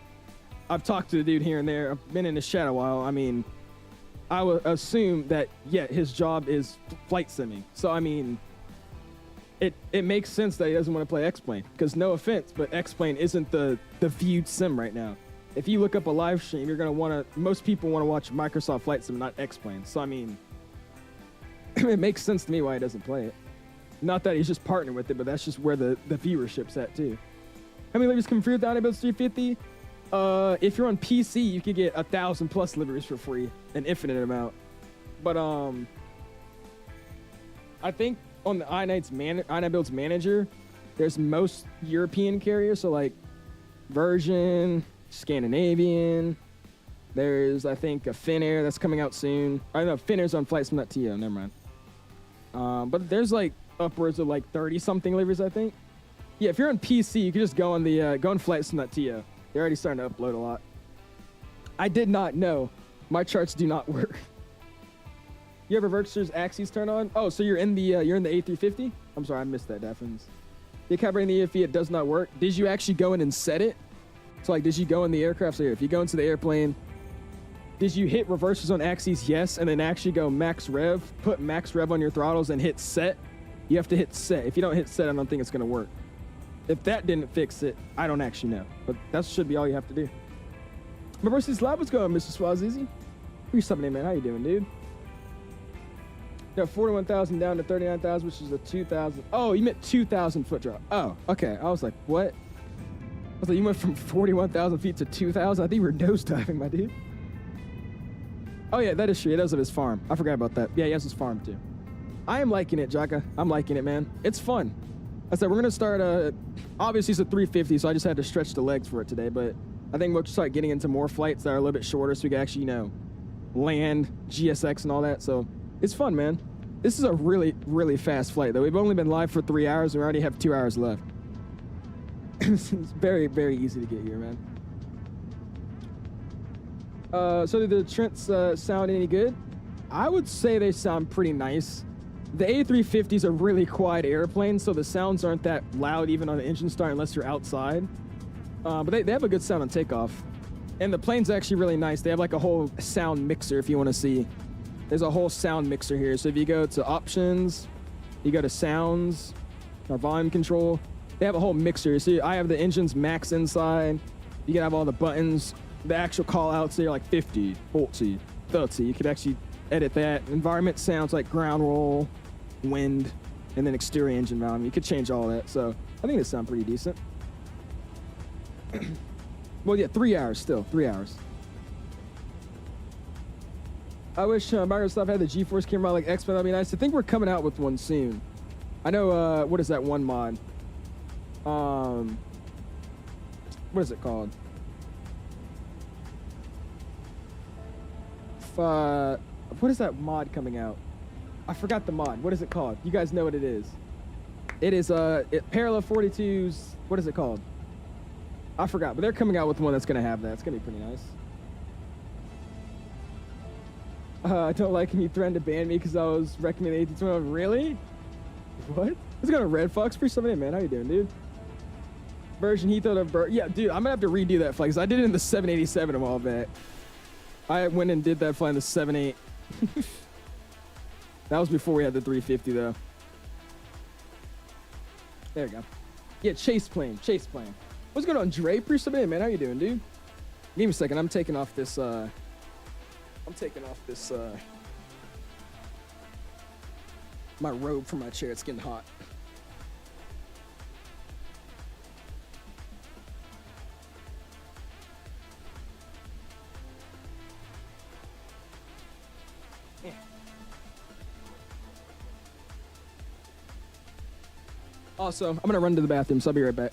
I've talked to the dude here and there. I've been in his chat a while. I mean, I would assume that, yeah, his job is flight simming. So, I mean, it makes sense that he doesn't want to play X-Plane, because no offense, but X-Plane isn't the viewed sim right now. If you look up a live stream, you're going to want to, most people want to watch Microsoft Flight Sim, not X-Plane. So, I mean, it makes sense to me why he doesn't play it. Not that he's just partnering with it, but that's just where the viewership's at, too. How many liveries come free with the INIBUILDS 350? If you're on PC, you could get 1,000 plus liveries for free, an infinite amount. But, I think on the INIBUILDS manager, there's most European carriers, so like Virgin, Scandinavian. There's, I think, a Finnair that's coming out soon. I know Finnair's on FlightSim.to, never mind. But there's like upwards of like 30-something liveries, I think. Yeah, if you're on PC, you can just go on the FlightSim.to. They're already starting to upload a lot. I did not know. My charts do not work. You have reversers axes turn on? Oh, so you're in the A350? I'm sorry, I missed that, Daphins. The calibrating the EFE, it does not work. Did you actually go in and set it? So like, did you go in the aircraft? So here, if you go into the airplane, did you hit reversers on axes? Yes, and then actually go max rev, put max rev on your throttles and hit set. You have to hit set. If you don't hit set, I don't think it's gonna work. If that didn't fix it, I don't actually know. But that should be all you have to do. Reverses Lab, what's going on, Mr. Swazizi? Who's something in, man? How you doing, dude? No, 41,000 down to 39,000, which is a 2,000. Oh, you meant 2,000 foot drop. Oh, okay. I was like, what? I was like, you went from 41,000 feet to 2,000? I think you were nosediving, my dude. Oh, yeah, that is true. It does have his farm. I forgot about that. Yeah, he has his farm, too. I am liking it, Jaka. I'm liking it, man. It's fun. I said, we're going to start, obviously it's a 350, so I just had to stretch the legs for it today, but I think we'll start getting into more flights that are a little bit shorter so we can actually, you know, land, GSX and all that, so it's fun, man. This is a really, really fast flight, though. We've only been live for 3 hours, and we already have 2 hours left. It's very, very easy to get here, man. So do the Trents sound any good? I would say they sound pretty nice. The A350 is a really quiet airplane, so the sounds aren't that loud even on the engine start unless you're outside. But they have a good sound on takeoff. And the plane's actually really nice. They have like a whole sound mixer if you want to see. There's a whole sound mixer here. So if you go to options, you go to sounds, or volume control, they have a whole mixer. So I have the engine's max inside. You can have all the buttons, the actual call outs there, like 50, 40, 30. You could actually edit that. Environment sounds like ground roll, wind, and then exterior engine volume. You could change all that. So I think they sound pretty decent. Well, yeah, 3 hours still, 3 hours. I wish Microsoft had the GeForce camera like X-Men. That'd be nice. I think we're coming out with one soon. I know, what is that one mod? What is it called? what is that mod coming out? I forgot the mod. What is it called? You guys know what it is. It is Parallel 42's, what is it called? I forgot, but they're coming out with one that's gonna have that. It's gonna be pretty nice. I don't like when you threatened to ban me because I was recommending 1821. Really? What? Let's go to Red Fox for something, man. How you doing, dude? Version he thought of yeah, dude, I'm gonna have to redo that flight because I did it in the 787 a while back. I went and did that flight in the 78. That was before we had the 350 though. There we go. Yeah, chase plane. What's going on, Dre? Appreciate it, man. How you doing, dude? Give me a second. I'm taking off this my robe from my chair. It's getting hot. Also, I'm gonna run to the bathroom, so I'll be right back.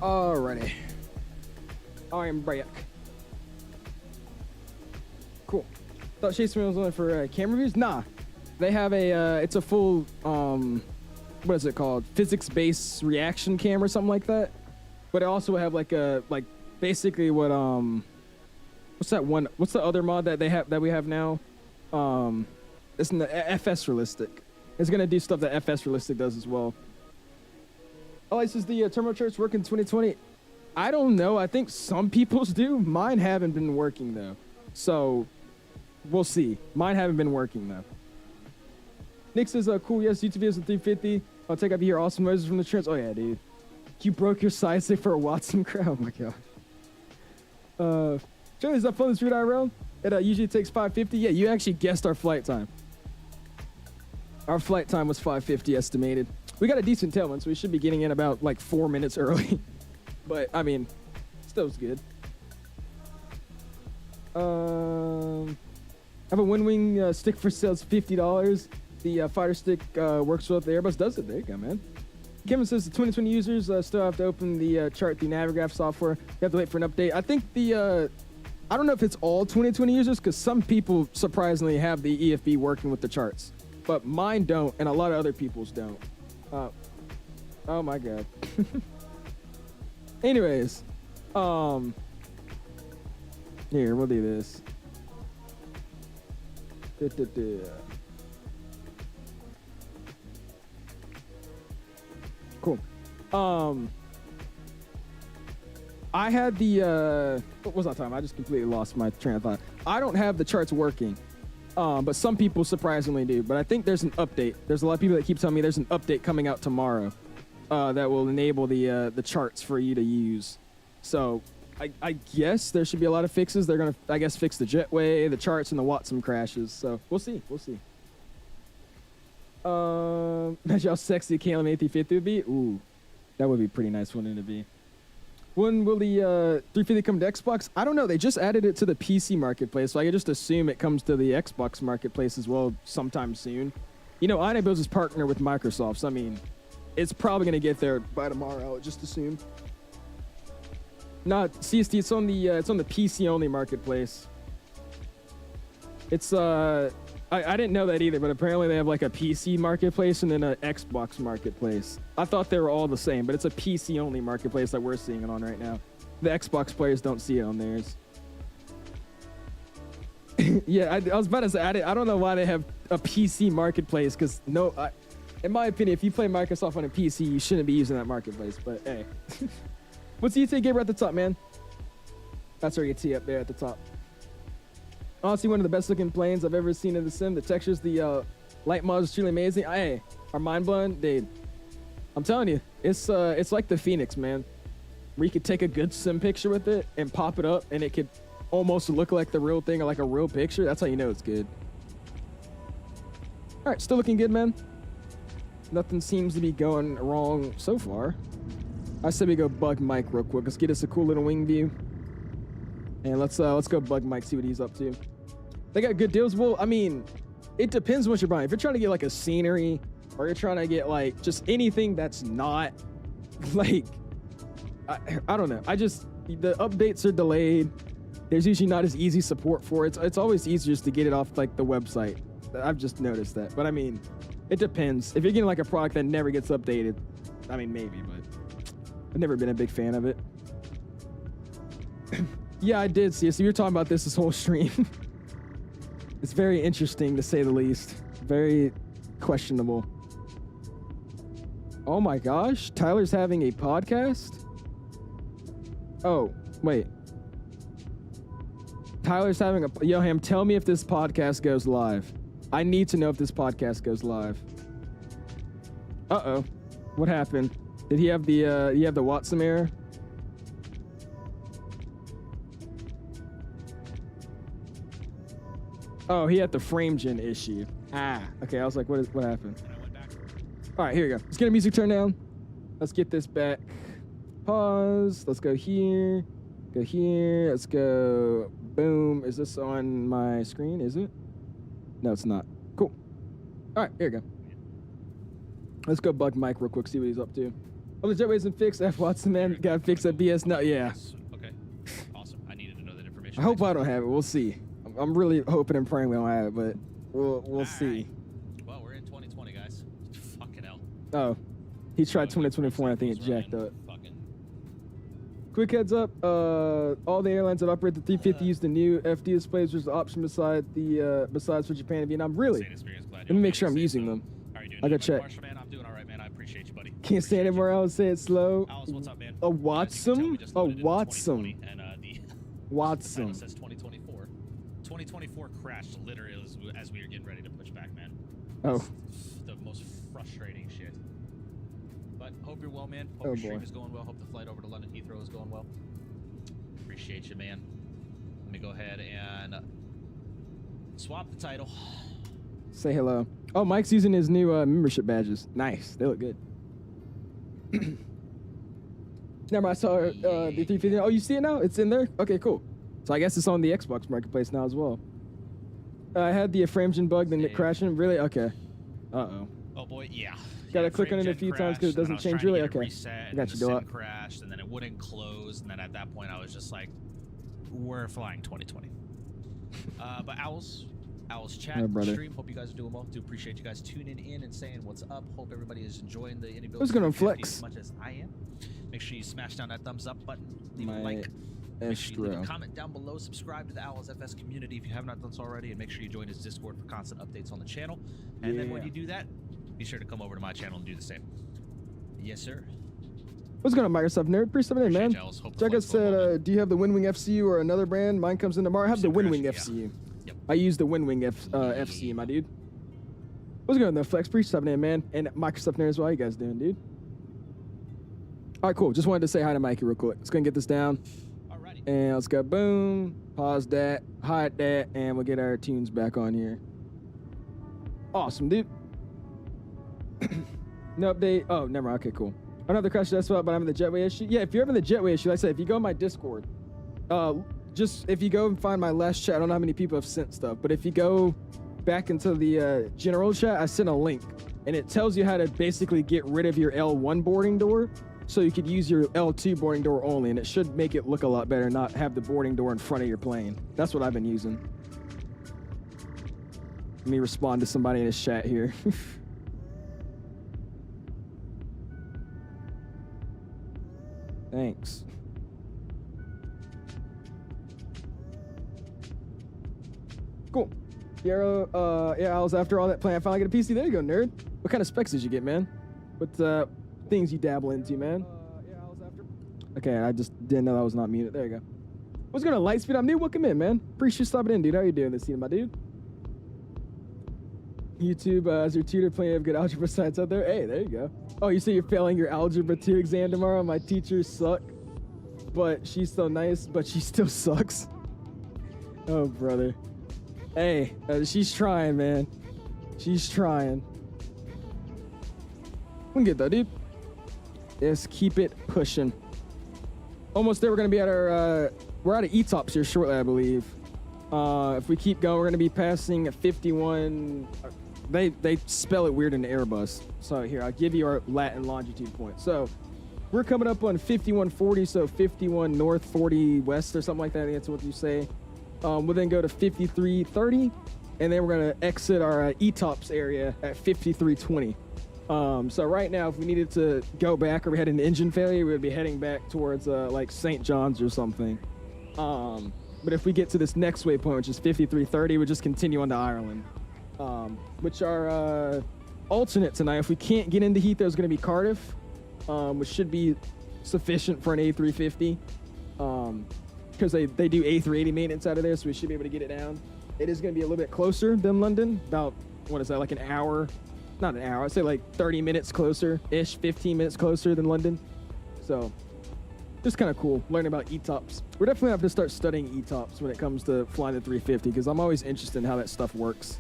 Alrighty. I am back. Cool. Thought Chase was only for camera reviews? Nah. They have a, it's a full, what is it called? Physics-based reaction cam or something like that. But it also have like a, basically what, what's that one, what's the other mod that they have, that we have now? It's in the FS Realistic. It's gonna do stuff that FS Realistic does as well. Oh, this is the terminal charts work in 2020. I don't know. I think some people's do. Mine haven't been working though. So we'll see. Mine haven't been working though. Nick says, cool, yes, YouTube videos with 350. I'll take up here awesome noises from the trends. Oh yeah, dude. You broke your side stick for a WATSIM crowd. Oh my gosh. Joey, is that fun this route IRL? It usually takes 550. Yeah, you actually guessed our flight time. Our flight time was 550 estimated. We got a decent tailwind, so we should be getting in about like 4 minutes early. But I mean, still was good. I have a WINWING stick for sale. It's $50. The fighter stick works well. The Airbus does it. There you go, man. Kevin says the 2020 users still have to open the chart through Navigraph software. You have to wait for an update. I think the I don't know if it's all 2020 users because some people surprisingly have the EFB working with the charts, but mine don't, and a lot of other people's don't. Oh my god. Anyways, here, we'll do this. Cool. I had the what was I talking about? I just completely lost my train of thought. I don't have the charts working. But some people surprisingly do. But I think there's an update. There's a lot of people that keep telling me there's an update coming out tomorrow that will enable the charts for you to use. So I guess there should be a lot of fixes. They're gonna, I guess, fix the jetway, the charts, and the WATSIM crashes. So we'll see. We'll see. Imagine how sexy a KLM A350 would be. Ooh, that would be pretty nice one to be. When will the 350 come to Xbox? I don't know. They just added it to the PC marketplace, so I could just assume it comes to the Xbox marketplace as well sometime soon. You know, INIBUILDS is partnered with Microsoft, so I mean, it's probably gonna get there by tomorrow. I would just assume. Not CST. It's on the PC only marketplace. It's I didn't know that either, but apparently they have like a PC marketplace and then an Xbox marketplace. I thought they were all the same, but it's a PC only marketplace that we're seeing it on right now. The Xbox players don't see it on theirs. Yeah, I was about to say, I don't know why they have a PC marketplace, because in my opinion, if you play Microsoft on a PC, you shouldn't be using that marketplace, but hey. What's the ETA Gabriel at the top, man? That's our ET up there at the top. Honestly, one of the best looking planes I've ever seen in the sim. The textures, the light models is truly amazing. Hey, are mind blowing, dude. I'm telling you, it's like the Phoenix, man. Where you could take a good sim picture with it and pop it up, and it could almost look like the real thing or like a real picture. That's how you know it's good. All right, still looking good, man. Nothing seems to be going wrong so far. I said we go bug Mike real quick. Let's get us a cool little wing view. And let's go bug Mike, see what he's up to. They got good deals. Well, I mean, it depends what you're buying. If you're trying to get like a scenery, or you're trying to get like just anything that's not like, I don't know. The updates are delayed. There's usually not as easy support for it. It's always easier just to get it off like the website. I've just noticed that. But I mean, it depends. If you're getting like a product that never gets updated, I mean, maybe, but I've never been a big fan of it. Yeah, I did see it. So you're talking about this whole stream. It's very interesting, to say the least. Very questionable. Oh my gosh, Tyler's having a podcast? Oh, wait. Tyler's having a... Yo, Ham, tell me if this podcast goes live. I need to know if this podcast goes live. Uh-oh. What happened? Did he have the WATSIM error? Oh, he had the frame gen issue. Ah, okay. I was like, what happened? All right, here we go. Let's get a music turn down. Let's get this back. Pause. Let's go here. Go here. Let's go. Boom. Is this on my screen? Is it? No, it's not. Cool. All right, here we go. Let's go bug Mike real quick, see what he's up to. Oh, the jetway isn't fixed. F. Watson, man. Got fixed at BS. No, yeah. Okay. Awesome. I needed to know that information. I hope I don't have it. We'll see. I'm really hoping and praying we don't have it, but we'll see. Right. Well, we're in 2020, guys. Fucking hell. Oh, he tried 2024 and I think it jacked up. Quick heads up, all the airlines that operate the 350 use the new FD displays, which is an option besides for Japan and Vietnam. Really? Let me make sure I'm using them. I gotta check. I'm doing all right, man. I appreciate you, buddy. Can't say it anymore else. Say it slow. Alice, what's up, man? A WATSIM? A WATSIM. And the WATSIM. says 2024. 2024 crashed literally as we were getting ready to push back, man. Oh. The most frustrating shit. But hope you're well, man. Hope your stream is going well. Hope the flight over to London Heathrow is going well. Appreciate you, man. Let me go ahead and swap the title. Say hello. Oh, Mike's using his new membership badges. Nice. They look good. Never mind. I saw the 350. Oh, you see it now? It's in there? Okay, cool. So I guess it's on the Xbox marketplace now as well. I had the frame gen bug, then it crashing. Really? Okay. Uh-oh. Oh, boy. Yeah. Gotta click on it a few times because it doesn't change. Really? Okay. I got you, do it. Crashed, and then it wouldn't close, and then at that point I was just like, we're flying 2020. But Owls chat stream. Hope you guys are doing well. Do appreciate you guys tuning in and saying what's up. Hope everybody is enjoying the INIBUILDS Who's gonna flex as much as I am. Make sure you smash down that thumbs up button. Leave a like. Make sure you leave a comment down below. Subscribe to the INIBUILDS community if you have not done so already, and make sure you join his Discord for constant updates on the channel. And then when you do that, be sure to come over to my channel and do the same. Yes, sir. What's going on, Microsoft Nerd? Appreciate it, man. Jack said, do you have the WINWING FCU or another brand? Mine comes in tomorrow. I have the WINWING FCU. Yep. I use the WINWING FCU, my dude. What's going on, though? Flex, appreciate it, man. And Microsoft Nerd as well. How you guys doing, dude? All right, cool. Just wanted to say hi to Mikey real quick. Let's go and get this down. Alrighty. And let's go. Boom. Pause that. Hide that. And we'll get our tunes back on here. Awesome, dude. No update. Oh, never mind. Okay, cool. Another crash test spot, but I'm in the jetway issue. Yeah, if you're having the jetway issue, like I said, if you go in my Discord, just if you go and find my last chat, I don't know how many people have sent stuff, but if you go back into the general chat, I sent a link, and it tells you how to basically get rid of your L1 boarding door, so you could use your L2 boarding door only, and it should make it look a lot better, not have the boarding door in front of your plane. That's what I've been using. Let me respond to somebody in his chat here. Thanks. Cool. Yeah, I was after all that plan. I finally get a PC. There you go, nerd. What kind of specs did you get, man? What things you dabble into, man? Okay, I just didn't know I was not muted. There you go. What's going on, Lightspeed? I'm new. Welcome in, man. Appreciate you stopping in, dude. How you doing this evening, my dude? YouTube, as your tutor, plenty of good algebra science out there. Hey, there you go. Oh, you say you're failing your algebra 2 exam tomorrow? My teachers suck, but she's so nice, but she still sucks. Oh, brother. Hey, she's trying, man. She's trying. We can get though, dude. Just keep it pushing. Almost there. We're gonna be at our we're out of ETOPS here shortly, I believe. If we keep going, we're gonna be passing 51. They spell it weird in the Airbus. So here, I'll give you our lat and longitude point. So we're coming up on 5140, so 51 north, 40 west, or something like that. I think that's what you say. We'll then go to 5330, and then we're gonna exit our ETOPS area at 5320. So right now, if we needed to go back or we had an engine failure, we would be heading back towards like St. John's or something. But if we get to this next waypoint, which is 5330, we'll just continue on to Ireland, which are alternate tonight. If we can't get into Heathrow, it's going to be Cardiff, which should be sufficient for an A350, because they do A380 maintenance out of there, so we should be able to get it down. It is going to be a little bit closer than London, about, what is that, like an hour? Not an hour, I'd say like 30 minutes closer-ish, 15 minutes closer than London. So just kind of cool learning about ETOPS. We're definitely have to start studying ETOPS when it comes to flying the 350, because I'm always interested in how that stuff works.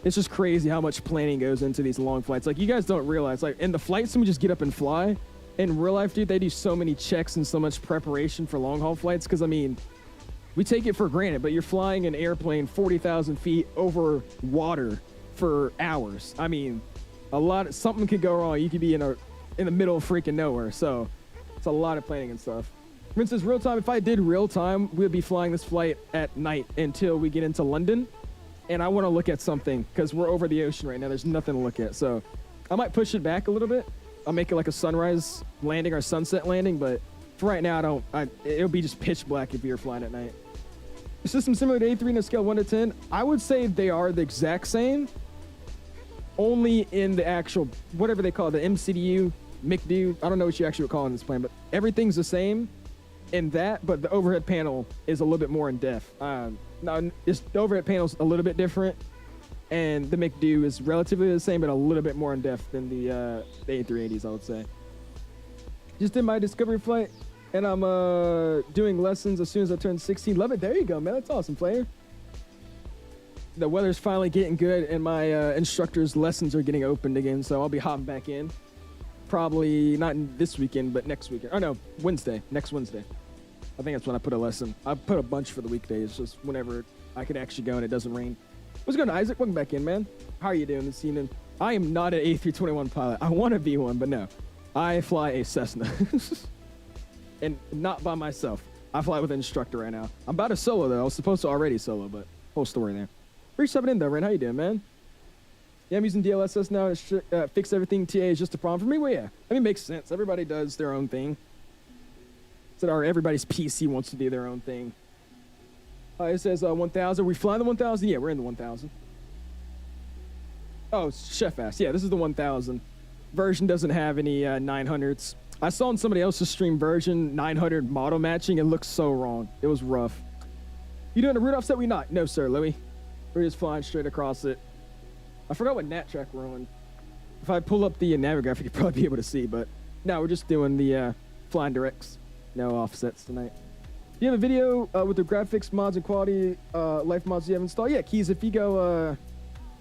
It's just crazy how much planning goes into these long flights. Like, you guys don't realize, like, in the flights, we just get up and fly. In real life, dude, they do so many checks and so much preparation for long haul flights, because, I mean, we take it for granted, but you're flying an airplane 40,000 feet over water for hours. I mean, something could go wrong. You could be in the middle of freaking nowhere. So it's a lot of planning and stuff. For instance, real time, if I did real time, we'd be flying this flight at night until we get into London. And I want to look at something because we're over the ocean right now. There's nothing to look at. So I might push it back a little bit. I'll make it like a sunrise landing or sunset landing. But for right now, it'll be just pitch black if you're flying at night. The system similar to A3 on a scale 1 to 10. I would say they are the exact same. Only in the actual, whatever they call it, the MCDU, MCDU, I don't know what you actually would call in this plane, but everything's the same in that, but the overhead panel is a little bit more in depth. Now, the overhead panel's a little bit different, and the MCDU is relatively the same, but a little bit more in depth than the A380s, I would say. Just did my discovery flight, and I'm doing lessons as soon as I turn 16. Love it. There you go, man. That's awesome, player. The weather's finally getting good, and my instructor's lessons are getting opened again, so I'll be hopping back in. Probably not this weekend, but next weekend. Oh, no, Wednesday. Next Wednesday. I think that's when I put a lesson. I put a bunch for the weekdays, just whenever I could actually go and it doesn't rain. What's going on, Isaac? Welcome back in, man. How are you doing this evening? I am not an A321 pilot. I want to be one, but no. I fly a Cessna. And not by myself. I fly with an instructor right now. I'm about to solo, though. I was supposed to already solo, but whole story there. Appreciate stepping in, though, Ren. How you doing, man? Yeah, I'm using DLSS now. Fix everything. TA is just a problem for me. Well, yeah. I mean, it makes sense. Everybody does their own thing. Everybody's PC wants to do their own thing. It says 1,000. We fly the 1,000? Yeah, we're in the 1,000. Oh, Chef asked. Yeah, this is the 1,000. Version doesn't have any 900s. I saw on somebody else's stream version 900 model matching. It looks so wrong. It was rough. You doing a route offset? We not? No, sir, Louis. We're just flying straight across it. I forgot what nat track we're on. If I pull up the navigaph, you could probably be able to see, but no, we're just doing the flying directs. No offsets tonight. Do you have a video with the graphics, mods, and quality life mods you have installed? Yeah, Keys, if you go !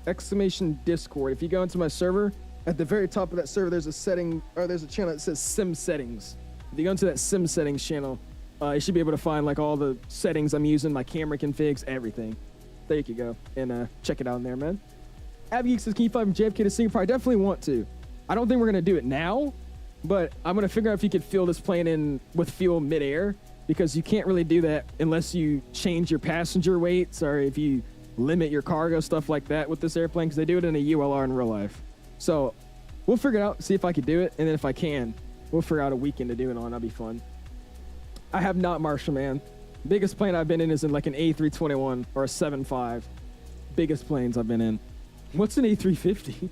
Discord, if you go into my server, at the very top of that server, there's a setting, or there's a channel that says Sim Settings. If you go into that Sim Settings channel, you should be able to find like all the settings I'm using, my camera configs, everything. There you go, and check it out in there, man. 𝐕𝐋𝐀𝐍𝐬 says, can you fly from JFK to Singapore? I definitely want to. I don't think we're gonna do it now, but I'm gonna figure out if you could fill this plane in with fuel midair, because you can't really do that unless you change your passenger weights or if you limit your cargo, stuff like that with this airplane, because they do it in a ULR in real life. So we'll figure it out, see if I could do it, and then if I can, we'll figure out a weekend to do it on. That'll be fun. I have not, Marshall, man. Biggest plane I've been in is in like an A321 or a 7.5. Biggest planes I've bbeen in. What's an A350?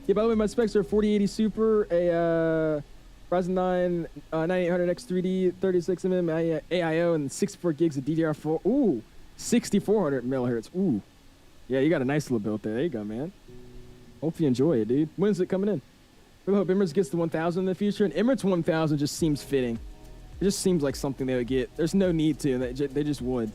Yeah, by the way, my specs are 4080 Super, a Ryzen 9 9800X3D, 36mm AIO, and 64 gigs of DDR4. Ooh, 6400 millihertz. Ooh. Yeah, you got a nice little build there. There you go, man. Hope you enjoy it, dude. When's it coming in? We hope Emirates gets the 1000 in the future, and Emirates 1000 just seems fitting. It just seems like something they would get. There's no need to, and they just would.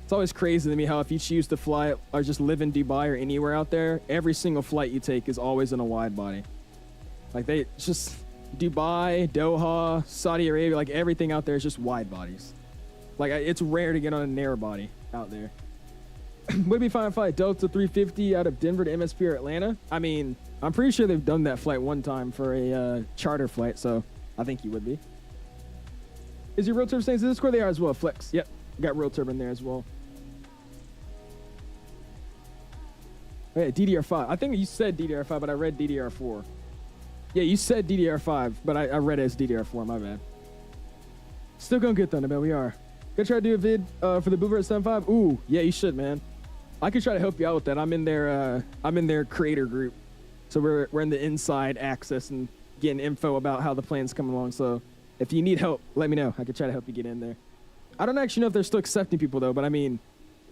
It's always crazy to me how if you choose to fly or just live in Dubai or anywhere out there, every single flight you take is always in a wide body. Like it's just Dubai, Doha, Saudi Arabia, like everything out there is just wide bodies. Like it's rare to get on a narrow body out there. Would be fine to fly a Delta 350 out of Denver to MSP or Atlanta. I mean, I'm pretty sure they've done that flight one time for a charter flight, so I think you would be. Is your real turbo staying in Discord? They are as well. Flex. Yep, got real turbo in there as well. Oh, yeah, DDR5. I think you said DDR5, but I read DDR4. Yeah, you said DDR5, but I read it as DDR4. My bad. Still going good, Thunderbell. We are. Gonna try to do a vid for the Boober at 7.5. Ooh, yeah, you should, man. I could try to help you out with that. I'm in their creator group, so we're in the inside access and getting info about how the plan's coming along. So if you need help, let me know. I could try to help you get in there. I don't actually know if they're still accepting people though, but I mean,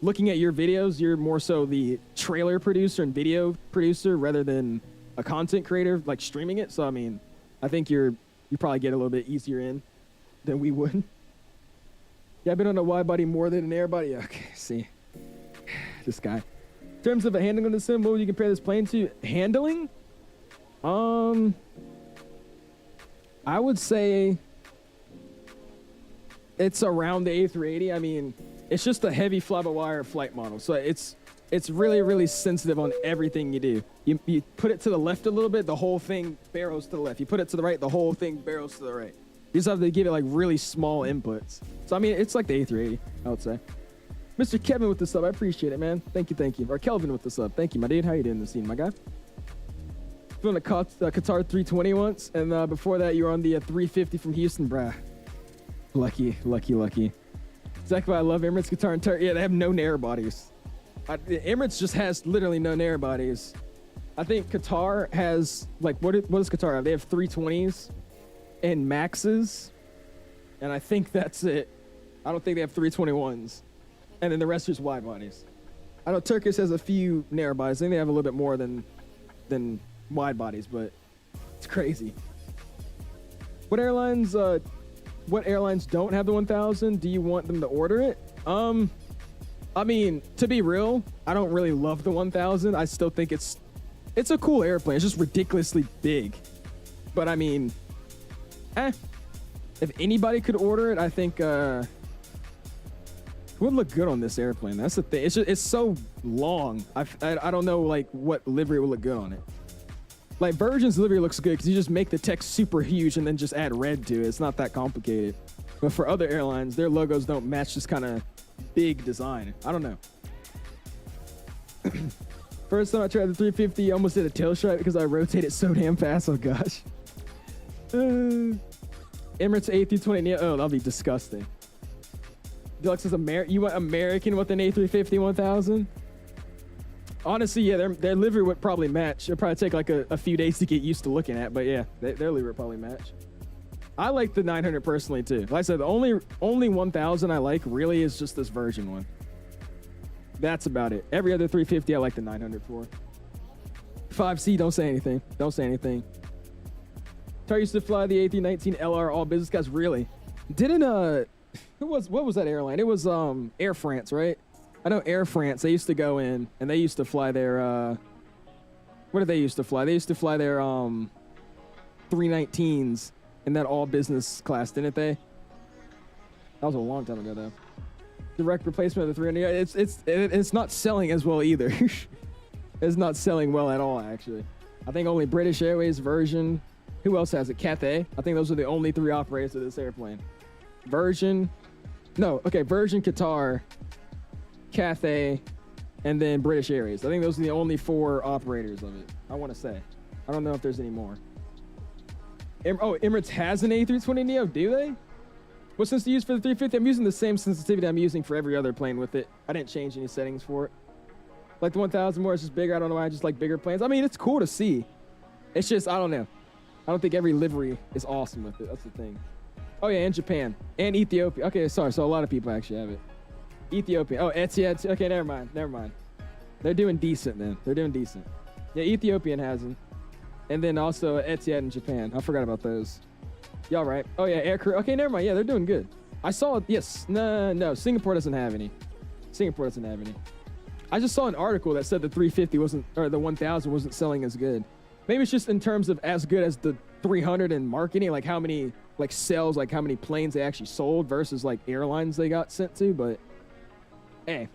looking at your videos, you're more so the trailer producer and video producer rather than a content creator like streaming it. So I mean, I think you probably get a little bit easier in than we would. Yeah, I've been on a wide body more than an air body. Okay, see. This guy. In terms of a handling on the sim, what would you compare this plane to? Handling? I would say it's around the A380. I mean, it's just a heavy fly-by-wire flight model. So it's really, really sensitive on everything you do. You put it to the left a little bit, the whole thing barrels to the left. You put it to the right, the whole thing barrels to the right. You just have to give it like really small inputs. So I mean, it's like the A380, I would say. Mr. Kevin with the sub, I appreciate it, man. Thank you. Or Kelvin with the sub, thank you, my dude. How you doing this scene, my guy? Feeling a Qatar 320 once, and before that, you were on the 350 from Houston, bruh. Lucky. Exactly why I love Emirates, Qatar, and Turkey. Yeah, they have no narrow bodies. Emirates just has literally no narrow bodies. I think Qatar has, like, what does Qatar have? They have 320s and Maxes, and I think that's it. I don't think they have 321s. And then the rest is wide bodies. I know Turkish has a few narrow bodies. I think they have a little bit more than wide bodies, but it's crazy. What airlines don't have the 1000? Do you want them to order it? I mean, to be real, I don't really love the 1000. I still think it's a cool airplane. It's just ridiculously big. But I mean, if anybody could order it, I think it would look good on this airplane. That's the thing. It's so long. I don't know like what livery would look good on it. Like Virgin's livery looks good because you just make the text super huge and then just add red to it. It's not that complicated. But for other airlines, their logos don't match this kind of big design. I don't know. First time I tried the 350, I almost did a tail stripe because I rotated so damn fast. Oh gosh. Emirates A320. Oh, that'll be disgusting. Deluxe is you want American with an A350 1000? Honestly, yeah, their livery would probably match. It'd probably take like a few days to get used to looking at, but yeah, their livery would probably match. I like the 900 personally too. Like I said, the only 1000 I like really is just this Virgin one. That's about it. Every other 350 I like the 900 for. 5C, don't say anything. Don't say anything. Tar used to fly the A319 LR all business guys. Really? Didn't what was that airline? It was Air France, right? I know Air France. They used to go in and they used to fly their What did they used to fly? They used to fly their 319s in that all business class, didn't they? That was a long time ago, though. Direct replacement of the 300. It's not selling as well either. It's not selling well at all, actually. I think only British Airways, Virgin. Who else has it? Cathay. I think those are the only 3 operators of this airplane. Virgin. No, okay, Virgin, Qatar, Cathay, and then British Airways. I think those are the only 4 operators of it, I want to say. I don't know if there's any more. Emirates has an A320neo, do they? What sensor do you use for the 350? I'm using the same sensitivity I'm using for every other plane with it. I didn't change any settings for it. Like the 1000 more, it's just bigger. I don't know why I just like bigger planes. I mean, it's cool to see. It's just, I don't know. I don't think every livery is awesome with it. That's the thing. Oh yeah, and Japan. And Ethiopia. Okay, sorry. So a lot of people actually have it. Ethiopia. Oh, Etihad. Okay, never mind. They're doing decent then. They're doing decent. Yeah, Ethiopian has them. And then also Etihad in Japan. I forgot about those. Y'all right. Oh yeah, Air Korea. Okay, never mind. Yeah, they're doing good. I saw it. Yes. No. Singapore doesn't have any. I just saw an article that said the 350 wasn't, or the 1000 wasn't selling as good. Maybe it's just in terms of as good as the 300 in marketing, like how many like sales, like how many planes they actually sold versus like airlines they got sent to. But hey,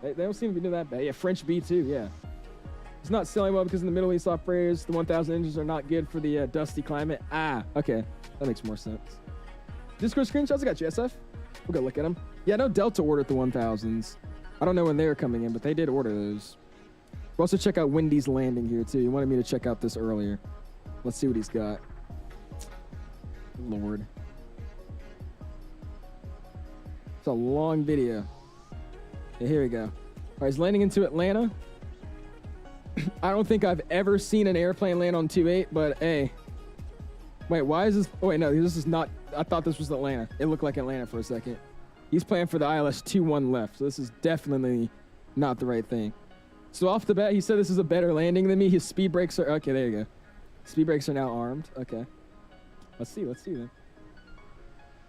they don't seem to be doing that bad. Yeah, French B2. Yeah. It's not selling well because in the Middle East operators, the 1000 engines are not good for the dusty climate. Okay. That makes more sense. Discord screenshots, I got you, SF. We'll go look at them. Yeah, no, Delta ordered the 1000s. I don't know when they're coming in, but they did order those. We'll also check out Wendy's landing here, too. He wanted me to check out this earlier. Let's see what he's got. Lord. It's a long video. Yeah, here we go. All right, he's landing into Atlanta. I don't think I've ever seen an airplane land on 2.8, but hey. Wait, why is this? Oh, wait, no, this is not. I thought this was Atlanta. It looked like Atlanta for a second. He's playing for the ILS 2-1 left, so this is definitely not the right thing. So off the bat, he said this is a better landing than me. His speed brakes are, okay, there you go. Speed brakes are now armed. Okay. Let's see then.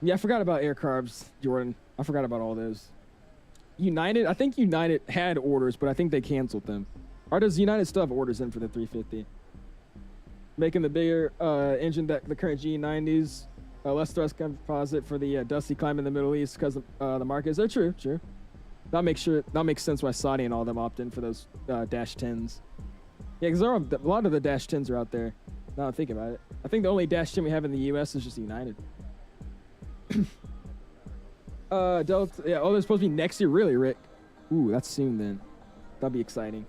Yeah, I forgot about air carbs, Jordan. I forgot about all those. United, I think United had orders, but I think they canceled them. Or does United still have orders in for the 350? Making the bigger engine that the current G90s, less thrust composite for the dusty climate in the Middle East because of the market. Is that true? True. That makes sense why Saudi and all them opt in for those dash 10s. Yeah, because a lot of the dash 10s are out there. Now I think about it. I think the only dash 10 we have in the U.S. is just United. Delta. Yeah. Oh, they're supposed to be next year. Really, Rick? Ooh, that's soon then. That'd be exciting.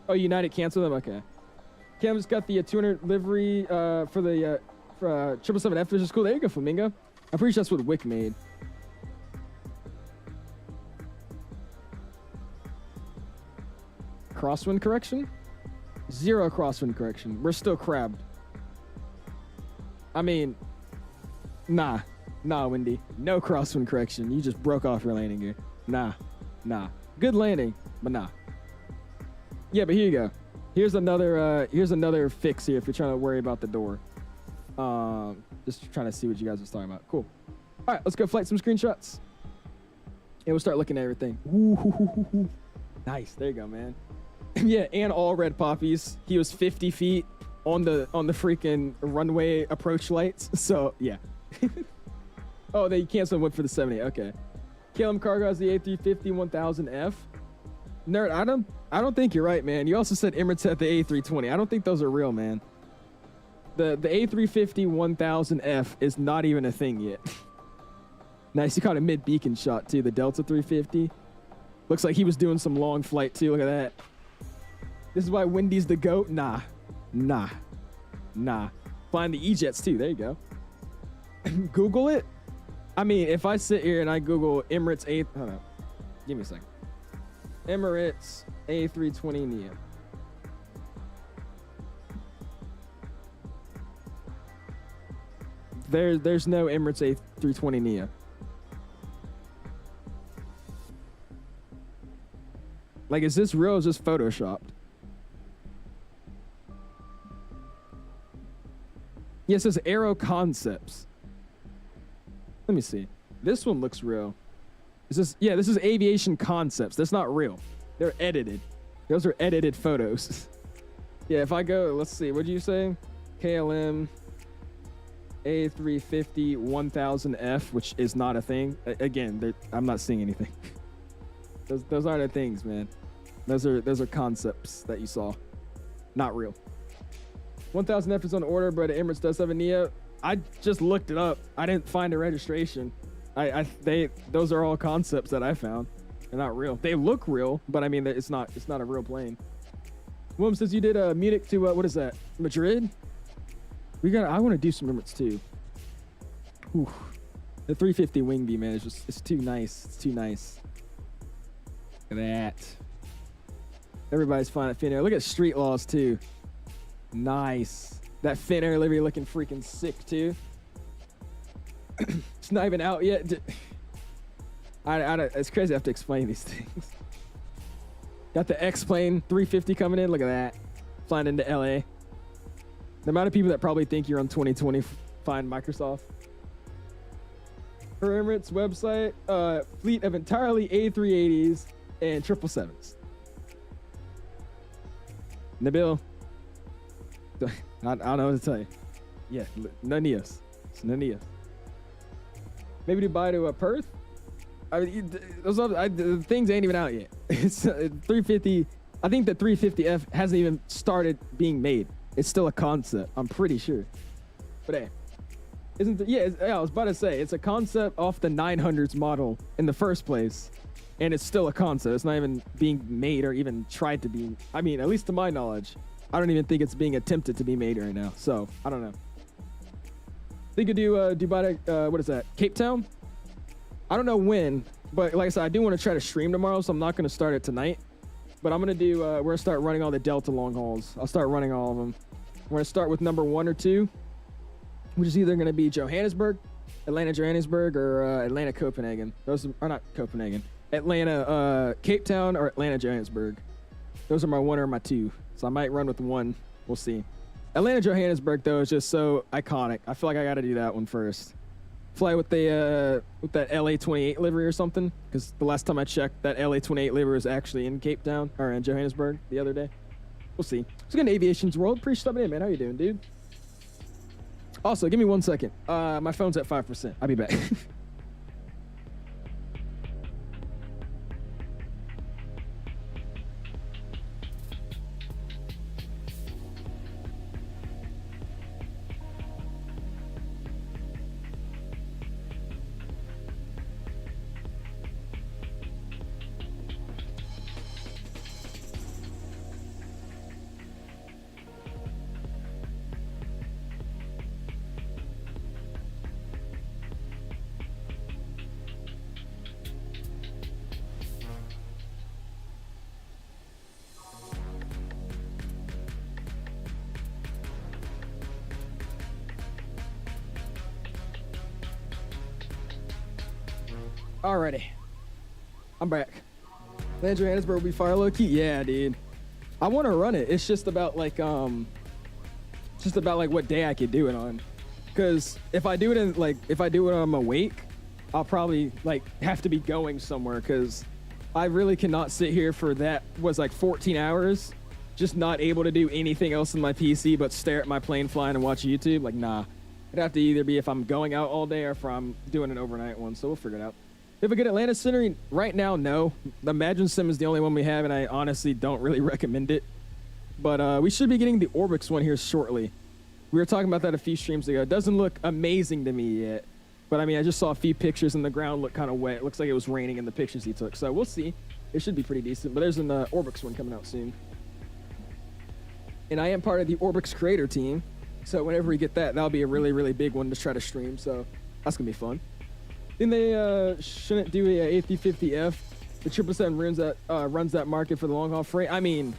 Oh, United canceled them. Okay. Cam just got the 200 livery for the 777F, which is cool. There you go, Flamingo. I'm pretty sure that's what Wick made. Crosswind correction? 0 crosswind correction. We're still crabbed. I mean, nah, Wendy. No crosswind correction. You just broke off your landing gear. Nah. Good landing, but nah. Yeah, but here you go. Here's another fix here if you're trying to worry about the door. Just trying to see what you guys was talking about. Cool. All right, let's go flight some screenshots. And we'll start looking at everything. Ooh, nice. There you go, man. Yeah, and all red poppies. He was 50 feet on the freaking runway approach lights. So yeah. Oh, they canceled one for the 70. Okay. KLM Cargo has the A350 1000F. Nerd, I don't think you're right, man. You also said Emirates had the A320. I don't think those are real, man. The A350 1000F is not even a thing yet. Nice, you caught a mid-beacon shot, too. The Delta 350. Looks like he was doing some long flight, too. Look at that. This is why Wendy's the GOAT? Nah. Flying the E-Jets, too. There you go. Google it. I mean, if I sit here and I Google Emirates A... Hold on. Give me a second. Emirates A320 Neo. There's no Emirates A320 Neo. Like, is this real or is this photoshopped? Yeah, it says Aero Concepts. Let me see. This one looks real. This is Aviation Concepts. That's not real. They're edited. Those are edited photos. Yeah, if I go, let's see, what'd you say? KLM A350 1000F, which is not a thing. Again, I'm not seeing anything. Those aren't the things, man. Those are concepts that you saw, not real. 1000F is on order, but Emirates does have a Neo. I just looked it up. I didn't find a registration. Those are all concepts that I found. They're not real. They look real, but I mean, it's not a real plane. William says you did Munich to what is that? Madrid? I want to do some Emirates too. Whew. The 350 wing B, man, it's too nice. It's too nice. Look at that. Everybody's fine at Finnair. Look at Street Laws too. Nice. That Finnair livery looking freaking sick too. It's not even out yet. It's crazy I have to explain these things. Got the X-Plane 350 coming in. Look at that. Flying into LA. The amount of people that probably think you're on 2020 find Microsoft. For Emirates website, fleet of entirely A380s and 777s. Nabil. I don't know what to tell you. Yeah, no Neos. It's no Neos. Maybe Dubai to Perth? I mean, the things ain't even out yet. It's 350. I think the 350F hasn't even started being made. It's still a concept, I'm pretty sure. But hey, I was about to say, it's a concept off the 900s model in the first place, and it's still a concept. It's not even being made or even tried to be. I mean, at least to my knowledge, I don't even think it's being attempted to be made right now. So I don't know. Think you do Dubai to, what is that? Cape Town? I don't know when, but like I said, I do want to try to stream tomorrow, so I'm not going to start it tonight. But I'm going to do, we're going to start running all the Delta long hauls. I'll start running all of them. We're going to start with number 1 or 2, which is either going to be Johannesburg, Atlanta, Johannesburg, or Atlanta, Copenhagen. Those are not Copenhagen. Atlanta, Cape Town, or Atlanta, Johannesburg. Those are my 1 or my 2. So I might run with 1. We'll see. Atlanta, Johannesburg, though, is just so iconic. I feel like I got to do that one first. Fly with that LA28 livery or something, because the last time I checked, that LA28 livery was actually in Cape Town or in Johannesburg the other day. We'll see. Let's get into Aviation's World. Appreciate you stopping in, man. How you doing, dude? Also, give me 1 second. My phone's at 5%. I'll be back. Alrighty, I'm back. Land Johannesburg will be fire low key. Yeah, dude. I want to run it. It's just about like what day I could do it on. Cause if I do it when I'm awake, I'll probably like have to be going somewhere. Cause I really cannot sit here for that was like 14 hours, just not able to do anything else on my PC but stare at my plane flying and watch YouTube. Like, nah. It'd have to either be if I'm going out all day or if I'm doing an overnight one. So we'll figure it out. If I get Atlanta centering right now, no. The Imagine Sim is the only one we have, and I honestly don't really recommend it. But we should be getting the Orbix one here shortly. We were talking about that a few streams ago. It doesn't look amazing to me yet. But I mean, I just saw a few pictures and the ground looked kind of wet. It looks like it was raining in the pictures he took. So we'll see. It should be pretty decent. But there's an Orbix one coming out soon. And I am part of the Orbix creator team. So whenever we get that, that'll be a really, really big one to try to stream. So that's going to be fun. Then they shouldn't do a A350F. The 777 runs that market for the long haul freight. I mean,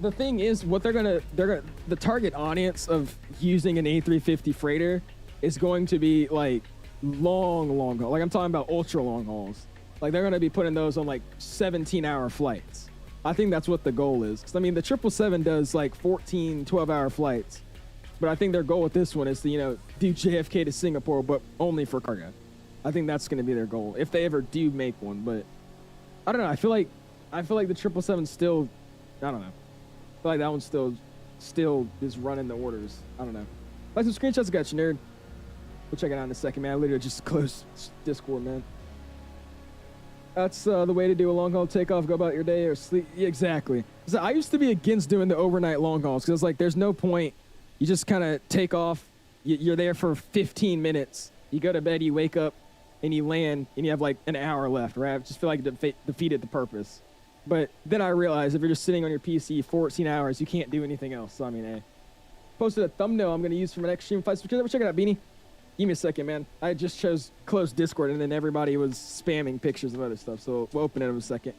the thing is, what the target audience of using an A350 freighter is going to be like long haul. Like I'm talking about ultra long hauls. Like they're going to be putting those on like 17-hour flights. I think that's what the goal is. 'Cause, I mean, the 777 does like 14, 12-hour flights. But I think their goal with this one is to, do JFK to Singapore, but only for cargo. I think that's going to be their goal if they ever do make one. But I don't know. I feel like the 777 still, I don't know. feel like that one still is running the orders. I don't know. Like some screenshots, I got you, nerd. We'll check it out in a second, man. I literally just closed Discord, man. That's the way to do a long haul takeoff. Go about your day or sleep. Yeah, exactly. So I used to be against doing the overnight long hauls because like there's no point. You just kind of take off. You're there for 15 minutes. You go to bed, you wake up, and you land, and you have like an hour left, right? I just feel like it defeated the purpose. But then I realized if you're just sitting on your PC 14 hours, you can't do anything else. So I mean, hey. Posted a thumbnail I'm going to use for my next stream fights. Check it out, Beanie. Give me a second, man. I just chose close Discord, and then everybody was spamming pictures of other stuff. So we'll open it in a second.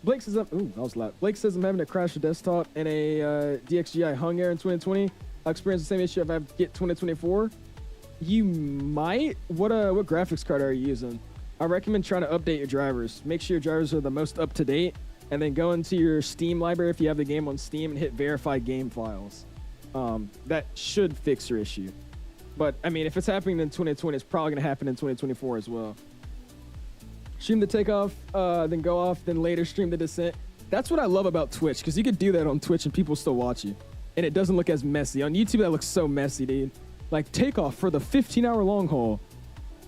Blake says, ooh, that was loud. Blake says I'm having to crash a desktop in a DXGI hung air in 2020. I'll experience the same issue if I get 2024. You might. What graphics card are you using? I recommend trying to update your drivers. Make sure your drivers are the most up to date, and then go into your Steam library if you have the game on Steam and hit verify game files. That should fix your issue. But I mean, if it's happening in 2020, it's probably gonna happen in 2024 as well. Stream the takeoff, then go off, then later stream the descent. That's what I love about Twitch, because you could do that on Twitch and people still watch you, and it doesn't look as messy. On YouTube, that looks so messy, dude. Like takeoff for the 15-hour long haul,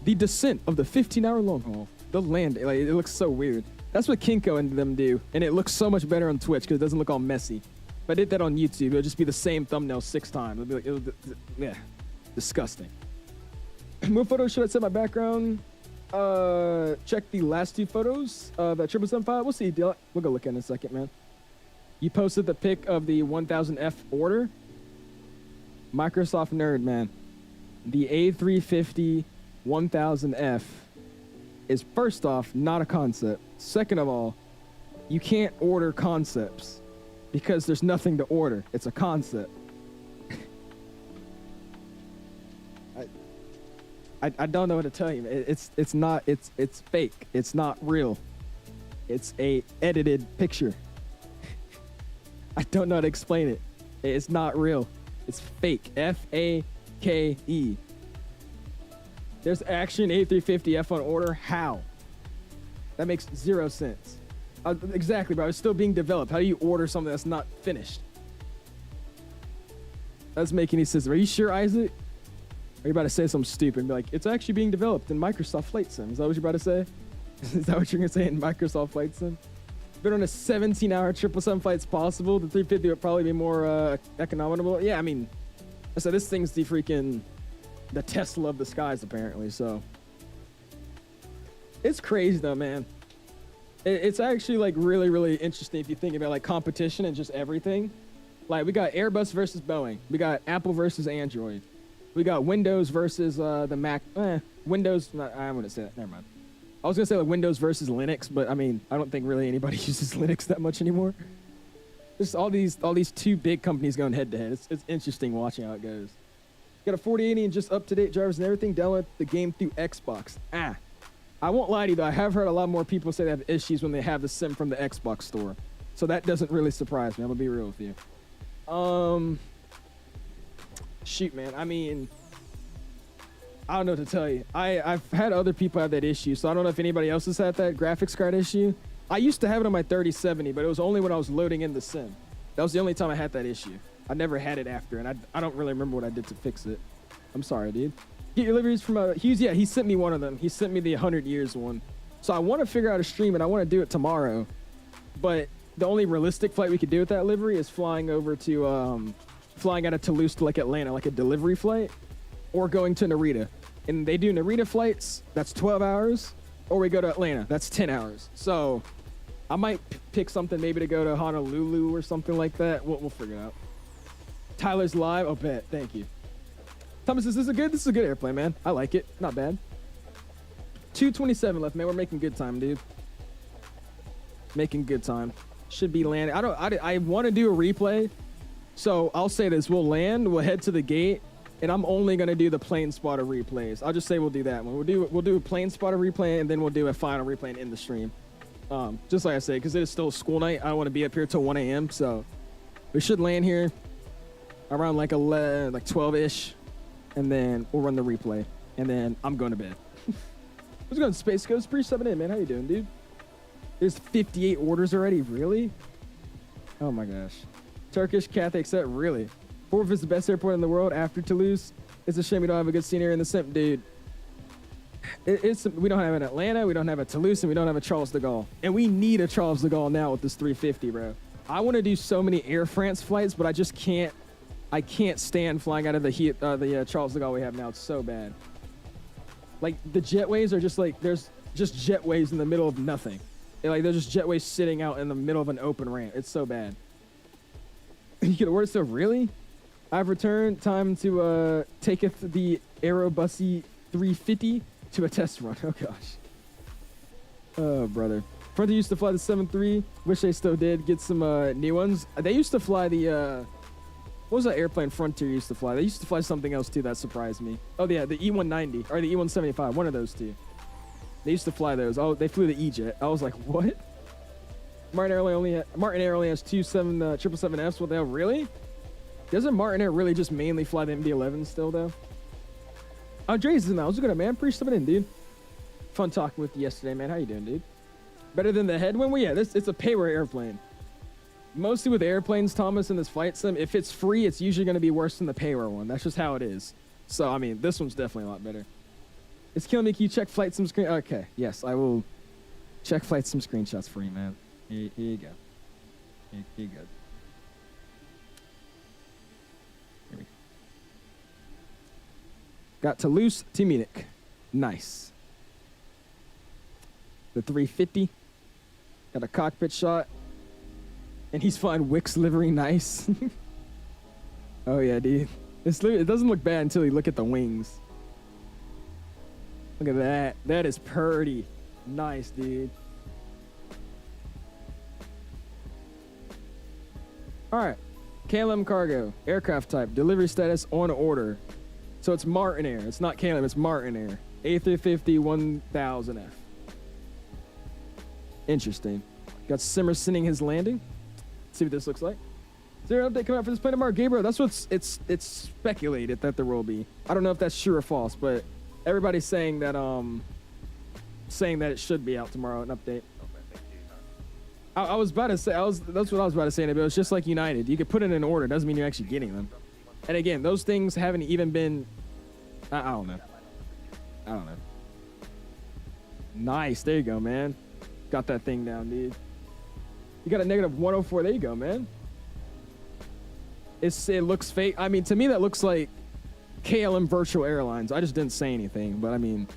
the descent of the 15-hour long haul, the land, like it looks so weird. That's what Kinko and them do, and it looks so much better on Twitch because it doesn't look all messy. If I did that on YouTube, it would just be the same thumbnail 6 times. It'd be like, yeah, disgusting. What photos should I set my background? Check the last 2 photos of that 775. We'll see. We'll go look at it in a second, man. You posted the pic of the 1000F order. Microsoft nerd, man. The A350 1000F is, first off, not a concept. Second of all, you can't order concepts because there's nothing to order. It's a concept. I don't know what to tell you. It's fake. It's not real. It's a edited picture. I don't know how to explain it. It's not real. It's fake. F-A-K-E. There's actually an A350F on order. How? That makes 0 sense. Exactly, bro. It's still being developed. How do you order something that's not finished? That doesn't make any sense. Are you sure, Isaac? Are you about to say something stupid and be like, it's actually being developed in Microsoft Flight Sim? Is that what you're about to say? Is that what you're going to say in Microsoft Flight Sim? But on a 17-hour 777 flight's possible, the 350 would probably be more economical. Yeah, I mean, so this thing's the Tesla of the skies, apparently, so. It's crazy, though, man. It's actually, like, really, really interesting if you think about, like, competition and just everything. Like, we got Airbus versus Boeing. We got Apple versus Android. We got Windows versus the Mac. Windows, I wouldn't say that. Never mind. I was going to say like Windows versus Linux, but I mean, I don't think really anybody uses Linux that much anymore. There's all these 2 big companies going head to head. It's interesting watching how it goes. Got a 4080 and just up-to-date drivers and everything. Download the game through Xbox. I won't lie to you, though. I have heard a lot more people say they have issues when they have the sim from the Xbox store. So that doesn't really surprise me. I'm going to be real with you. Shoot, man. I mean, I don't know what to tell you. I've had other people have that issue, so I don't know if anybody else has had that graphics card issue. I used to have it on my 3070, but it was only when I was loading in the sim. That was the only time I had that issue. I never had it after, and I don't really remember what I did to fix it. I'm sorry, dude. Get your liveries from Hughes. Yeah, he sent me one of them. He sent me the 100 years one. So I want to figure out a stream, and I want to do it tomorrow. But the only realistic flight we could do with that livery is flying over to flying out of Toulouse to like Atlanta, like a delivery flight, or going to Narita. And they do Narita flights, that's 12 hours, or we go to Atlanta, that's 10 hours. So I might pick something maybe to go to Honolulu or something like that. We'll figure it out. Tyler's live, oh bet, thank you. Thomas says, this is a good airplane, man. I like it, not bad. 2:27 left, man, we're making good time, dude. Making good time. Should be landing. I want to do a replay. So I'll say this, we'll land, we'll head to the gate, and I'm only going to do the plane spotter replays. I'll just say we'll do that one. We'll do a plane spotter replay, and then we'll do a final replay in the stream. Just like I said, because it is still school night. I don't want to be up here till 1 a.m., so we should land here around like 12-ish, and then we'll run the replay, and then I'm going to bed. What's going on, Space Ghost? Pre-7 in, man. How you doing, dude? There's 58 orders already? Really? Oh, my gosh. Turkish Cathay except really. Fourth is the best airport in the world after Toulouse. It's a shame we don't have a good scenery in the sim, dude. We don't have an Atlanta, we don't have a Toulouse, and we don't have a Charles de Gaulle. And we need a Charles de Gaulle now with this 350, bro. I want to do so many Air France flights, but I just can't. I can't stand flying out of the Charles de Gaulle we have now. It's so bad. Like, the jetways are just like, there's just jetways in the middle of nothing. Like, there's just jetways sitting out in the middle of an open ramp. It's so bad. You can order stuff, really? I've returned. Time to taketh the Airbus 350 to a test run. Oh, gosh. Oh, brother. Frontier used to fly the 7-3. Wish they still did. Get some new ones. They used to fly the... what was that airplane Frontier used to fly? They used to fly something else, too, that surprised me. Oh, yeah, the E190. Or the E175. One of those two. They used to fly those. Oh, they flew the E-Jet. I was like, what? Martin Air only has two 777Fs. What the hell? Really? Doesn't Martin Air really just mainly fly the MD-11 still, though? Andres is in the house. What's good, man? Appreciate stepping in, dude. Fun talking with you yesterday, man. How you doing, dude? Better than the Headwind? Well, yeah, it's a pay-wear airplane. Mostly with airplanes, Thomas, in this flight sim, if it's free, it's usually going to be worse than the pay-wear one. That's just how it is. So, I mean, this one's definitely a lot better. It's killing me. Can you check flight sim screen? Okay, yes, I will check flight sim screenshots for you, man. Here you go. Here you go. Here we go. Got Toulouse to Munich. Nice. The 350. Got a cockpit shot. And he's flying Wix livery. Nice. Oh, yeah, dude. It doesn't look bad until you look at the wings. Look at that. That is pretty. Nice, dude. All right. KLM cargo. Aircraft type. Delivery status on order. So it's Martin Air. It's not KLM. It's Martin Air. A350 1000F. Interesting. Got Simmer sending his landing. Let's see what this looks like. Is there an update coming out for this plane tomorrow? Gabriel, that's what it's speculated that there will be. I don't know if that's true or false, but everybody's saying that it should be out tomorrow, an update. I was about to say, that's what I was about to say, but it's just like United. You could put it in order. Doesn't mean you're actually getting them. And again, those things haven't even been, I don't know. I don't know. Nice. There you go, man. Got that thing down, dude. You got a negative 104. There you go, man. It looks fake. I mean, to me, that looks like KLM Virtual Airlines. I just didn't say anything, but I mean,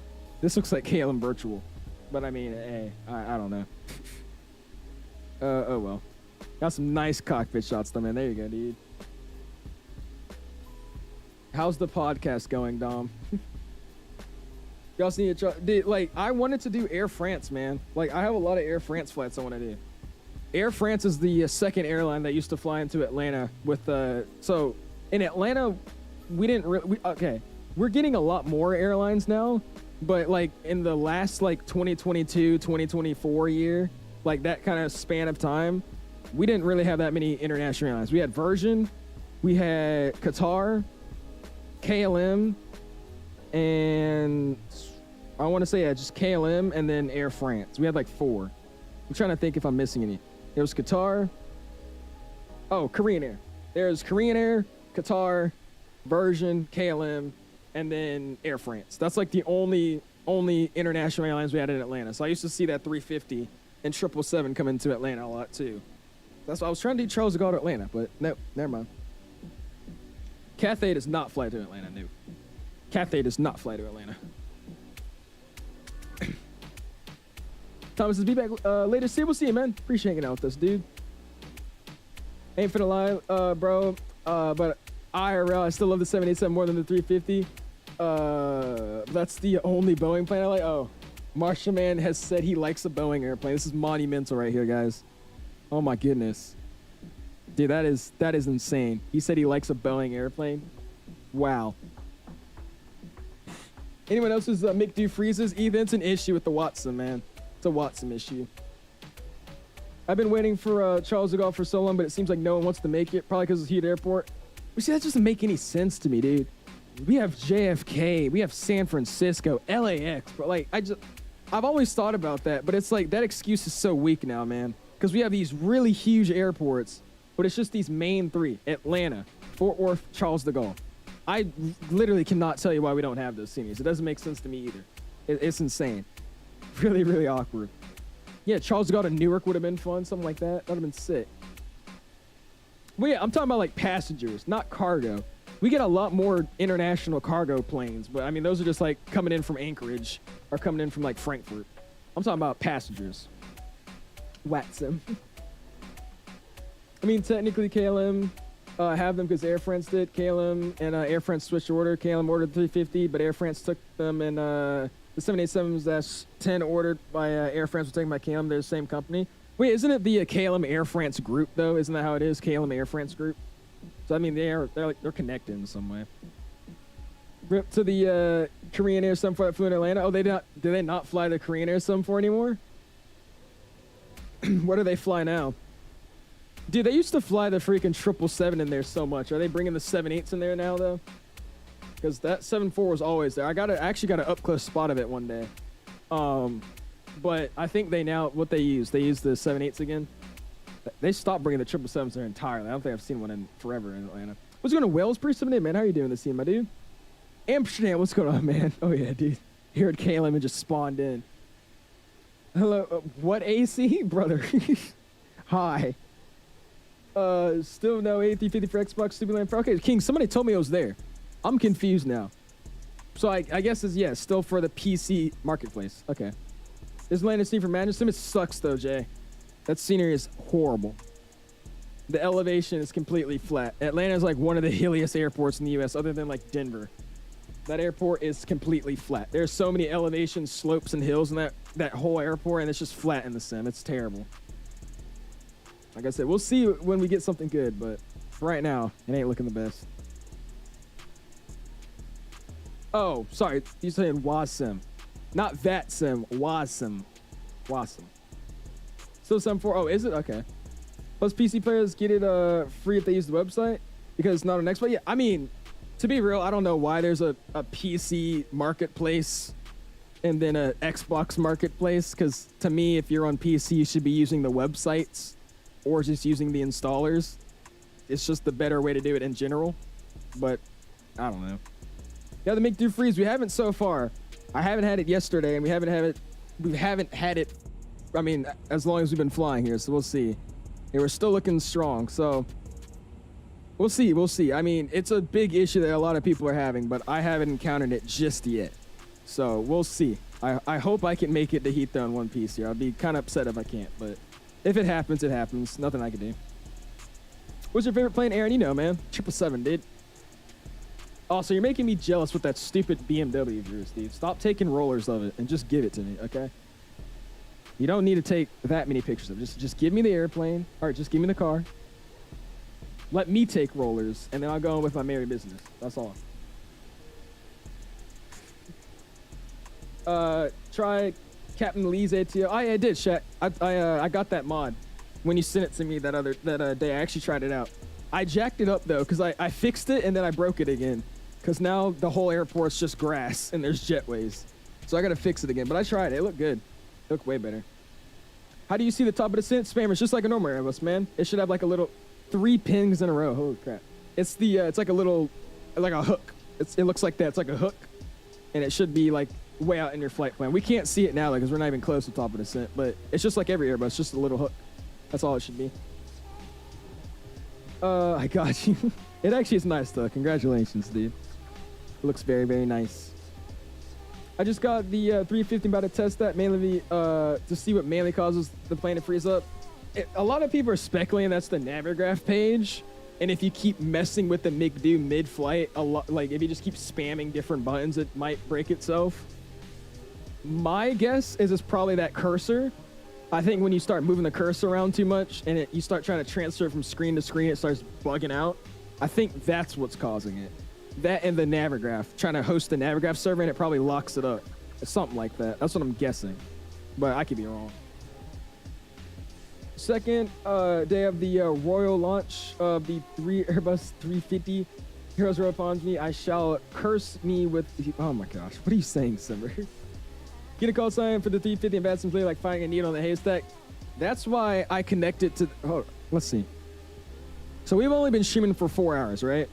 this looks like KLM Virtual. But I mean, hey, I don't know. Oh well. Got some nice cockpit shots, though, man. There you go, dude. How's the podcast going, Dom? You also need to try, dude, like, I wanted to do Air France, man. Like, I have a lot of Air France flights I want to do. Air France is the second airline that used to fly into Atlanta with, so in Atlanta, we didn't really, okay, we're getting a lot more airlines now, but like in the last like 2022, 2024 year, like that kind of span of time, we didn't really have that many international airlines. We had Virgin, we had Qatar, KLM, and I want to say just KLM and then Air France. We had like 4. I'm trying to think if I'm missing any. There was Qatar. Oh, Korean Air. There's Korean Air, Qatar, Virgin, KLM, and then Air France. That's like the only international airlines we had in Atlanta. So I used to see that 350 and 777 come into Atlanta a lot too. That's why I was trying to do Charles de Gaulle to Atlanta, but no, never mind. Cathay does not fly to Atlanta, no. Cathay does not fly to Atlanta. Thomas says, be back later. See, we'll see you, man. Appreciate hanging out with us, dude. Ain't for the lie, bro. But IRL, I still love the 787 more than the 350. That's the only Boeing plane I like. Oh, Martian Man has said he likes a Boeing airplane. This is monumental right here, guys. Oh my goodness. Dude, that is insane. He said he likes a Boeing airplane. Wow. Anyone else who's Mick Do freezes? Ethan, it's an issue with the WATSIM, man. It's a WATSIM issue. I've been waiting for Charles de Gaulle for so long, but it seems like no one wants to make it. Probably because it's a huge airport. But see, that doesn't make any sense to me, dude. We have JFK. We have San Francisco, LAX. Bro. Like, I've always thought about that, but it's like that excuse is so weak now, man. Because we have these really huge airports but it's just these main three: Atlanta, Fort Worth, Charles de Gaulle. I literally cannot tell you why we don't have those seniors. It doesn't make sense to me either. It's insane. Really, really awkward. Yeah, Charles de Gaulle to Newark would have been fun, something like that. That would have been sick. But yeah, I'm talking about like passengers, not cargo. We get a lot more international cargo planes, but I mean, those are just like coming in from Anchorage or coming in from like Frankfurt. I'm talking about passengers. WATSIM. I mean, technically KLM have them because Air France did. KLM and Air France switched order. KLM ordered 350, but Air France took them, and the 787-10 ordered by Air France was taken by KLM. They're the same company. Wait, isn't it the KLM Air France group though? Isn't that how it is? KLM Air France group. So I mean, they're connected in some way. Rip to the Korean Air 74 that flew in Atlanta. Oh, do they not fly the Korean Air 74 anymore? Where do they fly now? Dude, they used to fly the freaking 777 in there so much. Are they bringing the 78s in there now though? Because that 74 was always there. I actually got an up close spot of it one day. But I think they use the 78s again. They stopped bringing the 777s there entirely. I don't think I've seen one in forever in Atlanta. What's going on, Wales? Pretty 78, man. How are you doing this team, my dude? Amsterdam, what's going on, man? Oh yeah, dude. Here at KLM and just spawned in. Hello, what AC? Brother. Hi. Still no A350 for Xbox, Stupid for. Okay, King, somebody told me it was there. I'm confused now. So I guess it's, still for the PC marketplace. Okay. This landing scene for Madness Sim, it sucks though, Jay. That scenery is horrible. The elevation is completely flat. Atlanta is like one of the hilliest airports in the US other than like Denver. That airport is completely flat. There's so many elevations, slopes, and hills in that whole airport, and it's just flat in the sim. It's terrible. Like I said, we'll see when we get something good, but right now, it ain't looking the best. Oh, sorry. You're saying WASM. Not VATSIM. WASM. WASM. Still 74. Oh, is it? Okay. Plus, PC players get it free if they use the website because it's not an Xbox. Yeah, I mean, to be real, I don't know why there's a PC marketplace and then a Xbox marketplace, because to me, if you're on PC, you should be using the websites or just using the installers. It's just the better way to do it in general, but I don't know. Yeah, the make-do freeze, we haven't so far. I haven't had it yesterday, and we haven't had it, I mean, as long as we've been flying here, so we'll see. Yeah, we're still looking strong, so we'll see. I mean, it's a big issue that a lot of people are having, but I haven't encountered it just yet. So we'll see. I hope I can make it to Heathrow in one piece here. I'll be kind of upset if I can't, but if it happens, it happens. Nothing I can do. What's your favorite plane, Aaron? You know, man. 777, dude. Also, you're making me jealous with that stupid BMW of yours, Steve. Stop taking rollers of it and just give it to me, okay? You don't need to take that many pictures of it. Just give me the airplane, or just give me the car. Let me take rollers, and then I'll go on with my merry business. That's all. Try Captain Lee's ATO. Oh, yeah, I did, Shaq. I got that mod when you sent it to me that day. I actually tried it out. I jacked it up, though, because I fixed it, and then I broke it again. Because now the whole airport's just grass, and there's jetways. So I got to fix it again. But I tried it. It looked good. It looked way better. How do you see the top of the descent? Spammers, just like a normal Airbus, man. It should have like a little 3 pings in a row. Holy crap. It's the, it's like a little, like a hook. It looks like that. It's like a hook. And it should be like way out in your flight plan. We can't see it now because we're not even close to the top of the descent. But it's just like every Airbus, just a little hook. That's all it should be. I got you. It actually is nice, though. Congratulations, dude. It looks very, very nice. I just got the 350 about to test that mainly to see what mainly causes the plane to freeze up. A lot of people are speculating that's the Navigraph page. And if you keep messing with the McDo mid-flight, like if you just keep spamming different buttons, it might break itself. My guess is it's probably that cursor. I think when you start moving the cursor around too much and you start trying to transfer from screen to screen, it starts bugging out. I think that's what's causing it. That and the Navigraph, trying to host the Navigraph server, and it probably locks it up. It's something like that. That's what I'm guessing, but I could be wrong. Second day of the royal launch of the Airbus 350. Heroes roll upon me. I shall curse me with... Oh my gosh. What are you saying, Simber? Get a call sign for the 350 and VATSIM play like finding a needle on the haystack. That's why I connected to... Oh, let's see. So we've only been streaming for 4 hours, right?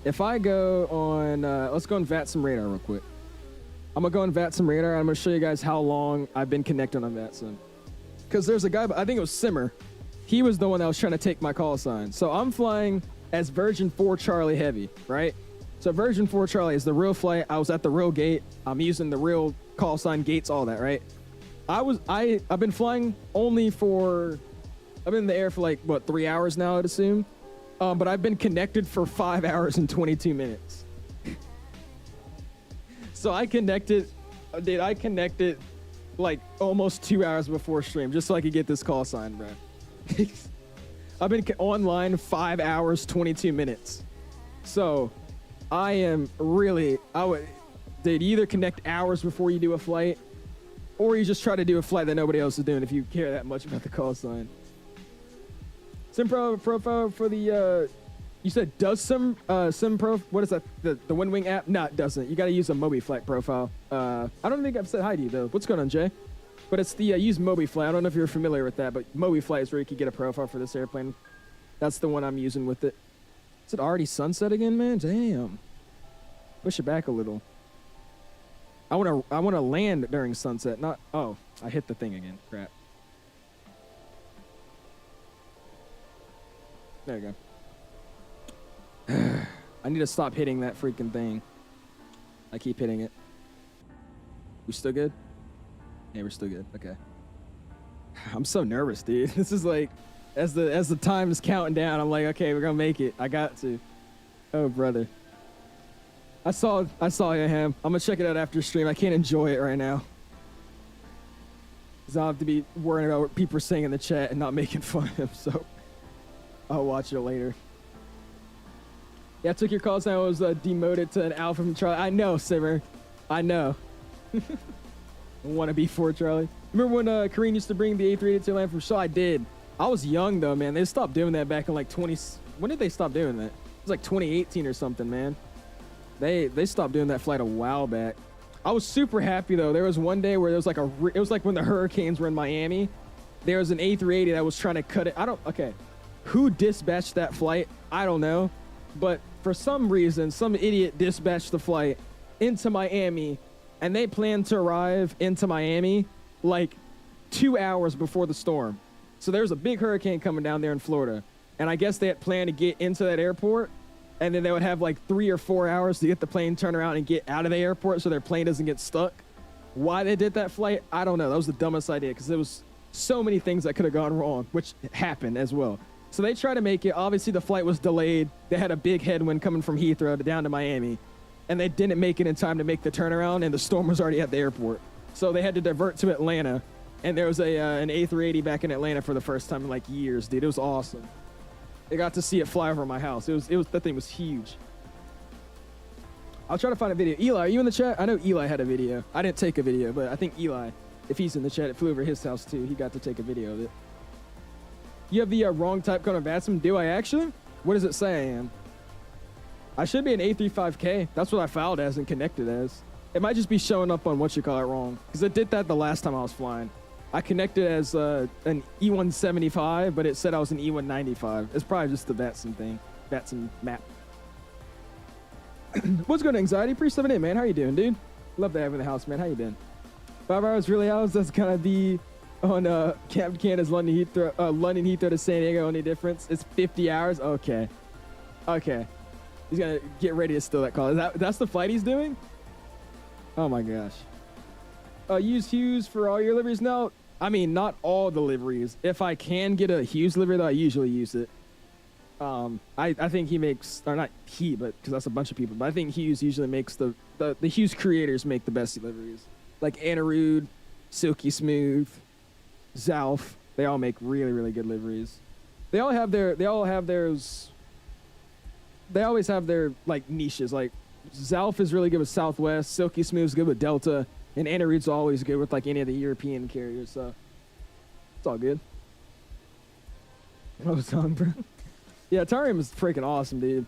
If I go on, let's go on VATSIM radar real quick. I'm gonna go on VATSIM radar. And I'm gonna show you guys how long I've been connected on VATSIM. Because there's a guy, I think it was Simmer. He was the one that was trying to take my call sign. So I'm flying as Virgin 4 Charlie Heavy, right? So Virgin 4 Charlie is the real flight. I was at the real gate. I'm using the real call sign gates, all that, right? I've been flying only for, I've been in the air for like, what, 3 hours now, I'd assume. But I've been connected for 5 hours and 22 minutes. So I connected like almost 2 hours before stream, just so I could get this call sign, bro. I've been online 5 hours, 22 minutes. So I am really, they'd either connect hours before you do a flight, or you just try to do a flight that nobody else is doing if you care that much about the call sign. Sim profile for the, you said does sim pro, what is that, the WinWing app? No, it doesn't. You got to use a MobiFlight profile. I don't think I've said hi to you though. What's going on, Jay? But it's the, use MobiFlight. I don't know if you're familiar with that, but MobiFlight is where you can get a profile for this airplane. That's the one I'm using with it. Is it already sunset again, man? Damn. Push it back a little. I want to land during sunset, not, oh, I hit the thing again. Crap. There you go. I need to stop hitting that freaking thing. I keep hitting it. We still good? Yeah, we're still good. Okay. I'm so nervous, dude. This is like, as the time is counting down, I'm like, okay, we're gonna make it. I got to. Oh, brother. I saw you, Ham. I'm gonna check it out after stream. I can't enjoy it right now. Cause I'll have to be worrying about what people are saying in the chat and not making fun of him, so I'll watch it later. Yeah, I took your call sign. I was demoted to an Alpha from Charlie. I know, Simmer. I know. Want to be 4 Charlie. Remember when Kareem used to bring the A380 to land from Shaw? I did. I was young though, man. They stopped doing that back in like 20. When did they stop doing that? It was like 2018 or something, man. They stopped doing that flight a while back. I was super happy though. There was one day where there was like it was like when the hurricanes were in Miami. There was an A380 that was trying to cut it. Okay. Who dispatched that flight? I don't know. But for some reason, some idiot dispatched the flight into Miami, and they planned to arrive into Miami like 2 hours before the storm. So there was a big hurricane coming down there in Florida, and I guess they had planned to get into that airport, and then they would have like 3 or 4 hours to get the plane turned around and get out of the airport so their plane doesn't get stuck. Why they did that flight, I don't know. That was the dumbest idea, because there was so many things that could have gone wrong, which happened as well. So they tried to make it. Obviously, the flight was delayed. They had a big headwind coming from Heathrow down to Miami, and they didn't make it in time to make the turnaround, and the storm was already at the airport. So they had to divert to Atlanta, and there was an A380 back in Atlanta for the first time in like years, dude. It was awesome. I got to see it fly over my house. That thing was huge. I'll try to find a video. Eli, are you in the chat? I know Eli had a video. I didn't take a video, but I think Eli, if he's in the chat, it flew over his house too. He got to take a video of it. You have the wrong type code on VATSIM. Do I actually? What does it say I am? I should be an A35K. That's what I filed as and connected as. It might just be showing up on what you call it wrong, because it did that the last time I was flying. I connected as an E175, but it said I was an E195. It's probably just the VATSIM thing. VATSIM map. What's going on, Anxiety? Pre 7 in, man. How you doing, dude? Love to have you in the house, man. How you been? 5 hours, really hours? That's gonna be on Captain Canada's London Heathrow to San Diego. Only difference? It's 50 hours? Okay. Okay. He's gonna get ready to steal that call. That's the flight he's doing? Oh my gosh. Use Hughes for all your liveries? No, I mean, not all the liveries. If I can get a Hughes livery, though, I usually use it. I think he makes, or not he, but because that's a bunch of people, but I think Hughes usually makes the Hughes creators make the best liveries. Like Anirudh, Silky Smooth, Zalf, they all make really, really good liveries. They always have their like niches. Like Zalf is really good with Southwest, Silky Smooth is good with Delta, and Anirudh's always good with like any of the European carriers, so it's all good. Oh, son, bro. Yeah, Tarium is freaking awesome, dude.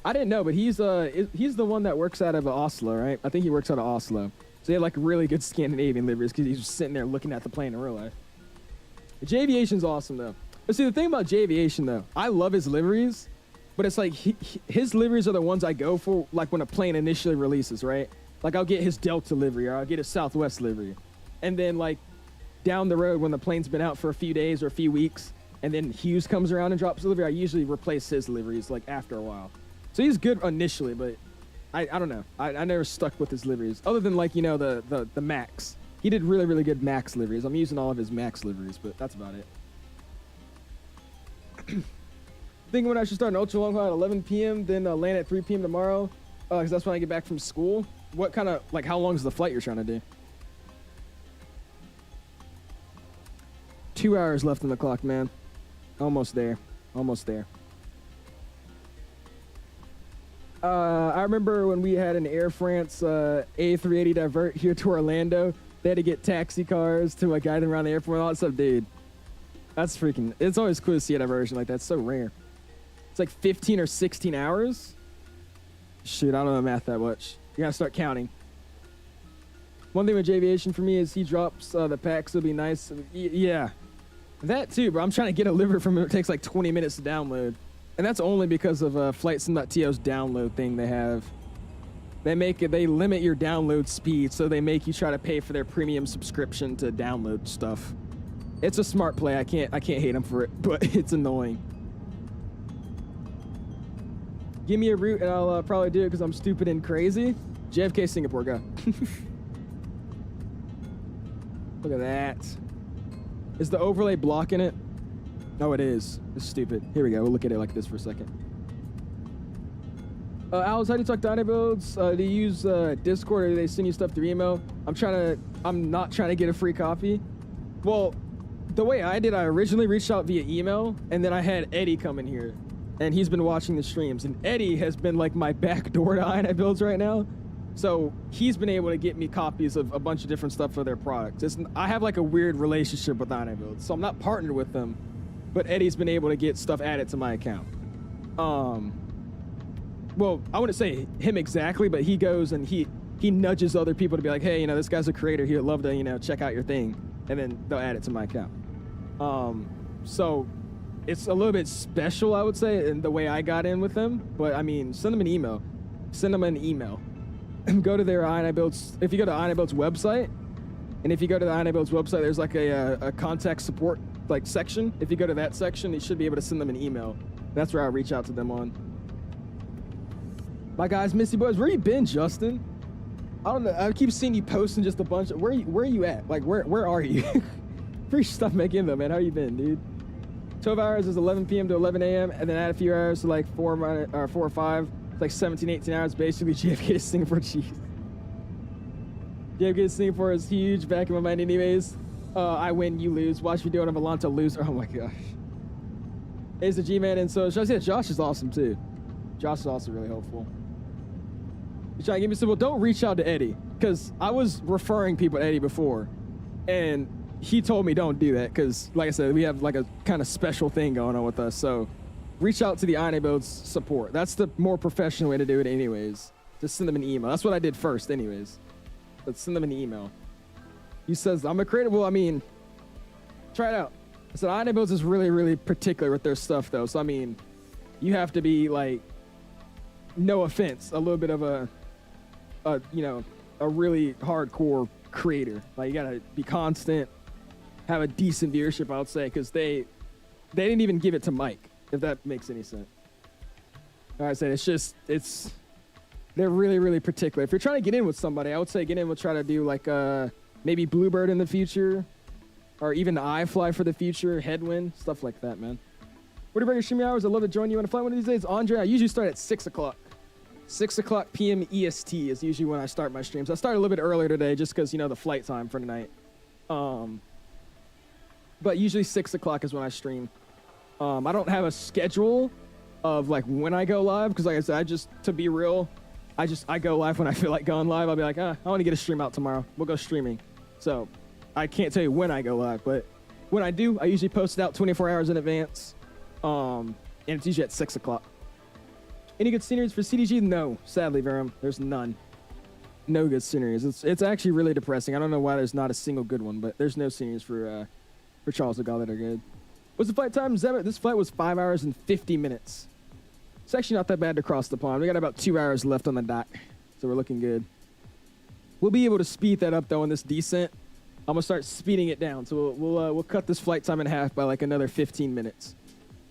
I didn't know, but he's the one that works out of Oslo, right? I think he works out of Oslo. So he had like really good Scandinavian liveries because he's just sitting there looking at the plane in real life. JAviation's awesome though. But see, the thing about JAviation though, I love his liveries, but it's like his liveries are the ones I go for, like when a plane initially releases, right? Like I'll get his Delta livery or I'll get his Southwest livery. And then like down the road when the plane's been out for a few days or a few weeks, and then Hughes comes around and drops the livery, I usually replace his liveries like after a while. So he's good initially, but I don't know. I never stuck with his liveries other than like, you know, the Max. He did really, really good Max liveries. I'm using all of his Max liveries, but that's about it. Thinking when I should start an ultra long haul at 11 p.m., then land at 3 p.m. tomorrow, because that's when I get back from school. What kind of, like, how long is the flight you're trying to do? 2 hours left on the clock, man. Almost there. Almost there. I remember when we had an Air France A380 divert here to Orlando. They had to get taxi cars to guide them around the airport and all that stuff, dude. That's freaking... It's always cool to see a diversion like that. It's so rare. It's like 15 or 16 hours. Shoot, I don't know math that much. You gotta start counting. One thing with JAviation for me is he drops the packs. It'll be nice. Yeah. That too, bro. I'm trying to get a liver from him. It takes like 20 minutes to download. And that's only because of FlightSim.to's download thing they have. They limit your download speed, so they make you try to pay for their premium subscription to download stuff. It's a smart play. I can't hate them for it, but it's annoying. Give me a route and I'll probably do it because I'm stupid and crazy. JFK Singapore, go. Look at that. Is the overlay blocking it? No, it is. It's stupid. Here we go. We'll look at it like this for a second. Owls, how do you talk to INIBUILDS? Do you use Discord or do they send you stuff through email? I'm not trying to get a free copy. Well, the way I did, I originally reached out via email, and then I had Eddie come in here, and he's been watching the streams, and Eddie has been like my backdoor to INIBUILDS right now. So he's been able to get me copies of a bunch of different stuff for their products. I have like a weird relationship with INIBUILDS, so I'm not partnered with them, but Eddie's been able to get stuff added to my account. Well, I wouldn't say him exactly, but he goes and he nudges other people to be like, hey, you know, this guy's a creator. He'd love to, you know, check out your thing. And then they'll add it to my account. So it's a little bit special, I would say, in the way I got in with them. But, I mean, send them an email. Send them an email. Go to their INIBUILDS. If you go to INIBUILDS website, and if you go to the INIBUILDS website, there's like a contact support like section. If you go to that section, you should be able to send them an email. That's where I reach out to them on. My guys, Missy Boys, where you been, Justin? I don't know. I keep seeing you posting just a bunch of... Where are you at? Like, where are you? Free stuff back in, though, man. How you been, dude? 12 hours is 11 p.m. to 11 a.m. And then add a few hours to like 4 or 5. It's like 17, 18 hours. Basically, JFK to Singapore. Jeez. JFK to Singapore is huge. Back in my mind anyways. I win, you lose. Watch me do it on Volanta loser. Oh, my gosh. Ace the G-Man. And so, should I say Josh is awesome, too. Josh is also really helpful. You try to give me some, well, don't reach out to Eddie, because I was referring people to Eddie before, and he told me don't do that, because, like I said, we have like a kind of special thing going on with us, so reach out to the INIBUILDS support. That's the more professional way to do it anyways. Just send them an email. That's what I did first anyways. Let's send them an email. He says, I'm a creator. Well, I mean, try it out. I said, INIBUILDS is really, really particular with their stuff, though, so, I mean, you have to be, like, no offense, a little bit of a you know, a really hardcore creator. Like, you gotta be constant, have a decent viewership, I would say, because they didn't even give it to Mike, if that makes any sense. Like I said, they're really, really particular. If you're trying to get in with somebody, I would say get in with, try to do like maybe Bluebird in the future, or even iFly for the future, Headwind, stuff like that, man. What do you bring your streaming hours? I'd love to join you on a flight one of these days. Andre, I usually start at 6 o'clock. 6 o'clock p.m. EST is usually when I start my streams. I started a little bit earlier today just because, you know, the flight time for tonight. But usually 6 o'clock is when I stream. I don't have a schedule of, like, when I go live because, like I said, to be real, I go live when I feel like going live. I'll be like, I want to get a stream out tomorrow. We'll go streaming. So I can't tell you when I go live, but when I do, I usually post it out 24 hours in advance. And it's usually at 6 o'clock. Any good sceneries for CDG? No, sadly, Verum. There's none. No good sceneries. It's actually really depressing. I don't know why there's not a single good one, but there's no sceneries for Charles de Gaulle that are good. What's the flight time, Zeb? This flight was 5 hours and 50 minutes. It's actually not that bad to cross the pond. We got about 2 hours left on the dot, so we're looking good. We'll be able to speed that up though in this descent. I'm gonna start speeding it down, so we'll cut this flight time in half by like another 15 minutes.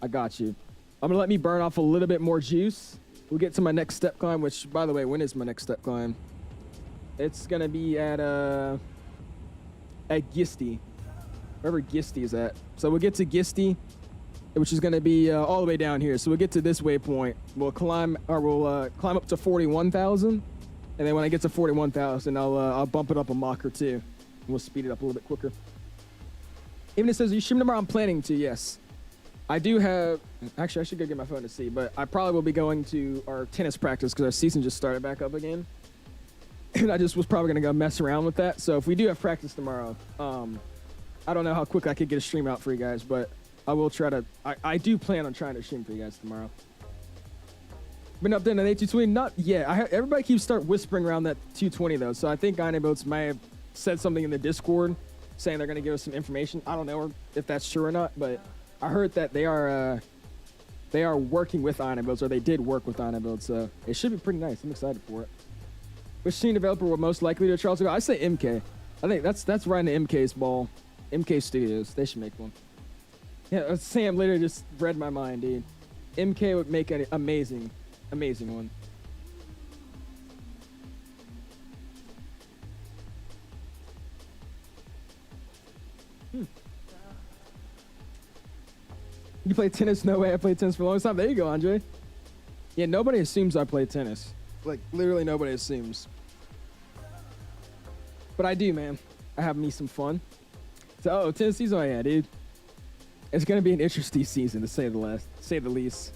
I got you. I'm gonna let me burn off a little bit more juice. We'll get to my next step climb, which, by the way, when is my next step climb? It's gonna be at 𝐕𝐄𝐑𝐓𝐈𝐂𝐃𝐄, wherever 𝐕𝐄𝐑𝐓𝐈��� is at. So we'll get to 𝐕𝐄𝐑𝐓𝐈���, which is gonna be all the way down here. So we'll get to this waypoint. We'll climb up to 41,000, and then when I get to 41,000, I'll bump it up a Mach or two, and we'll speed it up a little bit quicker. Even it says, you stream tomorrow, I'm planning to, yes. I do have, actually I should go get my phone to see, but I probably will be going to our tennis practice because our season just started back up again. And I just was probably gonna go mess around with that. So if we do have practice tomorrow, I don't know how quick I could get a stream out for you guys, but I will try to, I do plan on trying to stream for you guys tomorrow. Been up there in an A220? Not yet. Everybody keeps whispering around that 220 though, so I think INIBUILDS might have said something in the Discord saying they're gonna give us some information. I don't know if that's true or not, but I heard that they are working with INIBUILDS, or they did work with INIBUILDS, so it should be pretty nice. I'm excited for it. Which team developer will most likely do a Charles? I say MK. I think that's right in MK's ball. MK Studios, they should make one. Yeah, Sam literally just read my mind, dude. MK would make an amazing one. You play tennis? No way. I played tennis for a long time. There you go, Andre. Yeah, nobody assumes I play tennis. Like, literally nobody assumes. But I do, man. I have me some fun. So, tennis season? Oh, yeah, dude. It's going to be an interesting season, to say the least.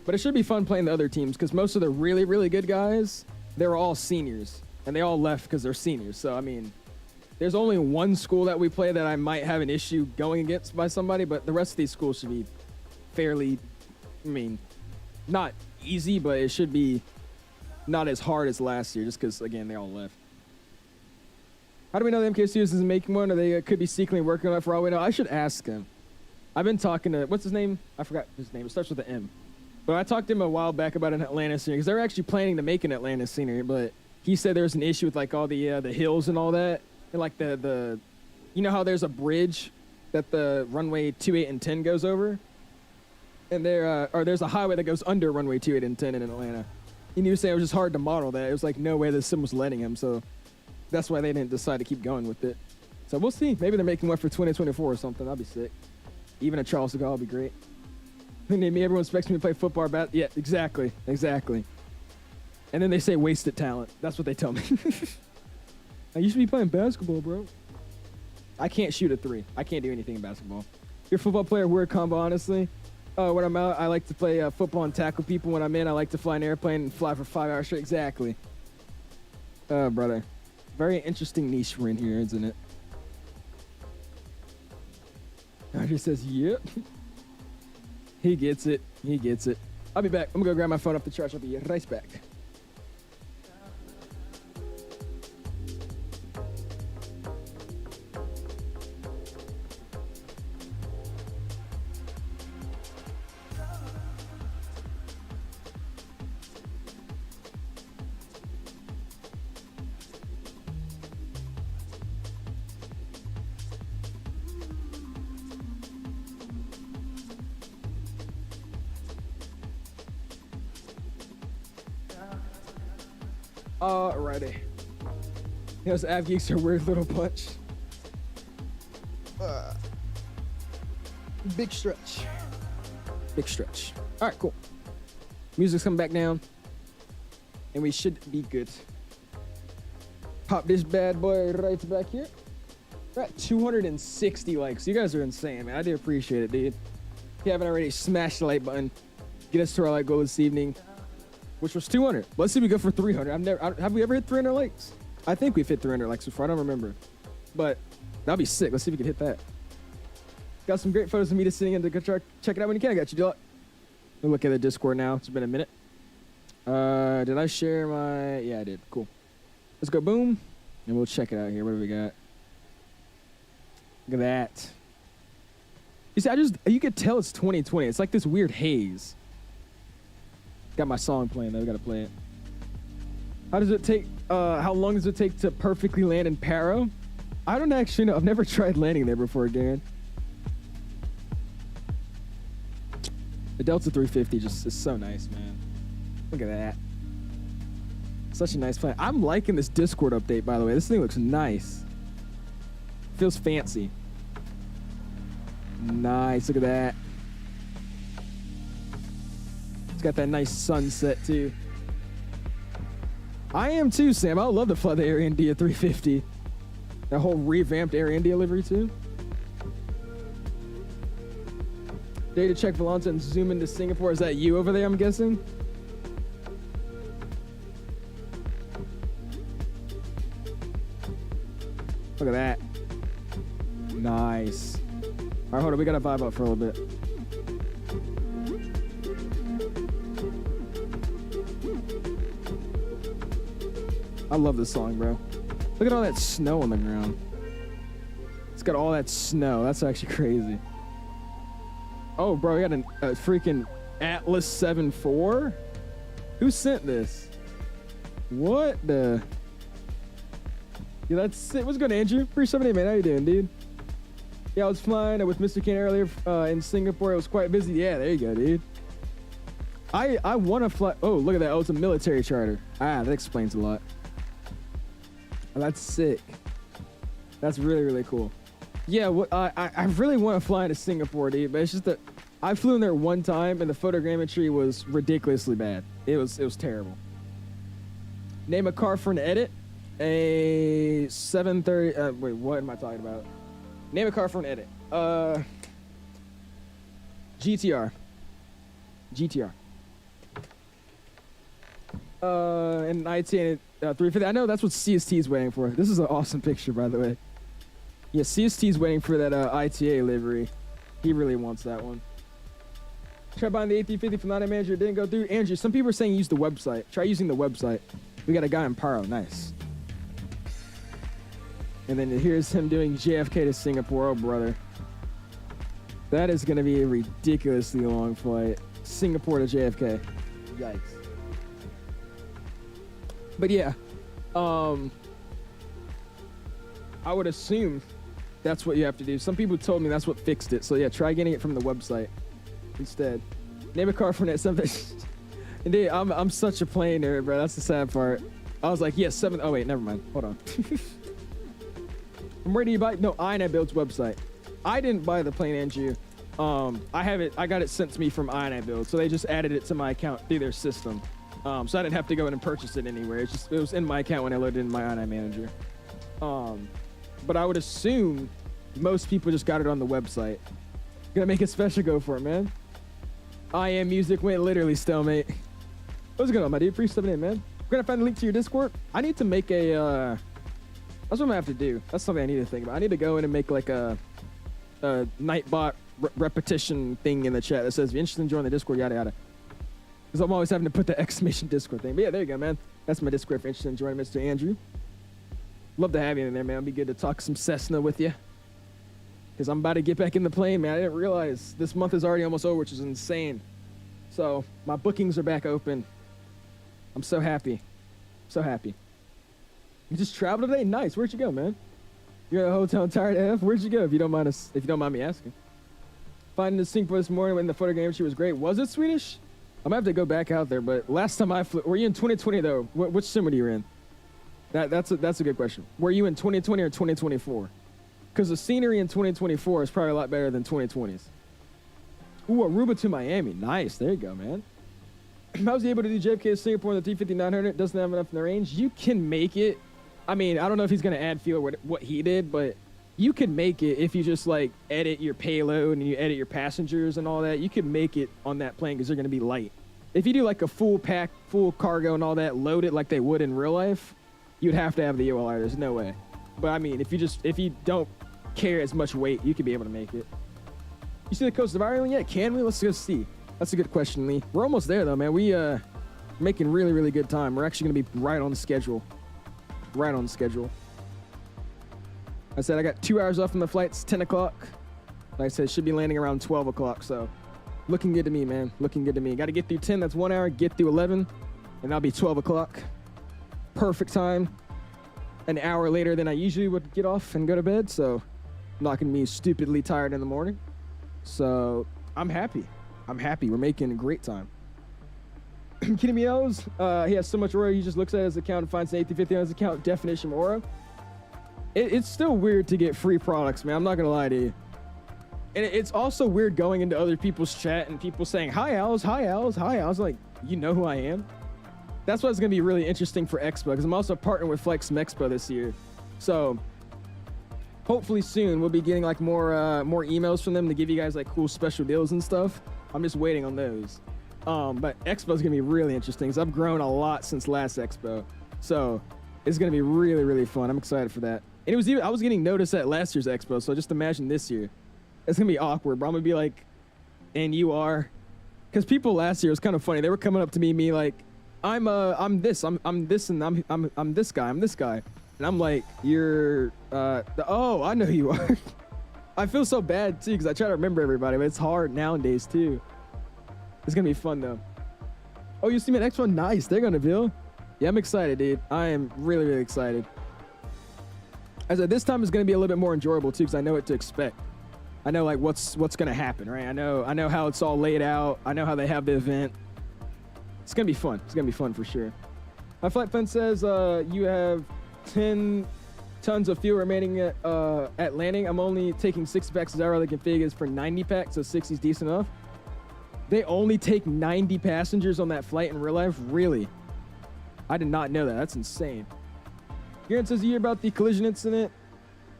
But it should be fun playing the other teams, because most of the really, really good guys, they're all seniors. And they all left because they're seniors. So, I mean, there's only one school that we play that I might have an issue going against by somebody, but the rest of these schools should be fairly, I mean, not easy, but it should be not as hard as last year, just because, again, they all left. How do we know the MK Studios isn't making one, or they could be secretly working on it for all we know? I should ask him. I've been talking to, what's his name? I forgot his name. It starts with an M. But I talked to him a while back about an Atlanta scenery, because they were actually planning to make an Atlanta scenery, but he said there was an issue with, like, all the hills and all that. And, like, the you know how there's a bridge that the runway 28 and 10 goes over? And there's a highway that goes under runway 28 and 10 in Atlanta. And he was saying it was just hard to model that. It was like no way the sim was letting him, so that's why they didn't decide to keep going with it. So we'll see. Maybe they're making one for 2024 or something. That'd be sick. Even a Charles de Gaulle would be great. I think everyone expects me to play football or yeah, exactly. And then they say wasted talent. That's what they tell me. I used to be playing basketball, bro. I can't shoot a three. I can't do anything in basketball. You're a football player, weird combo, honestly. When I'm out, I like to play football and tackle people. When I'm in, I like to fly an airplane and fly for 5 hours straight. Exactly. Brother. Very interesting niche we're in here, isn't it? Roger says, yep. He gets it. I'll be back. I'm gonna go grab my phone off the charge. I'll be right back. Alrighty. Those av geeks are a weird little bunch. Big stretch. Alright, cool. Music's coming back down. And we should be good. Pop this bad boy right back here. We're at 260 likes. You guys are insane, man. I do appreciate it, dude. If you haven't already, smash the like button. Get us to our like goal this evening, which was 200. Let's see if we go for 300. Have we ever hit 300 likes? I think we've hit 300 likes before. I don't remember. But that'd be sick. Let's see if we can hit that. Got some great photos of me just sitting in the guitar. Check it out when you can. I got you, Dylan. We'll look at the Discord now. It's been a minute. Did I share my... Yeah, I did. Cool. Let's go boom. And we'll check it out here. What do we got? Look at that. You see, you could tell it's 2020. It's like this weird haze. Got my song playing though. Gotta play it. How does it take? How long does it take to perfectly land in Paro? I don't actually know. I've never tried landing there before, Darren. The Delta 350 just is so nice, man. Look at that. Such a nice plane. I'm liking this Discord update, by the way. This thing looks nice. Feels fancy. Nice. Look at that. It's got that nice sunset, too. I am, too, Sam. I would love to fly the Air India 350. That whole revamped Air India livery, too. Data check Volanta and zoom into Singapore. Is that you over there, I'm guessing? Look at that. Nice. All right, hold on. We got to vibe up for a little bit. I love this song, bro. Look at all that snow on the ground. It's got all that snow. That's actually crazy. Oh, bro, we got a freaking Atlas 7.4? Who sent this? What the? Yeah, that's it. What's good, Andrew? 378, man. How you doing, dude? Yeah, I was flying with Mr. Ken earlier in Singapore. It was quite busy. Yeah, there you go, dude. I want to fly. Oh, look at that. Oh, it's a military charter. Ah, that explains a lot. Oh, that's sick. That's really, really cool. Yeah, I really want to fly into Singapore, dude, but it's just that I flew in there one time and the photogrammetry was ridiculously bad. It was terrible. Name a car for an edit. A 730. Wait, what am I talking about? Name a car for an edit. GTR. And IT 350. I know that's what CST is waiting for. This is an awesome picture, by the way. Yeah, CST is waiting for that ITA livery. He really wants that one. Try buying the A350 from Line Manager. It didn't go through. Andrew, some people are saying use the website. Try using the website. We got a guy in Paro. Nice. And then here's him doing JFK to Singapore. Oh, brother. That is going to be a ridiculously long flight. Singapore to JFK. Yikes. But yeah, I would assume that's what you have to do. Some people told me that's what fixed it. So yeah, try getting it from the website instead. Name a car from that something. Indeed, I'm such a plane nerd, bro. That's the sad part. I was like, yes, 7. Oh wait, never mind. Hold on. From where do you buy? No, INIBUILDS website. I didn't buy the plane, Andrew. I have it. I got it sent to me from INIBUILDS, so they just added it to my account through their system. So I didn't have to go in and purchase it anywhere. It was in my account when I loaded in my INI manager. But I would assume most people just got it on the website. Gonna make a special go for it, man. I Am Music went literally stalemate. What's going on, my dude? 378, man. We're gonna find the link to your Discord. I need to make a. That's what I'm gonna have to do. That's something I need to think about. I need to go in and make like a Nightbot repetition thing in the chat that says, if you're interested in joining the Discord, yada yada. Because I'm always having to put the exclamation Discord thing. But yeah, there you go, man. That's my Discord if you're interested in joining Mr. Andrew. Love to have you in there, man. It'll be good to talk some Cessna with you. Because I'm about to get back in the plane, man. I didn't realize this month is already almost over, which is insane. So my bookings are back open. I'm so happy. So happy. You just traveled today? Nice. Where'd you go, man? You're at a hotel tired AF? Where'd you go, if you don't mind me asking? Finding the Singapore this morning when the photogrammetry was great. Was it Swedish? I'm gonna have to go back out there, but last time I flew, were you in 2020 though? Which sim were you in? That's a good question. Were you in 2020 or 2024? Because the scenery in 2024 is probably a lot better than 2020's. Ooh, Aruba to Miami. Nice. There you go, man. I was able to do JFK to Singapore in the 350-900. Doesn't have enough in the range. You can make it. I mean, I don't know if he's gonna add fuel or what he did, but you can make it if you just like edit your payload and you edit your passengers and all that. You can make it on that plane because they're going to be light. If you do like a full pack, full cargo and all that, load it like they would in real life, you'd have to have the EGLL. There's no way. But I mean, if you don't carry as much weight, you could be able to make it. You see the coast of Ireland yet? Can we? Let's go see. That's a good question, Lee. We're almost there though, man. We making really, really good time. We're actually going to be right on schedule. Right on schedule. I said I got 2 hours off from the flight. It's 10 o'clock. Like I said, should be landing around 12 o'clock. So looking good to me, man. Looking good to me. Got to get through 10. That's 1 hour. Get through 11. And that'll be 12 o'clock. Perfect time. An hour later than I usually would get off and go to bed. So I'm not going to be stupidly tired in the morning. So I'm happy. I'm happy. We're making a great time. Kidding me, O's? He has so much aura, he just looks at his account and finds an A350 on his account. Definition of aura. It's still weird to get free products, man. I'm not going to lie to you. And it's also weird going into other people's chat and people saying, hi, Owls, hi, Owls, hi, Owls. Like, you know who I am? That's why it's going to be really interesting for Expo, because I'm also partnering with Flight Sim Expo this year. So hopefully soon we'll be getting like more emails from them to give you guys like cool special deals and stuff. I'm just waiting on those. But Expo is gonna be really interesting because I've grown a lot since last Expo, so it's gonna be really, really fun. I'm excited for that. And I was getting noticed at last year's Expo, so just imagine this year. It's gonna be awkward, but I'm gonna be like, and you are, because people last year, it was kind of funny. They were coming up to me like, I'm this, and I'm this guy, and I'm like, you're oh, I know who you are. I feel so bad too because I try to remember everybody, but it's hard nowadays too. It's gonna be fun though. Oh, you see me at Expo? Nice. They're gonna Bill. Yeah, I'm excited, dude. I am really, really excited. As I said, this time is gonna be a little bit more enjoyable too, because I know what to expect. I know like what's gonna happen, right? I know how it's all laid out. I know how they have the event. It's gonna be fun. It's gonna be fun for sure. My flight plan says you have 10 tons of fuel remaining at landing. I'm only taking 60 packs as the config is for 90 packs, so 60 is decent enough. They only take 90 passengers on that flight in real life? Really? I did not know that. That's insane. Garrett says, you hear about the collision incident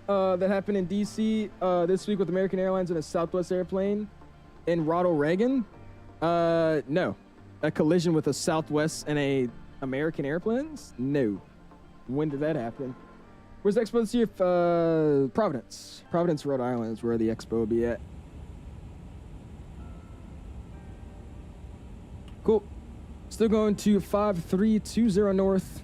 that happened in DC this week with American Airlines and a Southwest airplane in Ronald Reagan? No. A collision with a Southwest and a American Airplanes? No. When did that happen? Where's the expo this year? Providence. Providence, Rhode Island is where the expo will be at. Cool. Still going to 5320 north.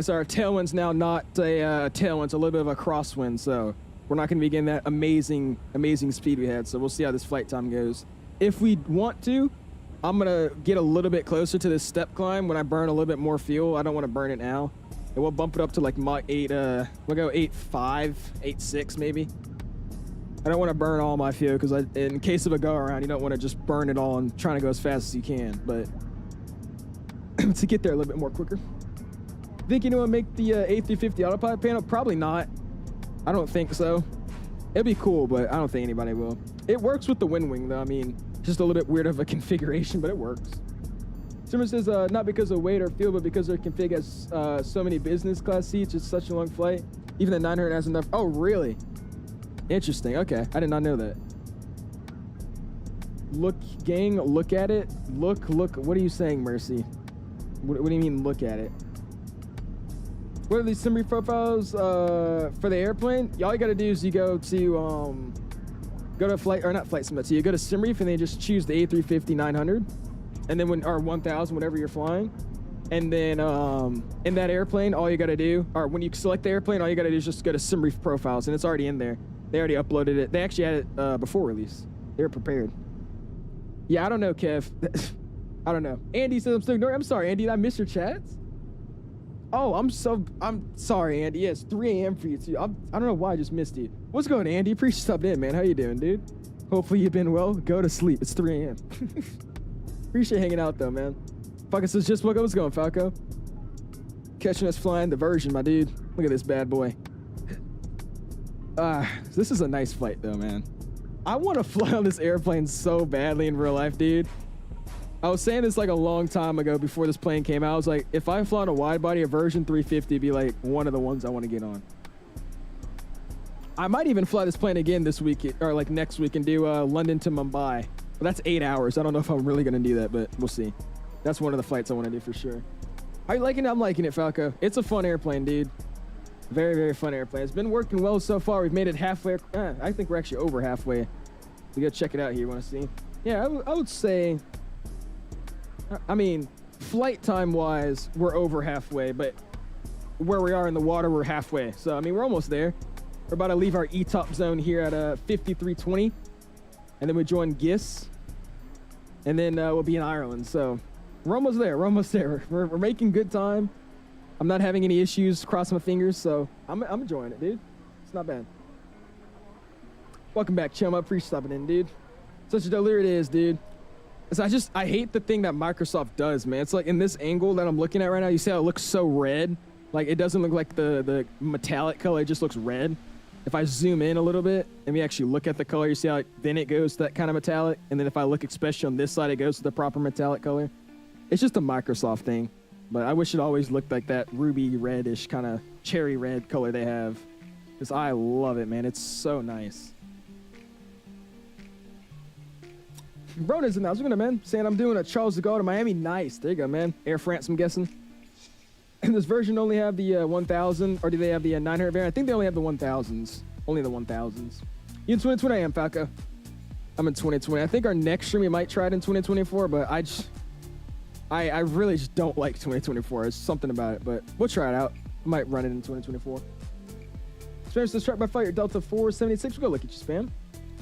Sorry, tailwind's now not a tailwind. It's a little bit of a crosswind, so we're not going to be getting that amazing speed we had. So we'll see how this flight time goes. If we want to, I'm going to get a little bit closer to this step climb when I burn a little bit more fuel. I don't want to burn it now. And we'll bump it up to like Mach 8, we'll go 8.5, 8.6 maybe. I don't want to burn all my fuel because in case of a go around, you don't want to just burn it all and trying to go as fast as you can. But to get there a little bit more quicker. Think anyone make the A350 autopilot panel? Probably not. I don't think so. It'd be cool, but I don't think anybody will. It works with the WINWING though. I mean, just a little bit weird of a configuration, but it works. Someone says, not because of weight or fuel, but because their config has so many business class seats. It's such a long flight. Even the 900 has enough. Oh, really? Interesting. Okay. I did not know that. Look, gang, look at it. Look. What are you saying, Mercy? What do you mean, look at it? What are these summary profiles for the airplane? All you got to do is you go to flight, or not flight simulator. So you go to SimReef and then just choose the A350 900. And then or 1000, whatever you're flying. And then in that airplane, all you got to do, or when you select the airplane, all you got to do is just go to SimReef profiles, and it's already in there. They already uploaded it. They actually had it before release. They were prepared. Yeah, I don't know, Kev. I don't know. Andy says I'm still ignoring. I'm sorry, Andy. Did I miss your chats? Oh, I'm sorry, Andy. Yeah, it's 3 a.m. for you too. I don't know why I just missed you. What's going on, Andy? Appreciate you stopping in, man. How you doing, dude? Hopefully you've been well. Go to sleep. It's 3 a.m. Appreciate hanging out though, man. Fucking says just woke up. What's going, Falco? Catching us flying the Version, my dude. Look at this bad boy. This is a nice flight though, man. I want to fly on this airplane so badly in real life, dude. I was saying this like a long time ago before this plane came out. I was like, if I fly on a wide body, a Version 350 would be like one of the ones I want to get on. I might even fly this plane again this week or like next week and do London to Mumbai. But that's 8 hours. I don't know if I'm really going to do that, but we'll see. That's one of the flights I want to do for sure. How you liking it? I'm liking it, Falco. It's a fun airplane, dude. Very, very fun airplane. It's been working well so far. We've made it halfway. I think we're actually over halfway. We got to check it out here. You want to see? Yeah, I would say, I mean, flight time wise, we're over halfway, but where we are in the water, we're halfway. So, I mean, we're almost there. We're about to leave our ETOP zone here at 5320, and then we join GIS, and then we'll be in Ireland. So we're almost there. We're almost there. We're making good time. I'm not having any issues. Cross my fingers. So I'm enjoying it, dude. It's not bad. Welcome back, chum. I appreciate stopping in, dude. Such a delirium it is, dude. I hate the thing that Microsoft does, man. It's like in this angle that I'm looking at right now, you see how it looks so red? Like it doesn't look like the metallic color, it just looks red. If I zoom in a little bit and we actually look at the color, you see how then it goes to that kind of metallic. And then if I look especially on this side, it goes to the proper metallic color. It's just a Microsoft thing. But I wish it always looked like that ruby reddish kind of cherry red color they have. Because I love it, man. It's so nice. Brona's in the house. What's going on, man? Saying I'm doing a Charles de Gaulle to Miami. Nice. There you go, man. Air France, I'm guessing. And this version only have the 1000, or do they have the 900 variant? I think they only have the 1000s. Only the 1000s. You in 2020? I am, Falco. I'm in 2020. I think our next stream we might try it in 2024, but I really just don't like 2024. There's something about it, but we'll try it out. I might run it in 2024. Spanish to strike by flight, Delta 476. We'll go look at you, Spam.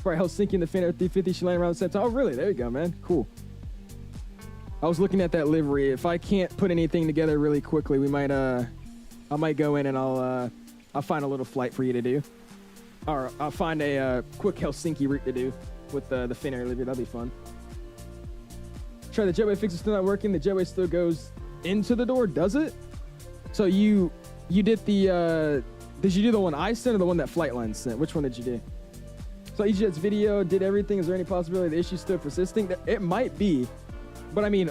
Probably Helsinki in the Finnair 350. She landed around the same time. Oh, really? There you go, man. Cool. I was looking at that livery. If I can't put anything together really quickly, we might I might go in and I'll find a little flight for you to do, or I'll find a quick Helsinki route to do with the Finnair livery. That'll be fun. Try the jetway fix is still not working. The jetway still goes into the door, does it? So you did the did you do the one I sent or the one that Flightline sent? Which one did you do? So EasyJet's video did everything. Is there any possibility the issue still persisting? It might be, but I mean,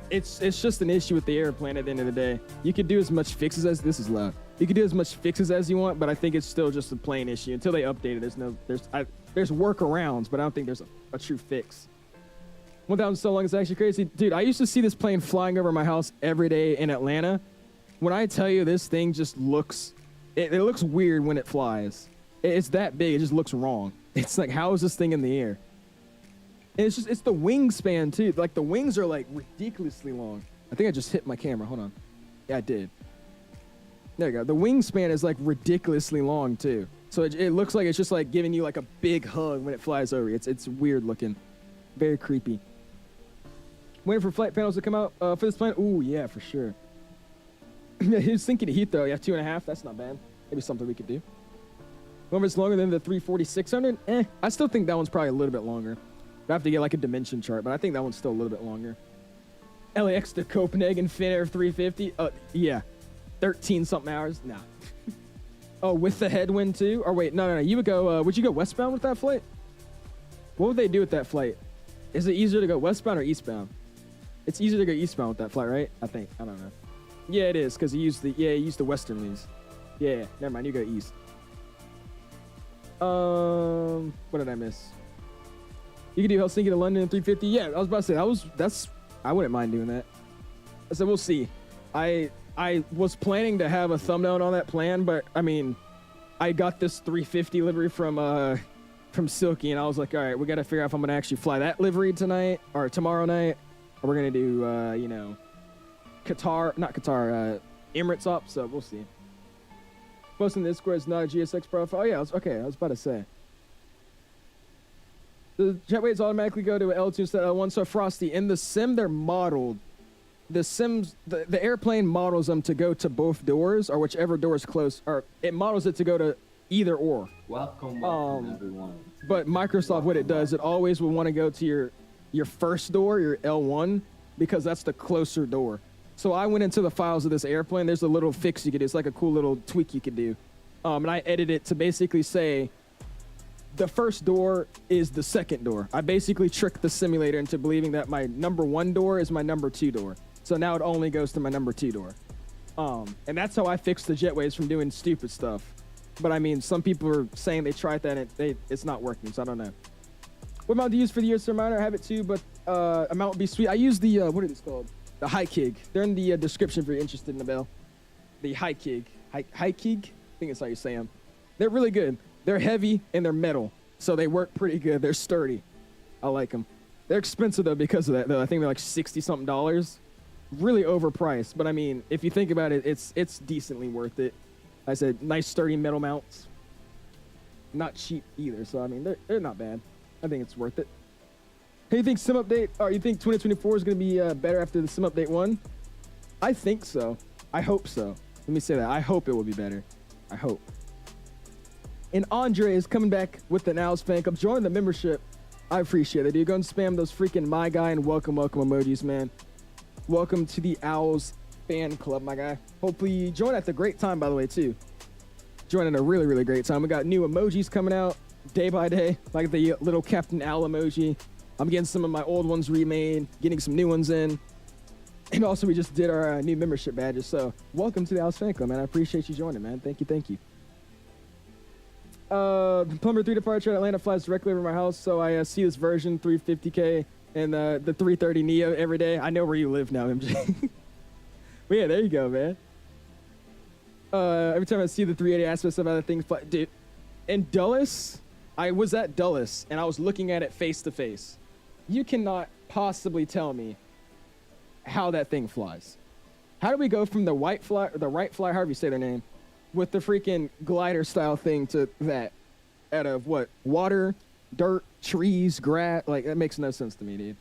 it's just an issue with the airplane at the end of the day. You could do as much fixes as this is loud. You could do as much fixes as you want, but I think it's still just a plain issue until they update it. There's workarounds, but I don't think there's a true fix. 1,000 so long is actually crazy, dude. I used to see this plane flying over my house every day in Atlanta. When I tell you this thing just looks, it looks weird when it flies. It's that big. It just looks wrong. It's like, how is this thing in the air? And it's the wingspan too. Like the wings are like ridiculously long. I think I just hit my camera. Hold on. Yeah, I did. There you go. The wingspan is like ridiculously long too. So it looks like it's just like giving you like a big hug when it flies over. It's weird looking. Very creepy. Waiting for flight panels to come out for this plane. Ooh, yeah, for sure. He's thinking of heat though. Yeah, 2.5. That's not bad. Maybe something we could do. Remember, it's longer than the 340-600. I still think that one's probably a little bit longer. I have to get like a dimension chart, but I think that one's still a little bit longer. LAX to Copenhagen Finnair 350. Yeah, 13 something hours. Nah. Oh, with the headwind too? Or wait, no. You would go. Would you go westbound with that flight? What would they do with that flight? Is it easier to go westbound or eastbound? It's easier to go eastbound with that flight, right? I think. I don't know. Yeah, it is because you used the westernlies. Yeah, never mind. You go east. What did I miss? You can do Helsinki to London in 350. Yeah, I was about to say I wouldn't mind doing that. I said we'll see. I was planning to have a thumbnail on that plan, but I mean, I got this 350 livery from Silky, and I was like, all right, we got to figure out if I'm gonna actually fly that livery tonight or tomorrow night, or we're gonna do Emirates up. So we'll see. Posting the Discord is not a GSX profile. Oh, yeah, I was about to say. The jetways automatically go to L2 instead of L1. So Frosty, in the sim, they're modeled. The airplane models them to go to both doors or whichever door is close, or it models it to go to either or. Welcome everyone. But Microsoft, what it does, it always will want to go to your first door, your L1, because that's the closer door. So I went into the files of this airplane. There's a little fix you could do. It's like a cool little tweak you could do. And I edited it to basically say the first door is the second door. I basically tricked the simulator into believing that my number 1 door is my number 2 door. So now it only goes to my number 2 door. And that's how I fixed the jetways from doing stupid stuff. But I mean, some people are saying they tried that and it's not working, so I don't know. What amount to use for the year's reminder? I have it too, but amount would be sweet. I use the, what are these called? The 𝐼𝐾𝐃. They're in the description if you're interested in the bell. The 𝐼𝐾𝐃. 𝐼𝐾𝐃? I think that's how you say them. They're really good. They're heavy and they're metal, so they work pretty good. They're sturdy. I like them. They're expensive though because of that though. I think they're like $60-something. Really overpriced, but I mean, if you think about it, it's decently worth it. I said nice sturdy metal mounts. Not cheap either, so I mean they're not bad. I think it's worth it. Hey, you think sim update, or you think 2024 is going to be better after the sim update 1? I think so. I hope so. Let me say that. I hope it will be better. I hope. And Andre is coming back with the Nows fan club. Join the membership. I appreciate it, dude. Go and spam those freaking my guy and welcome emojis, man. Welcome to the Owls fan club, my guy. Hopefully you join at the great time, by the way, too. Join at a really, really great time. We got new emojis coming out day by day, like the little Captain Owl emoji. I'm getting some of my old ones remade, getting some new ones in. And also, we just did our new membership badges. So, welcome to the Owls fan club, man. I appreciate you joining, man. Thank you, thank you. Plumber 3 departure at Atlanta flies directly over my house, so I see this version 350K and the 330 Neo every day. I know where you live now, MJ. But yeah, there you go, man. Every time I see the 380 aspects of other things, but dude, in Dulles, I was at Dulles and I was looking at it face to face. You cannot possibly tell me how that thing flies. How do we go from the right fly, however you say their name, with the freaking glider style thing to that out of what? Water, dirt, trees, grass? Like, that makes no sense to me, dude.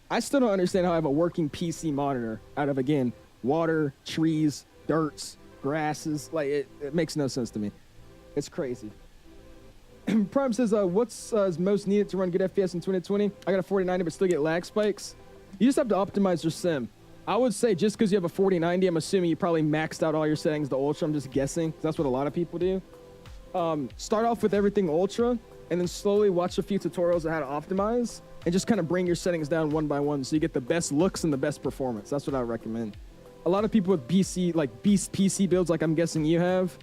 I still don't understand how I have a working PC monitor out of, again, water, trees, dirts, grasses. Like, it makes no sense to me. It's crazy. Prime says, what's most needed to run good FPS in 2020? I got a 4090 but still get lag spikes. You just have to optimize your sim. I would say just because you have a 4090, I'm assuming you probably maxed out all your settings to ultra. I'm just guessing. That's what a lot of people do. Start off with everything ultra and then slowly watch a few tutorials on how to optimize and just kind of bring your settings down one by one so you get the best looks and the best performance. That's what I recommend. A lot of people with PC, like beast PC builds like I'm guessing you have,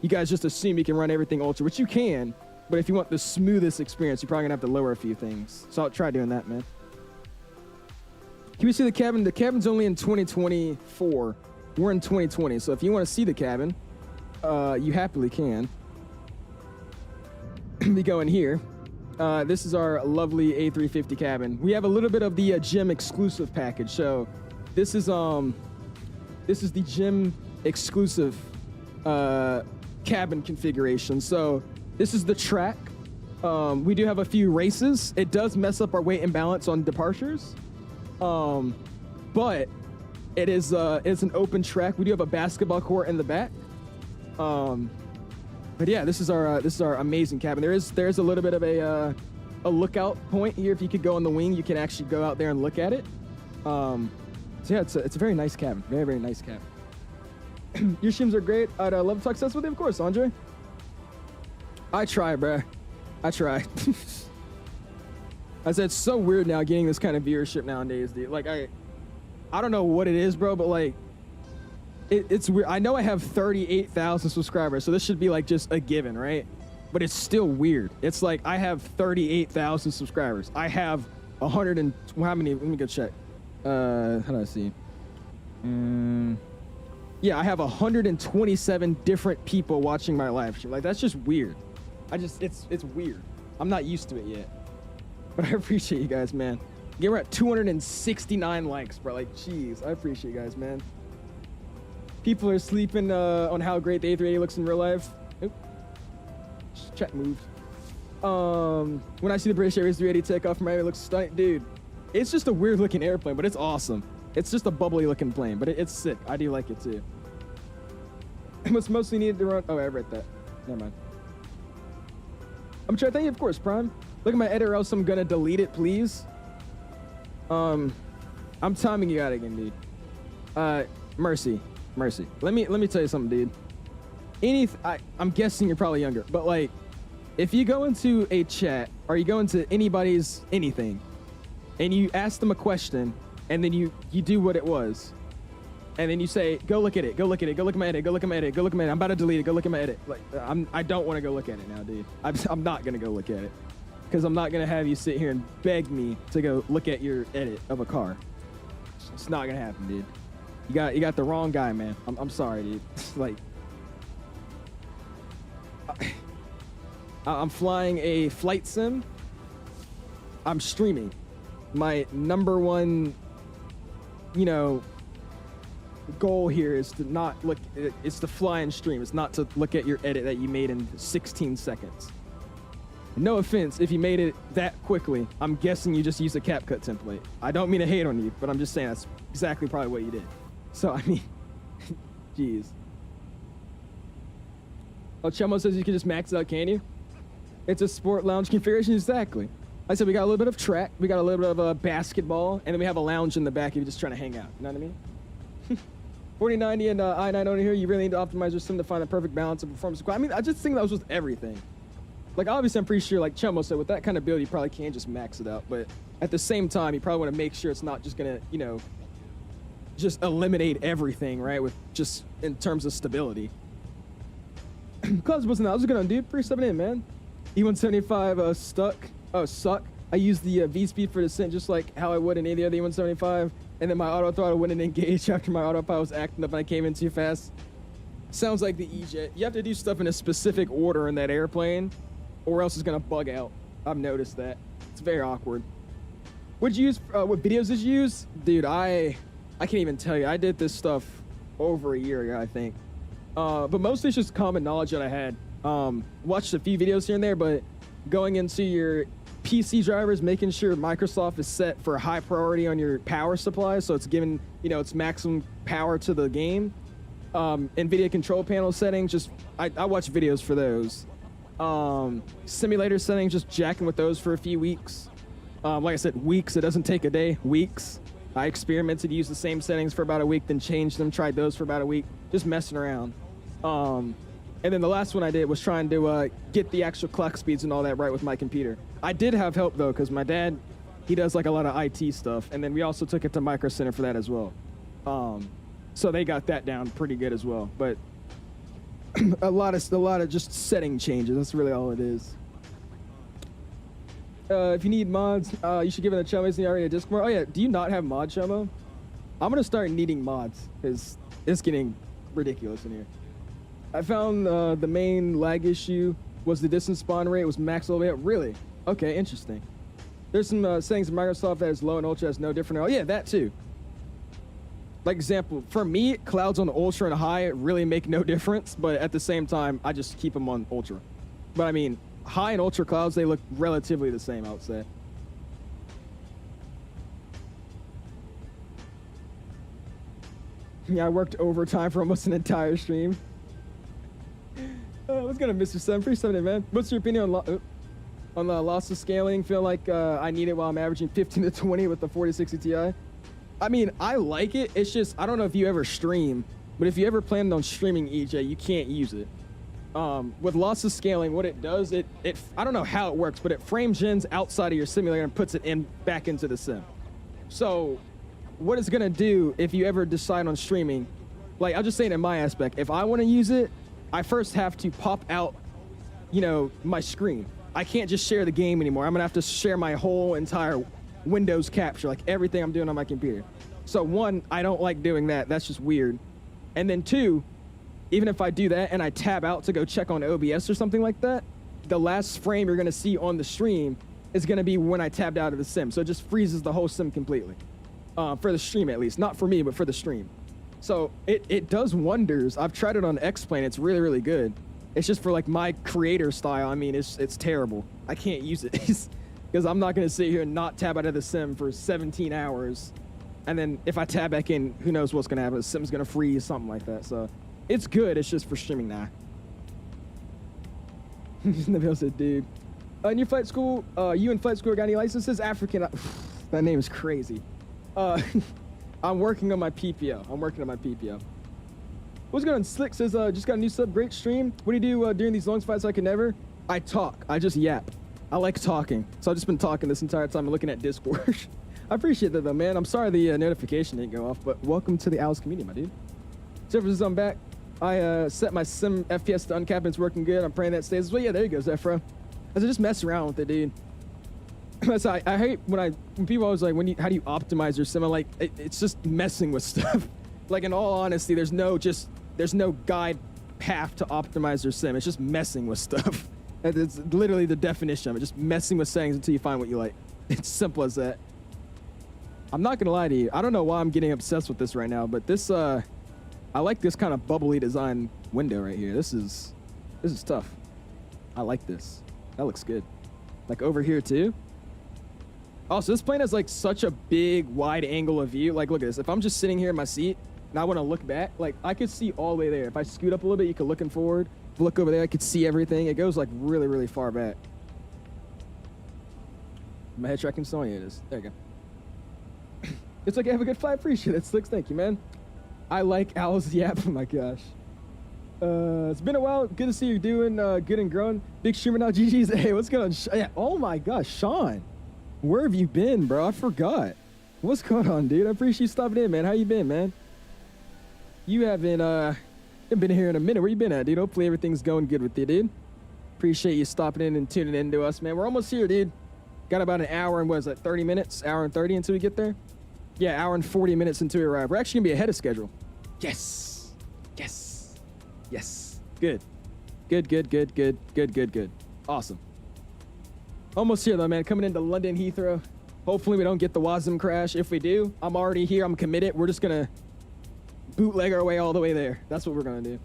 you guys just assume you can run everything ultra, which you can, but if you want the smoothest experience, you're probably gonna have to lower a few things. So I'll try doing that, man. Can we see the cabin? The cabin's only in 2024. We're in 2020, so if you want to see the cabin, you happily can. We go in here. This is our lovely A350 cabin. We have a little bit of the gym exclusive package. So this is the gym exclusive cabin configuration. So this is the track. We do have a few races. It does mess up our weight and balance on departures. But it is it's an open track. We do have a basketball court in the back. But yeah, this is our amazing cabin. There is a little bit of a lookout point here. If you could go on the wing, you can actually go out there and look at it. So yeah, it's a very nice cabin. Very, very nice cabin. Your streams are great. I'd love to talk sense with you, of course, Andre. I try, bruh. I try. I said it's so weird now getting this kind of viewership nowadays, dude. Like I don't know what it is, bro, but like it's weird. I know I have 38,000 subscribers, so this should be like just a given, right? But it's still weird. It's like I have 38,000 subscribers. I have 100 and how many? Let me go check. How do I see? Yeah, I have 127 different people watching my live stream. Like that's just weird. It's weird. I'm not used to it yet. But I appreciate you guys, man. Again, we're at 269 likes, bro. Like, jeez, I appreciate you guys, man. People are sleeping on how great the A380 looks in real life. Oop. Chat moved. When I see the British Airways 380 take off from Miami, it looks stunning. Dude, it's just a weird looking airplane, but it's awesome. It's just a bubbly looking plane, but it's sick. I do like it too. What's mostly needed to run? Oh, I read that. Never mind. I'm trying to thank you, of course, Prime. Look at my edit or else I'm gonna delete it, please. I'm timing you out again, dude. Mercy. Let me tell you something, dude. I'm guessing you're probably younger, but like, if you go into a chat or you go into anybody's anything, and you ask them a question, and then you do what it was, and then you say, go look at it, go look at my edit, go look at my edit, I'm about to delete it, go look at my edit. Like, I don't want to go look at it now, dude. I'm not gonna go look at it. Because I'm not going to have you sit here and beg me to go look at your edit of a car. It's not going to happen, dude. You got the wrong guy, man. I'm sorry, dude. Like, I'm flying a flight sim. I'm streaming. My number one, goal here is to not look, it's to fly and stream. It's not to look at your edit that you made in 16 seconds. No offense if you made it that quickly. I'm guessing you just used a CapCut template. I don't mean to hate on you, but I'm just saying that's exactly probably what you did. So, I mean, jeez. Oh, Chemo says you can just max it out, can you? It's a sport lounge configuration, exactly. I said we got a little bit of track, we got a little bit of basketball, and then we have a lounge in the back if you're just trying to hang out. You know what I mean? 4090 and I9 over here, you really need to optimize your sim to find the perfect balance of performance. I mean, I just think that was with everything. Like, obviously, I'm pretty sure, like Chemo said, with that kind of build, you probably can't just max it out. But at the same time, you probably want to make sure it's not just going to, you know, just eliminate everything, right? With just in terms of stability. Cause wasn't that? I was going to do 378, man. E175 stuck. Oh, suck. I used the V-speed for descent just like how I would in any other E175. And then my auto throttle wouldn't engage after my autopilot was acting up and I came in too fast. Sounds like the EJet. You have to do stuff in a specific order in that airplane, or else it's gonna bug out. I've noticed that. It's very awkward. What'd you use? What videos did you use? Dude, I can't even tell you. I did this stuff over a year ago, I think. But mostly it's just common knowledge that I had. Watched a few videos here and there, but going into your PC drivers, making sure Microsoft is set for high priority on your power supply, so it's giving, you know, its maximum power to the game. NVIDIA control panel settings, just I watch videos for those. Simulator settings, just jacking with those for a few weeks. Like I said, weeks. It doesn't take a day. Weeks. I experimented, used the same settings for about a week, then changed them, tried those for about a week, just messing around. And then the last one I did was trying to get the actual clock speeds and all that right with my computer. I did have help though, because my dad, he does like a lot of IT stuff, and then we also took it to Micro Center for that as well. So they got that down pretty good as well. But a lot of just setting changes. That's really all it is. If you need mods, you should give it a Chemo. Isn't he already a Discord? Oh yeah, do you not have mod, Chemo? I'm gonna start needing mods because it's getting ridiculous in here. I found the main lag issue was the distance spawn rate was maxed all the way up. Really? Okay, interesting. There's some settings in Microsoft that is low and ultra that's no different. Oh yeah, that too. Like example, for me, clouds on ultra and high really make no difference, but at the same time, I just keep them on ultra. But I mean, high and ultra clouds, they look relatively the same, I would say. Yeah, I worked overtime for almost an entire stream. What's gonna Mr. 737, man? What's your opinion on the loss of scaling? Feel like I need it while I'm averaging 15 to 20 with the 4060 Ti. I mean, I like it. It's just, I don't know if you ever stream, but if you ever planned on streaming EJ, you can't use it. With loss of scaling, what it does, I don't know how it works, but it frame gens outside of your simulator and puts it back into the sim. So what it's gonna do if you ever decide on streaming, like I'll just say it in my aspect, if I wanna use it, I first have to pop out, you know, my screen. I can't just share the game anymore. I'm gonna have to share my whole entire Windows capture, like everything I'm doing on my computer. So one, I don't like doing that. That's just weird. And then two, even if I do that and I tab out to go check on OBS or something like that, the last frame you're gonna see on the stream is gonna be when I tabbed out of the sim. So it just freezes the whole sim completely. For the stream at least. Not for me, but for the stream. So it does wonders. I've tried it on X-Plane. It's really, really good. It's just for like my creator style. I mean, it's terrible. I can't use it because I'm not going to sit here and not tab out of the sim for 17 hours. And then if I tab back in, who knows what's going to happen. The sim's going to freeze, something like that. So it's good. It's just for streaming now. Nabil said, dude. In your flight school, you in flight school got any licenses? African. That name is crazy. I'm working on my PPO. What's going on? Slick says, just got a new sub, great stream. What do you do during these long fights? I can never. I talk. I just yap. I like talking. So I've just been talking this entire time and looking at Discord. I appreciate that though, man. I'm sorry the notification didn't go off, but welcome to the Owls community, my dude. Zephyr says, I'm back. I set my sim FPS to uncap and it's working good. I'm praying that stays. Well, yeah, there you go, Zephyr. I just mess around with it, dude. So I hate when people always like, how do you optimize your sim? I'm like, it's just messing with stuff. Like in all honesty, there's no guide path to optimize your sim. It's just messing with stuff. It's literally the definition of it. Just messing with settings until you find what you like. It's simple as that. I'm not gonna lie to you. I don't know why I'm getting obsessed with this right now, but this I like this kind of bubbly design window right here. This is tough. I like this. That looks good. Like over here too. Also, this plane has like such a big wide angle of view. Like, look at this. If I'm just sitting here in my seat and I want to look back, like I could see all the way there. If I scoot up a little bit, you could looking forward. If I look over there, I could see everything. It goes like really, really far back. My head tracking still on? Yeah, it is. There you go. It's like, have a good flight. Appreciate it. Slicks, thank you, man. I like Owl's Yap. Oh my gosh. It's been a while. Good to see you doing good and growing. Big streamer now. GG's. Hey, what's going on? Yeah. Oh my gosh, Sean. Where have you been, bro? I forgot. What's going on, dude? I appreciate you stopping in, man. How you been, man? You haven't been here in a minute. Where you been at, dude? Hopefully everything's going good with you, dude. Appreciate you stopping in and tuning in to us, man. We're almost here, dude. Got about an hour and what is that, 30 minutes? Hour and 30 until we get there? Yeah, hour and 40 minutes until we arrive. We're actually gonna be ahead of schedule. Yes. Yes. Yes. Good. Good, good, good, good, good, good, good. Awesome. Almost here though, man. Coming into London Heathrow. Hopefully we don't get the WASM crash. If we do, I'm already here. I'm committed. We're just gonna bootleg our way all the way there. That's what we're gonna do.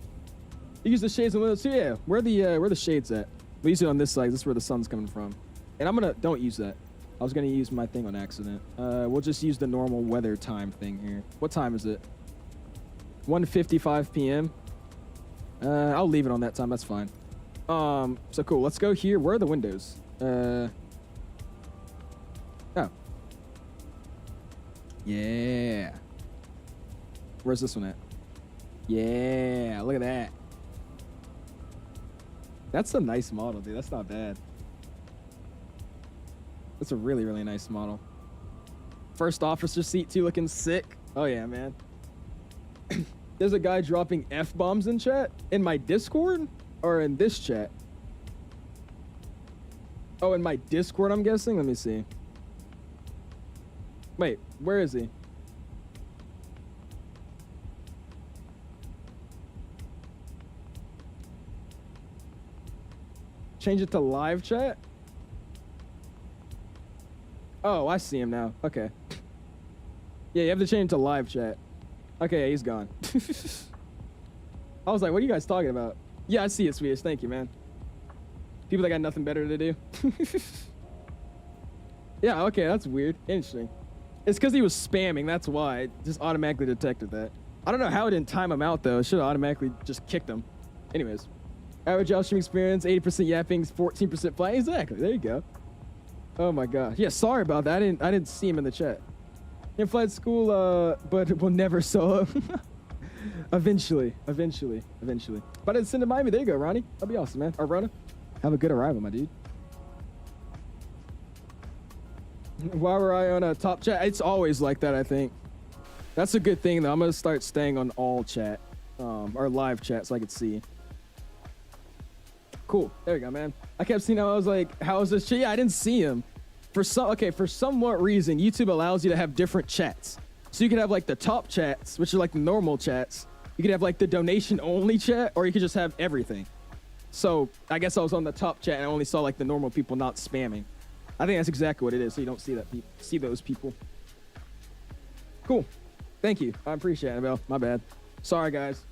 You use the shades and windows too? Yeah. Where the shades at? We use it on this side. This is where the sun's coming from. And don't use that. I was gonna use my thing on accident. We'll just use the normal weather time thing here. What time is it? 1:55 p.m. I'll leave it on that time. That's fine. So cool. Let's go here. Where are the windows? Oh. Yeah. Where's this one at? Yeah. Look at that. That's a nice model, dude. That's not bad. That's a really, really nice model. First officer seat too, looking sick. Oh yeah, man. There's a guy dropping F-bombs in chat? In my Discord? Or in this chat? Oh, in my Discord, I'm guessing? Let me see. Wait, where is he? Change it to live chat? Oh, I see him now. Okay. Yeah, you have to change it to live chat. Okay, he's gone. I was like, what are you guys talking about? Yeah, I see it, Swedish. Thank you, man. People that got nothing better to do. Yeah, okay, that's weird. Interesting. It's because he was spamming. That's why. It just automatically detected that. I don't know how it didn't time him out, though. It should have automatically just kicked him. Anyways. Average outstream experience, 80% yapping, 14% flying. Exactly. There you go. Oh, my gosh. Yeah, sorry about that. I didn't see him in the chat. In flight school, but we'll never solo. Eventually. But I'd send to Miami. There you go, Ronnie. That'd be awesome, man. Or Rona. Have a good arrival, my dude. Why were I on a top chat? It's always like that, I think. That's a good thing, though. I'm going to start staying on all chat. Or live chat so I could see. Cool. There you go, man. I kept seeing him. I was like, how is this chat? Yeah, I didn't see him. For somewhat reason, YouTube allows you to have different chats. So you could have like the top chats, which are like the normal chats. You could have like the donation only chat, or you could just have everything. So I guess I was on the top chat and I only saw like the normal people not spamming. I think that's exactly what it is. So you don't see those people. Cool. Thank you. I appreciate it, Annabelle. My bad. Sorry, guys.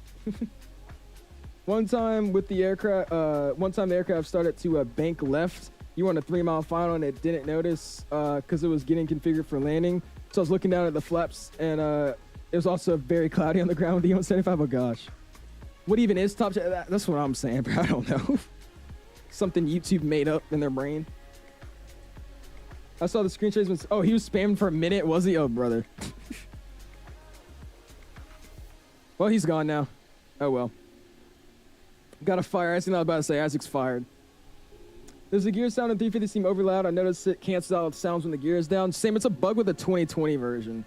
One time the aircraft started to bank left. You were on a 3-mile final and it didn't notice because it was getting configured for landing. So I was looking down at the flaps and it was also very cloudy on the ground with the E-175. Oh gosh. What even is top chat? That's what I'm saying, bro. I don't know. Something YouTube made up in their brain. I saw the screenshots. Oh, he was spammed for a minute, was he? Oh, brother. Well, he's gone now. Oh, well. Gotta fire. I was about to say Isaac's fired. Does the gear sound in 350 seem over loud? I noticed it cancels out sounds when the gear is down. Same, it's a bug with the 2020 version.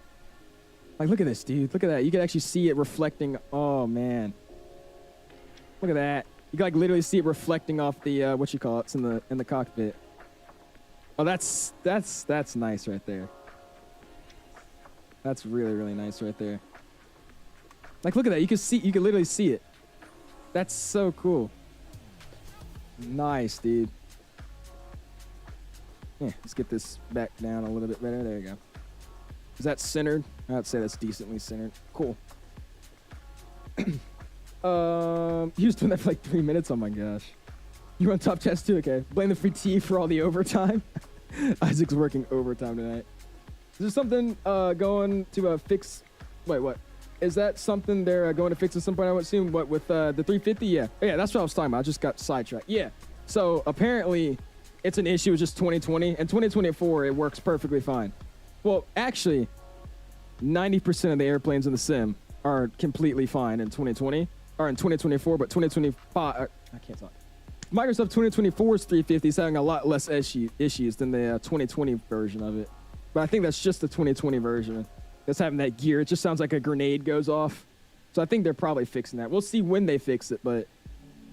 Like, look at this, dude. Look at that. You can actually see it reflecting. Oh, man. Look at that. You can like literally see it reflecting off the what you call it? It's in the cockpit. Oh, that's nice right there. That's really, really nice right there. Like, look at that. You can literally see it. That's so cool. Nice, dude. Yeah, let's get this back down a little bit better. There you go. Is that centered? I'd say that's decently centered. Cool. He was doing that for like 3 minutes. Oh my gosh. You run top chest too? Okay. Blame the free tea for all the overtime. Isaac's working overtime tonight. Is there something going to fix? Wait, what? Is that something they're going to fix at some point? I would assume. What with the 350? Yeah. Yeah, that's what I was talking about. I just got sidetracked. Yeah. So apparently, it's an issue with just 2020 and 2024. It works perfectly fine. Well, actually, 90% of the airplanes in the sim are completely fine in 2020 or in 2024, but 2025. I can't talk. Microsoft 2024's 350 is having a lot less issues than the 2020 version of it. But I think that's just the 2020 version that's having that gear. It just sounds like a grenade goes off. So I think they're probably fixing that. We'll see when they fix it, but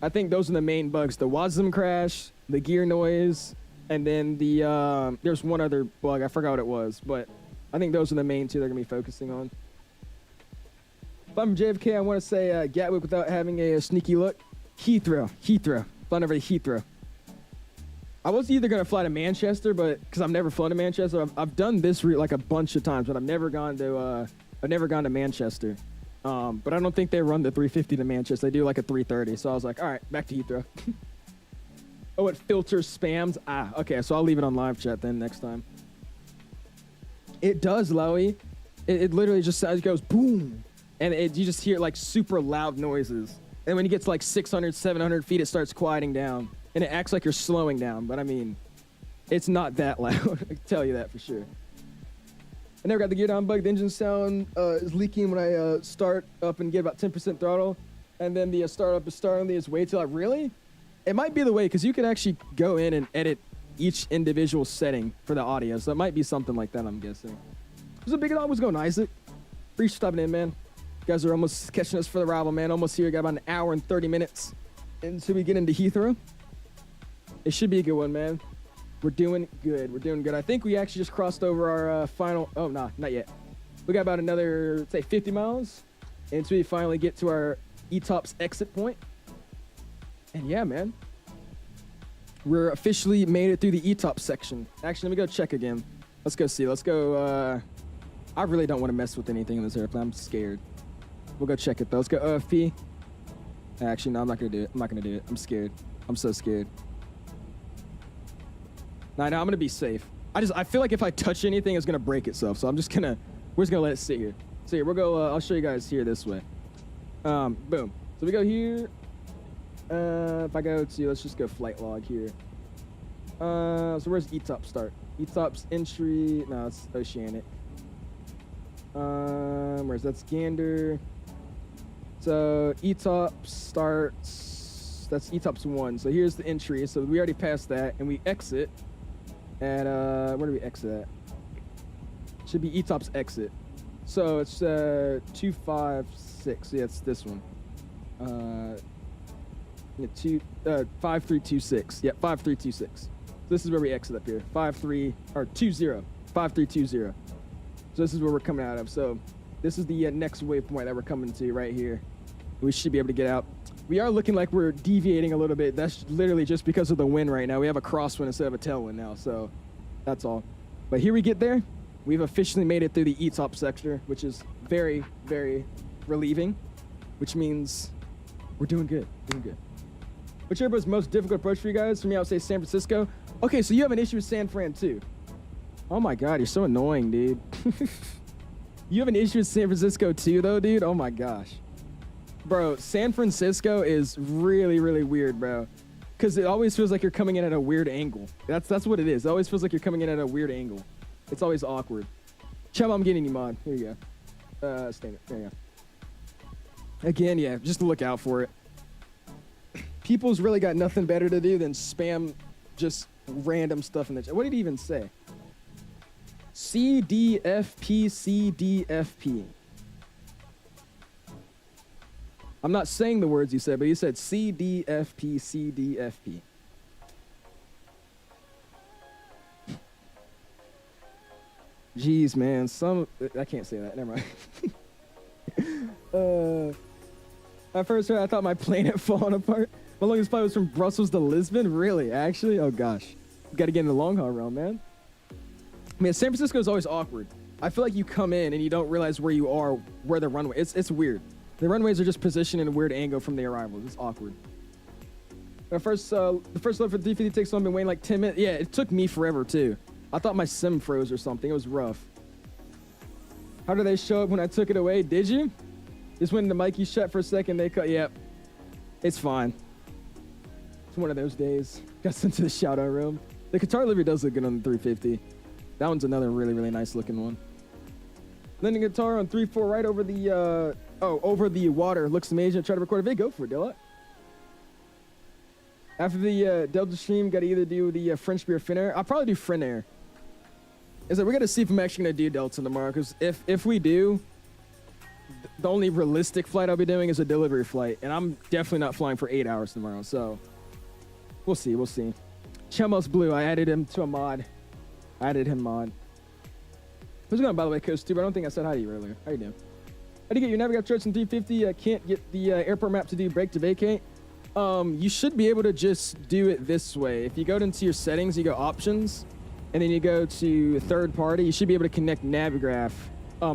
I think those are the main bugs. The WASM crash, the gear noise, and then the there's one other bug. I forgot what it was, but I think those are the main two they're going to be focusing on. If I'm JFK, I want to say Gatwick without having a sneaky look. Heathrow. Flying over to Heathrow. I was either going to fly to Manchester, but because I've never flown to Manchester, I've done this route like a bunch of times, but I've never gone to Manchester. But I don't think they run the 350 to Manchester. They do like a 330. So I was like, all right, back to Heathrow. Oh, it filters spams. Okay. So I'll leave it on live chat then next time. It does, Lowy. It literally just goes boom, and you just hear like super loud noises. And when you get to like 600, 700 feet, it starts quieting down. And it acts like you're slowing down. But I mean, it's not that loud. I can tell you that for sure. I never got the gear down bug. The engine sound is leaking when I start up and get about 10% throttle. And then the startup is starting is way too loud. Really? It might be the way, because you could actually go in and edit each individual setting for the audio. So it might be something like that, I'm guessing. What's up, big dog? What's going on, Isaac? Appreciate you stopping in, man. You guys are almost catching us for the rival, man. Almost here. Got about an hour and 30 minutes until we get into Heathrow. It should be a good one, man. We're doing good. I think we actually just crossed over our final. Oh, nah, not yet. We got about another, say, 50 miles until we finally get to our ETOPS exit point. And yeah, man. We're officially made it through the ETOPS section. Actually, let me go check again. Let's go see. Let's go. I really don't want to mess with anything in this airplane. I'm scared. We'll go check it, though. Let's go OFP. Actually, no, I'm not going to do it. I'm scared. I'm so scared. Nah, I'm going to be safe. I feel like if I touch anything, it's going to break itself. So we're just going to let it sit here. So here, we'll go, I'll show you guys here this way. Boom. So we go here. If I go to, let's just go flight log here. So where's ETOPS start? ETOPS entry, no, it's Oceanic. Where's that's Gander. So ETOPS starts, that's ETOPS 1. So here's the entry. So we already passed that, and we exit at, where do we exit at? Should be ETOPS exit. So it's 256. Yeah, it's this one. 5326. Yep, 5326. So this is where we exit up here. 5320. So this is where we're coming out of. So this is the next waypoint that we're coming to right here. We should be able to get out. We are looking like we're deviating a little bit. That's literally just because of the wind right now. We have a crosswind instead of a tailwind now. So that's all. But here we get there. We've officially made it through the ETOP sector, which is very, very relieving, which means we're doing good. Which airport's most difficult approach for you guys? For me, I would say San Francisco. Okay, so you have an issue with San Fran too. Oh my God, you're so annoying, dude. You have an issue with San Francisco too, though, dude? Oh my gosh. Bro, San Francisco is really, really weird, bro. Because it always feels like you're coming in at a weird angle. That's what it is. It always feels like you're coming in at a weird angle. It's always awkward. Chum, I'm getting you, mod. Here you go. Stand it. There you go. Again, yeah, just look out for it. People's really got nothing better to do than spam just random stuff in the chat. What did he even say? CDFP. I'm not saying the words you said, but you said CDFP. Jeez, man. I can't say that. Never mind. At first, I thought my plane had fallen apart. My longest flight was from Brussels to Lisbon. Really? Actually? Oh, gosh. Got to get in the long haul realm, man. Man, San Francisco is always awkward. I feel like you come in and you don't realize where you are, where the runway is. It's weird. The runways are just positioned in a weird angle from the arrivals. It's awkward. The first load for 350 takes on been waiting like 10 minutes. Yeah, it took me forever too. I thought my sim froze or something. It was rough. How did they show up when I took it away? Did you? Just when the mic you shut for a second, they cut. Yep. It's fine. It's one of those days. Got sent to the shout out room. The guitar livery does look good on the 350. That one's another really, really nice looking one. Landing guitar on 3-4 right over the over the water. Looks amazing. Try to record a video. Go for it, Dilla. After the Delta stream, got to either do the French beer Finnair. I'll probably do Finnair. Is that we got to see if I'm actually going to do Delta tomorrow, because if we do, the only realistic flight I'll be doing is a delivery flight, and I'm definitely not flying for 8 hours tomorrow, so we'll see. Chemos Blue, I added him to a mod. Who's going, by the way, Coast Tube? I don't think I said hi to you earlier. How you doing? How do you get your Navigator charts in 350? Can't get the airport map to do brake to vacate. You should be able to just do it this way. If you go into your settings, you go options, and then you go to third party, you should be able to connect Navigraph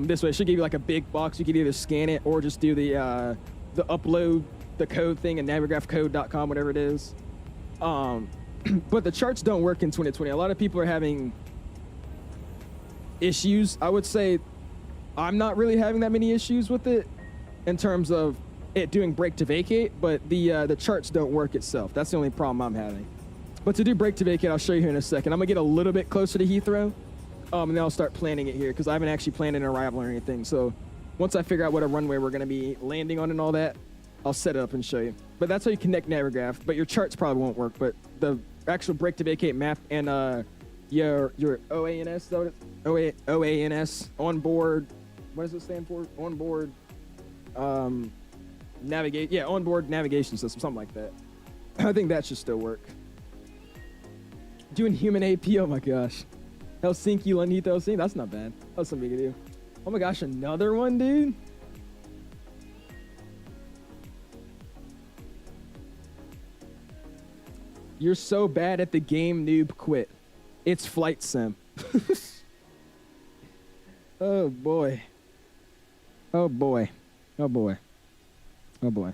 this way. It should give you like a big box. You could either scan it or just do the upload the code thing in navigraphcode.com, whatever it is. But the charts don't work in 2020. A lot of people are having issues. I would say I'm not really having that many issues with it in terms of it doing brake to vacate, but the charts don't work itself. That's the only problem I'm having. But to do brake to vacate, I'll show you here in a second. I'm gonna get a little bit closer to Heathrow, and then I'll start planning it here, because I haven't actually planned an arrival or anything. So once I figure out what a runway we're gonna be landing on and all that, I'll set it up and show you. But that's how you connect Navigraph, but your charts probably won't work. But the actual brake to vacate map and your OANS, OANS onboard, what does it stand for? Onboard onboard navigation system, something like that. I think that should still work. Doing human AP, oh my gosh. Helsinki, London, Heathrow, Helsinki, that's not bad. That's something we can do. Oh my gosh, another one, dude? You're so bad at the game, noob, quit. It's flight sim. Oh boy. Oh boy. Oh boy. Oh boy.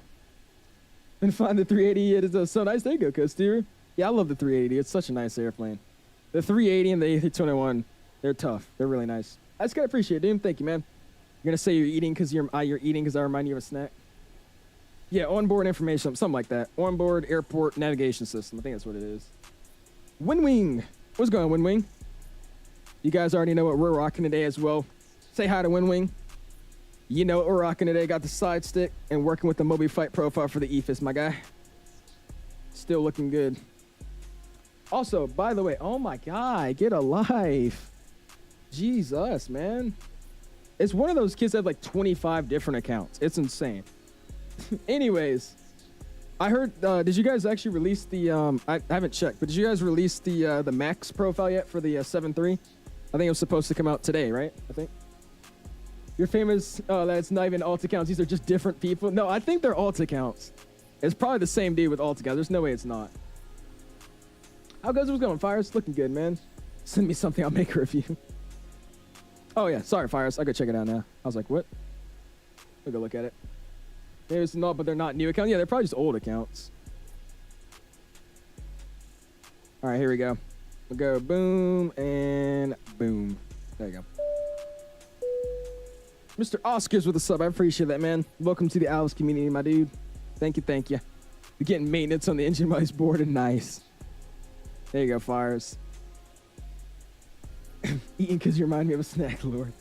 And find the 380. It is so nice. There you go, Coaster. Yeah, I love the 380. It's such a nice airplane. The 380 and the A321, they're tough. They're really nice. I just gotta appreciate it, dude. Thank you, man. You're gonna say you're eating because you're eating because I remind you of a snack. Yeah, onboard information, something like that. Onboard airport navigation system. I think that's what it is. WinWing. What's going on, WinWing? You guys already know what we're rocking today as well. Say hi to WinWing. You know what we're rocking today. Got the side stick and working with the Moby Flight profile for the EFIS, my guy. Still looking good. Also, by the way, oh my God, get a life. Jesus, man. It's one of those kids that have like 25 different accounts. It's insane. Anyways, I heard, did you guys actually release the, I haven't checked, but did you guys release the Max profile yet for the 7.3? I think it was supposed to come out today, right? I think. You're famous, that's not even alt accounts. These are just different people. No, I think they're alt accounts. It's probably the same dude with alt accounts. There's no way it's not. How goes it going? Fires looking good, man. Send me something, I'll make a review. Oh yeah, sorry, Fires. I'll go check it out now. I was like, what? I'll go look at it. Maybe it's not, but they're not new accounts. Yeah, they're probably just old accounts. All right, here we go. We'll go boom and boom. There you go. Mr. Oscars with a sub. I appreciate that, man. Welcome to the Owls community, my dude. Thank you, thank you. You're getting maintenance on the engine while he's bored and nice. There you go, Fires. Eating because you remind me of a snack, Lord.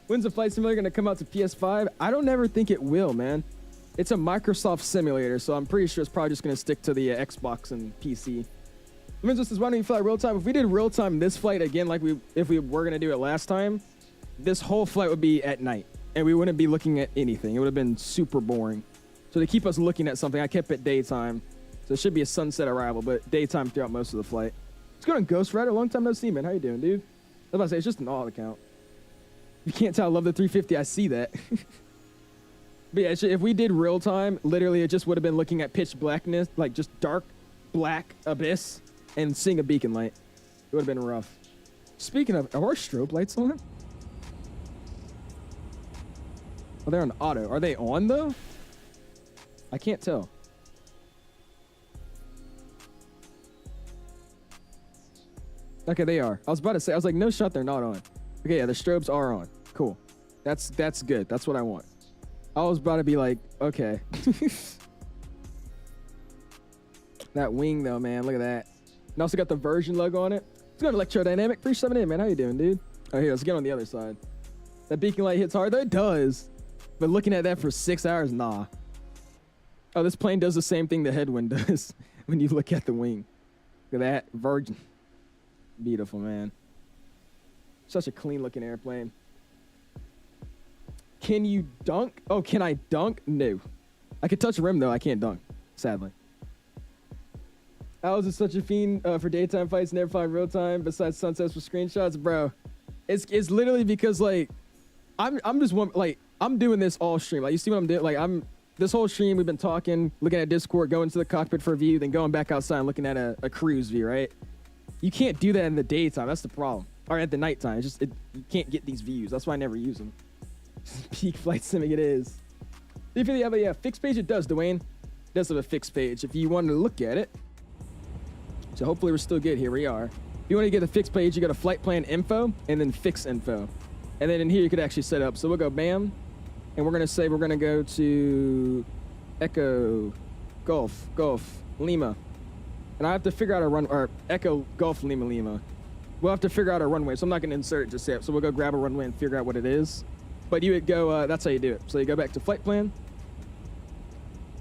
When's the Flight Simulator going to come out to PS5? I don't ever think it will, man. It's a Microsoft simulator, so I'm pretty sure it's probably just going to stick to the Xbox and PC. Lorenzo says, why don't you fly real time? If we did real time this flight again, like if we were going to do it last time, this whole flight would be at night, and we wouldn't be looking at anything. It would have been super boring. So to keep us looking at something, I kept it daytime. So it should be a sunset arrival, but daytime throughout most of the flight. Let's go on Ghost Rider. Long time no see, man. How you doing, dude? I was about to say, it's just an alt account. You can't tell I love the 350. I see that. But yeah, if we did real time, literally it just would have been looking at pitch blackness, like just dark black abyss, and seeing a beacon light. It would have been rough. Speaking of, are our strobe lights on? Oh, they're on auto. Are they on though? I can't tell. Okay, they are. I was about to say, I was like, no shot, they're not on. Okay, yeah, the strobes are on. Cool. That's good. That's what I want. I was about to be like, okay. That wing though, man, look at that. And also got the version logo on it. Let's go to Electrodynamic. 378, man. How you doing, dude? Oh, here, let's get on the other side. That beacon light hits hard, though it does. But looking at that for 6 hours, nah. Oh, this plane does the same thing the headwind does when you look at the wing. Look at that, virgin. Beautiful, man. Such a clean looking airplane. Can you dunk? Oh, can I dunk? No. I can touch rim though, I can't dunk, sadly. I was such a fiend for daytime fights, never find real time besides sunsets with screenshots, bro. It's literally because like I'm just one, like I'm doing this all stream. Like you see what I'm doing? Like this whole stream we've been talking, looking at Discord, going to the cockpit for a view, then going back outside and looking at a cruise view, right? You can't do that in the daytime. That's the problem. Or at the nighttime. It's just you can't get these views. That's why I never use them. Peak flight simming it is. If you have a fixed page, it does, Dwayne. It does have a fixed page. If you want to look at it. So hopefully we're still good. Here we are. If you want to get the fixed page, you go to flight plan info and then fix info. And then in here you could actually set up. So we'll go bam. And we're going to say we're going to go to Echo Golf Lima. And I have to figure out a run, or Echo Golf Lima. We'll have to figure out a runway. So I'm not going to insert it just yet. So we'll go grab a runway and figure out what it is. But you would go, that's how you do it. So you go back to flight plan.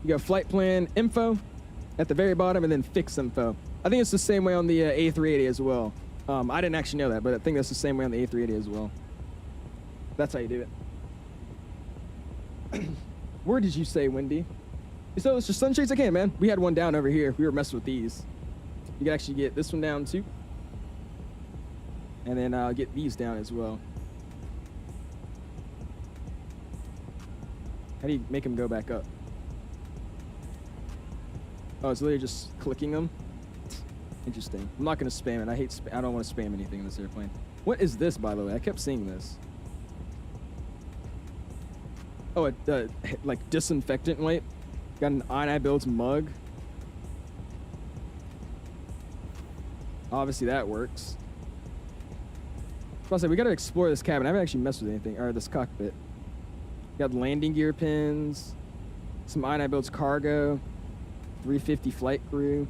You go flight plan info at the very bottom and then fix info. I think it's the same way on the A380 as well. I didn't actually know that, but I think that's the same way on the A380 as well. That's how you do it. Where did you say, Wendy? So it's just sunshades again, man. We had one down over here. We were messing with these. You can actually get this one down too. And then get these down as well. How do you make them go back up? Oh, it's literally just clicking them. Interesting. I'm not gonna spam it. I don't want to spam anything in this airplane. What is this, by the way? I kept seeing this. Oh, like disinfectant wipe. Got an INIBUILDS mug. Obviously that works. I'll say we gotta explore this cabin. I haven't actually messed with anything, or this cockpit. Got landing gear pins, some INIBUILDS cargo, 350 flight crew,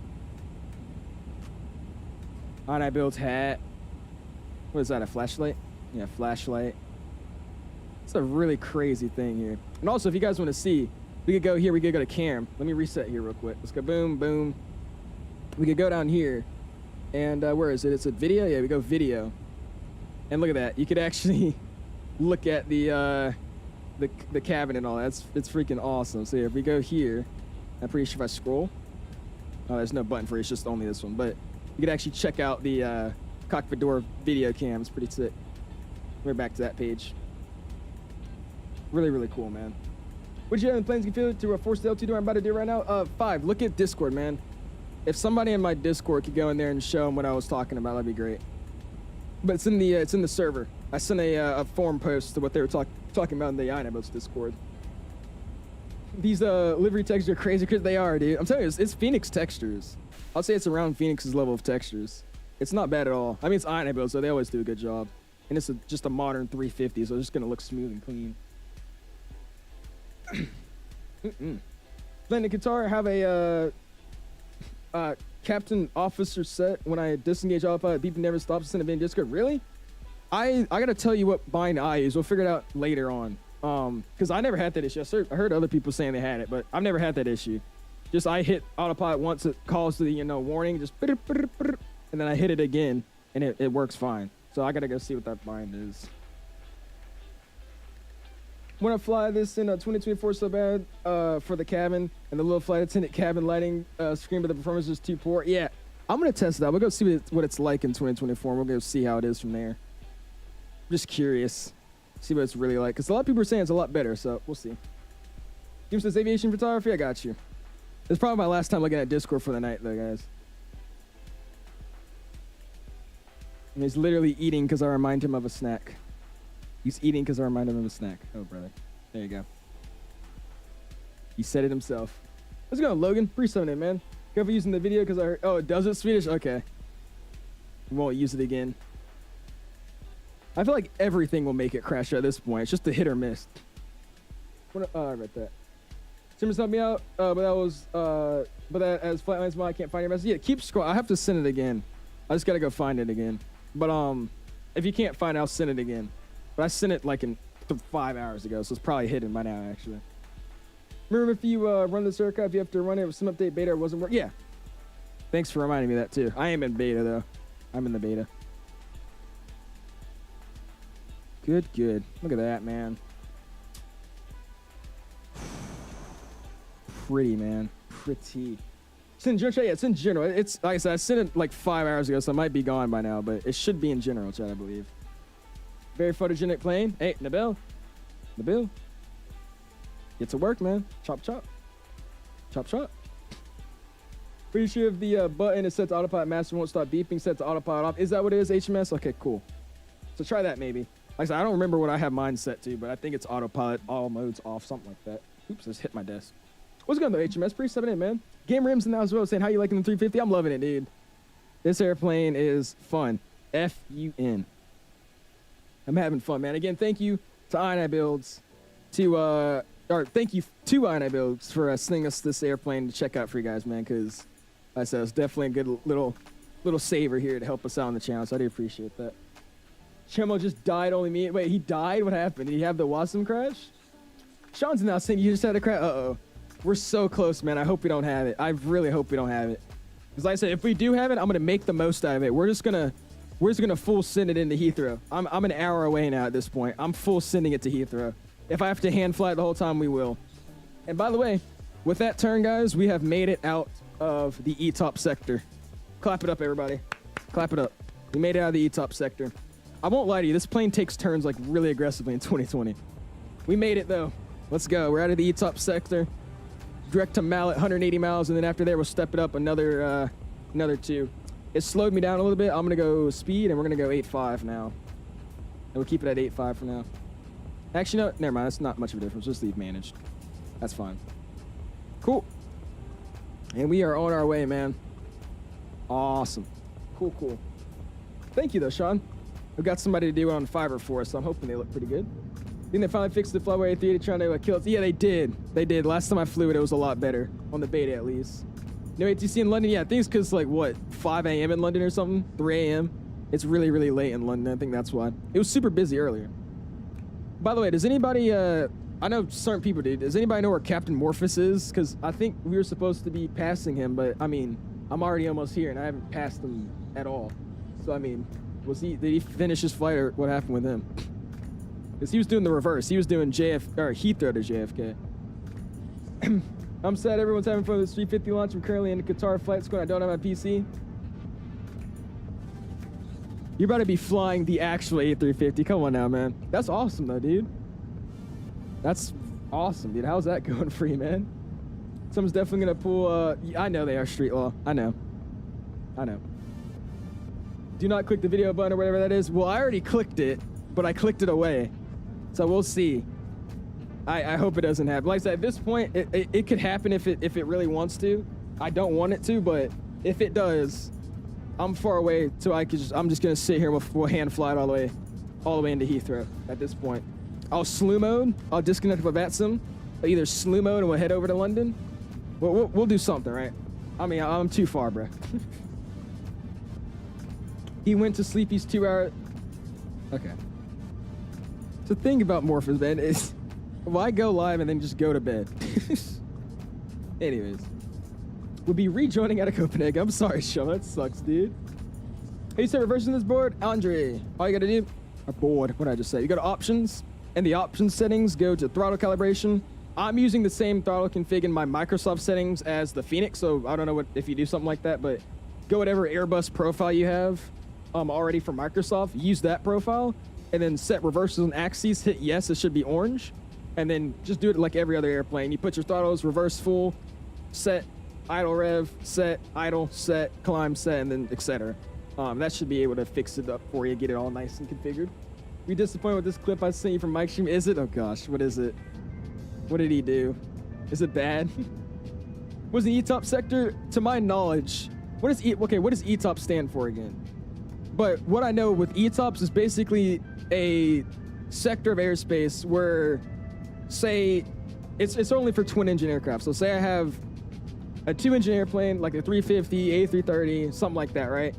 INIBUILDS hat. What is that, a flashlight? Yeah, flashlight. It's a really crazy thing here. And also, if you guys want to see, we could go here, we could go to cam. Let me reset here real quick. Let's go boom, boom. We could go down here, and where is it? It's a video? Yeah, we go video. And look at that. You could actually look at the cabin and all that. It's freaking awesome. So yeah, if we go here, I'm pretty sure if I scroll, oh, there's no button for it. It's just only this one. But you could actually check out the cockpit door video cam. It's pretty sick. We're back to that page. Really, really cool, man. What did you have in planes configured to force the L2 door I'm about to do right now? 5. Look at Discord, man. If somebody in my Discord could go in there and show them what I was talking about, that'd be great. But it's in the server. I sent a forum post to what they were talking about in the INIBUILDS Discord. These livery textures are crazy because they are, dude. I'm telling you, it's Phoenix textures. I'll say it's around Phoenix's level of textures. It's not bad at all. I mean, it's INIBUILDS, so they always do a good job. And it's just a modern 350, so it's just gonna look smooth and clean. Landing Qatar have a captain officer set when I disengage autopilot. Beep never stops. Send a bin Discord. Really? I gotta tell you what bind I use. We'll figure it out later on. Because I never had that issue. I heard other people saying they had it, but I've never had that issue. Just I hit autopilot once, it calls the warning, just and then I hit it again, and it works fine. So I gotta go see what that bind is. When I fly this in 2024 so bad for the cabin and the little flight attendant cabin lighting screen, but the performance is too poor. Yeah, I'm gonna test it out. We'll go see what it's like in 2024. We'll go see how it is from there. I'm just curious, see what it's really like, because a lot of people are saying it's a lot better. So we'll see. Game says aviation photography. I got you. It's probably my last time looking at Discord for the night, though, guys. And he's literally eating because I remind him of a snack. He's eating because I remind him of a snack. Oh, brother. There you go. He said it himself. Let's go, Logan. Appreciate it, man. Go for using the video because I heard. Oh, it does it Swedish? Okay. We won't use it again. I feel like everything will make it crash at this point. It's just a hit or miss. Oh, I read that. Simmers helped me out, but that as Flightlines Mod, I can't find your message. Yeah, keep scrolling. I have to send it again. I just gotta go find it again. But if you can't find it, I'll send it again. But I sent it like in 5 hours ago, so it's probably hidden by now, actually. Remember, if you run this aircraft, you have to run it with some update beta. It wasn't working. Yeah. Thanks for reminding me of that too. I am in beta though. I'm in the beta. Good, good. Look at that, man. Pretty, man. Pretty. It's in general. Yeah, it's in general. It's like I said, I sent it like 5 hours ago, so it might be gone by now, but it should be in general, chat, I believe. Very photogenic plane. Hey, Nabil. Nabil. Get to work, man. Chop, chop. Chop, chop. Pretty sure if the button is set to autopilot master won't stop beeping, set to autopilot off. Is that what it is, HMS? Okay, cool. So try that maybe. Like I said, I don't remember what I have mine set to, but I think it's autopilot, all modes off, something like that. Oops, just hit my desk. What's going on, though, HMS? Pretty 7 in, man. Game Rims now as well, saying, how you liking the 350? I'm loving it, dude. This airplane is fun. F-U-N. I'm having fun, man. Again, thank you to INIBuilds thank you to INIBuilds for sending us this airplane to check out for you guys, man, because like I said, it's definitely a good little saver here to help us out on the channel, so I do appreciate that. Chemo just died, only me. Wait, he died? What happened? Did he have the WASM crash? Sean's now saying you just had a crash. Uh-oh. We're so close, man. I hope we don't have it. I really hope we don't have it. Because like I said, if we do have it, I'm going to make the most out of it. We're just gonna full send it into Heathrow. I'm an hour away now at this point. I'm full sending it to Heathrow. If I have to hand fly it the whole time, we will. And by the way, with that turn, guys, we have made it out of the ETOP sector. Clap it up, everybody. Clap it up. We made it out of the ETOP sector. I won't lie to you. This plane takes turns like really aggressively in 2020. We made it, though. Let's go. We're out of the ETOP sector. Direct to Mallet, 180 miles, and then after there, we'll step it up another 2. It slowed me down a little bit. I'm going to go speed, and we're going to go 8.5 now. And we'll keep it at 8.5 for now. Actually, no, never mind. That's not much of a difference. Just leave managed. That's fine. Cool. And we are on our way, man. Awesome. Cool, cool. Thank you, though, Sean. We've got somebody to do it on Fiverr for us, so I'm hoping they look pretty good. I think they finally fixed the Flyway 3 trying to kill it. Yeah, they did. They did. Last time I flew it, it was a lot better. On the beta, at least. No ATC in London? Yeah, I think it's because, like, what, 5 a.m. in London or something? 3 a.m.? It's really, really late in London. I think that's why. It was super busy earlier. By the way, does anybody, I know certain people do. Does anybody know where Captain Morphus is? Because I think we were supposed to be passing him, but, I mean, I'm already almost here, and I haven't passed him at all. So, I mean, did he finish his flight, or what happened with him? Because he was doing the reverse. He was doing Heathrow to JFK. I'm sad everyone's having fun with this 350 launch. I'm currently in the Qatar flight school. I don't have my PC. You're about to be flying the actual A350. Come on now, man. That's awesome, though, dude. That's awesome, dude. How's that going for you, man? Someone's definitely going to pull... I know they are street law. I know. I know. Do not click the video button or whatever that is. Well, I already clicked it, but I clicked it away. So we'll see. I hope it doesn't happen. Like I said, at this point, it could happen if it really wants to. I don't want it to, but if it does, I'm far away, so I'm just gonna sit here and we'll hand fly it all the way into Heathrow at this point. I'll slew mode. I'll disconnect with VATSIM. I'll either slew mode and we'll head over to London. We'll do something, right? I mean, I'm too far, bro. He went to sleep. He's 2 hours. Okay. So the thing about Morphos, man, is why go live and then just go to bed? Anyways. We'll be rejoining out of Copenhagen. I'm sorry, Sean. That sucks, dude. Hey, you said reversing this board? Andre, all you gotta do, or board, what did I just say? You go to options, and the options settings, go to throttle calibration. I'm using the same throttle config in my Microsoft settings as the Phoenix, so I don't know if you do something like that, but go whatever Airbus profile you have already for Microsoft, use that profile, and then set reverses and axes, hit yes, it should be orange, and then just do it like every other airplane. You put your throttles, reverse full, set, idle rev, set, idle, set, climb, set, and then etc. That should be able to fix it up for you, get it all nice and configured. Be disappointed with this clip I sent you from Mike Stream. Is it? Oh gosh, what is it? What did he do? Is it bad? Was the ETOP sector, to my knowledge, what does ETOP stand for again? But what I know with ETOPS is basically a sector of airspace where, say, it's only for twin engine aircraft. So say I have a 2-engine airplane, like a 350, A330, something like that, right?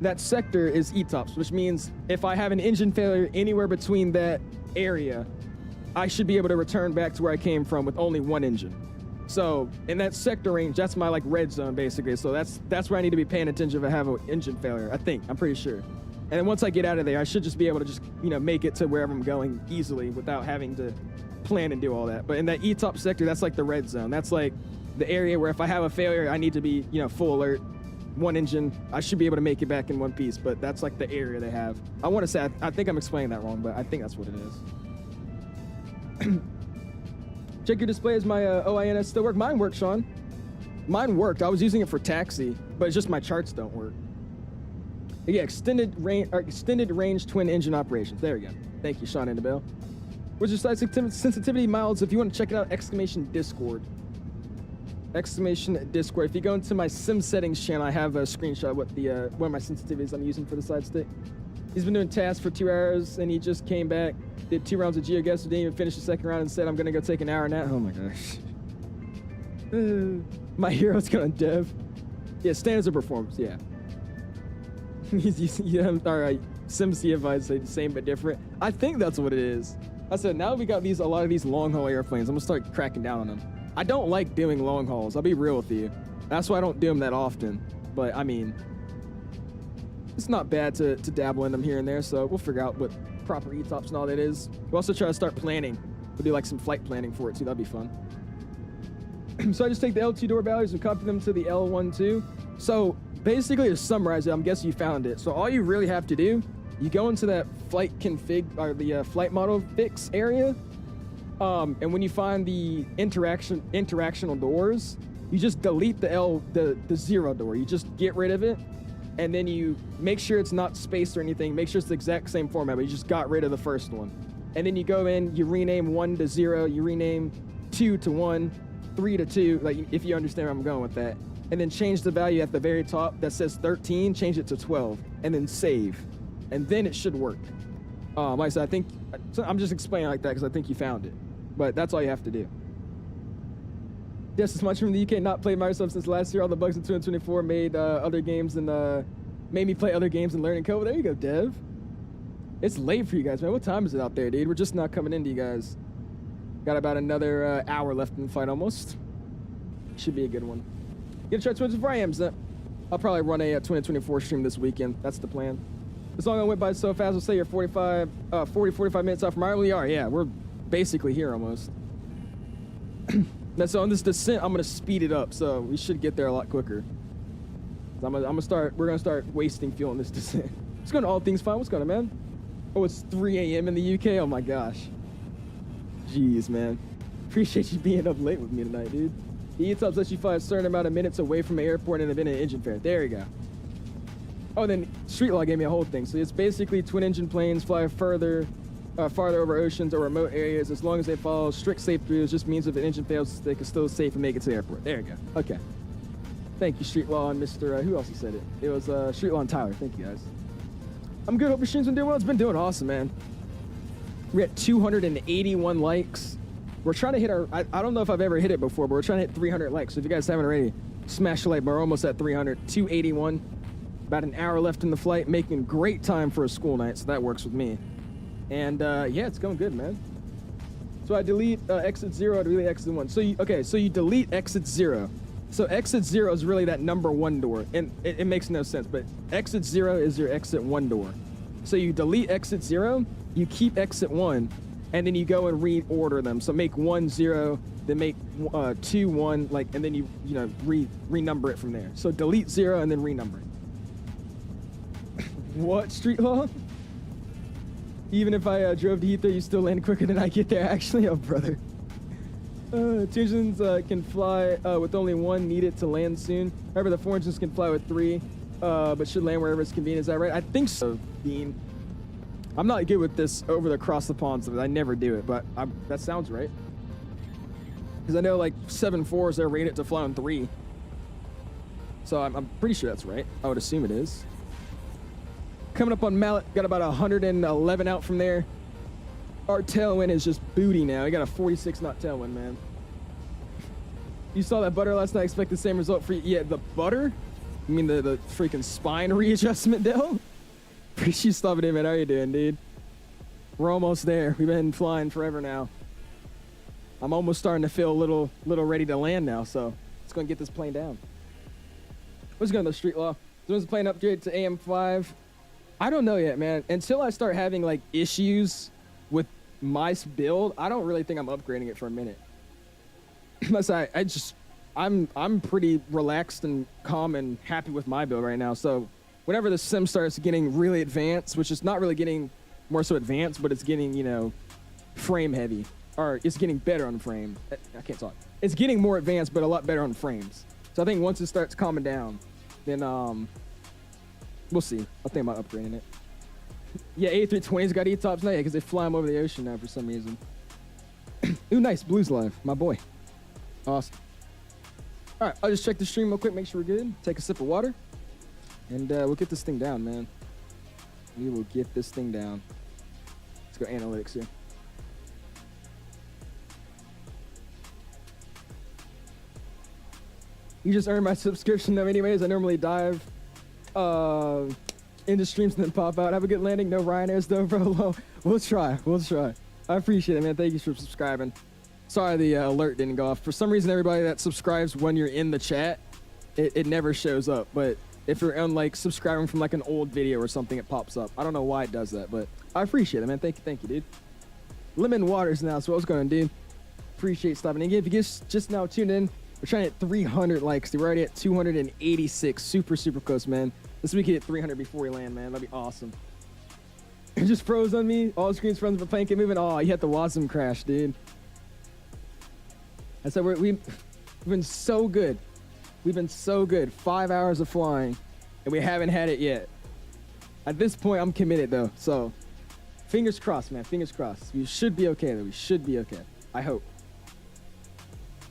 That sector is ETOPS, which means if I have an engine failure anywhere between that area, I should be able to return back to where I came from with only one engine. So in that sector range, that's my like red zone basically. So that's where I need to be paying attention if I have an engine failure. I'm pretty sure. And then once I get out of there, I should just be able to just, you know, make it to wherever I'm going easily without having to plan and do all that. But in that ETOP sector, that's like the red zone. That's like the area where if I have a failure, I need to be, you know, full alert, one engine. I should be able to make it back in one piece, but that's like the area they have. I want to say, I think I'm explaining that wrong, but I think that's what it is. Check your display. Is my OINS still work? Mine worked, Sean. Mine worked. I was using it for taxi, but it's just my charts don't work. Yeah, extended range twin engine operations. There we go. Thank you, Sean Annabelle. What's your site sensitivity miles? If you want to check it out, exclamation Discord. Exclamation Discord. If you go into my sim settings channel, I have a screenshot of what the one of my sensitivities I'm using for the side stick. He's been doing tasks for 2 hours, and he just came back, did 2 rounds of GeoGuessr, didn't even finish the second round, and said, I'm going to go take an hour nap. Oh my gosh. My hero's going dev. Yeah, standards of performance, yeah. Yeah, all right. SimC advice say the same but different. I think that's what it is. I said, now we got a lot of these long-haul airplanes. I'm going to start cracking down on them. I don't like doing long hauls. I'll be real with you. That's why I don't do them that often. But, I mean, it's not bad to dabble in them here and there, so we'll figure out what proper ETOPS and all that is. We'll also try to start planning. We'll do like some flight planning for it too. That'd be fun. So I just take the L2 door values and copy them to the L12. So basically to summarize it, I'm guessing you found it. So all you really have to do, you go into that flight config or the flight model fix area. And when you find the interactional doors, you just delete the 0 door. You just get rid of it. And then you make sure it's not spaced or anything. Make sure it's the exact same format, but you just got rid of the first one. And then you go in, you rename 1 to 0, you rename 2 to 1, 3 to 2, like if you understand where I'm going with that. And then change the value at the very top that says 13, change it to 12, and then save. And then it should work. Like I said, I'm just explaining like that because I think you found it. But that's all you have to do. Yes, as much from the UK, not played Microsoft since last year. All the bugs in 2024 made other games and made me play other games and learn and code. There you go, Dev. It's late for you guys, man. What time is it out there, dude? We're just not coming into you guys. Got about another hour left in the fight almost. Should be a good one. Gonna try 24 AMs. I'll probably run a 2024 stream this weekend. That's the plan. This long I went by so fast. I'll say you're 45 minutes off from Ireland. We are, yeah. We're basically here almost. So on this descent, I'm gonna speed it up, so we should get there a lot quicker. We're gonna start wasting fuel on this descent. What's going on, All Things Fine? What's going on, man? Oh, it's 3 a.m. in the UK. Oh my gosh. Jeez, man. Appreciate you being up late with me tonight, dude. The ETOPS lets you fly a certain amount of minutes away from the airport and event an engine failure. There you go. Oh, then Street Law gave me a whole thing. So it's basically twin engine planes fly farther over oceans or remote areas as long as they follow strict safety rules. Just means if an engine fails, they can still safe and make it to the airport. There you go. Okay. Thank you, Street Law and Mr. Who else said it? It was Street Law and Tyler. Thank you, guys. I'm good. Hope your stream's been doing well. It's been doing awesome, man. We're at 281 likes. We're trying to hit our, I don't know if I've ever hit it before, but we're trying to hit 300 likes. So if you guys haven't already, smash the like bar. We're almost at 300. 281. About an hour left in the flight. Making great time for a school night, so that works with me. And yeah, it's going good, man. So I delete exit 0, I delete exit 1. So you delete exit 0. So exit 0 is really that number 1 door, and it makes no sense, but exit 0 is your exit 1 door. So you delete exit 0, you keep exit 1, and then you go and reorder them. So make 1 0, then make 2 1, like, and then you renumber it from there. So delete 0 and then renumber it. What, Street Law? Even if I drove to Heathrow, you still land quicker than I get there. Actually, oh brother. Two engines can fly with only 1 needed to land soon. However, the 4 engines can fly with 3, but should land wherever it's convenient. Is that right? I think so, Dean. I'm not good with this over the across the ponds. I never do it, but that sounds right. Because I know like 7.4s, they're rated to fly on 3. So I'm pretty sure that's right. I would assume it is. Coming up on Mallet, got about 111 out from there. Our tailwind is just booty now. We got a 46 knot tailwind, man. You saw that butter last night, expect the same result for you. Yeah, the butter? You mean the freaking spine readjustment, Dell? Appreciate you stopping in, man. How you doing, dude? We're almost there. We've been flying forever now. I'm almost starting to feel a little ready to land now, so let's go and get this plane down. What's going on, street law? When's the plane upgrade to AM5? I don't know yet, man. Until I start having like issues with my build, I don't really think I'm upgrading it for a minute. Unless I'm pretty relaxed and calm and happy with my build right now. So whenever the sim starts getting really advanced, which is not really getting more so advanced, but it's getting, you know, frame heavy, or it's getting better on frame. I can't talk. It's getting more advanced, but a lot better on frames. So I think once it starts calming down, then we'll see. I'll think about upgrading it. Yeah, A320's got E-tops now, yeah, because they fly them over the ocean now for some reason. Ooh, nice. Blues live. My boy. Awesome. All right, I'll just check the stream real quick, make sure we're good. Take a sip of water. And we'll get this thing down, man. We will get this thing down. Let's go analytics here. You just earned my subscription though anyways. I normally dive into streams and then pop out. Have a good landing. No Ryanairs though, bro. We'll try. I appreciate it, man. Thank you for subscribing. Sorry the alert didn't go off. For some reason, everybody that subscribes when you're in the chat, it never shows up. But if you're on like subscribing from like an old video or something, it pops up. I don't know why it does that, but I appreciate it, man. Thank you, dude. Lemon Waters now. So what's going on, dude? Appreciate stopping in. Again, if you just now tuned in, we're trying to hit 300 likes. We're already at 286. Super close, man. This week hit 300 before we land, man. That'd be awesome. It just froze on me. All screens frozen, but plane kept moving. Oh, you had the WASM crash, dude. I said we've been so good. We've been so good. 5 hours of flying, and we haven't had it yet. At this point, I'm committed, though. So, fingers crossed, man. Fingers crossed. We should be okay, though. We should be okay. I hope.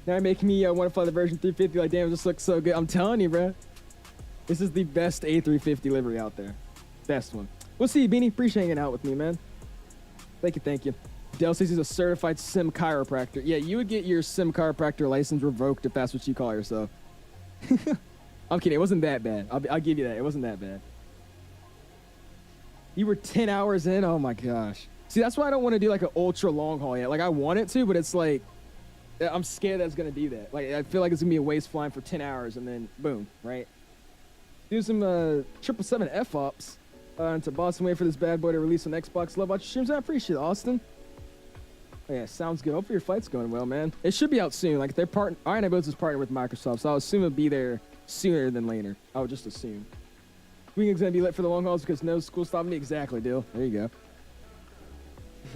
Now you're making me want to fly the version 350. Like, damn, this looks so good. I'm telling you, bro. This is the best A350 livery out there. Best one. We'll see you, Beanie. Appreciate hanging out with me, man. Thank you. Dell says he's a certified sim chiropractor. Yeah, you would get your sim chiropractor license revoked if that's what you call yourself. I'm kidding. It wasn't that bad. I'll give you that. It wasn't that bad. You were 10 hours in? Oh, my gosh. See, that's why I don't want to do, like, an ultra long haul yet. Like, I want it to, but it's like, I'm scared that's going to do that. Like, I feel like it's going to be a waste flying for 10 hours and then, boom, right? Do some 777 F-ops to Boston. Wait for this bad boy to release on Xbox. Love watching streams. I appreciate it, Austin. Oh, yeah, sounds good. Hopefully your flight's going well, man. It should be out soon. Like, INIBUILDS is partnered with Microsoft, so I'll assume it'll be there sooner than later. I would just assume. WINWING's going to be lit for the long hauls because no school stopping me. Exactly, Dill. There you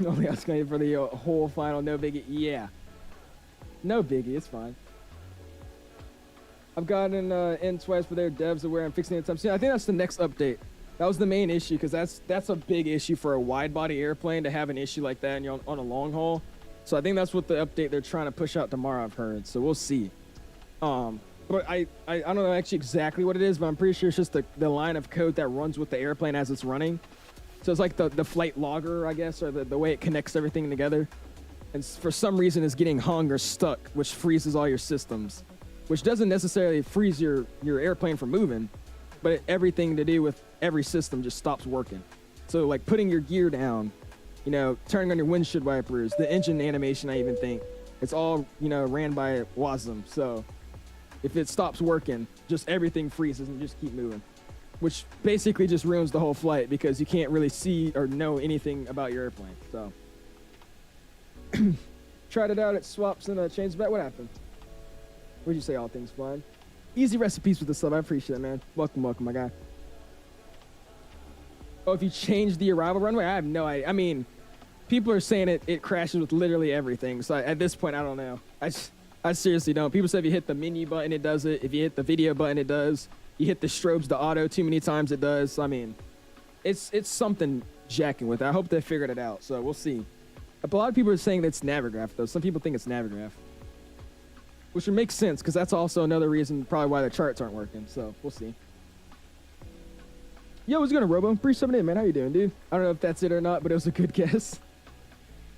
go. Only I was going for the whole final. No biggie. Yeah. No biggie. It's fine. I've gotten in twice for their devs aware I'm fixing it soon. I think that's the next update. That was the main issue because that's a big issue for a wide-body airplane to have an issue like that and you're on a long haul. So I think that's what the update they're trying to push out tomorrow, I've heard. So we'll see. But I don't know actually exactly what it is, but I'm pretty sure it's just the line of code that runs with the airplane as it's running. So it's like the flight logger, I guess, or the way it connects everything together. And for some reason it's getting hung or stuck, which freezes all your systems. Which doesn't necessarily freeze your airplane from moving, but everything to do with every system just stops working. So like putting your gear down, you know, turning on your windshield wipers, the engine animation, I even think, it's all, you know, ran by WASM. So if it stops working, just everything freezes and you just keep moving, which basically just ruins the whole flight because you can't really see or know anything about your airplane. So tried it out, it swaps and changes back. What happened? What'd you say, all things flying? Easy recipes with the sub. I appreciate it, man. Welcome, my guy. Oh, if you change the arrival runway? I have no idea. I mean, people are saying it crashes with literally everything. So at this point, I don't know. I seriously don't. People say if you hit the menu button, it does it. If you hit the video button, it does. You hit the strobes, the auto too many times, it does. I mean, it's something jacking with it. I hope they figured it out. So we'll see. A lot of people are saying that it's Navigraph, though. Some people think it's Navigraph. which would make sense because that's also another reason probably why the charts aren't working. So we'll see. Yo, what's going on, Robo? Breach 78, man. How you doing, dude? I don't know if that's it or not, but it was a good guess.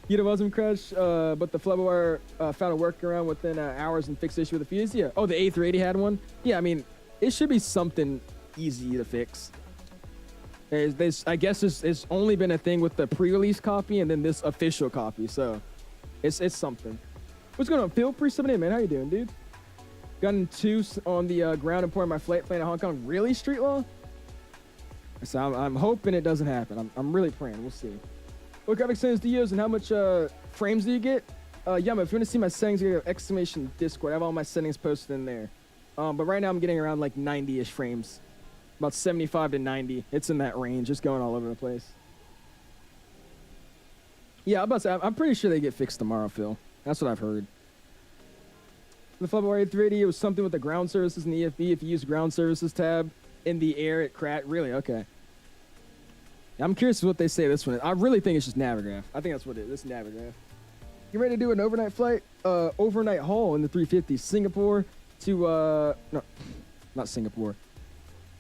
You know, wasn't crash, but the Flubberwire found a workaround within hours and fixed the issue with the fuse. Yeah. Oh, the A380 had one. Yeah, I mean, it should be something easy to fix. I guess it's only been a thing with the pre-release copy and then this official copy, so it's something. What's going on, Phil? Pre-78, man. How you doing, dude? Gun 2 on the ground and pouring my flight plane to Hong Kong. Really, Street Law? So I'm hoping it doesn't happen. I'm really praying. We'll see. What graphics settings do you use and how much frames do you get? Yeah, if you want to see my settings, you go exclamation Discord. I have all my settings posted in there. But right now I'm getting around like 90-ish frames. About 75 to 90. It's in that range. It's going all over the place. Yeah, I'm pretty sure they get fixed tomorrow, Phil. That's what I've heard. The Flubberwire A380, it was something with the ground services and the EFB. If you use ground services tab in the air, it crashed. Really? Okay. I'm curious what they say this one is. I really think it's just Navigraph. I think that's what it is. It's Navigraph. You ready to do an overnight flight? Overnight haul in the 350. Singapore to, no, not Singapore.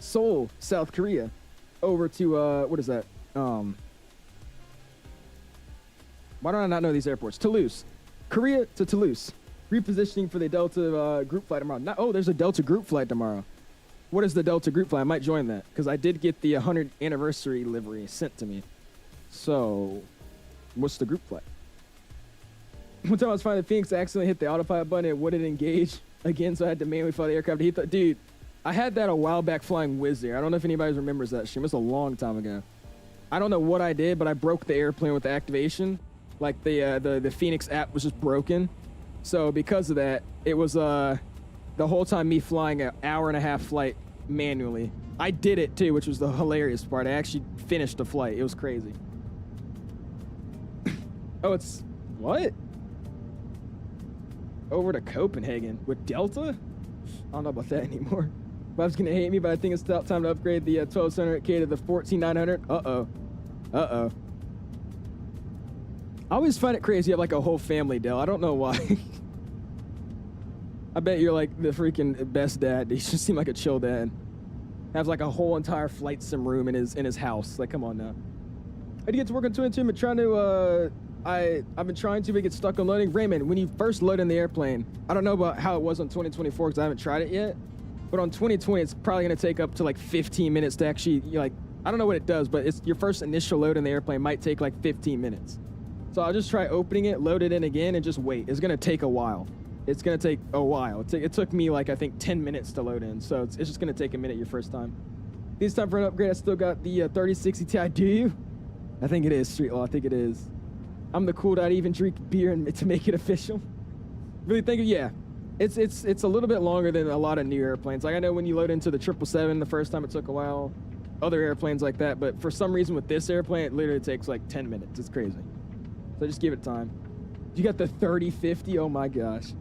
Seoul, South Korea. Over to, what is that? Why do I not know these airports? Toulouse. Korea to Toulouse. Repositioning for the Delta group flight tomorrow. Oh, there's a Delta group flight tomorrow. What is the Delta group flight? I might join that because I did get the 100th anniversary livery sent to me. So, what's the group flight? One time I was flying the Phoenix, I accidentally hit the autopilot button. It wouldn't engage again, so I had to manually fly the aircraft. Dude, I had that a while back flying Wizz Air. I don't know if anybody remembers that stream. It's a long time ago. I don't know what I did, but I broke the airplane with the activation. Like the Phoenix app was just broken. So because of that, it was the whole time me flying an hour-and-a-half flight manually. I did it too, which was the hilarious part. I actually finished the flight. It was crazy. Oh, it's what? Over to Copenhagen with Delta? I don't know about that anymore. Bob's gonna hate me, but I think it's time to upgrade the 1200K to the 14900. Uh-oh. I always find it crazy. You have like a whole family, Dell. I don't know why. I bet you're like the freaking best dad. You just seem like a chill dad. Has like a whole entire flight sim room in his house. Like, come on now. I did get to work on 22. But trying to I've been trying to, but get stuck on loading. Raymond, when you first load in the airplane, I don't know about how it was on 2024 because I haven't tried it yet. But on 2020, it's probably gonna take up to like 15 minutes to actually like. I don't know what it does, but it's your first initial load in the airplane might take like 15 minutes. So I'll just try opening it, load it in again, and just wait. It's gonna take a while. It's gonna take a while. It took me like I think 10 minutes to load in, so it's just gonna take a minute your first time. This time for an upgrade, I still got the 3060 Ti. Do you? I think it is, Street Law. I think it is. I'm the cool dad. Even drink beer to make it official. Really think of, yeah. It's a little bit longer than a lot of new airplanes. Like I know when you load into the 777 the first time, it took a while. Other airplanes like that, but for some reason with this airplane, it literally takes like 10 minutes. It's crazy. So just give it time. You got the 3050. Oh my gosh.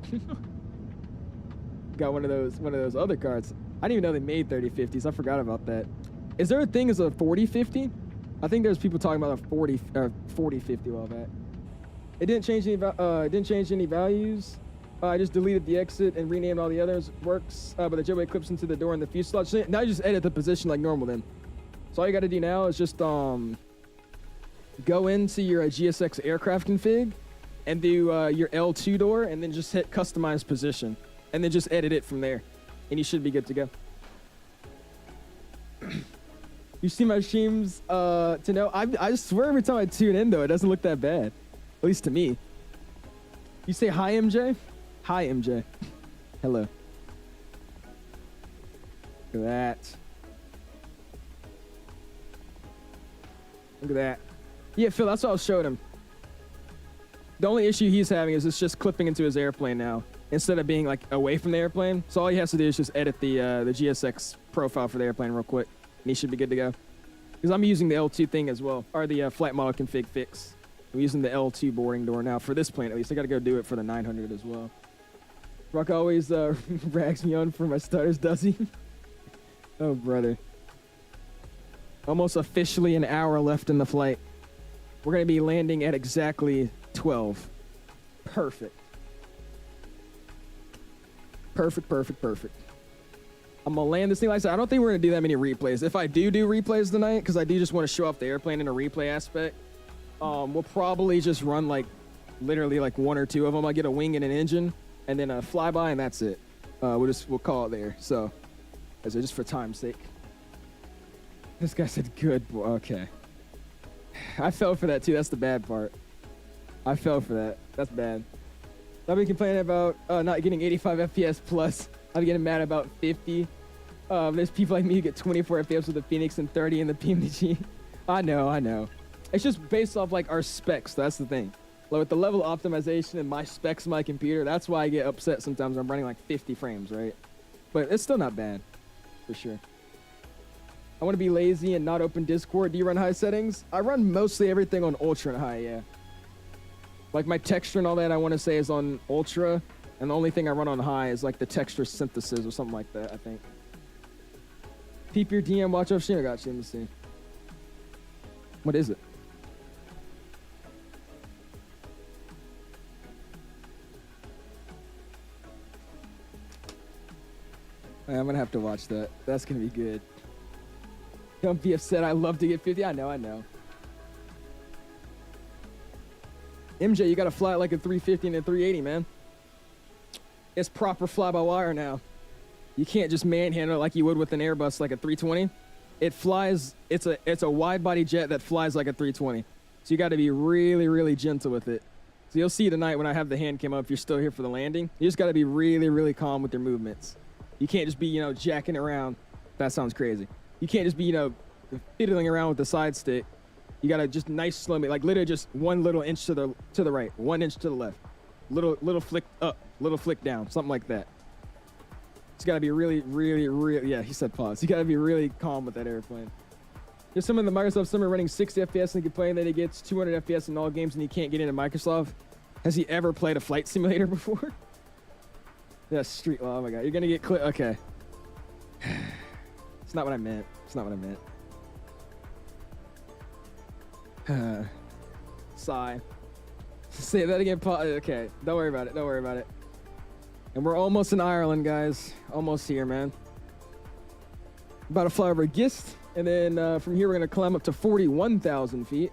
Got one of those other cards. I didn't even know they made 3050s. I forgot about that. Is there a thing as a 4050? I think there's people talking about a 4050 while back. It didn't change any values. I just deleted the exit and renamed all the others. Works, but the jetway clips into the door in the fuselage. So now you just edit the position like normal then. So all you got to do now is just go into your GSX aircraft config and do your L2 door and then just hit customize position and then just edit it from there and you should be good to go. You see my streams to know. I swear every time I tune in though, it doesn't look that bad. At least to me. You say hi, MJ? Hi, MJ. Hello. Look at that. Look at that. Yeah, Phil, that's what I was showing him. The only issue he's having is it's just clipping into his airplane now instead of being like away from the airplane. So all he has to do is just edit the GSX profile for the airplane real quick, and he should be good to go. Because I'm using the L2 thing as well, or the flight model config fix. I'm using the L2 boarding door now for this plane at least. I got to go do it for the 900 as well. Rock always rags me on for my stutters, does he? Oh, brother. Almost officially an hour left in the flight. We're going to be landing at exactly 12. Perfect. Perfect. I'm gonna land this thing. Like I said, I don't think we're gonna do that many replays. If I do replays tonight, because I do just want to show off the airplane in a replay aspect, we'll probably just run like literally like 1 or 2 of them. I get a wing and an engine, and then a flyby, and that's it. We'll call it there. So, as just for time's sake. This guy said good boy. Okay. I fell for that too. That's the bad part. I fell for that. That's bad. I've been complaining about not getting 85 FPS plus. I'm getting mad about 50. There's people like me who get 24 FPS with the Phoenix and 30 in the PMDG. I know. It's just based off like our specs. That's the thing. Like with the level of optimization and my specs of my computer, that's why I get upset sometimes when I'm running like 50 frames, right? But it's still not bad, for sure. I want to be lazy and not open Discord. Do you run high settings? I run mostly everything on ultra and high, yeah. Like my texture and all that I want to say is on ultra, and the only thing I run on high is like the texture synthesis or something like that, I think. Peep your DM, watch off stream. I got you. Let me see. What is it? I'm gonna have to watch that. That's gonna be good. Don't be upset. I love to get 50. I know. MJ, you gotta fly it like a 350 and a 380, man. It's proper fly-by-wire now. You can't just manhandle it like you would with an Airbus like a 320. It flies. It's a wide-body jet that flies like a 320. So you got to be really, really gentle with it. So you'll see tonight when I have the hand cam up, if you're still here for the landing, you just got to be really, really calm with your movements. You can't just be, jacking around. That sounds crazy. You can't just be, fiddling around with the side stick. You got to just nice slow me, like literally just 1 little inch to the right, 1 inch to the left, little flick up, little flick down, something like that. It's got to be really, really, really, yeah, he said pause. You got to be really calm with that airplane. There's some in the Microsoft Summer running 60 FPS and complaining that he gets 200 FPS in all games and he can't get into Microsoft. Has he ever played a flight simulator before? Yeah, street law. Oh my God, you're gonna get okay. It's not what I meant. Sigh. Say that again. Okay, don't worry about it. And we're almost in Ireland, guys. Almost here, man. About to fly over Gist, and then from here we're gonna climb up to 41,000 feet,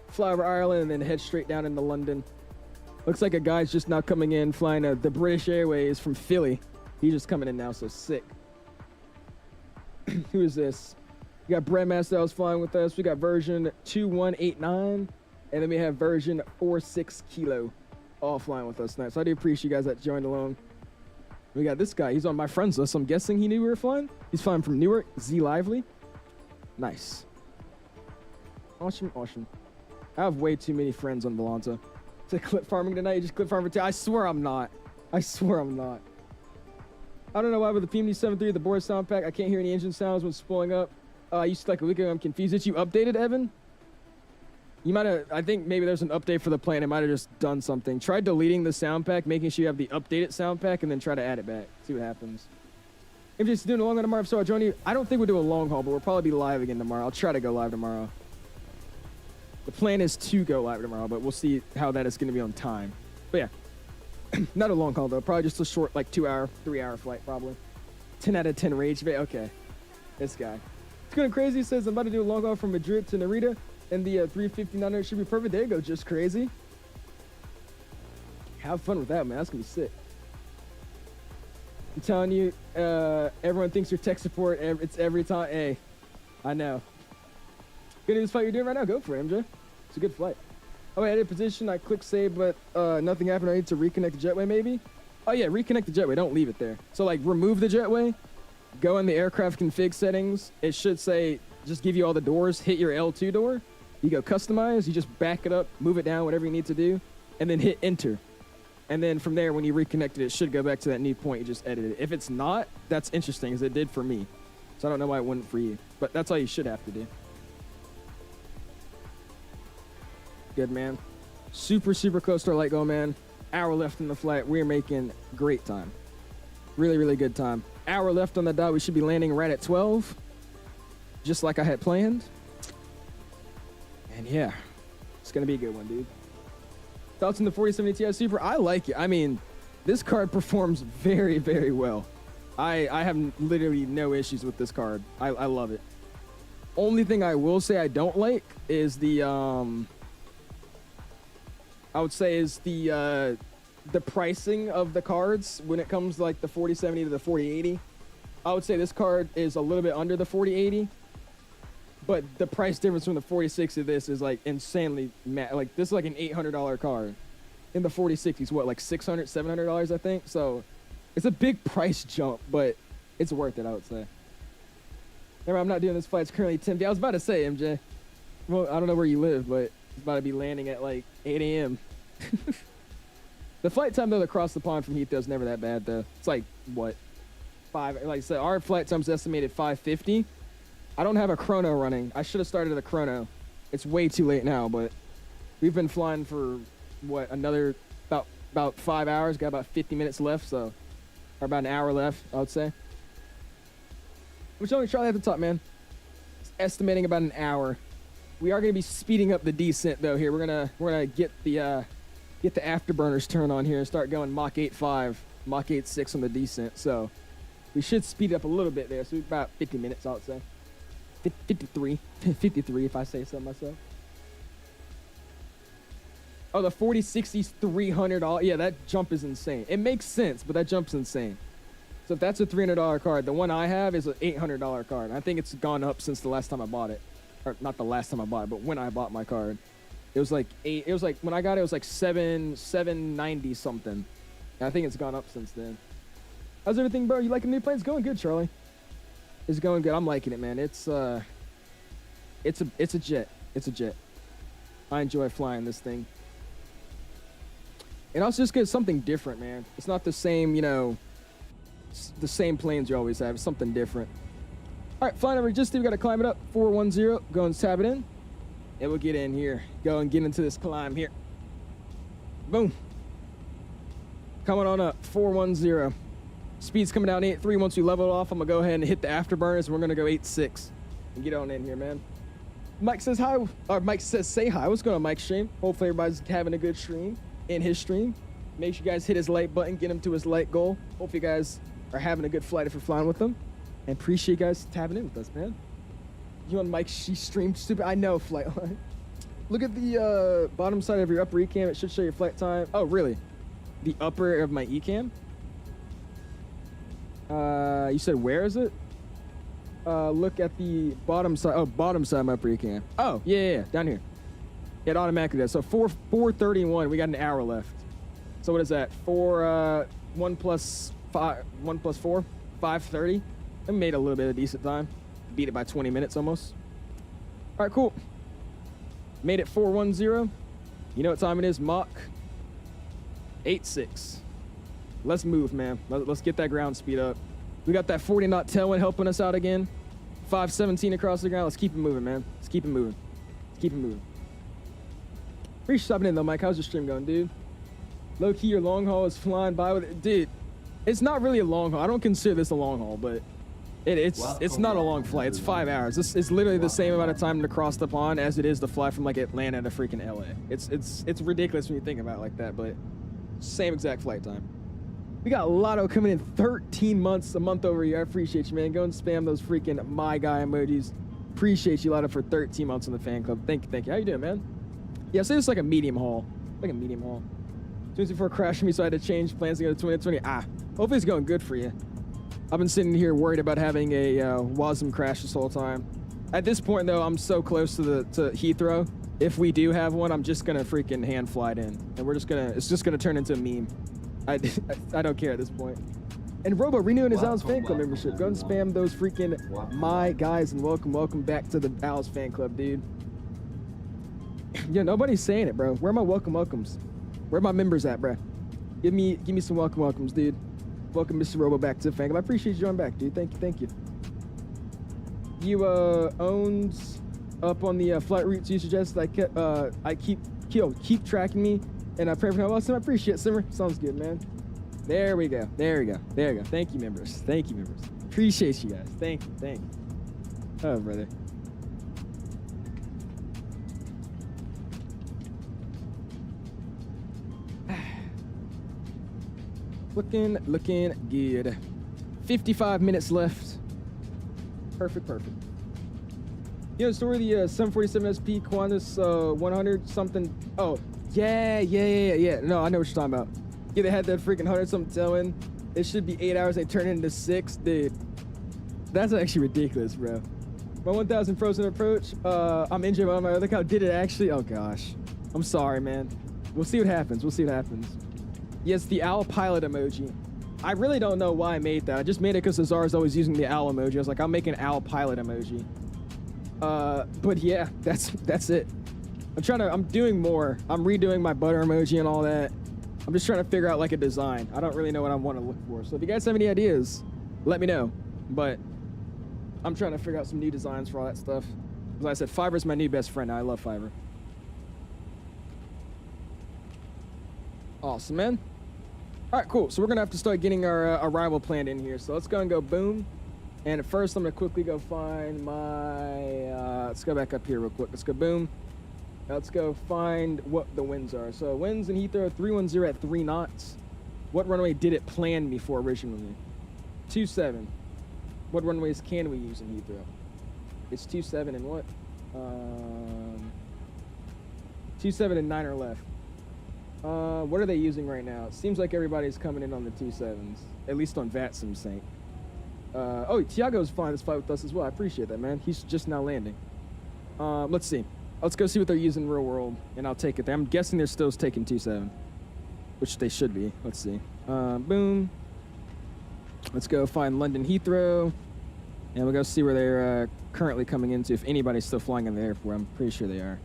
fly over Ireland, and then head straight down into London. Looks like a guy's just now coming in, flying the British Airways from Philly. He's just coming in now, so sick. Who is this? We got Brandmaster that was flying with us. We got version 2189, and then we have version 46 Kilo, all flying with us tonight. So I do appreciate you guys that joined along. We got this guy. He's on my friends list. So I'm guessing he knew we were flying. He's flying from Newark, 𝐬𝐈𝐍𝐼. Nice. Awesome. I have way too many friends on Volanta. To clip farming tonight, you just clip farm for 2. I swear I'm not. I don't know why with the PMD 7.3, the board sound pack, I can't hear any engine sounds when it's spooling up. I used to like a week ago, I'm confused. Did you update it, Evan? You might have, I think maybe there's an update for the plane. It might have just done something. Try deleting the sound pack, making sure you have the updated sound pack, and then try to add it back. See what happens. If you're just doing a long haul tomorrow, so I'll join you. I don't think we'll do a long haul, but we'll probably be live again tomorrow. I'll try to go live tomorrow. The plan is to go live tomorrow, but we'll see how that is going to be on time. But yeah, not a long haul though. Probably just a short, like 2-hour, 3-hour flight, probably. 10 out of 10 rage bay. Okay, this guy. It's going crazy. He says I'm about to do a long haul from Madrid to Narita, and the 350-900 should be perfect. There you go, just crazy. Have fun with that, man. That's gonna be sick. I'm telling you, everyone thinks your tech support. It's every time. Hey, I know. Good news fight you're doing right now. Go for it, MJ. It's a good flight. Oh, I edit position. I click save, but nothing happened. I need to reconnect the jetway, maybe. Oh yeah, reconnect the jetway. Don't leave it there. So like, remove the jetway. Go in the aircraft config settings. It should say just give you all the doors. Hit your L2 door. You go customize. You just back it up, move it down, whatever you need to do, and then hit enter. And then from there, when you reconnect it should go back to that new point you just edited. If it's not, that's interesting, as it did for me. So I don't know why it wouldn't for you, but that's all you should have to do. Good, man. Super close to our light goal, man. Hour left in the flight. We're making great time. Really good time. Hour left on the dot. We should be landing right at 12, just like I had planned. And yeah, it's gonna be a good one, dude. Thoughts on the 4070 Ti Super? I like it. I mean, This card performs very, very well. I have literally no issues with this card. I love it. Only thing I will say I don't like is the I would say is the pricing of the cards when it comes to like the 4070 to the 4080. I would say this card is a little bit under the 4080, but the price difference from the 4060 to this is like insanely like this is like an $800 card. In the 4060 is what, like $600, $700 I think. So it's a big price jump, but it's worth it, I would say. Remember, I'm not doing this flight. It's currently 10. I was about to say, MJ. Well, I don't know where you live, but it's about to be landing at like 8 a.m. The flight time though across the pond from Heathrow is never that bad though. It's like what, 5? Like I said, our flight time's estimated 5:50. I don't have a chrono running. I should have started a chrono. It's way too late now, but we've been flying for what, another about 5 hours. Got about 50 minutes left, so or about an hour left, I would say. Which only Charlie at the top, man. It's estimating about an hour. We are gonna be speeding up the descent though here. We're gonna get the afterburners turned on here and start going Mach 8.5, Mach 8.6 on the descent. So we should speed up a little bit there. So about 50 minutes, I would say. 53 if I say so myself. Oh, the 4060's $300. Yeah, that jump is insane. It makes sense, but that jump's insane. So if that's a $300 card, the one I have is an $800 card. I think it's gone up since the last time I bought it. Or not the last time I bought it, but when I bought my card. It was like when I got it, it was like $790 something. And I think it's gone up since then. How's everything, bro? You liking the new plane? It's going good, Charlie. It's going good. I'm liking it, man. It's a jet. It's a jet. I enjoy flying this thing. And also just get something different, man. It's not the same, you know, the same planes you always have. It's something different. All right, flying over just we got to climb it up. 410. Go and tab it in. And we'll get in here. Go and get into this climb here. Boom. Coming on up. 410. Speed's coming down 8.3. Once we level it off, I'm going to go ahead and hit the afterburners. And we're going to go 8.6. And get on in here, man. Mike says hi. Or Mike says say hi. What's going on, Mike's stream? Hopefully everybody's having a good stream in his stream. Make sure you guys hit his like button. Get him to his like goal. Hope you guys are having a good flight if you're flying with them. And appreciate you guys tapping in with us, man. You on Mike, she streamed stupid. I know, Flightline. Look at the bottom side of your upper ECAM. It should show your flight time. Oh, really? The upper of my ECAM? You said where is it? Look at the bottom side. Oh, bottom side of my upper ECAM. Oh, yeah, down here. It automatically does. So 4:31. We got an hour left. So what is that? 1 plus 4, 5:30. I made a little bit of decent time. Beat it by 20 minutes almost. All right, cool. Made it 410. You know what time it is? Mach 8.6. Let's move, man. Let's get that ground speed up. We got that 40 knot tailwind helping us out again. 517 across the ground. Let's keep it moving, man. Let's keep it moving. Let's keep it moving. Appreciate you stopping in though, Mike. How's your stream going, dude? Low key, your long haul is flying by with it. Dude, it's not really a long haul. I don't consider this a long haul, but it's not a long flight. It's 5 hours. It's literally the same amount of time to cross the pond as it is to fly from like Atlanta to freaking LA. It's ridiculous when you think about it like that, but same exact flight time. We got Lotto coming in 13 months, a month over a year. I appreciate you, man. Go and spam those freaking my guy emojis. Appreciate you, Lotto, for 13 months in the fan club. Thank you. How you doing, man? Yeah, say it's like a medium haul. Like a medium haul. 2 days before crashing me, so I had to change plans to go to 2020. Hopefully it's going good for you. I've been sitting here worried about having a WASM crash this whole time. At this point, though, I'm so close to Heathrow. If we do have one, I'm just gonna freaking hand fly it in, and it's just gonna turn into a meme. I don't care at this point. And Robo renewing his Owls fan club membership. Go and spam those freaking my guys and welcome back to the Owls fan club, dude. Yeah, nobody's saying it, bro. Where are my welcomes? Where are my members at, bro? Give me some welcomes, dude. Welcome Mr. Robo back to the fan club. I appreciate you joining back, dude. Thank you. You owns up on the flight routes you suggest. I keep tracking me, and I pray for no. I appreciate it, Simmer. Sounds good, man. There we go. Thank you, members. Appreciate you guys. Thank you. Oh, brother. Looking good. 55 minutes left. Perfect. You know the story of the 747 SP Qantas 100 something? Oh, yeah. No, I know what you're talking about. Yeah, they had that freaking 100 something tailwind. It should be 8 hours. They turn it into 6. Dude, that's actually ridiculous, bro. My 1000 frozen approach. I'm injured on my other account. Did it actually? Oh, gosh. I'm sorry, man. We'll see what happens. Yes, the owl pilot emoji. I really don't know why I made that. I just made it because Azar is always using the owl emoji. I was like, I'll make an owl pilot emoji. But yeah, that's it. I'm doing more. I'm redoing my butter emoji and all that. I'm just trying to figure out like a design. I don't really know what I want to look for. So if you guys have any ideas, let me know. But I'm trying to figure out some new designs for all that stuff. As I said, Fiverr's my new best friend now. I love Fiverr. Awesome, man. All right, cool. So we're going to have to start getting our arrival planned in here. So let's go and go boom. And at first, I'm going to quickly go find my... let's go back up here real quick. Let's go boom. Let's go find what the winds are. So winds in Heathrow, 310 at 3 knots. What runway did it plan me for originally? 27. What runways can we use in Heathrow? It's 27 and what? 27 and 9 are left. What are they using right now? It seems like everybody's coming in on the 27s, at least on VATSIM sync. Oh, Tiago's flying this flight with us as well. I appreciate that, man. He's just now landing. Let's see. Let's go see what they're using in real world, and I'll take it there. I'm guessing they're still taking 27, which they should be. Let's see. Boom. Let's go find London Heathrow, and we'll go see where they're currently coming into, if anybody's still flying in the airport. I'm pretty sure they are.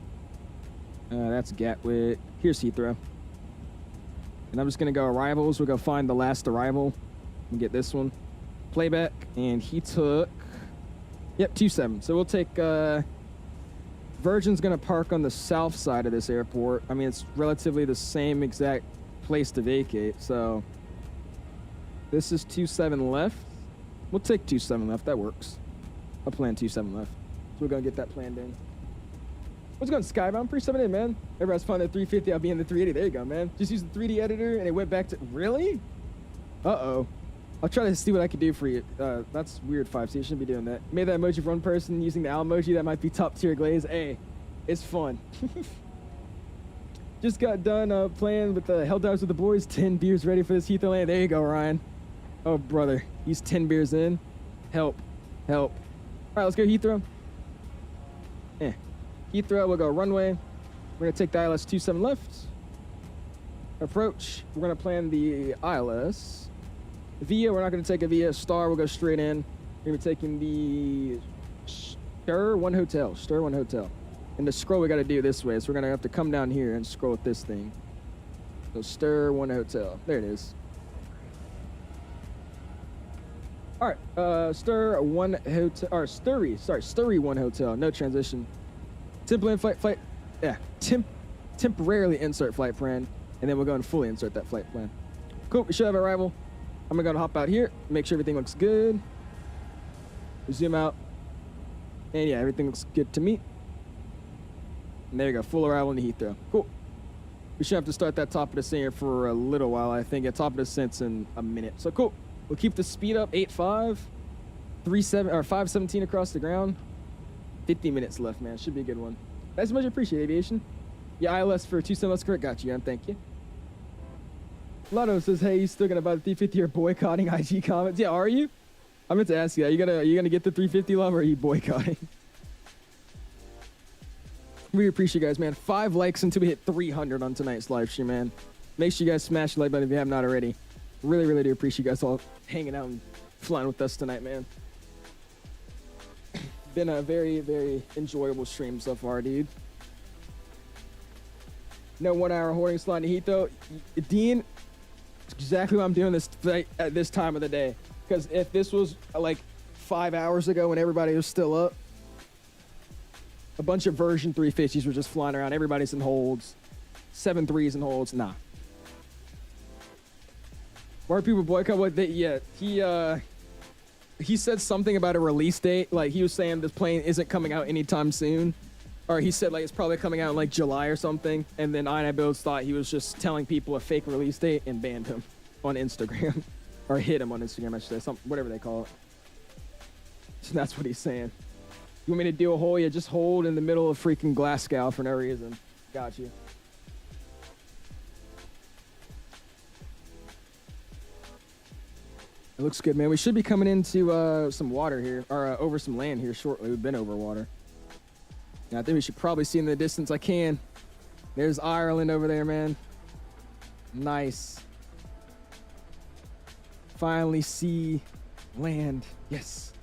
That's Gatwick. Here's Heathrow. And I'm just going to go arrivals. We'll go find the last arrival and get this one. Playback. And he took... Yep, 27. So we'll take... Virgin's going to park on the south side of this airport. I mean, it's relatively the same exact place to vacate. So this is 27 left. We'll take 27 left. That works. I'll plan 27 left. So we're going to get that planned in. What's going Skybound? 378, man. Everybody's finding the 350. I'll be in the 380. There you go, man. Just use the 3D editor, and it went back to... Really? Uh-oh. I'll try to see what I can do for you. That's weird, 5C. You shouldn't be doing that. Made that emoji for one person using the owl emoji. That might be top tier glaze. Hey, it's fun. Just got done playing with the Hell Dives with the boys. 10 beers ready for this Heathrow land. There you go, Ryan. Oh, brother. He's 10 beers in. Help. All right, let's go Heathrow. Heathrow, we'll go runway. We're going to take the ILS 27 left. Approach. We're going to plan the ILS. VIA, we're not going to take a VIA. Star, we'll go straight in. We're going to be taking the 𝐸1 Hotel. And the scroll we got to do this way. So we're going to have to come down here and scroll with this thing. So 𝐸1 Hotel. There it is. All right. 𝐸1 Hotel. Or 𝐸1 Hotel. No transition. Simply in flight. Yeah. Temporarily insert flight plan. And then we'll go and fully insert that flight plan. Cool. We should have arrival. I'm going to hop out here. Make sure everything looks good. Zoom out. And yeah, everything looks good to me. And there you go. Full arrival in Heathrow. Cool. We should have to start that top of descent here for a little while. I think top of descent's in a minute. So cool. We'll keep the speed up. 8.5. 5.17 across the ground. 50 minutes left, man. Should be a good one. That's much appreciated, aviation. Yeah, ILS for 27. That's correct. Got you, man. Thank you. Lotto says, hey, you still gonna buy the 350 or boycotting IG comments? Yeah, are you? I meant to ask you that. Are you gonna get the 350 love, or are you boycotting? We appreciate you guys, man. 5 likes until we hit 300 on tonight's live stream, man. Make sure you guys smash the like button if you have not already. Really, really do appreciate you guys all hanging out and flying with us tonight, man. Been a very, very enjoyable stream so far, dude. No 1 hour hoarding slot in Heathrow. Dean, exactly why I'm doing this at this time of the day. Because if this was like 5 hours ago when everybody was still up, a bunch of version 350s were just flying around. Everybody's in holds. 7.3s in holds. Nah. Why are people boycott? What? He said something about a release date. Like he was saying this plane isn't coming out anytime soon. Or he said like it's probably coming out in like July or something. And then INIBUILDS thought he was just telling people a fake release date and banned him. on Instagram. Or hit him on Instagram, I should say. Whatever they call it. So that's what he's saying. You want me to do a hole? Yeah, just hold in the middle of freaking Glasgow for no reason. Got you. It looks good, man. We should be coming into some water here, or over some land here shortly. We've been over water. Yeah, I think we should probably see in the distance. I can. There's Ireland over there, man. Nice. Finally see land. Yes.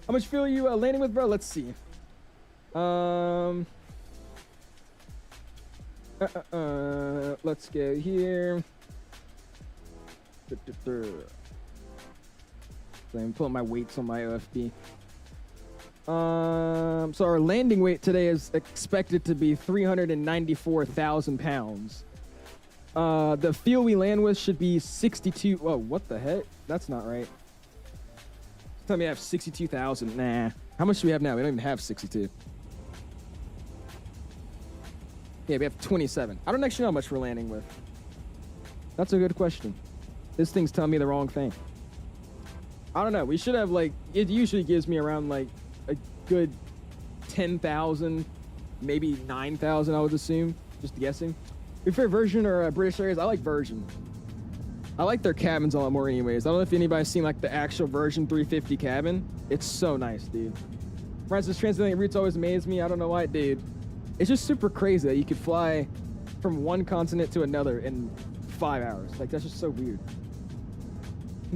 How much fuel are you landing with, bro? Let's see. Let's go here. So I'm putting my weights on my OFB. So our landing weight today is expected to be 394,000 pounds. The fuel we land with should be 62. Whoa, what the heck? That's not right. Tell me I have 62,000. Nah. How much do we have now? We don't even have 62. Yeah, we have 27. I don't actually know how much we're landing with. That's a good question. This thing's telling me the wrong thing. I don't know. We should have, like, it usually gives me around, like, a good 10,000, maybe 9,000, I would assume. Just guessing. You prefer Virgin or British Airways? I like Virgin. I like their cabins a lot more anyways. I don't know if anybody's seen, like, the actual Virgin 350 cabin. It's so nice, dude. Francis, transatlantic routes always amaze me. I don't know why, dude. It's just super crazy that you could fly from one continent to another in 5 hours. Like, that's just so weird.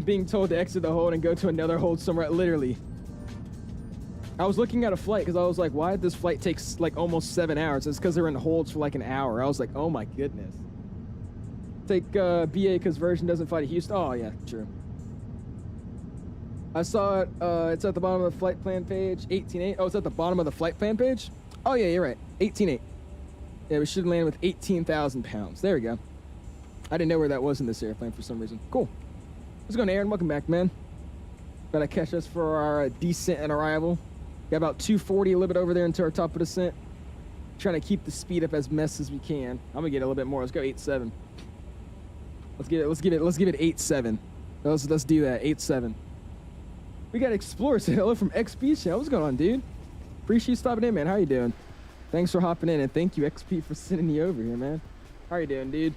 Being told to exit the hold and go to another hold somewhere, literally. I was looking at a flight because I was like, why did this flight take like almost 7 hours? It's because they're in holds for like an hour. I was like, oh my goodness. Take BA because Virgin doesn't fly to Houston. Oh yeah, true. I saw it. It's at the bottom of the flight plan page. 18.8. Oh, it's at the bottom of the flight plan page? Oh yeah, you're right. 18.8. Yeah, we should land with 18,000 pounds. There we go. I didn't know where that was in this airplane for some reason. Cool. Let's go, Aaron. Welcome back, man. Gotta catch us for our descent and arrival. Got about 240, a little bit over there into our top of descent. Trying to keep the speed up as best as we can. I'm gonna get a little bit more. Let's go 8.7. Let's give it 8.7. Let's do that. 8.7. We got Explorers. Hello from XP Channel. What's going on, dude? Appreciate you stopping in, man. How you doing? Thanks for hopping in, and thank you, XP, for sending me over here, man. How you doing, dude?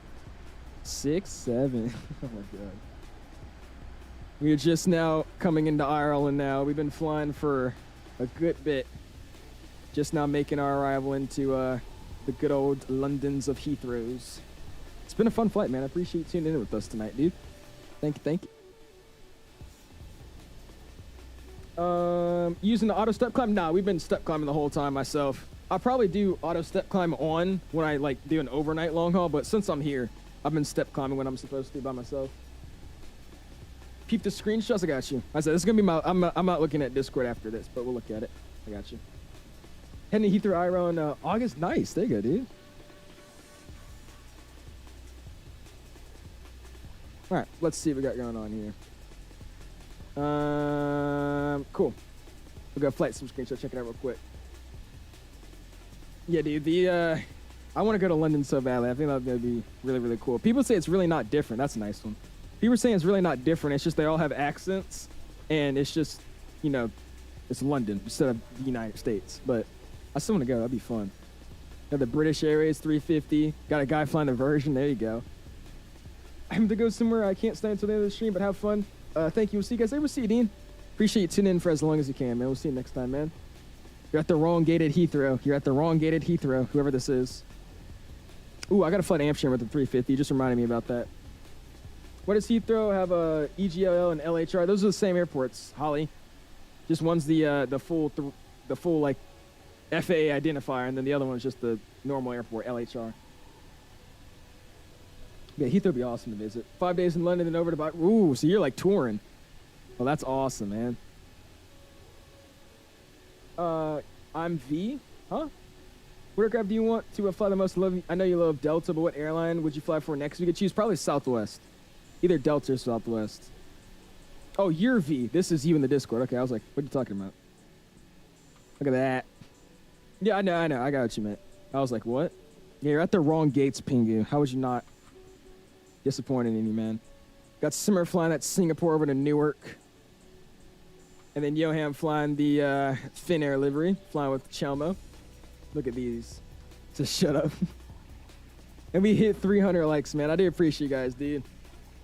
6.7. Oh my god. We are just now coming into Ireland now. We've been flying for a good bit. Just now making our arrival into the good old Londons of Heathrow's. It's been a fun flight, man. I appreciate you tuning in with us tonight, dude. Thank you. Using the auto step climb? Nah, we've been step climbing the whole time myself. I'll probably do auto step climb on when I like do an overnight long haul, but since I'm here, I've been step climbing when I'm supposed to by myself. Keep the screenshots. I got you. I said this is gonna be my. I'm not looking at Discord after this, but we'll look at it. I got you. Heading to Heathrow Iro in August. Nice. There you go, dude. All right. Let's see what we got going on here. Cool. We'll go flight some screenshots. Check it out real quick. Yeah, dude. I want to go to London so badly. I think that's gonna be really, really cool. People say it's really not different. That's a nice one. People are saying it's really not different. It's just they all have accents, and it's just, you know, it's London instead of the United States. But I still want to go. That'd be fun. Got the British Airways 350. Got a guy flying the Virgin. There you go. I have to go somewhere. I can't stay until the end of the stream, but have fun. Thank you. We'll see you guys later. We'll see you, Dean. Appreciate you tuning in for as long as you can, man. We'll see you next time, man. You're at the wrong gate at Heathrow. You're at the wrong gate at Heathrow, whoever this is. Ooh, I got to fly to Amsterdam with the 350. Just reminded me about that. What does Heathrow have? EGLL and LHR. Those are the same airports, Holly. Just one's the full like FAA identifier, and then the other one is just the normal airport, LHR. Yeah, Heathrow would be awesome to visit. 5 days in London, then over to Bali. Ooh, so you're like touring. Well, that's awesome, man. I'm V. Huh? What aircraft do you want to fly the most? I know you love Delta, but what airline would you fly for next? We could choose probably Southwest. Either Delta or Southwest. Oh, you're V. This is you in the Discord. Okay, I was like, what are you talking about? Look at that. Yeah, I know. I got what you meant. I was like, what? Yeah, you're at the wrong gates, Pingu. How was you not disappointed in you, man? Got Simmer flying that Singapore over to Newark. And then Johan flying the Finnair livery, flying with Chelmo. Look at these. Just shut up. And we hit 300 likes, man. I do appreciate you guys, dude.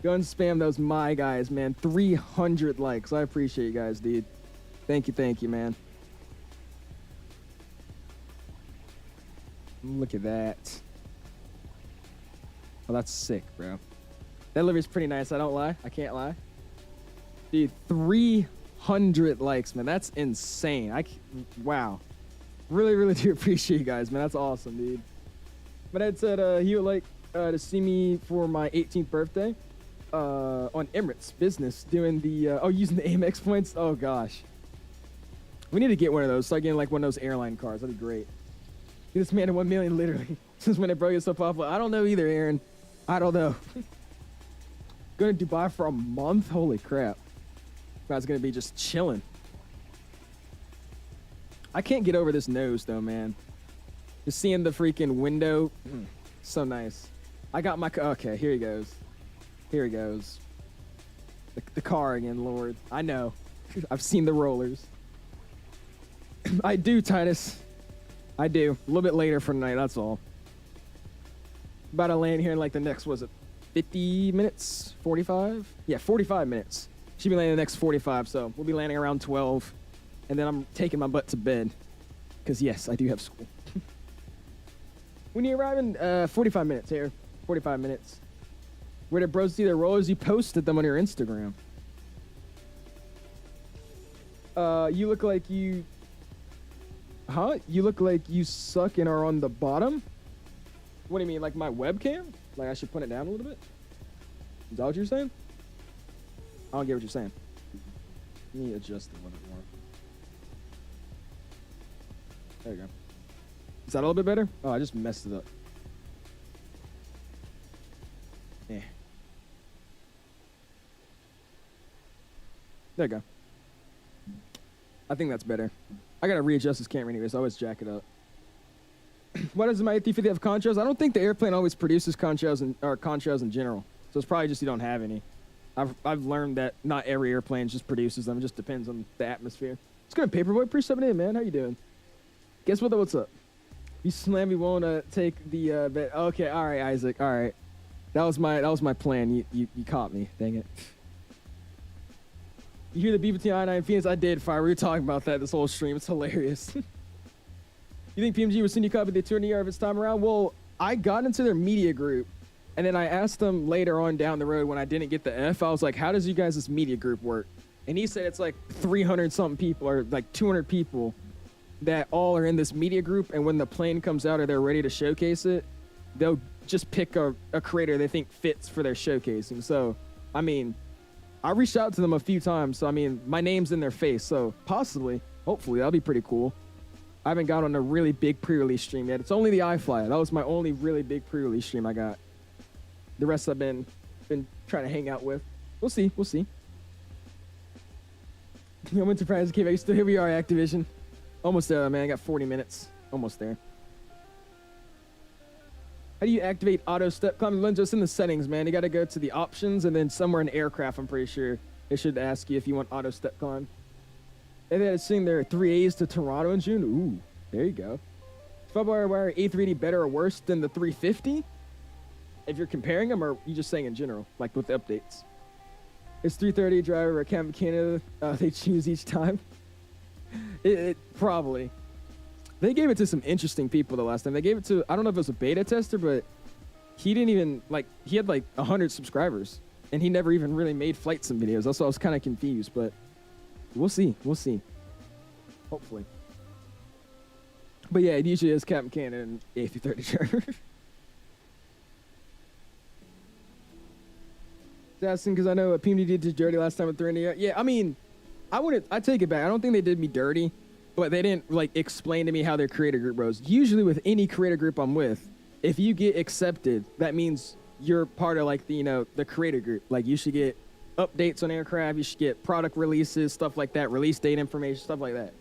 Go and spam those my guys, man. 300 likes. I appreciate you guys, dude. Thank you, man. Look at that. Oh, that's sick, bro. That livery's pretty nice. I don't lie. I can't lie. Dude, 300 likes, man. That's insane. Wow. Really do appreciate you guys, man. That's awesome, dude. But Ed said he would like to see me for my 18th birthday on Emirates Business doing the, using the Amex points. Oh, gosh. We need to get one of those. Start getting like one of those airline cars. That'd be great. This man in 1 million, literally. Since when it broke, it's so popular. I don't know either, Aaron. I don't know. Going to Dubai for a month? Holy crap. Guy's going to be just chilling. I can't get over this nose, though, man. Just seeing the freaking window. So nice. I got my... Okay, here he goes. Here he goes. The car again, Lord. I know. I've seen the rollers. I do, Titus. I do. A little bit later for tonight, that's all. About to land here in like the next, was it 50 minutes? 45? Yeah, 45 minutes. Should be landing the next 45, so we'll be landing around 12. And then I'm taking my butt to bed. Because, yes, I do have school. When you arrive in 45 minutes here. 45 minutes. Where did bros see their rollers? You posted them on your Instagram. You look like you... Huh? You look like you suck and are on the bottom? What do you mean, like my webcam? Like I should put it down a little bit? Is that what you're saying? I don't get what you're saying. Let me adjust it a little bit more. There you go. Is that a little bit better? Oh, I just messed it up. Yeah. There you go. I think that's better. I gotta readjust this camera anyway, so I always jack it up. Why does my A350 have contrails? I don't think the airplane always produces contrails in general. So it's probably just you don't have any. I've learned that not every airplane just produces them. It just depends on the atmosphere. It's good, Paperboy. Appreciate it, man. How you doing? Guess what? What's up? You slammy won't take the bet. Okay, all right, Isaac. All right. That was my plan. You caught me. Dang it. You hear the beef between I-9 and Phoenix? I did, Fire. We were talking about that this whole stream. It's hilarious. You think PMG will send you a copy of the tour in this time around? Well, I got into their media group, and then I asked them later on down the road when I didn't get the F. I was like, how does you guys' this media group work? And he said it's like 300-something people, or like 200 people that all are in this media group, and when the plane comes out or they're ready to showcase it, they'll just pick a creator they think fits for their showcasing. So, I mean... I reached out to them a few times, so I mean, my name's in their face, so possibly, hopefully, that'll be pretty cool. I haven't got on a really big pre-release stream yet. It's only the iFly. That was my only really big pre-release stream I got. The rest I've been trying to hang out with. We'll see. I went to practice KJFK. Still here we are, Activision. Almost there, man. I got 40 minutes. Almost there. How do you activate auto step climb? Just in the settings, man. You got to go to the options, and then somewhere in aircraft, I'm pretty sure it should ask you if you want auto step climb. And then it's seeing there are 3 A's to Toronto in June. Ooh, there you go. Wire A380 better or worse than the 350? If you're comparing them, or you just saying in general, like with the updates? It's 330 driver or Cam Canada. They choose each time. It probably. They gave it to some interesting people the last time. They gave it to, I don't know if it was a beta tester, but he didn't even, he had 100 subscribers. And he never even really made flight sim videos. That's why I was kind of confused, but we'll see. Hopefully. But yeah, it usually is Captain Canada and A330 driver. Asking because I know PMD did dirty last time with 3 Yeah, I mean, I take it back. I don't think they did me dirty. But they didn't explain to me how their creator group goes. Usually with any creator group I'm with, if you get accepted, that means you're part of the creator group. You should get updates on aircraft, you should get product releases, stuff like that, release date information, stuff like that.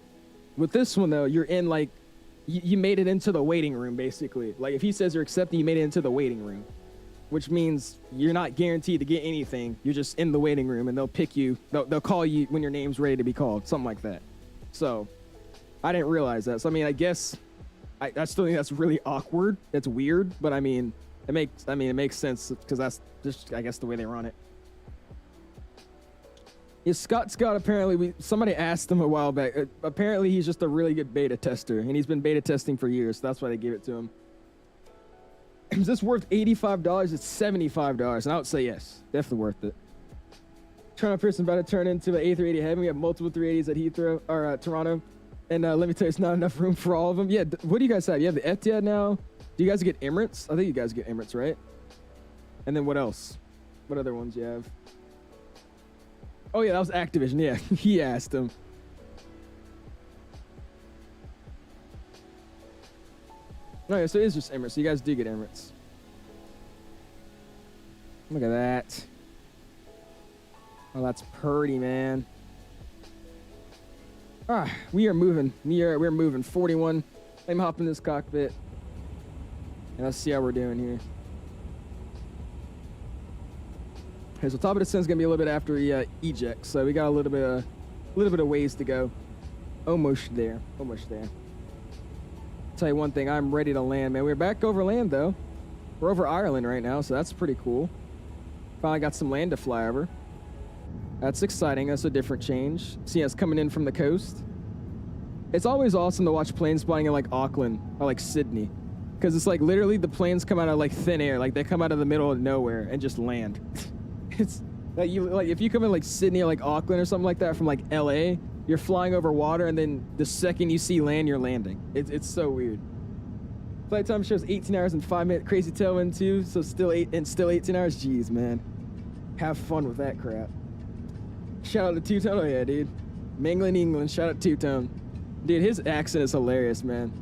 With this one though, you're in you made it into the waiting room basically. If he says you're accepted, you made it into the waiting room. which means you're not guaranteed to get anything. You're just in the waiting room, and they'll pick you. They'll call you when your name's ready to be called, something like that. So I didn't realize that. So I mean, I guess I still think that's really awkward. It's weird, but I mean, it makes sense because that's just, I guess, the way they run it. Yeah, Scott apparently, somebody asked him a while back. Apparently, he's just a really good beta tester, and he's been beta testing for years. So that's why they gave it to him. Is this worth $85? It's $75, and I would say yes, definitely worth it. Toronto Pearson about to turn into an A380 Heaven. We have multiple 380s at Heathrow or Toronto, and let me tell you, it's not enough room for all of them. Yeah, what do you guys have? You have the Etihad now. Do you guys get Emirates? I think you guys get Emirates, right? And then what else? What other ones you have? Oh yeah, that was Activision. Yeah, he asked him. Oh yeah, so it is just Emirates. So you guys do get Emirates. Look at that. Oh, that's pretty, man. Ah, we are moving. We're moving. 41. Let me hop in this cockpit. And let's see how we're doing here. Okay, so top of the descent's gonna be a little bit after eject, so we got a little bit of ways to go. Almost there. Almost there. Tell you one thing, I'm ready to land, man. We're back over land though. We're over Ireland right now, so that's pretty cool. Finally got some land to fly over. That's exciting. That's a different change. See us coming in from the coast. It's always awesome to watch planes flying in like Auckland or like Sydney, because it's like literally the planes come out of like thin air, like they come out of the middle of nowhere and just land. It's like if you come in like Sydney or like Auckland or something like that from like LA, you're flying over water, and then the second you see land, you're landing. It's so weird. Flight time shows 18 hours and 5 minutes. Crazy tailwind too, so still 18 hours. Jeez, man. Have fun with that crap. Shout out to Two-Tone. Oh yeah, dude. Mangling England. Shout out Two-Tone. Dude, his accent is hilarious, man.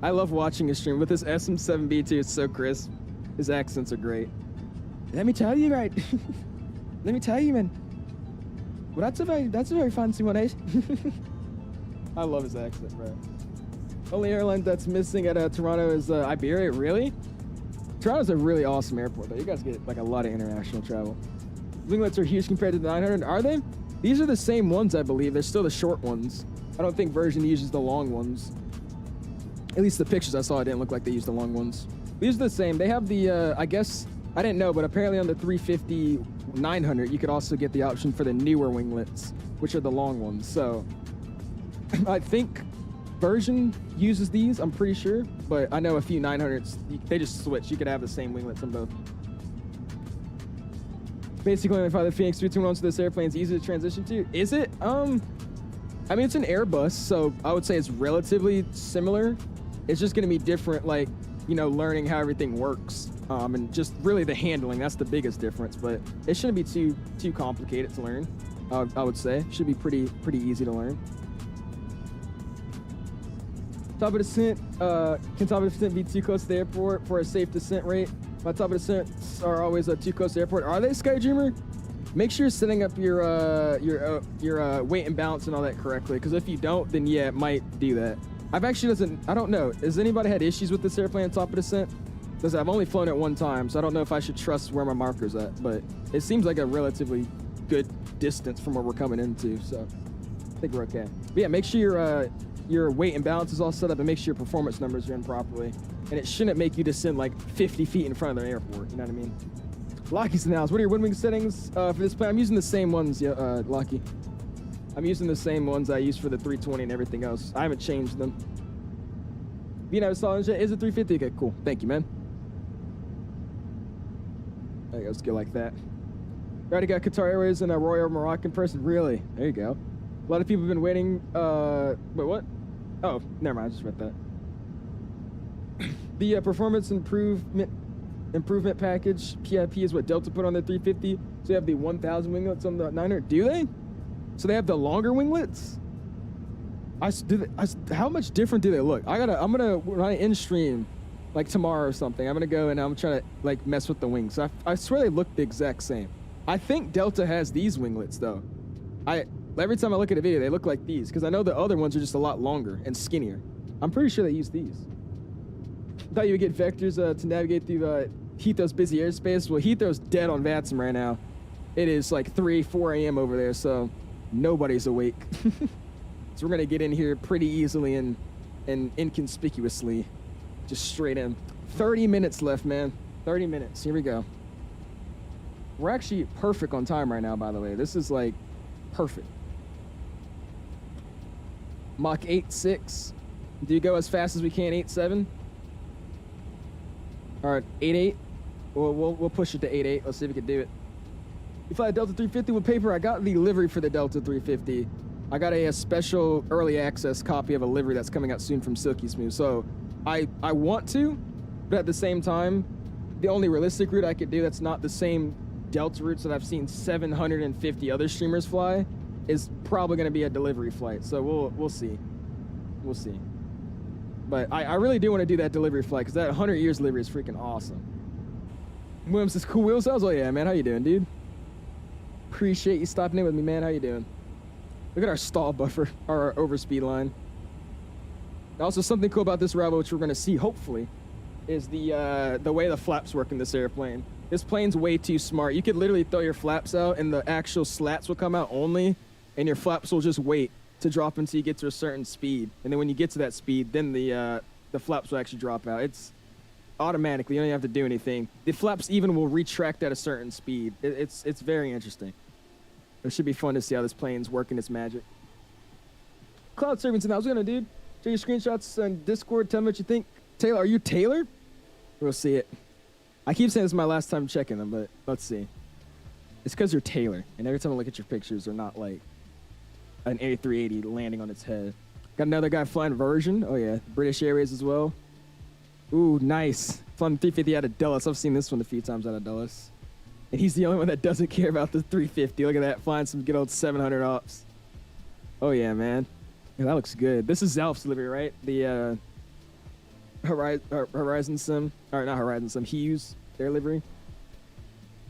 I love watching his stream with his SM7B too. It's so crisp. His accents are great. Let me tell you, right? Let me tell you, man. Well, that's a very fancy one, eh? I love his accent, bro. Only airline that's missing at Toronto is Iberia. Really? Toronto's a really awesome airport, though. You guys get like a lot of international travel. Winglets are huge compared to the 900. Are they? These are the same ones, I believe. They're still the short ones. I don't think version uses the long ones. At least the pictures I saw, it didn't look like they used the long ones. These are the same. They have the, I guess, I didn't know, but apparently on the 350 900, you could also get the option for the newer winglets, which are the long ones. So I think version uses these, I'm pretty sure, but I know a few 900s, they just switch. You could have the same winglets on both. Basically, if I the Phoenix 321 to this airplane is easy to transition to. Is it? I mean, it's an Airbus, so I would say it's relatively similar. It's just going to be different, like, you know, learning how everything works, and just really the handling. That's the biggest difference, but it shouldn't be too complicated to learn. I would say it should be pretty easy to learn. Top of descent. Can top of descent be too close to the airport for a safe descent rate? My top of descents are always too close to the airport. Are they, Skydreamer? Make sure you're setting up your weight and balance and all that correctly, because if you don't, then yeah, it might do that. I don't know. Has anybody had issues with this airplane top of descent? Because I've only flown it one time, so I don't know if I should trust where my marker's at, but it seems like a relatively good distance from where we're coming into, so I think we're okay. But yeah, make sure your weight and balance is all set up, and make sure your performance numbers are in properly. And it shouldn't make you descend like 50 feet in front of the airport, you know what I mean? Lockie's announced. What are your WINWING settings for this plane? I'm using the same ones, Lockie. I'm using the same ones I used for the 320 and everything else. I haven't changed them. VNAV solid jet is a 350. Okay, cool. Thank you, man. There you go. Let's go like that. Already got Qatar Airways and a Royal Moroccan person. Really? There you go. A lot of people have been waiting. Wait, what? Oh, never mind. I just read that. The performance improvement package PIP is what Delta put on the 350. So they have the 1,000 winglets on the 900. Do they? So they have the longer winglets? How much different do they look? I'm gonna run it in stream like tomorrow or something. I'm gonna go and I'm trying to like mess with the wings. I swear they look the exact same. I think Delta has these winglets though. Every time I look at a video, they look like these, because I know the other ones are just a lot longer and skinnier. I'm pretty sure they use these. I thought you would get vectors to navigate through Heathrow's busy airspace. Well, Heathrow's dead on VATSIM right now. It is like 3, 4 a.m. over there, so nobody's awake. So we're gonna get in here pretty easily and inconspicuously, just straight in. 30 minutes left, man. 30 minutes. Here we go. We're actually perfect on time right now, by the way. This is like perfect. Mach 8.6. Do you go as fast as we can? 8.7. All right, 8.8. We'll push it to 8.8. Let's see if we can do it. You fly a Delta 350 with paper. I got the livery for the Delta 350. I got a special early access copy of a livery that's coming out soon from Silky Smooth. So I want to, but at the same time, the only realistic route I could do that's not the same Delta routes that I've seen 750 other streamers fly is probably going to be a delivery flight. So we'll see. We'll see. But I really do want to do that delivery flight because that 100 years livery is freaking awesome. Williams says, cool wheel cells? Oh yeah, man. How you doing, dude? Appreciate you stopping in with me, man. How you doing? Look at our stall buffer, our overspeed line. Also, something cool about this route, which we're going to see, hopefully, is the way the flaps work in this airplane. This plane's way too smart. You could literally throw your flaps out, and the actual slats will come out only, and your flaps will just wait to drop until you get to a certain speed. And then when you get to that speed, then the flaps will actually drop out. It's automatically. You don't even have to do anything. The flaps even will retract at a certain speed. It's very interesting. It should be fun to see how this plane's working its magic. Cloud Servants, how's it going, dude? Show your screenshots on Discord. Tell me what you think. Taylor, are you Taylor? We'll see it. I keep saying this is my last time checking them, but let's see. It's because you're Taylor, and every time I look at your pictures, they're not like an A380 landing on its head. Got another guy flying version. Oh, yeah. British Airways as well. Ooh, nice. Flying 350 out of Dulles. I've seen this one a few times out of Dulles. And he's the only one that doesn't care about the 350. Look at that, flying some good old 700 ops. Oh yeah, man. Yeah, that looks good. This is Zalf's livery, right? The Horizon Sim, or not Horizon Sim, Hughes, their livery.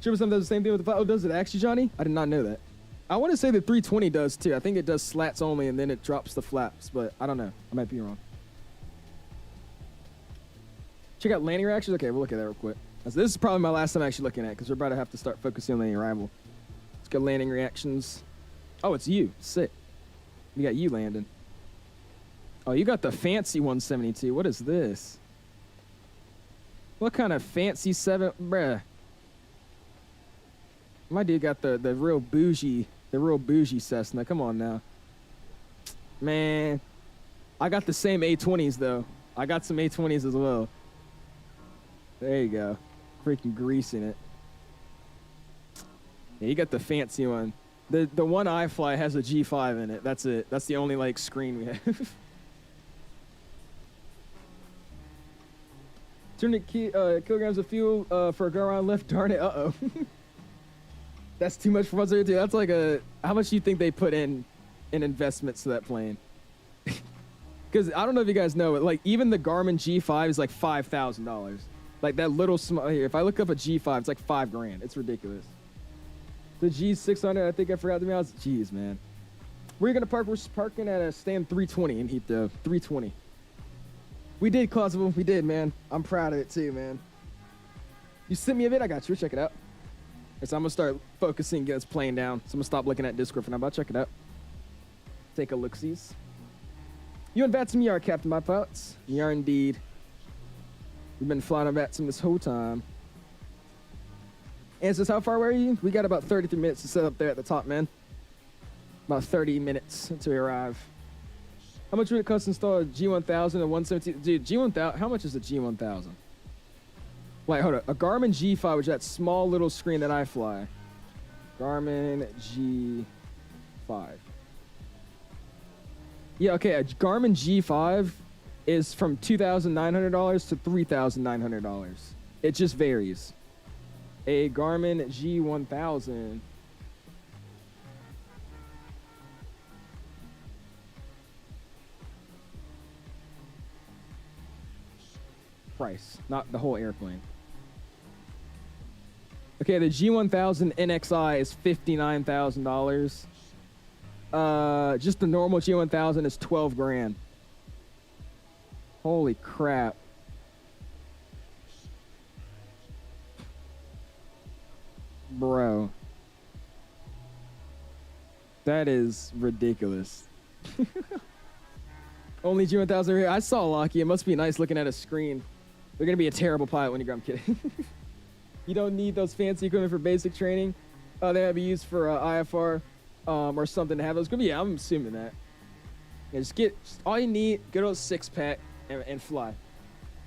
Sure, some does the same thing with the. Oh, does it actually, Johnny? I did not know that. I want to say the 320 does too. I think it does slats only, and then it drops the flaps, but I don't know. I might be wrong. Check out landing reactions. Okay, we'll look at that real quick. So this is probably my last time actually looking at it because we're about to have to start focusing on the arrival. Let's go landing reactions. Oh, it's you. Sick. We got you landing. Oh, you got the fancy 172. What is this? What kind of fancy bruh? My dude got the real bougie Cessna. Come on now. Man. I got the same A20s though. I got some A20s as well. There you go. Freaking greasing it. Yeah, you got the fancy one. The one I fly has a G5 in it. That's it. That's the only like screen we have. 200 kilograms of fuel for a go around left. Darn it. Uh-oh. That's too much for 102. That's like how much do you think they put in investments to that plane? Because I don't know if you guys know it. Like even the Garmin G5 is like $5,000. Like that little small here. If I look up a G5, it's like $5 grand. It's ridiculous. The G600, I think I forgot the mouse. Jeez, man. Where are you gonna park? We're parking at a stand 320 in Heathrow. 320. We did, Clausable. We did, man. I'm proud of it too, man. You sent me a vid. I got you. Check it out. So I'm gonna start focusing, get this plane down. So I'm gonna stop looking at Discord for now. But check it out. Take a look-sees. You and VATSIM, you are, Captain, my pilots. You are indeed. We've been flying on VATSIM this whole time. And it says, how far away are you? We got about 33 minutes to set up there at the top, man. About 30 minutes until we arrive. How much would it cost to install a G1000 and 117? Dude, G1000, how much is a G1000? Wait, hold up. A Garmin G5, which is that small little screen that I fly. Garmin G5. Yeah, okay, a Garmin G5 is from $2,900 to $3,900. It just varies. A Garmin G1000. Price, not the whole airplane. Okay, the G1000 NXI is $59,000. Just the normal G1000 is 12 grand. Holy crap. Bro. That is ridiculous. Only G1000 here. I saw Lockie. It must be nice looking at a screen. They're going to be a terrible pilot when you go. I'm kidding. You don't need those fancy equipment for basic training. They might be used for IFR or something to have those. Yeah, I'm assuming that. Yeah, just all you need, good old 6-pack and fly.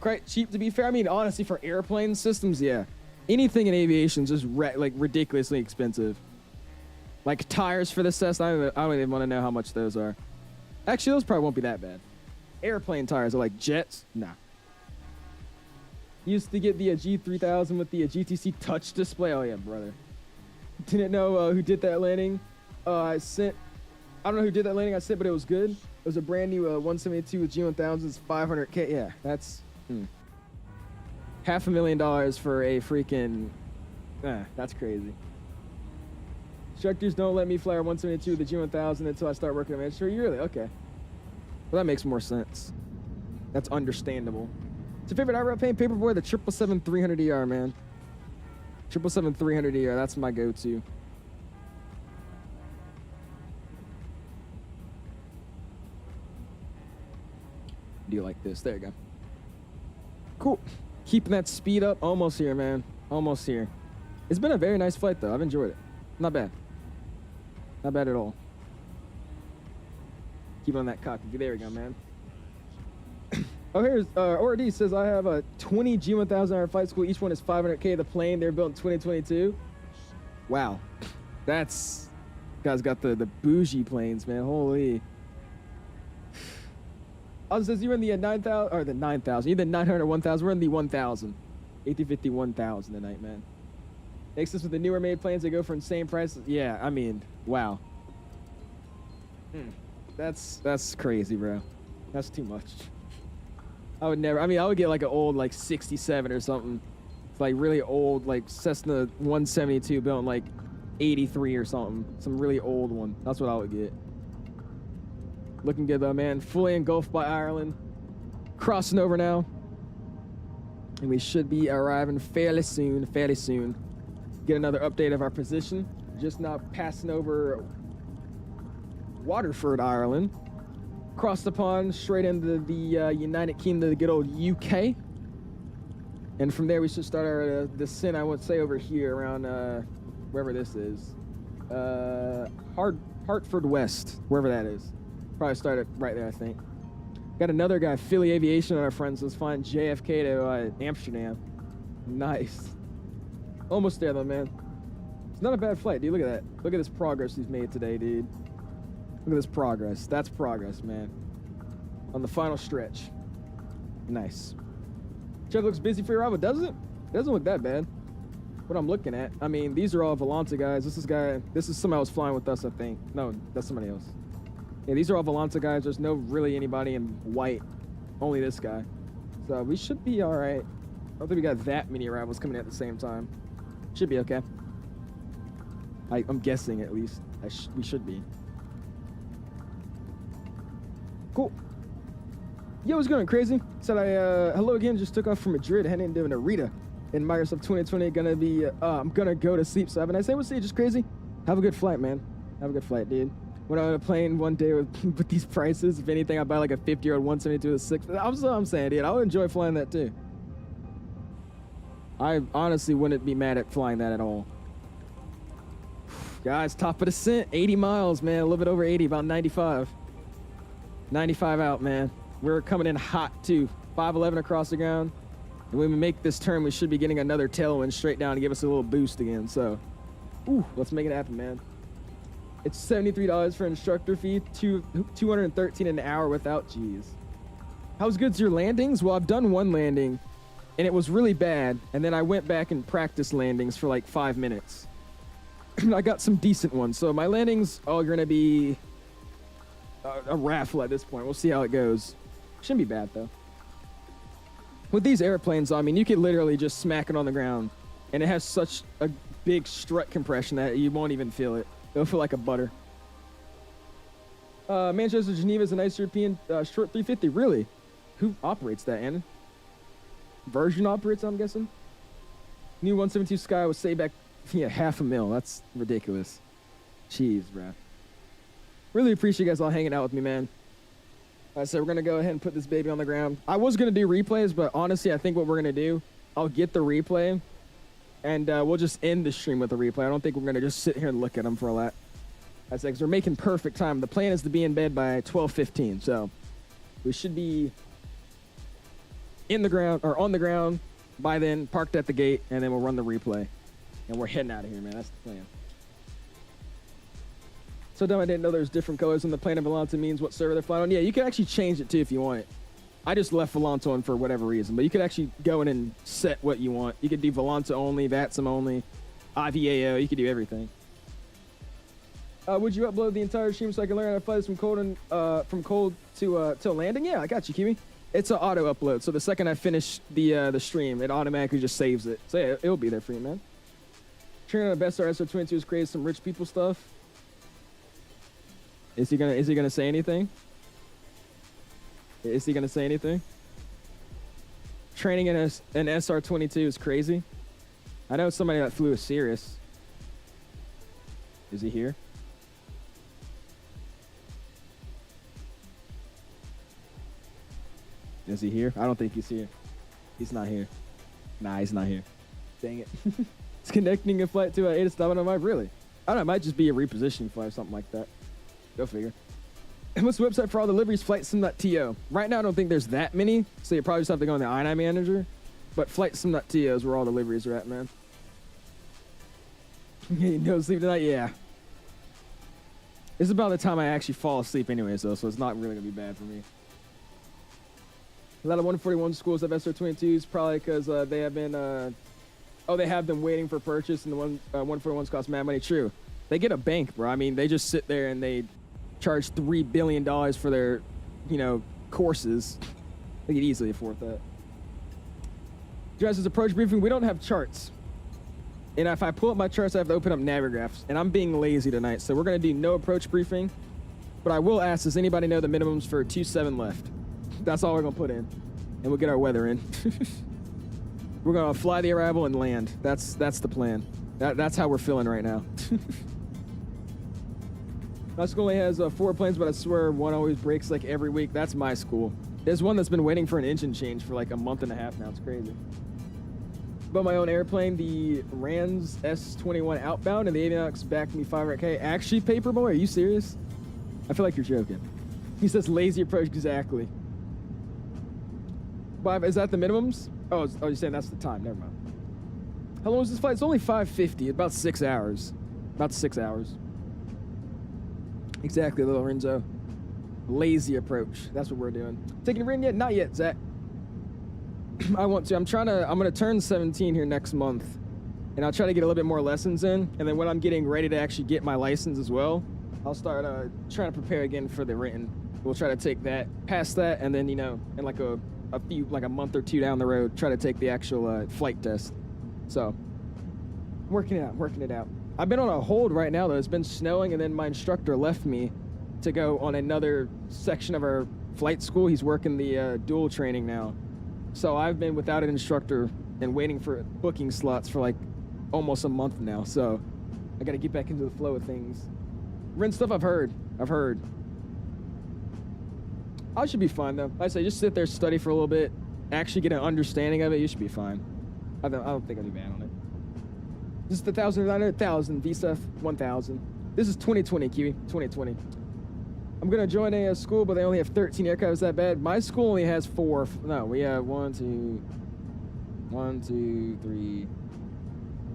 Quite cheap, to be fair. I mean, honestly, for airplane systems, yeah. Anything in aviation is just like ridiculously expensive. Like tires for the Cessna, I don't even want to know how much those are. Actually, those probably won't be that bad. Airplane tires are like jets? Nah. Used to get the G3000 with the GTC touch display. Oh yeah, brother. Didn't know who did that landing. I don't know who did that landing I sent, but it was good. It was a brand new 172 with G1000s, 500K. Yeah, that's $500,000 for a freaking, that's crazy. Instructors don't let me fly a 172 with the G1000 until I start working on it. Sure, really? Okay. Well, that makes more sense. That's understandable. It's your favorite airplane paperboy, the 777-300ER, man. 777-300ER, that's my go-to. Do you like this? There you go. Cool. Keeping that speed up. Almost here, man. Almost here. It's been a very nice flight, though. I've enjoyed it. Not bad. Not bad at all. Keep on that cocky. There we go, man. Oh, here's ORD says I have a 20 G1000 flight school. Each one is 500K. The plane they're built in 2022. Wow, that's guys got the bougie planes, man. Holy. Oh, it says you're in the 9,000 or the 9,000. You're the 900 1000. We're in the 1000. 1850 1000 tonight, man. Makes this with the newer made planes. They go for insane prices. Yeah, I mean, wow. That's crazy, bro. That's too much. I would never. I mean, I would get like an old like 67 or something. It's like really old, like Cessna 172 built in like 83 or something. Some really old one. That's what I would get. Looking good though, man. Fully engulfed by Ireland. Crossing over now. And we should be arriving fairly soon, Get another update of our position. Just now passing over Waterford, Ireland. Cross the pond straight into the United Kingdom, the good old UK. And from there we should start our descent, I would say over here around wherever this is. Hartford West, wherever that is. Probably start it right there, I think. Got another guy, Philly Aviation on our friends. Let's find JFK to Amsterdam. Nice. Almost there though, man. It's not a bad flight, dude. Look at that. Look at this progress he's made today, dude. Look at this progress. That's progress, man. On the final stretch. Nice. Check looks busy for your arrival, doesn't it? It doesn't look that bad. What I'm looking at. I mean, these are all Volanta guys. This is somebody else flying with us, I think. No, that's somebody else. Yeah, these are all Volanta guys. There's no really anybody in white. Only this guy. So we should be all right. I don't think we got that many arrivals coming in at the same time. Should be okay. I'm guessing at least. We should be. Cool. Yo, what's going crazy? Said hello again, just took off from Madrid, heading to Narita in Microsoft 2020. Gonna be, I'm gonna go to sleep. So have a nice day. We'll see you, just crazy. Have a good flight, man. Have a good flight, dude. When I'm on a plane one day with these prices, if anything, I'll buy like a 50-year-old 172 with 6. I'm saying, dude, I would enjoy flying that too. I honestly wouldn't be mad at flying that at all. Guys, top of descent, 80 miles, man. A little bit over 80, about 95. 95 out, man. We're coming in hot too. 511 across the ground. And when we make this turn, we should be getting another tailwind straight down to give us a little boost again. So, let's make it happen, man. It's $73 for instructor fee, $213 an hour without G's. How's good's your landings? Well, I've done one landing, and it was really bad. And then I went back and practiced landings for like 5 minutes. I got some decent ones. So my landings are going to be a raffle at this point. We'll see how it goes. Shouldn't be bad, though. With these airplanes, I mean, you could literally just smack it on the ground, and it has such a big strut compression that you won't even feel it. It'll feel like a butter. Manchester Geneva is a nice European short 350. Really? Who operates that, Anna? Version operates, I'm guessing? New 172 Sky with Sayback Yeah, $500,000. That's ridiculous. Jeez, bro. Really appreciate you guys all hanging out with me, man. Like I said, we're going to go ahead and put this baby on the ground. I was going to do replays, but honestly, I think what we're going to do, I'll get the replay, and we'll just end the stream with a replay. I don't think we're going to just sit here and look at them for a lot. I said, because we're making perfect time. The plan is to be in bed by 12:15, so we should be in the ground, or on the ground by then, parked at the gate, and then we'll run the replay. And we're heading out of here, man. That's the plan. So dumb I didn't know there's different colors on the plane, and Volante means what server they're flying on. Yeah, you can actually change it too if you want it. I just left Volante on for whatever reason, but you could actually go in and set what you want. You could do Volante only, VATSIM only, IVAO. You could do everything. Would you upload the entire stream so I can learn how to fly this from cold to landing? Yeah, I got you, Kiwi. It's an auto upload, so the second I finish the stream, it automatically just saves it. So yeah, it'll be there for you, man. Training on the best SR22 is creating some rich people stuff. Is he gonna say anything? Is he gonna say anything? Training in an SR22 is crazy. I know somebody that flew a Cirrus. Is he here? Is he here? I don't think he's here. He's not here. Nah, he's not here. Dang it. It's connecting a flight to a stop on my really. I don't know, it might just be a repositioning flight or something like that. Go figure. And what's the website for all deliveries? FlightSim.to. Right now, I don't think there's that many, so you probably just have to go in the INI manager. But FlightSim.to is where all deliveries are at, man. No sleep tonight? Yeah. It's about the time I actually fall asleep anyways, though, so it's not really going to be bad for me. A lot of 141 schools have SR22s, probably because they have been, they have been waiting for purchase, and the 141s cost mad money. True. They get a bank, bro. I mean, they just sit there and they charge $3 billion for their, courses. They could easily afford that. Guys, approach briefing. We don't have charts. And if I pull up my charts, I have to open up Navigraphs. And I'm being lazy tonight, so we're going to do no approach briefing. But I will ask, does anybody know the minimums for 27 left? That's all we're going to put in. And we'll get our weather in. We're going to fly the arrival and land. That's the plan. That's how we're feeling right now. My school only has 4 planes, but I swear one always breaks like every week. That's my school. There's one that's been waiting for an engine change for like a month and a half now. It's crazy. But my own airplane, the RANS S21 outbound, and the avionics backed me $500K. Actually, Paperboy, are you serious? I feel like you're joking. He says lazy approach, exactly. But is that the minimums? Oh, you're saying that's the time. Never mind. How long is this flight? It's only 550. About 6 hours. About 6 hours. Exactly, little Renzo. Lazy approach. That's what we're doing. Taking a ring yet? Not yet, Zach. I want to. I'm going to turn 17 here next month. And I'll try to get a little bit more lessons in. And then when I'm getting ready to actually get my license as well, I'll start trying to prepare again for the written. We'll try to take that, past that, and then, in like a month or two down the road, try to take the actual flight test. So, working it out. I've been on a hold right now, though. It's been snowing, and then my instructor left me to go on another section of our flight school. He's working the dual training now. So I've been without an instructor and waiting for booking slots for like almost a month now. So I got to get back into the flow of things. Rent stuff I've heard. I should be fine, though. Like I say, just sit there, study for a little bit, actually get an understanding of it. You should be fine. I don't think I'll be bad on it. This is the 1,900,000 VSF 1,000. This is 2020, Kiwi. 2020. I'm gonna join a school, but they only have 13 aircraft. Is that bad? My school only has 4. No, we have 1, 2, 3,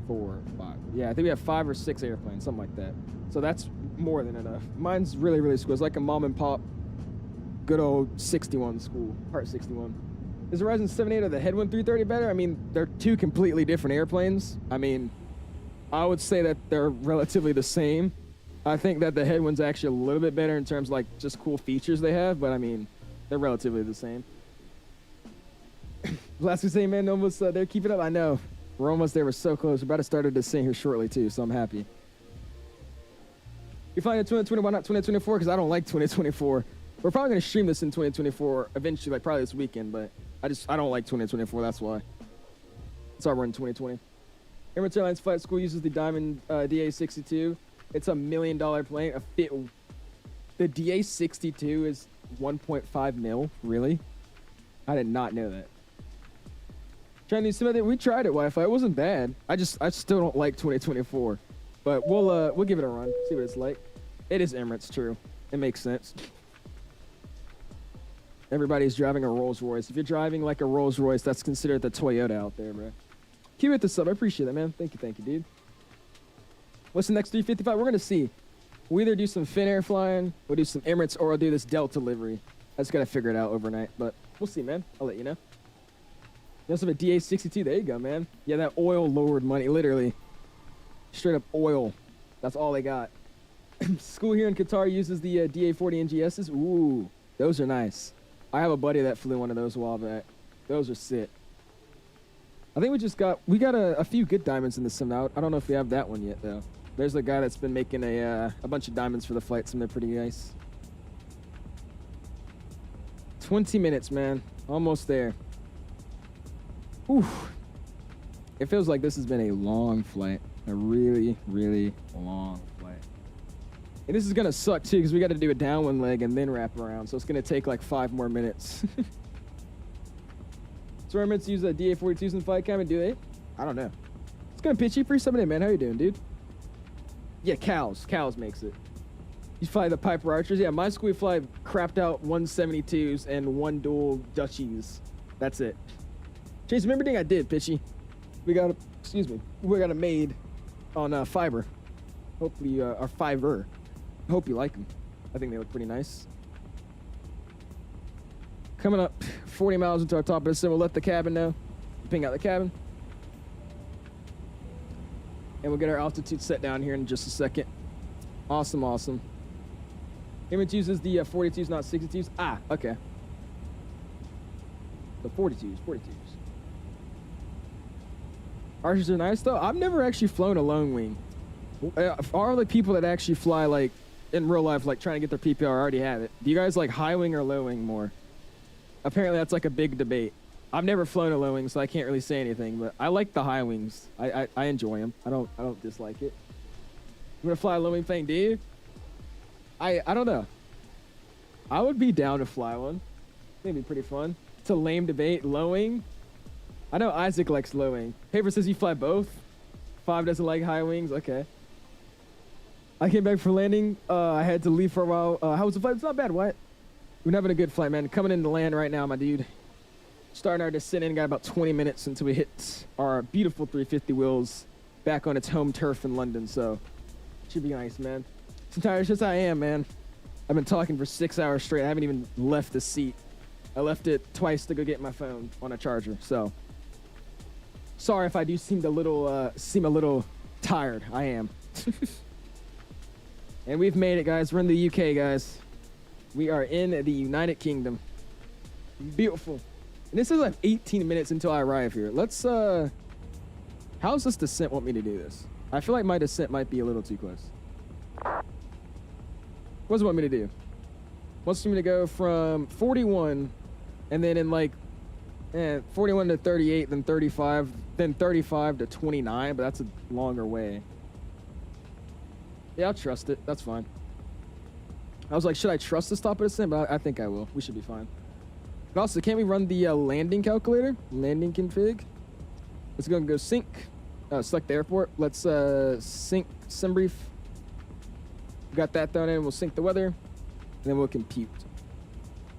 4, 5. Yeah, I think we have 5 or 6 airplanes, something like that. So that's more than enough. Mine's really, really school. It's like a mom and pop, good old 61 school, Part 61. Is the Horizon 78 or the Headwind 330 better? I mean, they're 2 completely different airplanes. I mean, I would say that they're relatively the same. I think that the Headwind's actually a little bit better in terms of like just cool features they have, but I mean, they're relatively the same. Last week saying, man, almost they're keeping up. I know. We're almost there. We're so close. We're about to start a descent here shortly too, so I'm happy. You're flying in 2020, why not 2024? Because I don't like 2024. We're probably going to stream this in 2024 eventually, like probably this weekend, but I don't like 2024, that's why. That's why we're in 2020. Emirates Airlines Flight School uses the Diamond DA62. It's $1 million plane. The DA62 is 1.5 mil. Really? I did not know that. Chinese Sim, we tried it Wi-Fi. It wasn't bad. I still don't like 2024, but we'll give it a run. See what it's like. It is Emirates, true. It makes sense. Everybody's driving a Rolls Royce. If you're driving like a Rolls Royce, that's considered the Toyota out there, bro. Keep it the sub. I appreciate that, man. Thank you, dude. What's the next 355? We're gonna see. We'll either do some Finnair flying, we'll do some Emirates, or I'll do this Delta livery. I just gotta figure it out overnight, but we'll see, man. I'll let you know. You also have a DA62. There you go, man. Yeah, that oil lowered money, literally. Straight up oil. That's all they got. School here in Qatar uses the DA40 NGSs. Ooh, those are nice. I have a buddy that flew one of those a while back. Those are sick. I think we got a few good diamonds in the sim now. I don't know if we have that one yet, though. There's a guy that's been making a bunch of diamonds for the flights, and they're pretty nice. 20 minutes, man. Almost there. Ooh. It feels like this has been a long flight. A really, really long flight. And this is going to suck, too, because we got to do a downwind leg and then wrap around. So it's going to take like 5 more minutes. So Emirates use a DA42s in flight cam, and do they? I don't know. It's going to pitch you for somebody, man. How you doing, dude? Yeah, Cows. Cows makes it. You fly the Piper Archers. Yeah, my school we fly crapped out 172s and 1 dual Dutchies. That's it. Chase, remember everything I did, Pitchy? We got a maid on Fiverr. Hopefully, our Fiverr. I hope you like them. I think they look pretty nice. Coming up 40 miles into our top of the sim, we'll let the cabin know. Ping out the cabin. And we'll get our altitude set down here in just a second. Awesome, awesome. Emirates uses the 42s, not 62s. Ah, okay. The 42s. Archers are nice, though. I've never actually flown a lone wing. All the people that actually fly, like, in real life, like, trying to get their PPR already have it. Do you guys like high wing or low wing more? Apparently, that's like a big debate. I've never flown a low wing, so I can't really say anything, but I like the high wings. I enjoy them. I don't dislike it. You want to fly a low wing thing, do you? I don't know. I would be down to fly one. It'd be pretty fun. It's a lame debate. Low wing. I know Isaac likes low wing. Paper says you fly both. 5 doesn't like high wings. Okay. I came back for landing. I had to leave for a while. How was the flight? It's not bad. What? We're having a good flight, man. Coming into land right now, my dude. Starting our descent in. Got about 20 minutes until we hit our beautiful 350 wheels back on its home turf in London. So, should be nice, man. Some tired shits I am, man. I've been talking for 6 hours straight. I haven't even left the seat. I left it twice to go get my phone on a charger. So, sorry if I do seem a little tired. I am. And we've made it, guys. We're in the UK, guys. We are in the United Kingdom. Beautiful. And this is like 18 minutes until I arrive here. Let's, how's this descent want me to do this? I feel like my descent might be a little too close. What does it want me to do? Wants me to go from 41, and then in like, 41 to 38, then 35, then 35 to 29, but that's a longer way. Yeah, I'll trust it. That's fine. I was like, should I trust the stop at a sim? But I think I will. We should be fine. But also, can't we run the landing calculator? Landing config. Let's go and go sync. Select the airport. Let's sync sim brief. Got that thrown in. We'll sync the weather. And then we'll compute.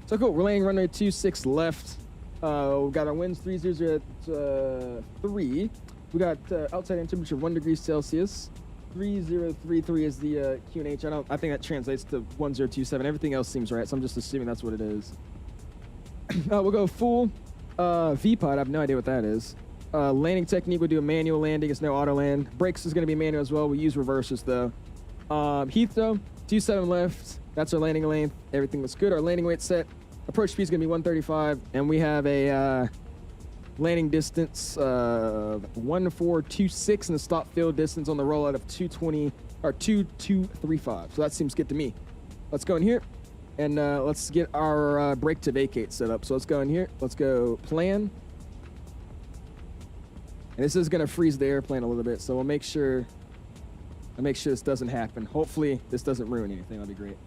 So cool. We're landing runway 26 left. We've got our winds 300 at 3. We got outside air temperature 1 degree Celsius. 3033 is the QNH. I think that translates to 1027. Everything else seems right, so I'm just assuming that's what it is. We'll go full VPod. I have no idea what that is. Landing technique, we'll do a manual landing. It's no auto land. Brakes is going to be manual as well. We use reverses though. Heathrow, 27 left. That's our landing length. Everything looks good. Our landing weight set. Approach speed is going to be 135, and we have a landing distance of 1426 and the stop field distance on the rollout of 220 or 2235. So that seems good to me. Let's go in here and let's get our brake to vacate set up. So let's go in here. Let's go plan. And this is gonna freeze the airplane a little bit, so we'll make sure this doesn't happen. Hopefully this doesn't ruin anything. That'd be great.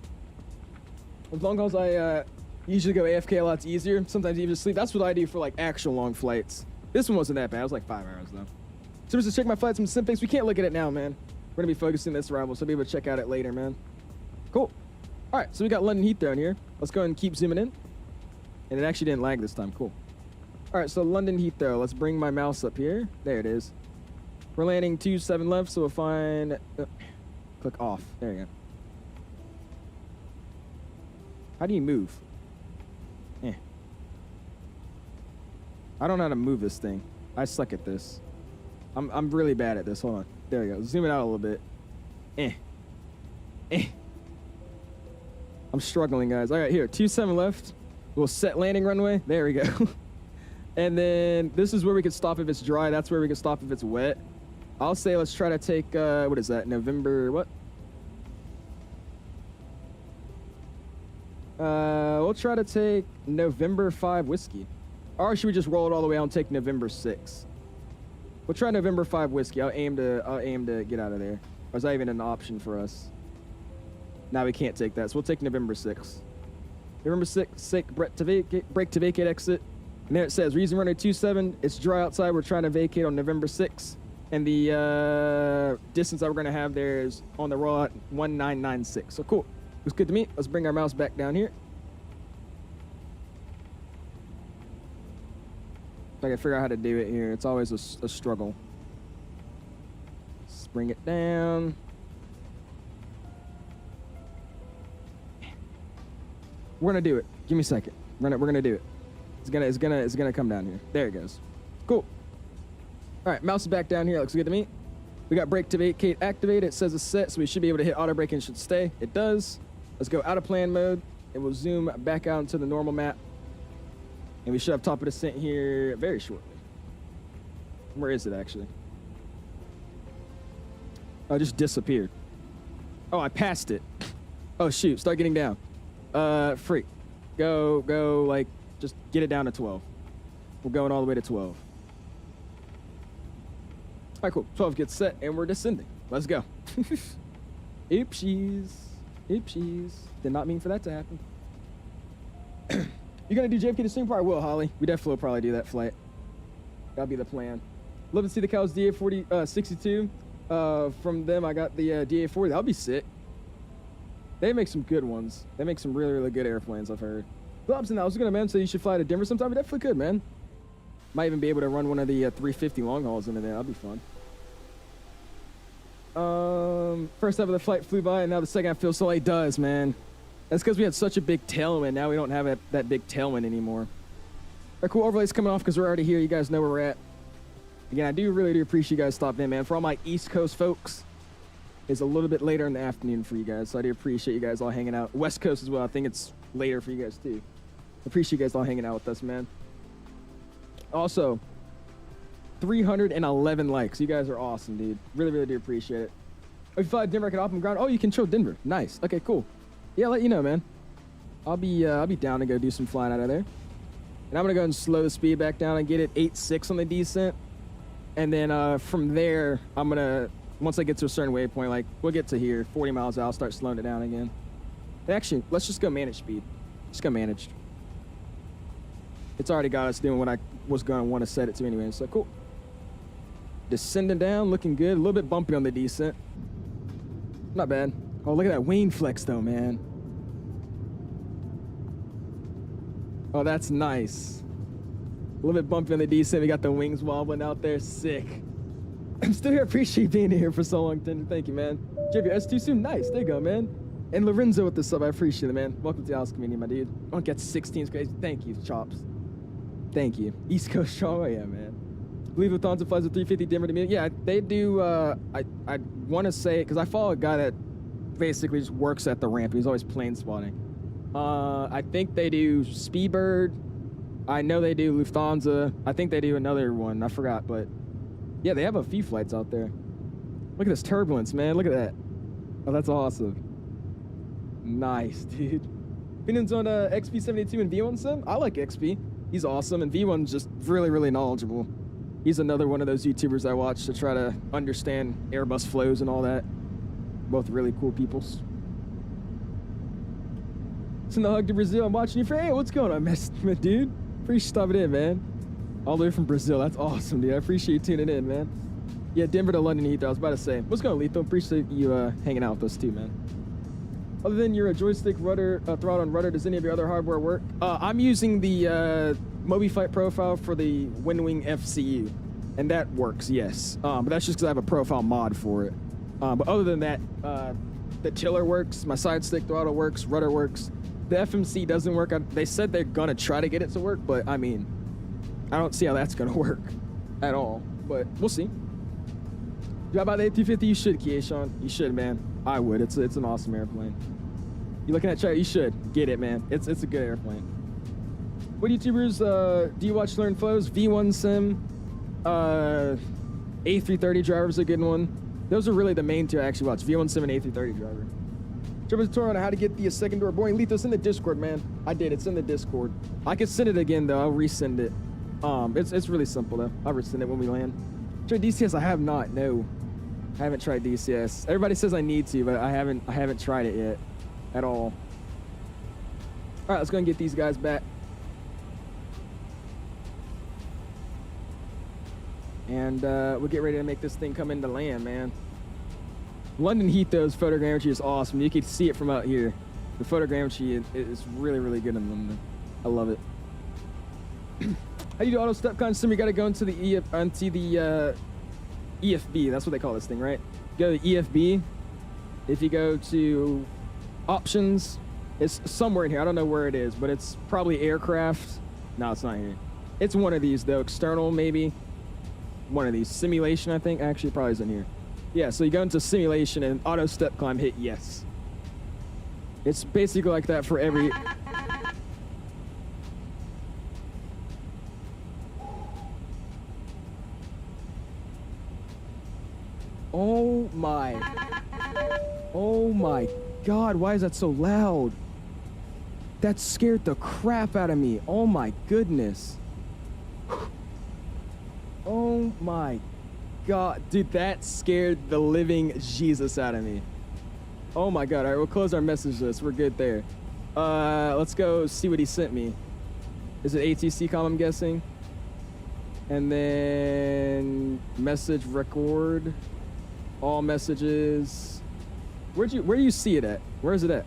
As long as I usually go AFK a lot's easier. Sometimes even sleep. That's what I do for like actual long flights. This one wasn't that bad. It was like 5 hours though. So just to check my flights from SimFix. We can't look at it now, man. We're gonna be focusing this arrival, so I'll be able to check out it later, man. Cool. All right, so we got London Heathrow in here. Let's go ahead and keep zooming in. And it actually didn't lag this time. Cool. All right, so London Heathrow. Let's bring my mouse up here. There it is. We're landing 27 left, so we'll find... click off. There you go. How do you move? I don't know how to move this thing. I suck at this. I'm really bad at this. Hold on. There we go. Zoom it out a little bit. I'm struggling, guys. All right, here. 27 left. We'll set landing runway. There we go. And then this is where we can stop if it's dry. That's where we can stop if it's wet. I'll say let's try to take, what is that? November, what? We'll try to take November 5 whiskey. Or should we just roll it all the way out and take November 6? We'll try November 5 whiskey. I'll aim to get out of there. Or is that even an option for us? Now we can't take that, so we'll take November 6. November 6, brake to vacate exit. And there it says, reason runway 27, it's dry outside, we're trying to vacate on November 6. And the distance that we're gonna have there is on the rollout 1996. So cool, looks good to me. Let's bring our mouse back down here. I can figure out how to do it here. It's always a struggle. Let's bring it down. We're gonna do it. Give me a second. We're gonna do it. It's gonna come down here. There it goes. Cool. All right, mouse is back down here. Looks good to me. We got brake to vacate activated. It says it's set, so we should be able to hit auto brake and should stay. It does. Let's go out of plan mode, and we'll zoom back out into the normal map. And we should have top of descent here very shortly. Where is it actually? Oh, it just disappeared. Oh, I passed it. Oh shoot, start getting down. Freak. Go, like, just get it down to 12. We're going all the way to 12. All right, cool. 12 gets set, and we're descending. Let's go. Oopsies. Oopsies. Did not mean for that to happen. You gonna do JFK to Singapore? I will, Holly. We definitely will probably do that flight. That'll be the plan. Love to see the cows DA-62. From them, I got the DA-40. That'll be sick. They make some good ones. They make some really, really good airplanes, I've heard. Globson, I was gonna, man, so you should fly to Denver sometime. We definitely could, man. Might even be able to run one of the 350 long hauls into there. That'll be fun. First half of the flight flew by, and now the second half feels so like it does, man. That's because we had such a big tailwind. Now we don't have that big tailwind anymore. All right, cool. Overlay's coming off because we're already here. You guys know where we're at. Again, I really do appreciate you guys stopping in, man. For all my East Coast folks, it's a little bit later in the afternoon for you guys, so I do appreciate you guys all hanging out. West Coast as well. I think it's later for you guys too. Appreciate you guys all hanging out with us, man. Also, 311 likes. You guys are awesome, dude. Really, really do appreciate it. If you fly to Denver, I can hop on ground. Oh, you control Denver. Nice. Okay, cool. Yeah, I'll let you know, man. I'll be down to go do some flying out of there. And I'm gonna go and slow the speed back down and get it 8.6 on the descent. And then from there, I'm gonna, once I get to a certain waypoint, like we'll get to here, 40 miles out, I'll start slowing it down again. And actually, let's just go manage speed. Just go managed. It's already got us doing what I was gonna want to set it to anyway, so cool. Descending down, looking good. A little bit bumpy on the descent. Not bad. Oh, look at that wing flex though, man. Oh, that's nice. A little bit bumpy on the descent. We got the wings wobbling out there. Sick. I'm still here. Appreciate being here for so long, Tinder. Thank you, man. JV, that's too soon. Nice. There you go, man. And Lorenzo with the sub. I appreciate it, man. Welcome to the Alice community, my dude. Oh, get 16 is crazy. Thank you, Chops. Thank you. East Coast strong. Oh, yeah, man. Believe Lufthansa flies a 350 Denver to me. Yeah, they do. I want to say, because I follow a guy that basically just works at the ramp. He's always plane spotting. I think they do Speedbird. I know they do Lufthansa. I think they do another one. I forgot, but yeah, they have a few flights out there. Look at this turbulence, man. Look at that. Oh, that's awesome. Nice, dude. Opinions on XP72 and V1 sim? I like XP. He's awesome, and V1's just really, really knowledgeable. He's another one of those YouTubers I watch to try to understand Airbus flows and all that. Both really cool peoples. Send the hug to Brazil. I'm watching you for, hey, what's going on, dude? Appreciate you stopping in, man. All the way from Brazil. That's awesome, dude. I appreciate you tuning in, man. Yeah, Denver to London Heathrow. I was about to say. What's going on, Letho? Appreciate you hanging out with us too, man. Other than your joystick, rudder, throttle, and rudder, does any of your other hardware work? I'm using the MobiFlight profile for the WINWING FCU, and that works, yes. But that's just because I have a profile mod for it. But other than that, the tiller works, my side stick throttle works, rudder works. The FMC doesn't work. They said they're gonna try to get it to work, but I mean, I don't see how that's gonna work at all. But we'll see. Do I buy the A350? You should, KJFK. You should, man. I would. It's an awesome airplane. You looking at chart? You should get it, man. It's a good airplane. What YouTubers do you watch learn flows? V1 Sim, A330 Driver's a good one. Those are really the main two I actually watch. V1 Sim and A330 Driver. Trevor tutorial on how to get the second door Boeing. Lethos in the Discord, man. I did. It's in the Discord. I could send it again though. I'll resend it. It's really simple though. I'll resend it when we land. Try DCS? I have not. No, I haven't tried DCS. Everybody says I need to, but I haven't tried it yet at all. All right, let's go and get these guys back. And we'll get ready to make this thing come into land, man. London Heathrow's photogrammetry is awesome. You can see it from out here. The photogrammetry is really, really good in London. I love it. How do you do auto step sim? You got to go into the EFB. That's what they call this thing, right? Go to EFB. If you go to options, it's somewhere in here. I don't know where it is, but it's probably aircraft. No, it's not here. It's one of these though. External, maybe. One of these. Simulation, I think. Actually, probably isn't here. Yeah, so you go into simulation and auto step climb, hit yes. It's basically like that for every... Oh my God, why is that so loud? That scared the crap out of me. Oh my goodness. Oh my God, dude, that scared the living Jesus out of me. Oh my God. All right, we'll close our message list. We're good there. Let's go see what he sent me. Is it ATC com, I'm guessing? And then message record, all messages. Where do you see it at? Where is it at?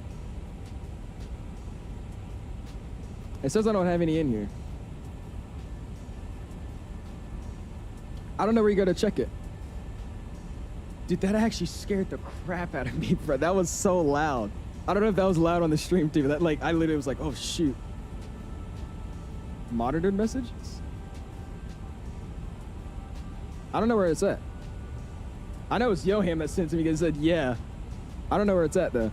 It says I don't have any in here. I don't know where you go to check it. Dude, that actually scared the crap out of me, bro. That was so loud. I don't know if that was loud on the stream too, but that, like, I literally was like, oh shoot. Monitored messages? I don't know where it's at. I know it's Yoham that sent it to me because it said, yeah. I don't know where it's at though.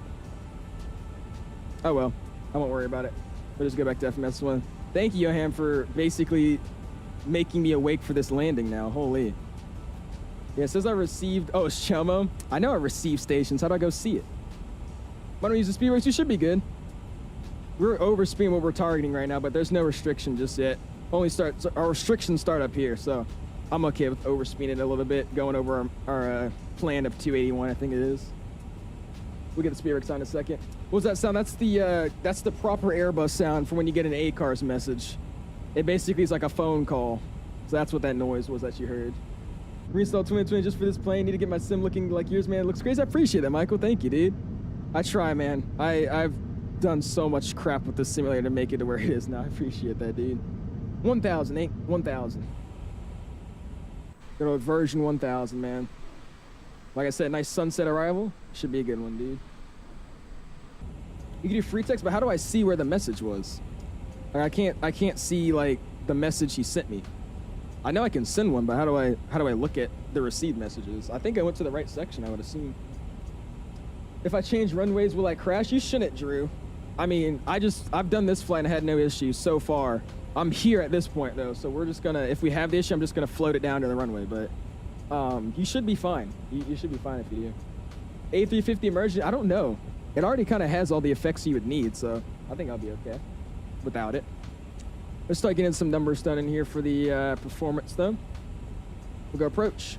Oh well, I won't worry about it. We'll just go back to FMS1. Thank you, Yoham, for basically making me awake for this landing now. Holy. Yeah, it says I received... Oh, it's Chomo. I know I received stations. How do I go see it? Why don't we use the speed race? You should be good. We're over speeding what we're targeting right now, but there's no restriction just yet. Our restrictions start up here, so I'm okay with over speeding it a little bit, going over our plan of 281, I think it is. We'll get the speed race on in a second. What was that sound? That's the proper Airbus sound for when you get an ACARS message. It basically is like a phone call. So that's what that noise was that you heard. Reinstall 2020 just for this plane. Need to get my sim looking like yours, man. It looks crazy. I appreciate that, Michael. Thank you, dude. I try, man. I've done so much crap with this simulator to make it to where it is now. I appreciate that, dude. 1,000, ain't 1,000. Go to version 1,000, man. Like I said, nice sunset arrival. Should be a good one, dude. You can do free text, but how do I see where the message was? Like, I can't see like the message he sent me. I know I can send one, but how do I look at the received messages? I think I went to the right section, I would assume. If I change runways, will I crash? You shouldn't, Drew. I mean, I've done this flight and I had no issues so far. I'm here at this point though, so we're just gonna, if we have the issue, I'm just gonna float it down to the runway, but you should be fine. You should be fine if you do. A350 emergency, I don't know. It already kind of has all the effects you would need, so I think I'll be okay without it. Let's start getting some numbers done in here for the performance though. We'll go approach.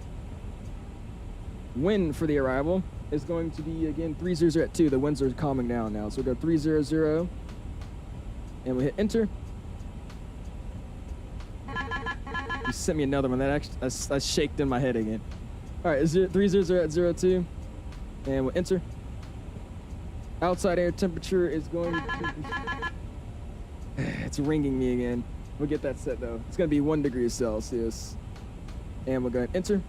Wind for the arrival is going to be, again, 300 at 2. The winds are calming down now. So we'll go 300, and we hit enter. You sent me another one. That actually, I shaked in my head again. All right, 300 at 02, and we'll enter. Outside air temperature is going to be... It's ringing me again. We'll get that set, though. It's going to be 1 degree Celsius. And we'll go ahead and enter.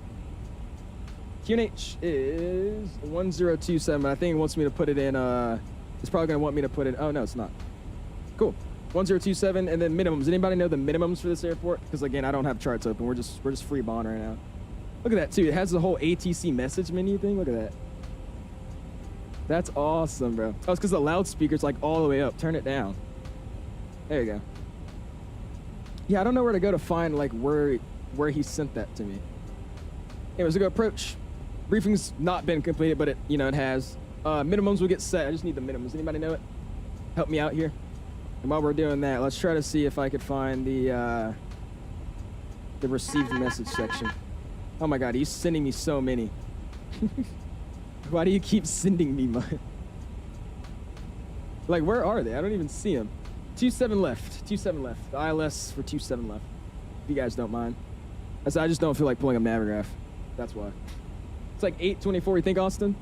QNH is 1027. I think it wants me to put it in, it's probably going to want me to put it, oh, no, it's not. Cool. 1027, and then minimums. Anybody know the minimums for this airport? Because, again, I don't have charts open. We're just free balling right now. Look at that, too. It has the whole ATC message menu thing. Look at that. That's awesome, bro. Oh, it's because the loudspeaker's, like, all the way up. Turn it down. There you go. Yeah, I don't know where to go to find, like, where he sent that to me. Anyways, we'll go approach. Briefing's not been completed, but it, you know, it has. Minimums will get set. I just need the minimums. Anybody know it? Help me out here. And while we're doing that, let's try to see if I could find the received message section. Oh my God, he's sending me so many. Why do you keep sending me mine? Like, where are they? I don't even see them. 27 left. 27 left. The ILS for 27 left. If you guys don't mind. I just don't feel like pulling a Navigraph. That's why. It's like 8:24. You think, Austin?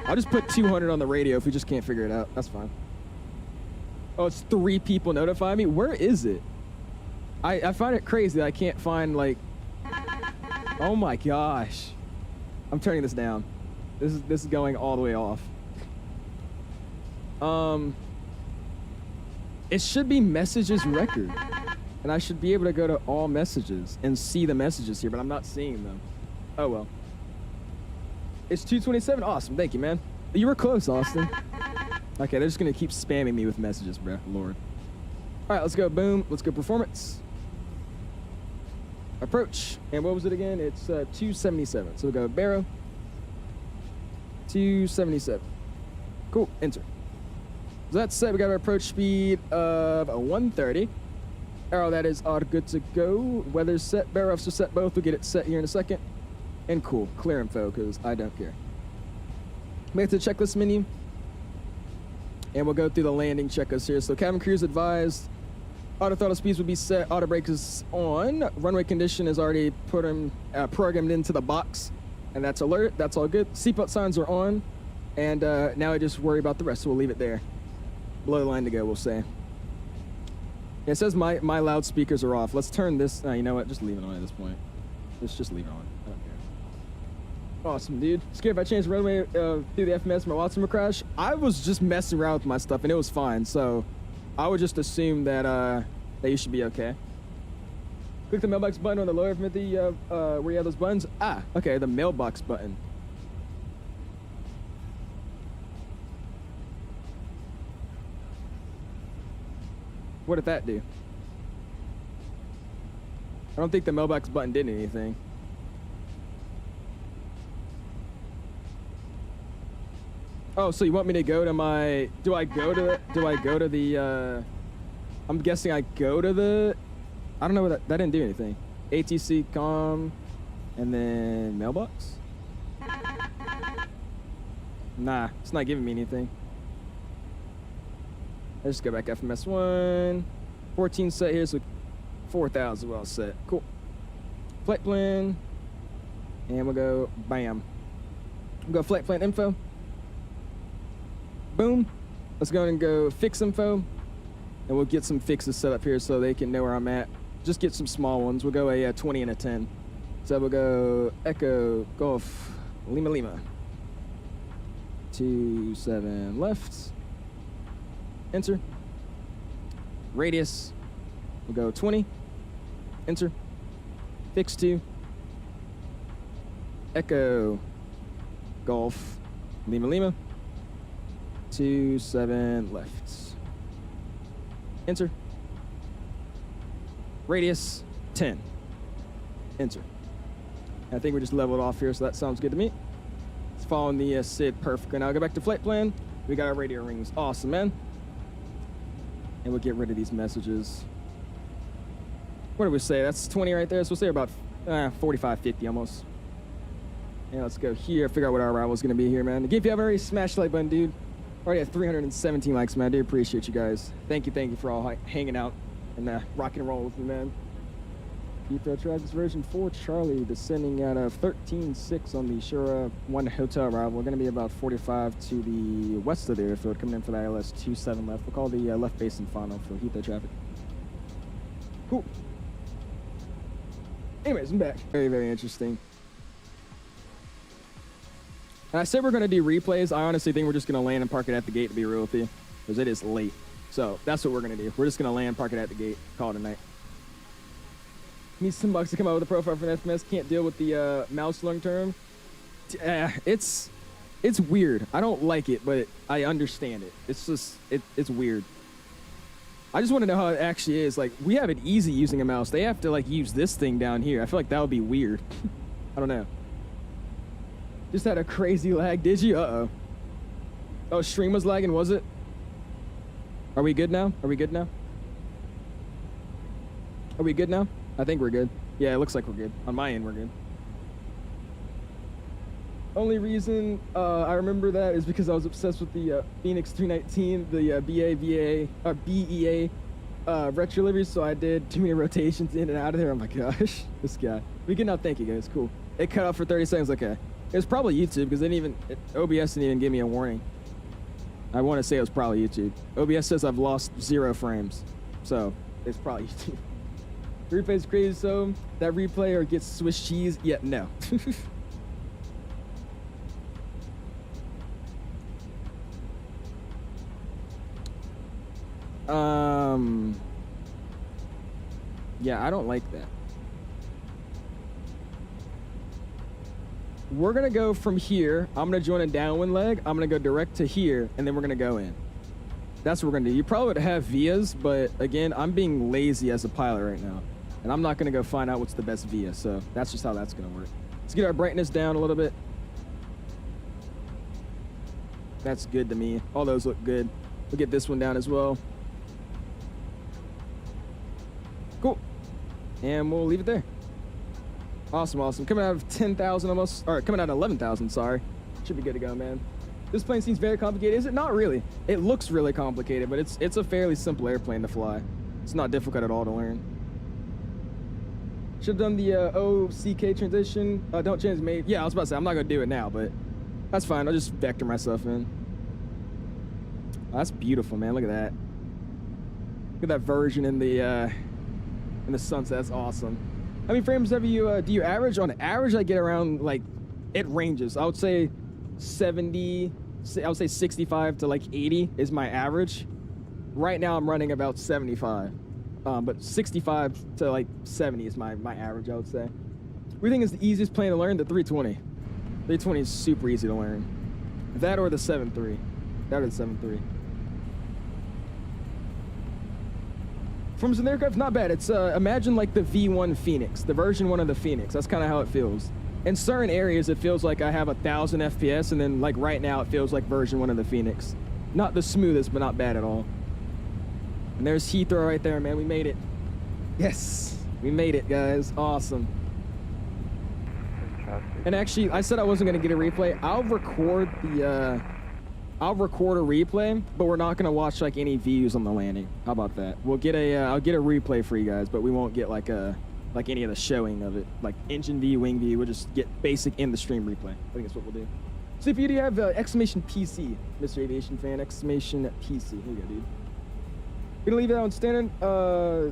I'll just put 200 on the radio if we just can't figure it out. That's fine. Oh, it's 3 people notify me? Where is it? I find it crazy that I can't find, like... Oh my gosh. I'm turning this down. This is going all the way off. It should be messages record. And I should be able to go to all messages and see the messages here, but I'm not seeing them. Oh well. It's 2:27. Awesome. Thank you, man. You were close, Austin. Okay, they're just gonna keep spamming me with messages, bro. Lord. All right, let's go. Boom. Let's go performance. Approach. And what was it again? It's 277. So we'll go Barrow. 277. Cool. Enter. So that's set. We got our approach speed of 130. Arrow, that is all good to go. Weather's set. Barrow offs are set both. We'll get it set here in a second. And cool. Clear info, because I don't care. Make it to the checklist menu. And we'll go through the landing checklist here. So cabin crews advised. Auto throttle speeds will be set. Auto brake is on. Runway condition is already put in, programmed into the box. And that's alert. That's all good. Seatbelt signs are on. And now I just worry about the rest, so we'll leave it there. Below the line to go, we'll say. It says my loudspeakers are off. Let's turn this. You know what? Just leave it on at this point. Let's just leave it on. I don't care. Awesome, dude. Scared if I changed the runway through the FMS my WATSIM crash? I was just messing around with my stuff, and it was fine. So I would just assume that that you should be okay. Click the mailbox button on the lower of the where you have those buttons. Ah, okay, the mailbox button. What did that do? I don't think the mailbox button did anything. Oh, so you want me to go to my... Do I go to the... I'm guessing I go to the... I don't know what that didn't do anything. ATC, comm, and then mailbox? Nah, it's not giving me anything. Let's go back FMS 1. 14 set here, so 4,000 well set. Cool. Flight plan. And we'll go bam. We'll go flight plan info. Boom. Let's go ahead and go fix info. And we'll get some fixes set up here so they can know where I'm at. Just get some small ones. We'll go a 20 and a 10. So we'll go Echo, Golf, Lima, Lima. 27 left. Enter. Radius. We'll go 20. Enter. Fix 2. Echo. Golf. Lima, Lima. 27 left. Enter. Radius 10. Enter. I think we're just leveled off here, so that sounds good to me. It's following the SID perfect. Now I'll go back to flight plan. We got our radio rings. Awesome, man. And we'll get rid of these messages. What did we say? That's 20 right there. So we'll say about 45, 50 almost. Yeah, let's go here, figure out what our arrival is going to be here, man. Again, if you haven't already, smash the like button, dude. Already at 317 likes, man. I do appreciate you guys. Thank you for all hanging out and rocking and rolling with me, man. Heathrow traffic version 4 Charlie descending at 13.6 on the Shura 1 hotel arrival. We're going to be about 45 to the west of the airfield, coming in for the ILS 27 left. We'll call the left base and final for Heathrow traffic. Cool. Anyways, I'm back. Very, very interesting. And I said we're going to do replays. I honestly think we're just going to land and park it at the gate, to be real with you, because it is late. So that's what we're going to do. We're just going to land, park it at the gate, call it a night. Needs some bucks to come out with a profile for an FMS. Can't deal with the mouse long term. It's weird. I don't like it, but I understand it. It's just, it's weird. I just want to know how it actually is. Like, we have it easy using a mouse. They have to, like, use this thing down here. I feel like that would be weird. I don't know. Just had a crazy lag. Did you? Uh-oh. Oh, stream was lagging, was it? Are we good now? Are we good now? Are we good now? I think we're good. Yeah, it looks like we're good. On my end, we're good. Only reason I remember that is because I was obsessed with the Phoenix 319, the BEA retro liveries, so I did too many rotations in and out of there. Oh my gosh, this guy. We can now thank you guys. Cool. It cut off for 30 seconds. Okay. It was probably YouTube because OBS didn't even give me a warning. I want to say it was probably YouTube. OBS says I've lost 0 frames, so it's probably YouTube. Replay's crazy, so that replay or gets Swiss cheese? Yeah, no. Yeah, I don't like that. We're gonna go from here. I'm gonna join a downwind leg. I'm gonna go direct to here, and then we're gonna go in. That's what we're gonna do. You probably would have vias, but again, I'm being lazy as a pilot right now, and I'm not gonna go find out what's the best via. So that's just how that's gonna work. Let's get our brightness down a little bit. That's good to me. All those look good. We'll get this one down as well. Cool. And we'll leave it there. Awesome, awesome. Coming out of 10,000 almost, or coming out of 11,000, sorry. Should be good to go, man. This plane seems very complicated. Is it? Not really. It looks really complicated, but it's a fairly simple airplane to fly. It's not difficult at all to learn. Should have done the OCK transition. Don't change made. Yeah, I was about to say, I'm not going to do it now, but that's fine. I'll just vector myself in. Oh, that's beautiful, man. Look at that. Look at that version in the sunset. That's awesome. How many frames have you, do you average? On average, I get around, like, it ranges. I would say 70, I would say 65 to like 80 is my average. Right now, I'm running about 75. But 65 to like 70 is my average, I would say. We think is the easiest plane to learn, the 320. 320 is super easy to learn. That or the 7.3. That or the 7.3. From an aircraft, not bad. It's imagine like the V1 Phoenix, the version 1 of the Phoenix. That's kind of how it feels. In certain areas, it feels like I have 1,000 FPS, and then like right now, it feels like version 1 of the Phoenix. Not the smoothest, but not bad at all. And there's Heathrow right there, man. We made it. Yes, we made it, guys. Awesome. And actually, I said I wasn't gonna get a replay. I'll record a replay, but we're not gonna watch like any views on the landing. How about that? We'll get a I'll get a replay for you guys, but we won't get like any of the showing of it, like engine view, wing view. We'll just get basic in the stream replay. I think that's what we'll do. So if you do have exclamation PC, Mr. Aviation fan, exclamation PC. Here you go, dude. Gonna leave that on standard.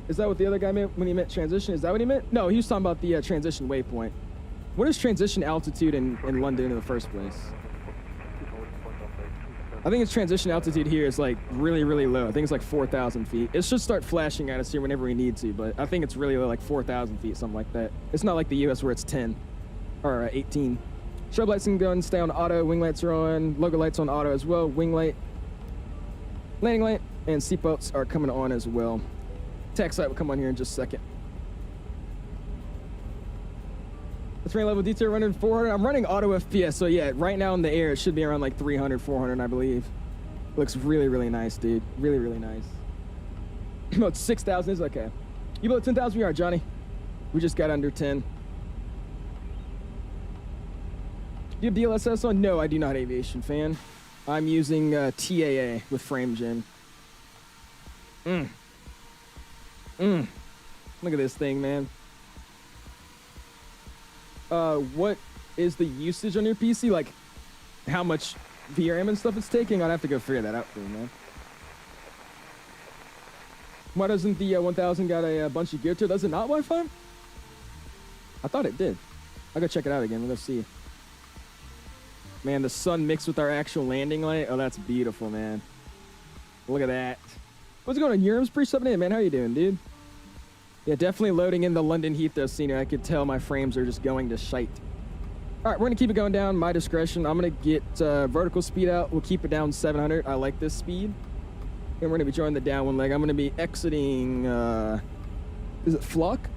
Is that what the other guy meant when he meant transition? Is that what he meant? No, he was talking about the transition waypoint. What is transition altitude in London in the first place? I think its transition altitude here is like really, really low. I think it's like 4,000 feet. It should start flashing at us here whenever we need to, but I think it's really low, like 4,000 feet, something like that. It's not like the US where it's 10 or 18. Strobe lights and guns stay on auto. Wing lights are on. Logo lights on auto as well. Wing light, landing light, and seatbelts are coming on as well. Tax light will come on here in just a second. The train level detail running 400. I'm running auto FPS, so yeah, right now in the air, it should be around like 300, 400, I believe. Looks really, really nice, dude. Really, really nice. About 6,000 is okay. You below 10,000 we are, Johnny. We just got under 10. Do you have DLSS on? No, I do not, Aviation Fan. I'm using TAA with FrameGen. Look at this thing, man. What is the usage on your PC? Like, how much VRAM and stuff it's taking? I'd have to go figure that out for you, man. Why doesn't the 1000 got a bunch of gear to it? Does it not Wi-Fi? I thought it did. I'll go check it out again. Let's see. Man, the sun mixed with our actual landing light. Oh, that's beautiful, man. Look at that. What's going on? Eurim's pre-78, man. How you doing, dude? Yeah, definitely loading in the London Heathrow scenery. I could tell my frames are just going to shite. All right, we're going to keep it going down. My discretion. I'm going to get vertical speed out. We'll keep it down 700. I like this speed. And we're going to be joining the downwind leg. I'm going to be exiting... is it Flock?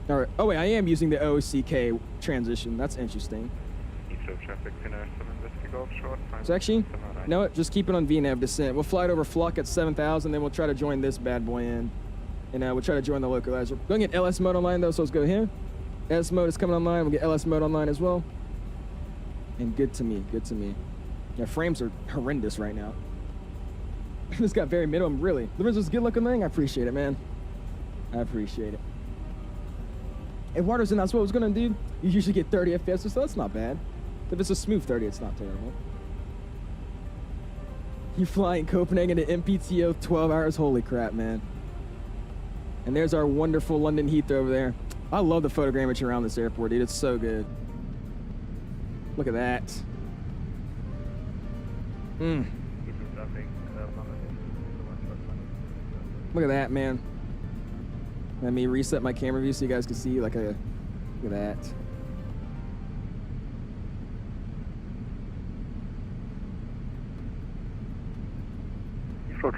All right. Oh, wait. I am using the OCK transition. That's interesting. So actually, you know what? Just keep it on VNAV descent. We'll fly it over Flock at 7,000, then we'll try to join this bad boy in. And we'll try to join the localizer. Going to get LS mode online, though, so let's go here. S mode is coming online. We'll get LS mode online as well. And good to me. Good to me. Yeah, frames are horrendous right now. This got very minimum, really. Lorenzo's good looking thing. I appreciate it, man. I appreciate it. Hey, Waterson, that's what I was going to do. You usually get 30 FPS, so that's not bad. If it's a smooth 30, it's not terrible. You fly in Copenhagen to MPTO 12 hours? Holy crap, man. And there's our wonderful London Heathrow over there. I love the photogrammetry around this airport, dude. It's so good. Look at that. Look at that, man. Let me reset my camera view so you guys can see like a... Look at that.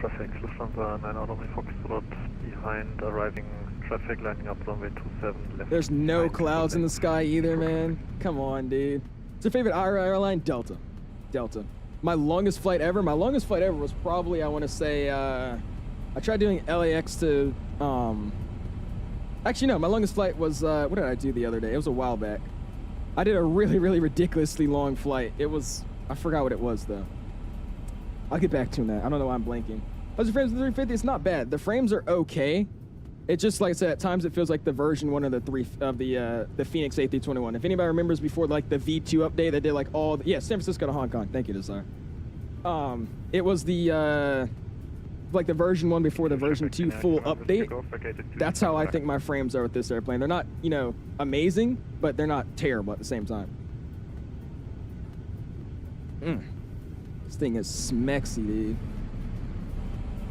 Traffic, Lufthansa 9 Automobile Foxtrot behind arriving traffic lining up runway 27 left. There's no clouds in the sky either, man. Come on, dude. What's your favorite airline? Delta. Delta. My longest flight ever? My longest flight ever was probably, I want to say, I tried doing LAX to, actually, no, my longest flight was, what did I do the other day? It was a while back. I did a really, really ridiculously long flight. It was, I forgot what it was, though. I'll get back to that. I don't know why I'm blanking. How's your frames in the 350? It's not bad. The frames are okay. It just, like I said, at times it feels like the version 1 of the Phoenix A321. If anybody remembers before, like, the V2 update that did, like, all... Yeah, San Francisco to Hong Kong. Thank you, Desire. It was the, like, the version 1 before the version 2 full update. That's how I think my frames are with this airplane. They're not, you know, amazing, but they're not terrible at the same time. This thing is smexy, dude.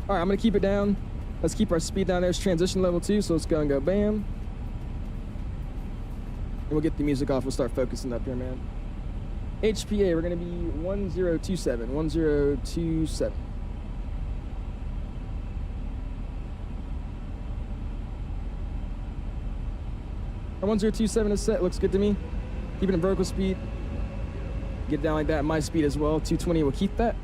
All right, I'm going to keep it down. Let's keep our speed down. There's transition level 2, so let's go and go bam. And we'll get the music off. We'll start focusing up here, man. HPA, we're going to be 1027. 1027. Our 1027 is set. Looks good to me. Keep it in vertical speed. Get down like that. My speed as well. 220 will keep that.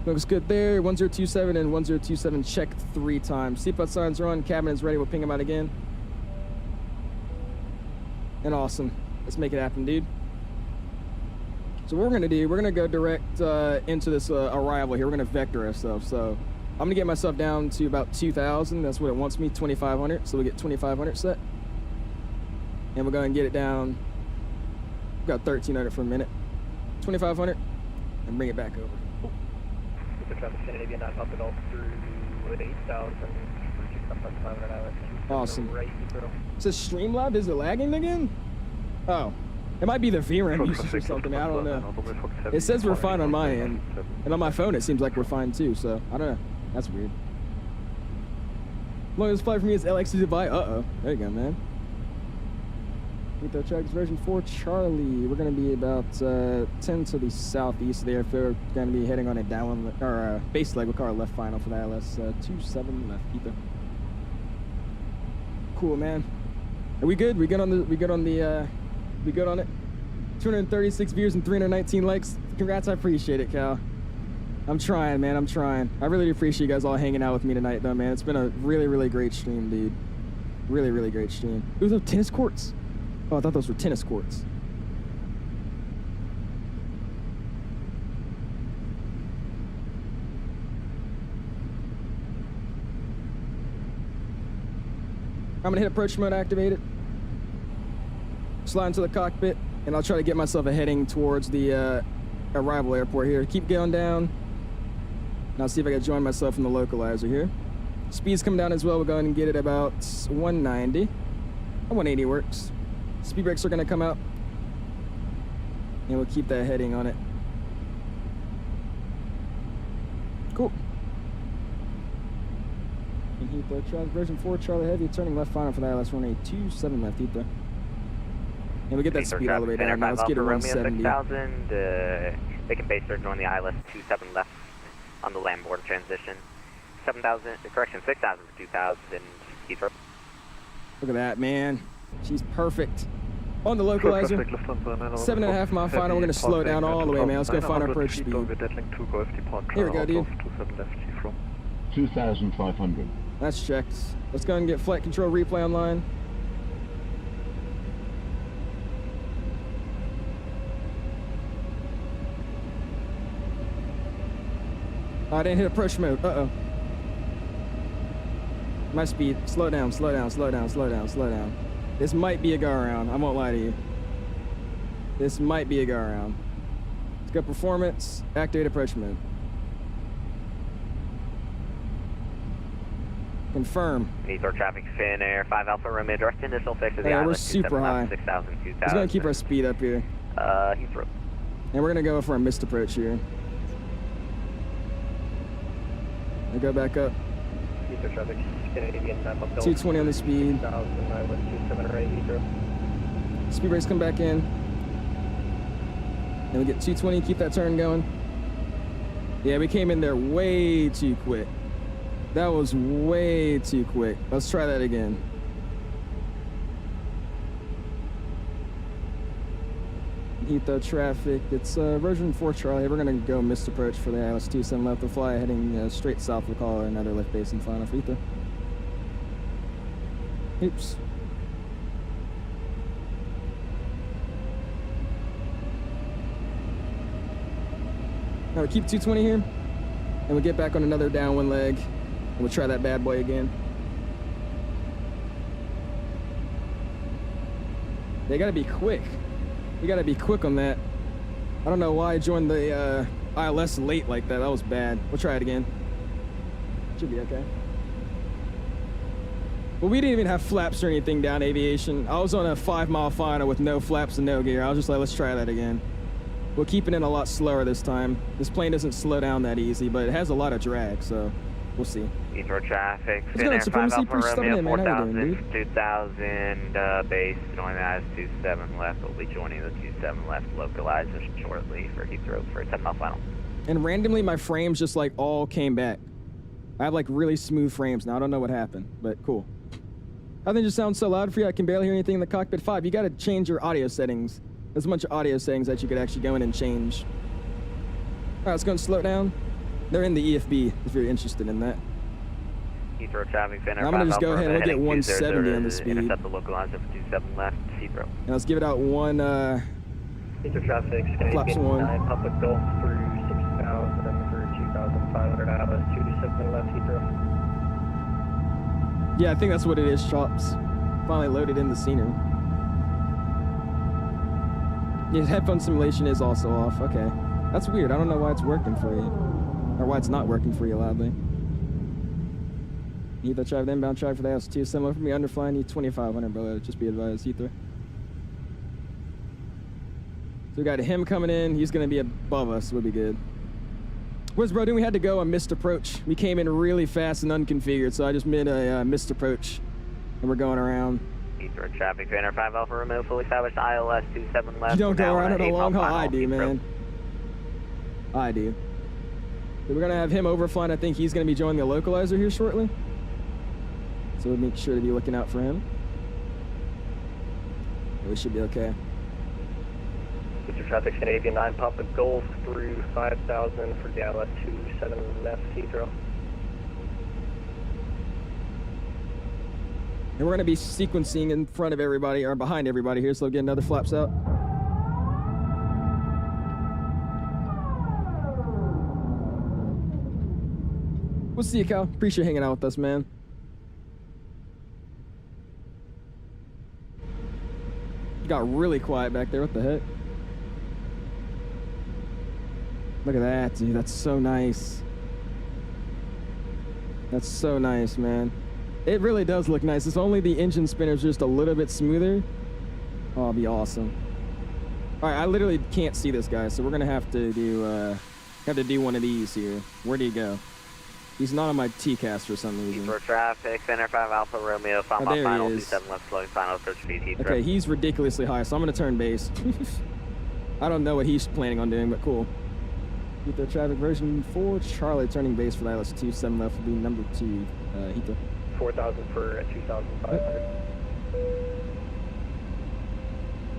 Looks good there. 1027 and 1027 checked 3 times. Seatbelt signs are on. Cabin is ready. We'll ping them out again. And awesome. Let's make it happen, dude. So what we're going to do, we're going to go direct into this arrival here. We're going to vector ourselves. So I'm going to get myself down to about 2,000. That's what it wants me, 2,500. So we'll get 2,500 set. And we'll go and get it down. We've got 1,300 for a minute. 2,500 and bring it back over. Awesome. It says Streamlab, is it lagging again? Oh, it might be the VRAM usage or something. I don't know. It says we're fine on my end, and on my phone it seems like we're fine too. So I don't know. That's weird. Longest flight for me is LX to Dubai. Uh-oh. There you go, man. Meet tracks version 4 Charlie. We're going to be about 10 to the southeast of the airfield. We're going to be heading on a downwind or base leg. We'll call our left final for the ILS 27 left. Ether. Cool, man. Are we good? We good on it? 236 views and 319 likes. Congrats, I appreciate it, Cal. I'm trying, man. I'm trying. I really appreciate you guys all hanging out with me tonight, though, man. It's been a really, really great stream, dude. Really, really great stream. Ooh, those tennis courts. Oh, I thought those were tennis courts. I'm gonna hit approach mode activated. Slide into the cockpit, and I'll try to get myself a heading towards the arrival airport here. Keep going down. And I'll see if I can join myself in the localizer here. Speed's come down as well. We'll go ahead and get it about 190. 180 works. Speed brakes are gonna come out. And we'll keep that heading on it. Cool. And Heathrow, version 4, Charlie Heavy, turning left final for the ILS runway 27 left, Heathrow. And we get that speed all the way down. Now let's get it 170. 6000, they can base surge on the ILS 27 left on the land board transition. 7,000, correction, 6,000 for 2,000 Heathrow. Look at that, man. She's perfect. On the localizer, 7.5 mile final. We're going to slow down all the way, man. Let's go find our approach speed. Here we go, dude. 2,500. That's checked. Let's go and get flight control replay online. Oh, I didn't hit approach mode. Uh-oh. My speed. Slow down, slow down, slow down, slow down, slow down. This might be a go around. I won't lie to you. This might be a go around. Let's go performance. Activate approach mode. Confirm. Heathrow traffic, Finn Air 5 Alpha Romeo, direct initial fix of the Hey, we're island. super high. 6,000, 2,000. Let's go and keep our speed up here. Heathrow. And we're gonna go for a missed approach here. I'll go back up. Heathrow traffic, Canadian 220 on the speed. 2,000, Speed brakes come back in. And we get 220, keep that turn going. Yeah, we came in there way too quick. That was way too quick. Let's try that again. Heathrow traffic, it's version 4 Charlie. We're gonna go missed approach for the ILS 27 left. We'll fly heading straight south. We'll call another lift base and fly off Heathrow. Oops. Now we keep 220 here, and we'll get back on another downwind leg, and we'll try that bad boy again. They gotta be quick. We gotta be quick on that. I don't know why I joined the ILS late like that. That was bad. We'll try it again. Should be okay. Well, we didn't even have flaps or anything down aviation. I was on a 5 mile final with no flaps and no gear. I was just like, let's try that again. We'll keep it in a lot slower this time. This plane doesn't slow down that easy, but it has a lot of drag, so we'll see. Heathrow traffic, What's going on, Supremacy? Pretty stuff in, man. How you doing, dude? 2,000 base, joining the IS-27 left. We'll be joining the 27 left localizer shortly for Heathrow for a 10 mile final. And randomly, my frames just like all came back. I have like really smooth frames now. I don't know what happened, but cool. How things just sound so loud for you? I can barely hear anything in the cockpit 5. You got to change your audio settings. There's a bunch of audio settings that you could actually go in and change. All right, let's go and slow it down. They're in the EFB if you're interested in that. Heathrow traffic, Finn Air I'm gonna just go ahead and we'll get 170 on the speed. Intercept the localizer for 27 left, Heathrow. And let's give it out one, Heathrow traffic, flaps one. 9 public Gulf through 6,000 for 2,500 hours, 27 left, Heathrow. Yeah, I think that's what it is, Chops. Finally loaded in the scenery. Yeah, headphone simulation is also off. Okay. That's weird. I don't know why it's working for you. Or why it's not working for you loudly. Heathrow traffic, inbound traffic for the IS-2. Similar for me, underflying you 2,500, bro. Just be advised, Heathrow. So we got him coming in. He's going to be above us. We'll be good. Where's bro? We had to go on missed approach. We came in really fast and unconfigured, so I just made a missed approach. And we're going around. Heathrow traffic, Finn Air 5 Alpha Romeo, fully established ILS 27 left. You don't go around on a long haul. I do, man. I do. So we're going to have him overflying. I think he's going to be joining the localizer here shortly. So we'll make sure to be looking out for him. We should be okay. Heathrow traffic, Canadian 9 Papa Golf through 5,000 for the ILS 27 left, Heathrow. And we're going to be sequencing in front of everybody, or behind everybody here, so we'll get another flaps out. We'll see you, Cal. Appreciate hanging out with us, man. got really quiet back there. What the heck? Look at that, dude. That's so nice. That's so nice, man. It really does look nice. It's only the engine spinner's just a little bit smoother. Oh, it'll be awesome. All right, I literally can't see this guy, so we're gonna have to do one of these here. Where do you go? He's not on my TCAS for some reason. For traffic, center 5 Alpha Romeo, final there he final, is. 27 left, slowing final, approach speed, heat Okay, he's ridiculously high, so I'm gonna turn base. I don't know what he's planning on doing, but cool. Heathrow traffic version 4, Charlie turning base for the ILS 27 left will be number 2, Heathrow. 4,000 for 2,500.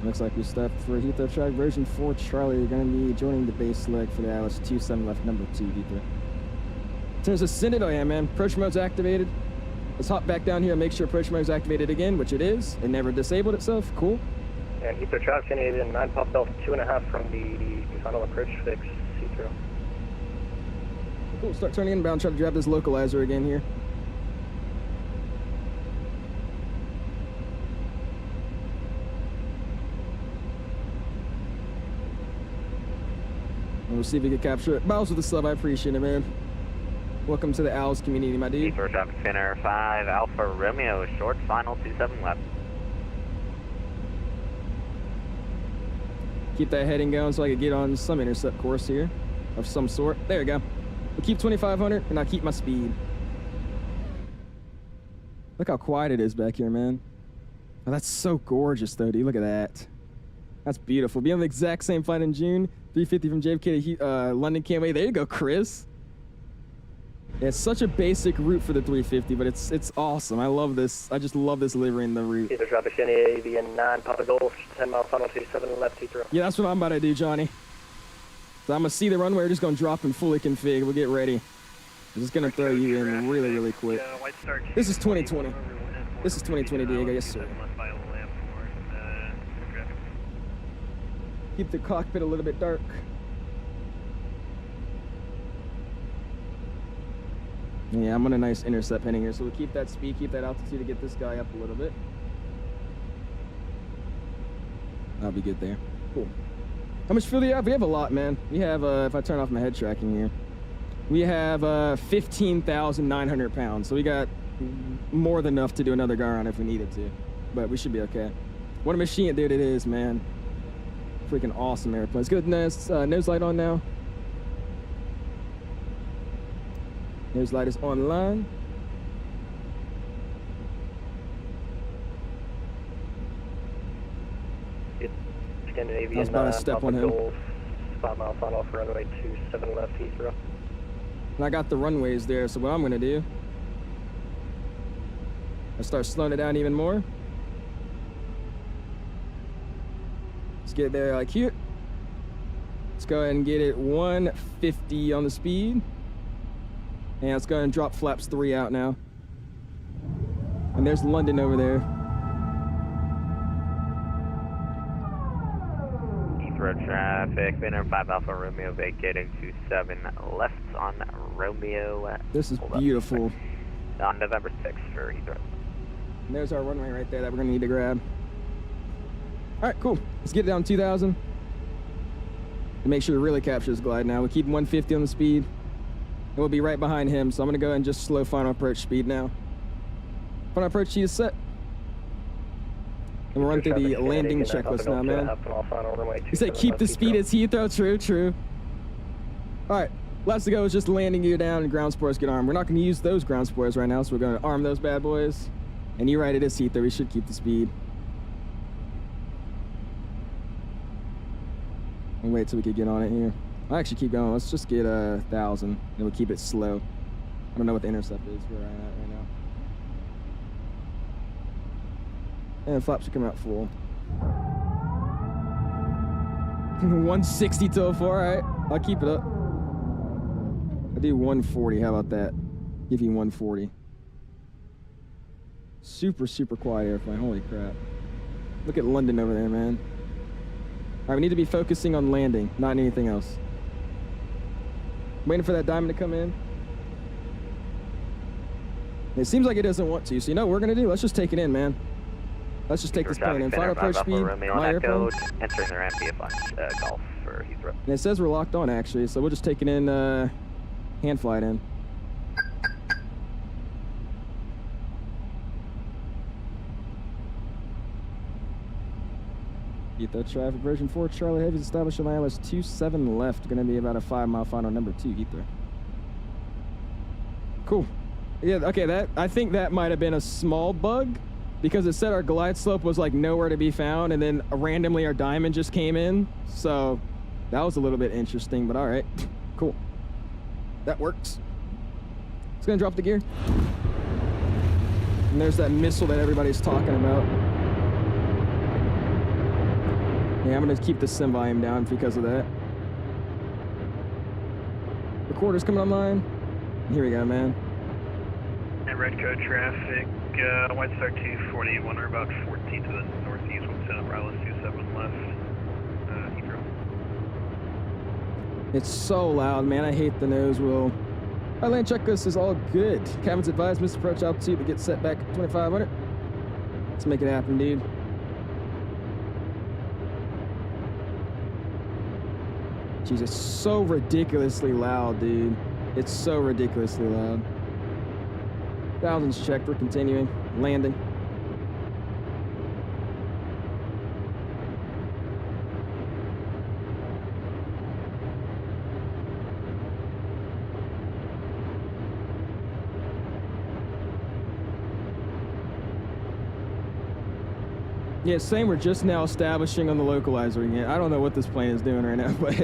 Looks like we stopped for Heathrow traffic version 4, Charlie. You're gonna be joining the base select for the ILS 27 left, number 2, Heathrow. Turns ascended. Oh yeah, man. Approach mode's activated. Let's hop back down here and make sure approach mode's activated again, which it is. It never disabled itself. Cool. And Heathrow traffic Canadian 9 pop belt 2.5 from the final approach fix Heathrow. Cool. Start turning inbound. Try to grab this localizer again here. We'll see if we can capture it. Bows with the sub. I appreciate it, man. Welcome to the Owls community, my dude. Heathrow traffic center 5 Alpha Romeo, short final, 27 left. Keep that heading going so I can get on some intercept course here of some sort. There we go. We'll keep 2,500 and I'll keep my speed. Look how quiet it is back here, man. Oh, that's so gorgeous, though, dude. Look at that. That's beautiful. Be on the exact same flight in June. 350 from JFK to London Canway. There you go, Chris. Yeah, it's such a basic route for the 350, but it's awesome. I love this. I just love this livery in the route. Heathrow traffic Canadian 9 Papa Golf 10 mile final 27 left Heathrow. Yeah, that's what I'm about to do, Johnny. So I'm gonna see the runway. We're just gonna drop and fully config. We'll get ready. I'm just gonna throw you in really, really quick. This is 2020. This is 2020, Diego. Yes, sir. Keep the cockpit a little bit dark. Yeah, I'm on a nice intercept heading here, so we'll keep that speed, keep that altitude to get this guy up a little bit. I'll be good there. Cool. How much fuel do you have? We have a lot, man. We have, if I turn off my head tracking here, we have 15,900 pounds, so we got more than enough to do another go around if we needed to, but we should be okay. What a machine, dude, it is, man. Freaking awesome airplane. Let's get the nose light on now. Nose light is online. Scandinavian, I was about to step on him. 5 mile final for runway 27 left Heathrow. And I got the runways there, so what I'm gonna do, I start slowing it down even more. Let's get there like here. Let's go ahead and get it 150 on the speed. And let's go ahead and drop flaps 3 out now. And there's London over there. Heathrow traffic, center 5 Alpha Romeo, vacating 27 left on Romeo. This is beautiful. On November 6th for Heathrow. And there's our runway right there that we're gonna need to grab. All right, cool. Let's get it down 2,000. And make sure to really capture this glide now. We'll keep 150 on the speed. And we'll be right behind him, so I'm gonna go ahead and just slow final approach speed now. Final approach speed is set. And we'll run through the landing checklist now, man. You said keep the speed as Heathrow, true. All right, last to go is just landing gear down and ground spoilers get armed. We're not gonna use those ground spoilers right now, so we're gonna arm those bad boys. And you're right, it is Heathrow, we should keep the speed. And wait till we can get on it here. I'll actually keep going. Let's just get 1,000 and we'll keep it slow. I don't know what the intercept is where I'm at right now. And flaps should come out full. 160 to 04, all right. I'll keep it up. I'll do 140, how about that? Give you 140. Super quiet airplane, holy crap. Look at London over there, man. All right, we need to be focusing on landing, not anything else. Waiting for that diamond to come in. It seems like it doesn't want to, so you know what we're gonna do? Let's just take it in, man. Let's just take this plane in. Final approach speed, my airplane. Entering their MSFS Golf for Heathrow. And it says we're locked on, actually, so we'll just take it in, hand fly it in. Heathrow traffic, version 4, Charlie Heavy is established on ILS 27 left. Gonna be about a 5-mile final, number 2, Heathrow. Cool. Yeah, okay, I think that might have been a small bug, because it said our glide slope was like nowhere to be found, and then randomly our diamond just came in. So that was a little bit interesting, but all right, cool. That works. It's gonna drop the gear. And there's that missile that everybody's talking about. Yeah, I'm gonna keep the sim volume down because of that. Recorder's coming online. Here we go, man. And red code traffic, White Star 241 or about 14 to the northeast, we'll send up ILS 27 left, Heathrow. It's so loud, man. I hate the nose wheel. Our land checklist is all good. Cabin's advised, missed approach altitude to get set back 2,500. Let's make it happen, dude. Jeez, it's so ridiculously loud, dude. It's so ridiculously loud. Thousands checked. We're continuing. Landing. Yeah, same. We're just now establishing on the localizer again. I don't know what this plane is doing right now, but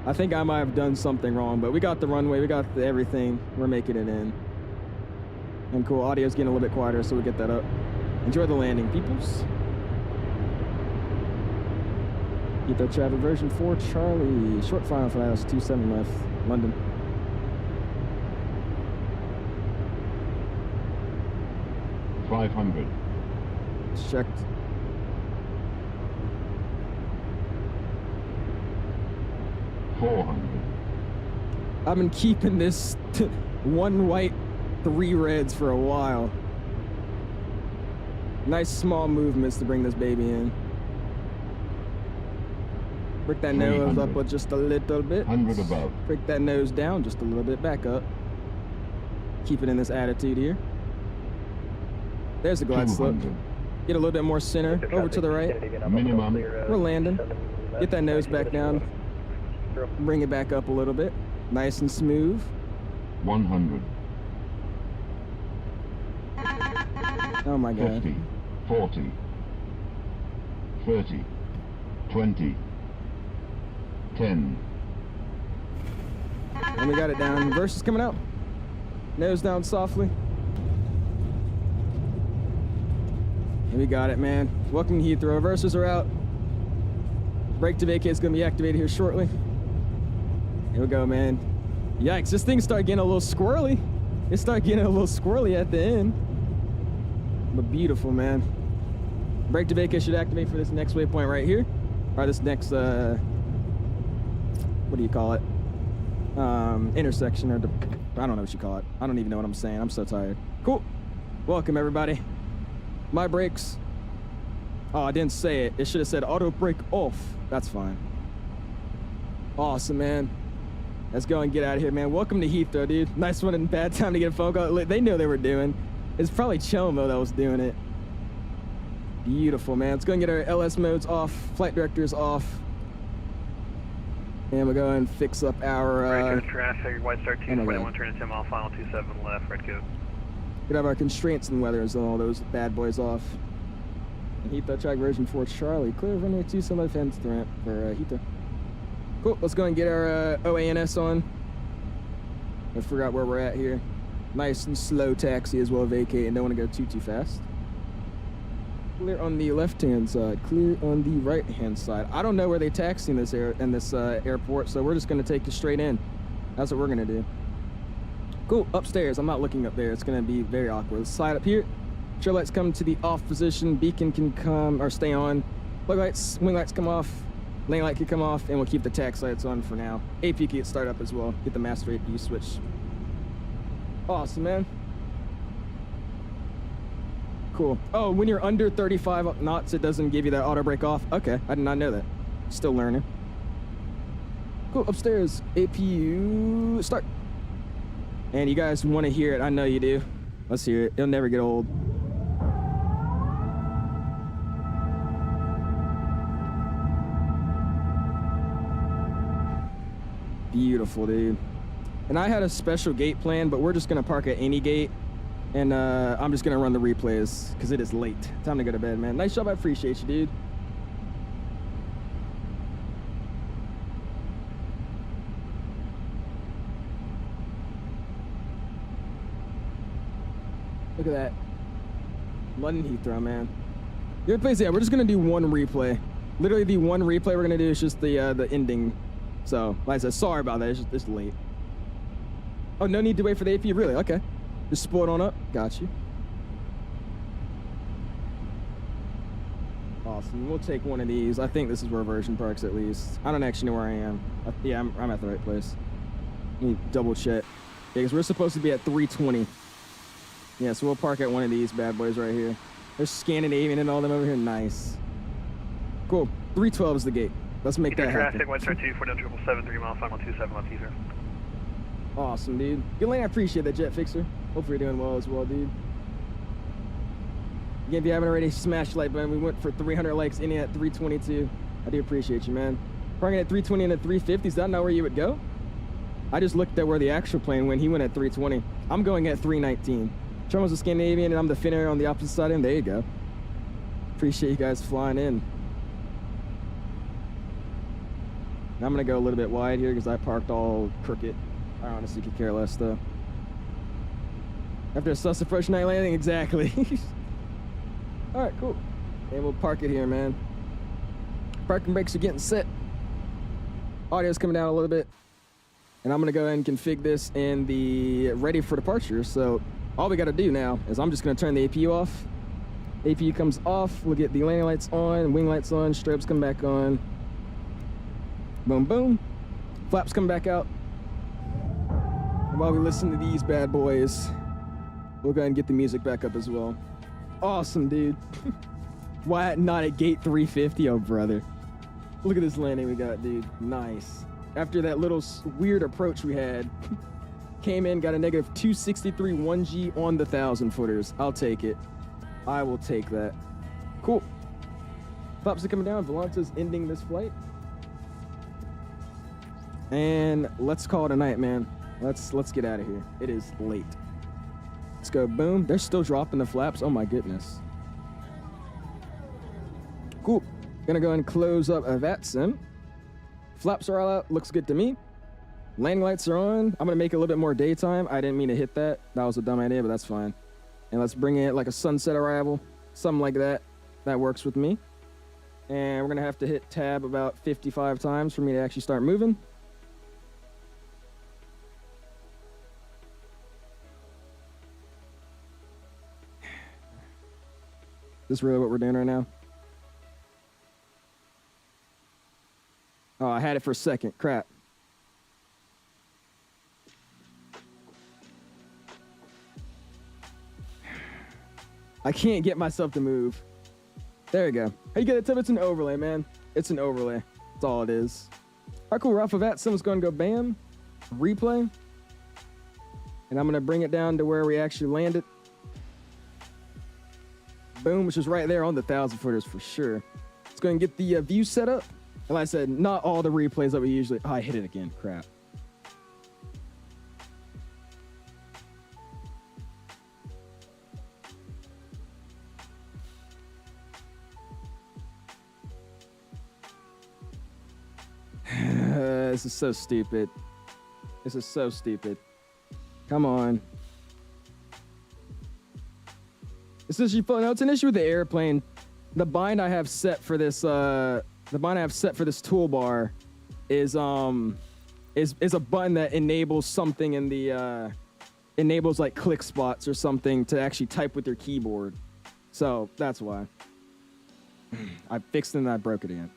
I think I might have done something wrong. But we got the runway, we got everything. We're making it in. And cool, audio's getting a little bit quieter, so we'll get that up. Enjoy the landing, peoples. Heathrow traffic, version 4, Charlie. Short final for ILS 27 left, London. $500. Checked. $400. I've been keeping this 1 white, 3 reds for a while. Nice small movements to bring this baby in. Break that nose up with just a little bit. 100 above. Break that nose down just a little bit. Back up. Keep it in this attitude here. There's the glide slope. Get a little bit more center. Over to the right. Minimum. We're landing. Get that nose back down. Bring it back up a little bit. Nice and smooth. 100. Oh my God. 50, 40, 30, 20, 10. And we got it down. Reverse is coming out. Nose down softly. And we got it, man. Welcome to Heathrow. Reversers are out. Brake to vacate is going to be activated here shortly. Here we go, man. Yikes, this thing started getting a little squirrely. It started getting a little squirrely at the end. But beautiful, man. Brake to vacate should activate for this next waypoint right here. Or this next, what do you call it? Intersection, or I don't know what you call it. I don't even know what I'm saying. I'm so tired. Cool. Welcome, everybody. My brakes. Oh, I didn't say it. It should have said auto brake off. That's fine. Awesome, man. Let's go and get out of here, man. Welcome to Heathrow, dude. Nice one and bad time to get a phone call. They knew they were doing. It's probably Chomo that was doing it. Beautiful, man. Let's go and get our LS modes off, flight directors off. And we'll go and fix up our... Right traffic, White Star 241, turn to 10 mile final, 27 left, red code. We'd have our constraints and weathers and all those bad boys off. And Heathrow track version 4, Charlie. Clear runway 27 left hands to the ramp for Heathrow. Cool, let's go and get our OANS on. I forgot where we're at here. Nice and slow taxi as well, vacate, and don't want to go too fast. Clear on the left-hand side, clear on the right-hand side. I don't know where they taxi in this airport, so we're just going to take it straight in. That's what we're going to do. Cool, upstairs. I'm not looking up there. It's going to be very awkward. Let's slide up here. Show lights come to the off position. Beacon can come or stay on. Bug lights, wing lights come off. Lane light can come off, and we'll keep the tax lights on for now. AP can get started up as well. Get the master AP switch. Awesome, man. cool. Oh, when you're under 35 knots, it doesn't give you that auto brake off. Okay, I did not know that. Still learning. Cool, upstairs, APU, start. And you guys want to hear it, I know you do. Let's hear it, it'll never get old. Beautiful, dude. And I had a special gate plan, but we're just gonna park at any gate. And I'm just gonna run the replays, because it is late. Time to go to bed, man. Nice job, I appreciate you, dude. Look at that. London Heathrow, man. The replays, yeah, we're just gonna do one replay. Literally the one replay we're gonna do is just the ending. So, like I said, sorry about that, it's just late. Oh, no need to wait for the AP, really? Okay. Just spoil it on up, got you. Awesome, we'll take one of these. I think this is where Version parks at least. I don't actually know where I am. Yeah, I'm at the right place. Let me double check. Yeah, because we're supposed to be at 320. Yeah, so we'll park at one of these bad boys right here. There's Scandinavian and all them over here. Nice. Cool. 312 is the gate. Let's make that happen. Traffic 132 for 773 mile final 27 left either. Awesome, dude. Good lane. I appreciate that, Jet Fixer. Hopefully you're doing well as well, dude. Again, if you haven't already, smash the like button. We went for 300 likes, ending at 322. I do appreciate you, man. Parking at 320 and at 350. Is that not where you would go? I just looked at where the actual plane went. He went at 320. I'm going at 319. Trump was a Scandinavian, and I'm the Finnair on the opposite side of him. There you go. Appreciate you guys flying in. Now I'm going to go a little bit wide here because I parked all crooked. I honestly could care less, though. After a sus approach night landing, exactly. All right, cool. And we'll park it here, man. Parking brakes are getting set. Audio's coming down a little bit. And I'm going to go ahead and config this in the ready for departure. So all we got to do now is I'm just going to turn the APU off. APU comes off. We'll get the landing lights on, wing lights on, strobes come back on. Boom, boom. Flaps come back out. And while we listen to these bad boys, we'll go ahead and get the music back up as well. Awesome, dude. Why not at gate 350? Oh, brother. Look at this landing we got, dude. Nice. After that little weird approach we had, came in, got a negative 263 1G on the 1,000 footers. I'll take it. I will take that. Cool. Flaps are coming down. Volanta's ending this flight. And let's call it a night, man. Let's get out of here. It is late. Let's go. Boom. They're still dropping the flaps. Oh my goodness. Cool. Gonna go ahead and close up a VATSIM. Flaps are all out. Looks good to me. Landing lights are on. I'm gonna make it a little bit more daytime. I didn't mean to hit that. That was a dumb idea, but that's fine. And let's bring it like a sunset arrival. Something like that. That works with me. And we're gonna have to hit tab about 55 times for me to actually start moving. Is this really what we're doing right now? Oh, I had it for a second. Crap. I can't get myself to move. There you go. How you get it, Tub? It's an overlay, man. It's an overlay. That's all it is. All right, cool. We're off of that. Someone's going to go bam. Replay. And I'm going to bring it down to where we actually landed. Boom, which is right there on the 1,000 footers for sure. Let's go and get the view set up. And like I said, not all the replays that we usually... Oh, I hit it again. Crap. This is so stupid. This is so stupid. Come on. This is no, it's an issue with the airplane. The bind I have set for this toolbar is a button that enables something in the enables like click spots or something to actually type with your keyboard. So that's why. I fixed it and I broke it again.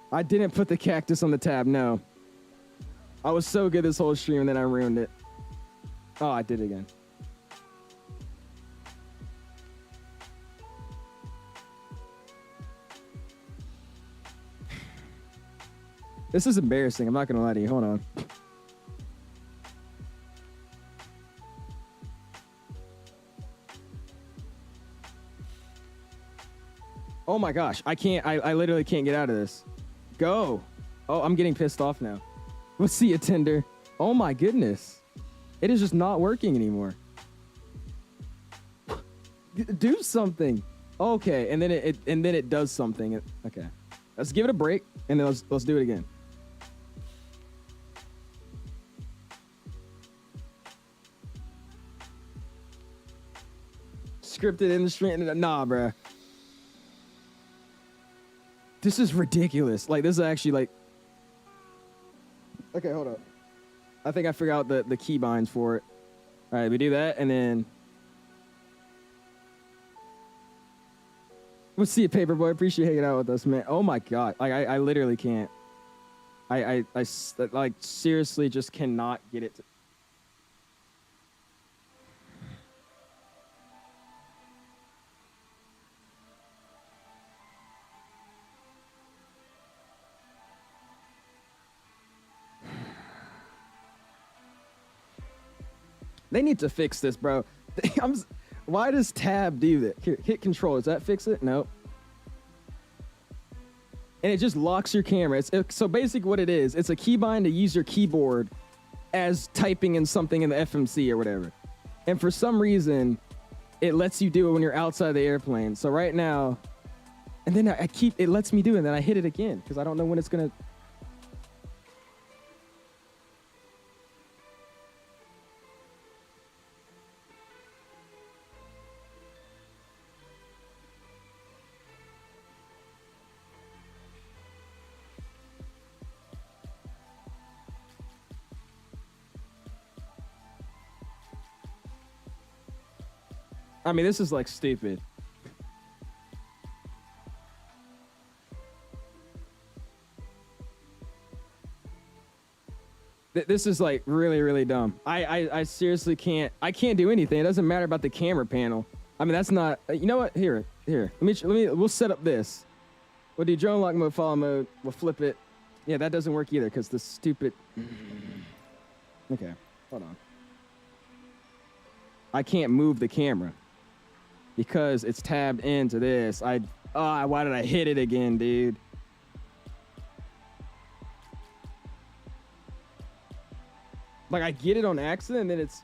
I didn't put the cactus on the tab, no. I was so good this whole stream and then I ruined it. Oh, I did it again. This is embarrassing. I'm not going to lie to you. Hold on. Oh my gosh. I can't. I literally can't get out of this. Go. Oh, I'm getting pissed off now. We'll see you, Tinder. Oh my goodness. It is just not working anymore. Do something. Okay, and then it does something. Okay. Let's give it a break and then let's do it again. Scripted industry. Nah, bruh. This is ridiculous. Like, this is actually like... Okay, hold up. I think I figured out the key binds for it. All right, we do that, and then... We'll see you, Paperboy. Appreciate hanging out with us, man. Oh, my God. Like, I literally can't. I like, seriously just cannot get it to... They need to fix this, bro. Why does tab do that? Here, hit control. Does that fix it? Nope. And it just locks your camera. So basically what it is, it's a keybind to use your keyboard as typing in something in the FMC or whatever. And for some reason, it lets you do it when you're outside the airplane. So right now, and then it lets me do it, and then I hit it again because I don't know when it's going to... I mean, this is like stupid. This is like really, really dumb. I seriously can't. I can't do anything. It doesn't matter about the camera panel. I mean, that's not. You know what? Here. Let me. We'll set up this. We'll do drone lock mode, follow mode. We'll flip it. Yeah, that doesn't work either because the stupid. Okay, hold on. I can't move the camera because it's tabbed into this. Why did I hit it again, dude? Like, I get it on accident, and then it's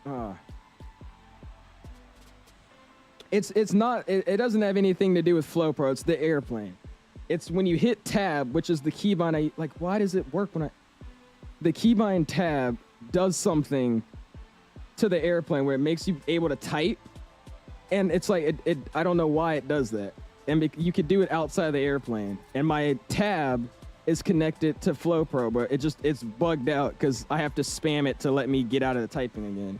not. It doesn't have anything to do with FlowPro. It's the airplane. It's when you hit tab, which is the keybind. Like, why does it work when the keybind tab does something to the airplane where it makes you able to type, and it's like I don't know why it does that. And you could do it outside the airplane, and my tab is connected to FlowPro, but it's bugged out because I have to spam it to let me get out of the typing again.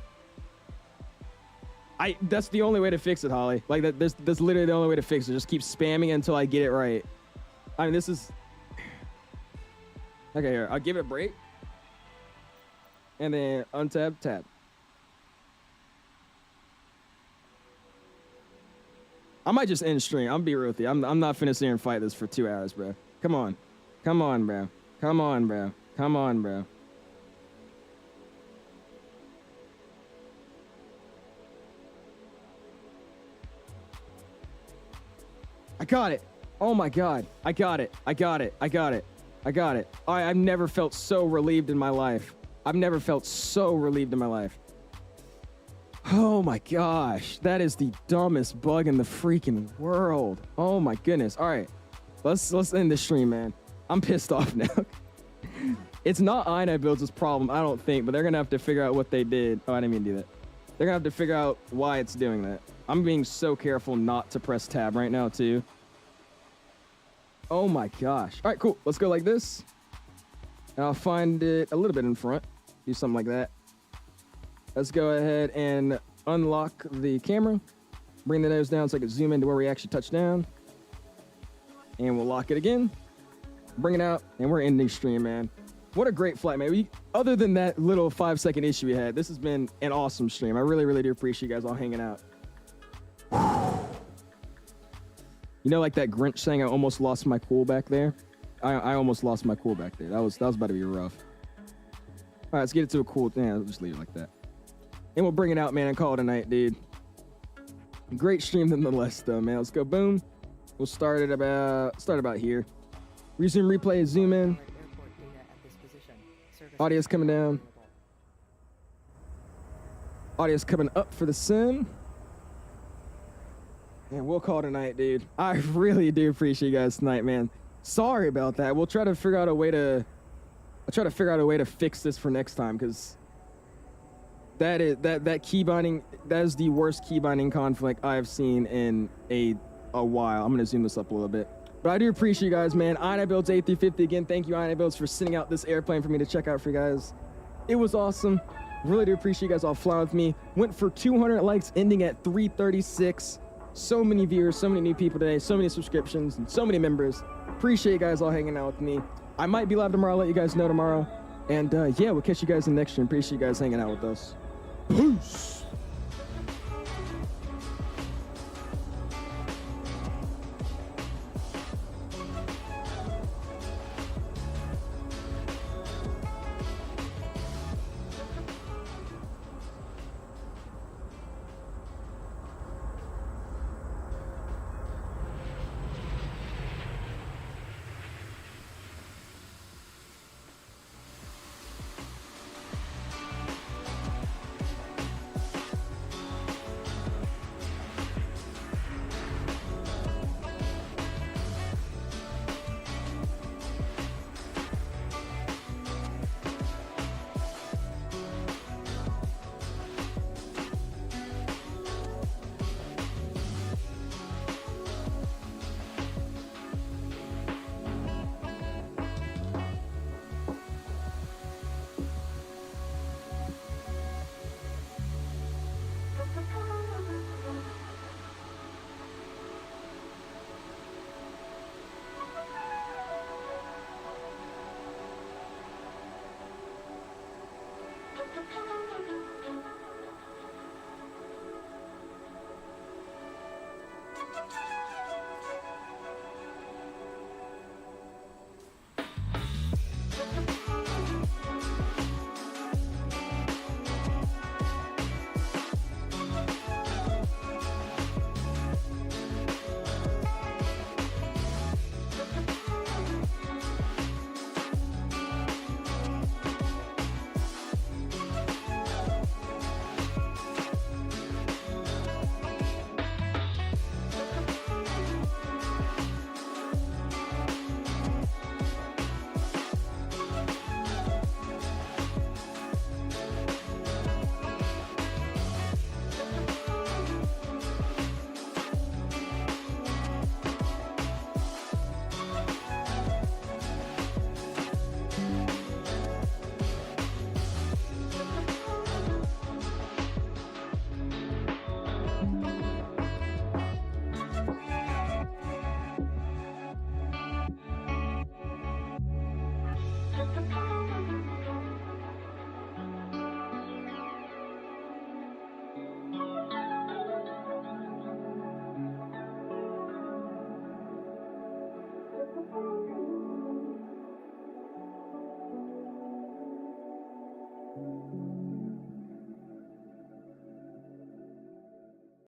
That's the only way to fix it, Holly. Like, that's literally the only way to fix it. Just keep spamming until I get it right. I mean, this is... Okay, here. I'll give it a break. And then untab, tab. I might just end stream. I'll be real with you. I'm not finna sit here and fight this for 2 hours, bro. Come on. Come on, bro. Come on, bro. Come on, bro. I got it. Oh my God. I got it. I got it. I got it. I got it. I've never felt so relieved in my life. I've never felt so relieved in my life. Oh my gosh. That is the dumbest bug in the freaking world. Oh my goodness. All right. Let's end this stream, man. I'm pissed off now. It's not INIBUILDS' problem, I don't think, but they're going to have to figure out what they did. Oh, I didn't mean to do that. They're going to have to figure out why it's doing that. I'm being so careful not to press tab right now, too. Oh my gosh. All right, cool. Let's go like this. And I'll find it a little bit in front. Do something like that. Let's go ahead and unlock the camera. Bring the nose down so I can zoom into where we actually touch down. And we'll lock it again. Bring it out, and we're ending stream, man. What a great flight, man. Other than that little 5-second issue we had, this has been an awesome stream. I really, really do appreciate you guys all hanging out. You know, like that Grinch saying, I almost lost my cool back there. I almost lost my cool back there. That was about to be rough. All right, let's get it to a cool thing. I'll just leave it like that. And we'll bring it out, man, and call it a night, dude. Great stream nonetheless, though, man. Let's go, boom. We'll start about here. Resume replay, zoom in. Audio's coming down. Audio's coming up for the sim. And we'll call it a night, dude. I really do appreciate you guys tonight, man. Sorry about that. We'll try to figure out a way to... I'll try to figure out a way to fix this for next time, because that key binding, that is the worst key binding conflict I've seen in a while. I'm gonna zoom this up a little bit. But I do appreciate you guys, man. INIBUILDS A350 again. Thank you, INIBUILDS, for sending out this airplane for me to check out for you guys. It was awesome. Really do appreciate you guys all flying with me. Went for 200 likes, ending at 336. So many viewers, so many new people today, so many subscriptions, and so many members. Appreciate you guys all hanging out with me. I might be live tomorrow. I'll let you guys know tomorrow. And yeah, we'll catch you guys in the next stream. Appreciate you guys hanging out with us. Peace.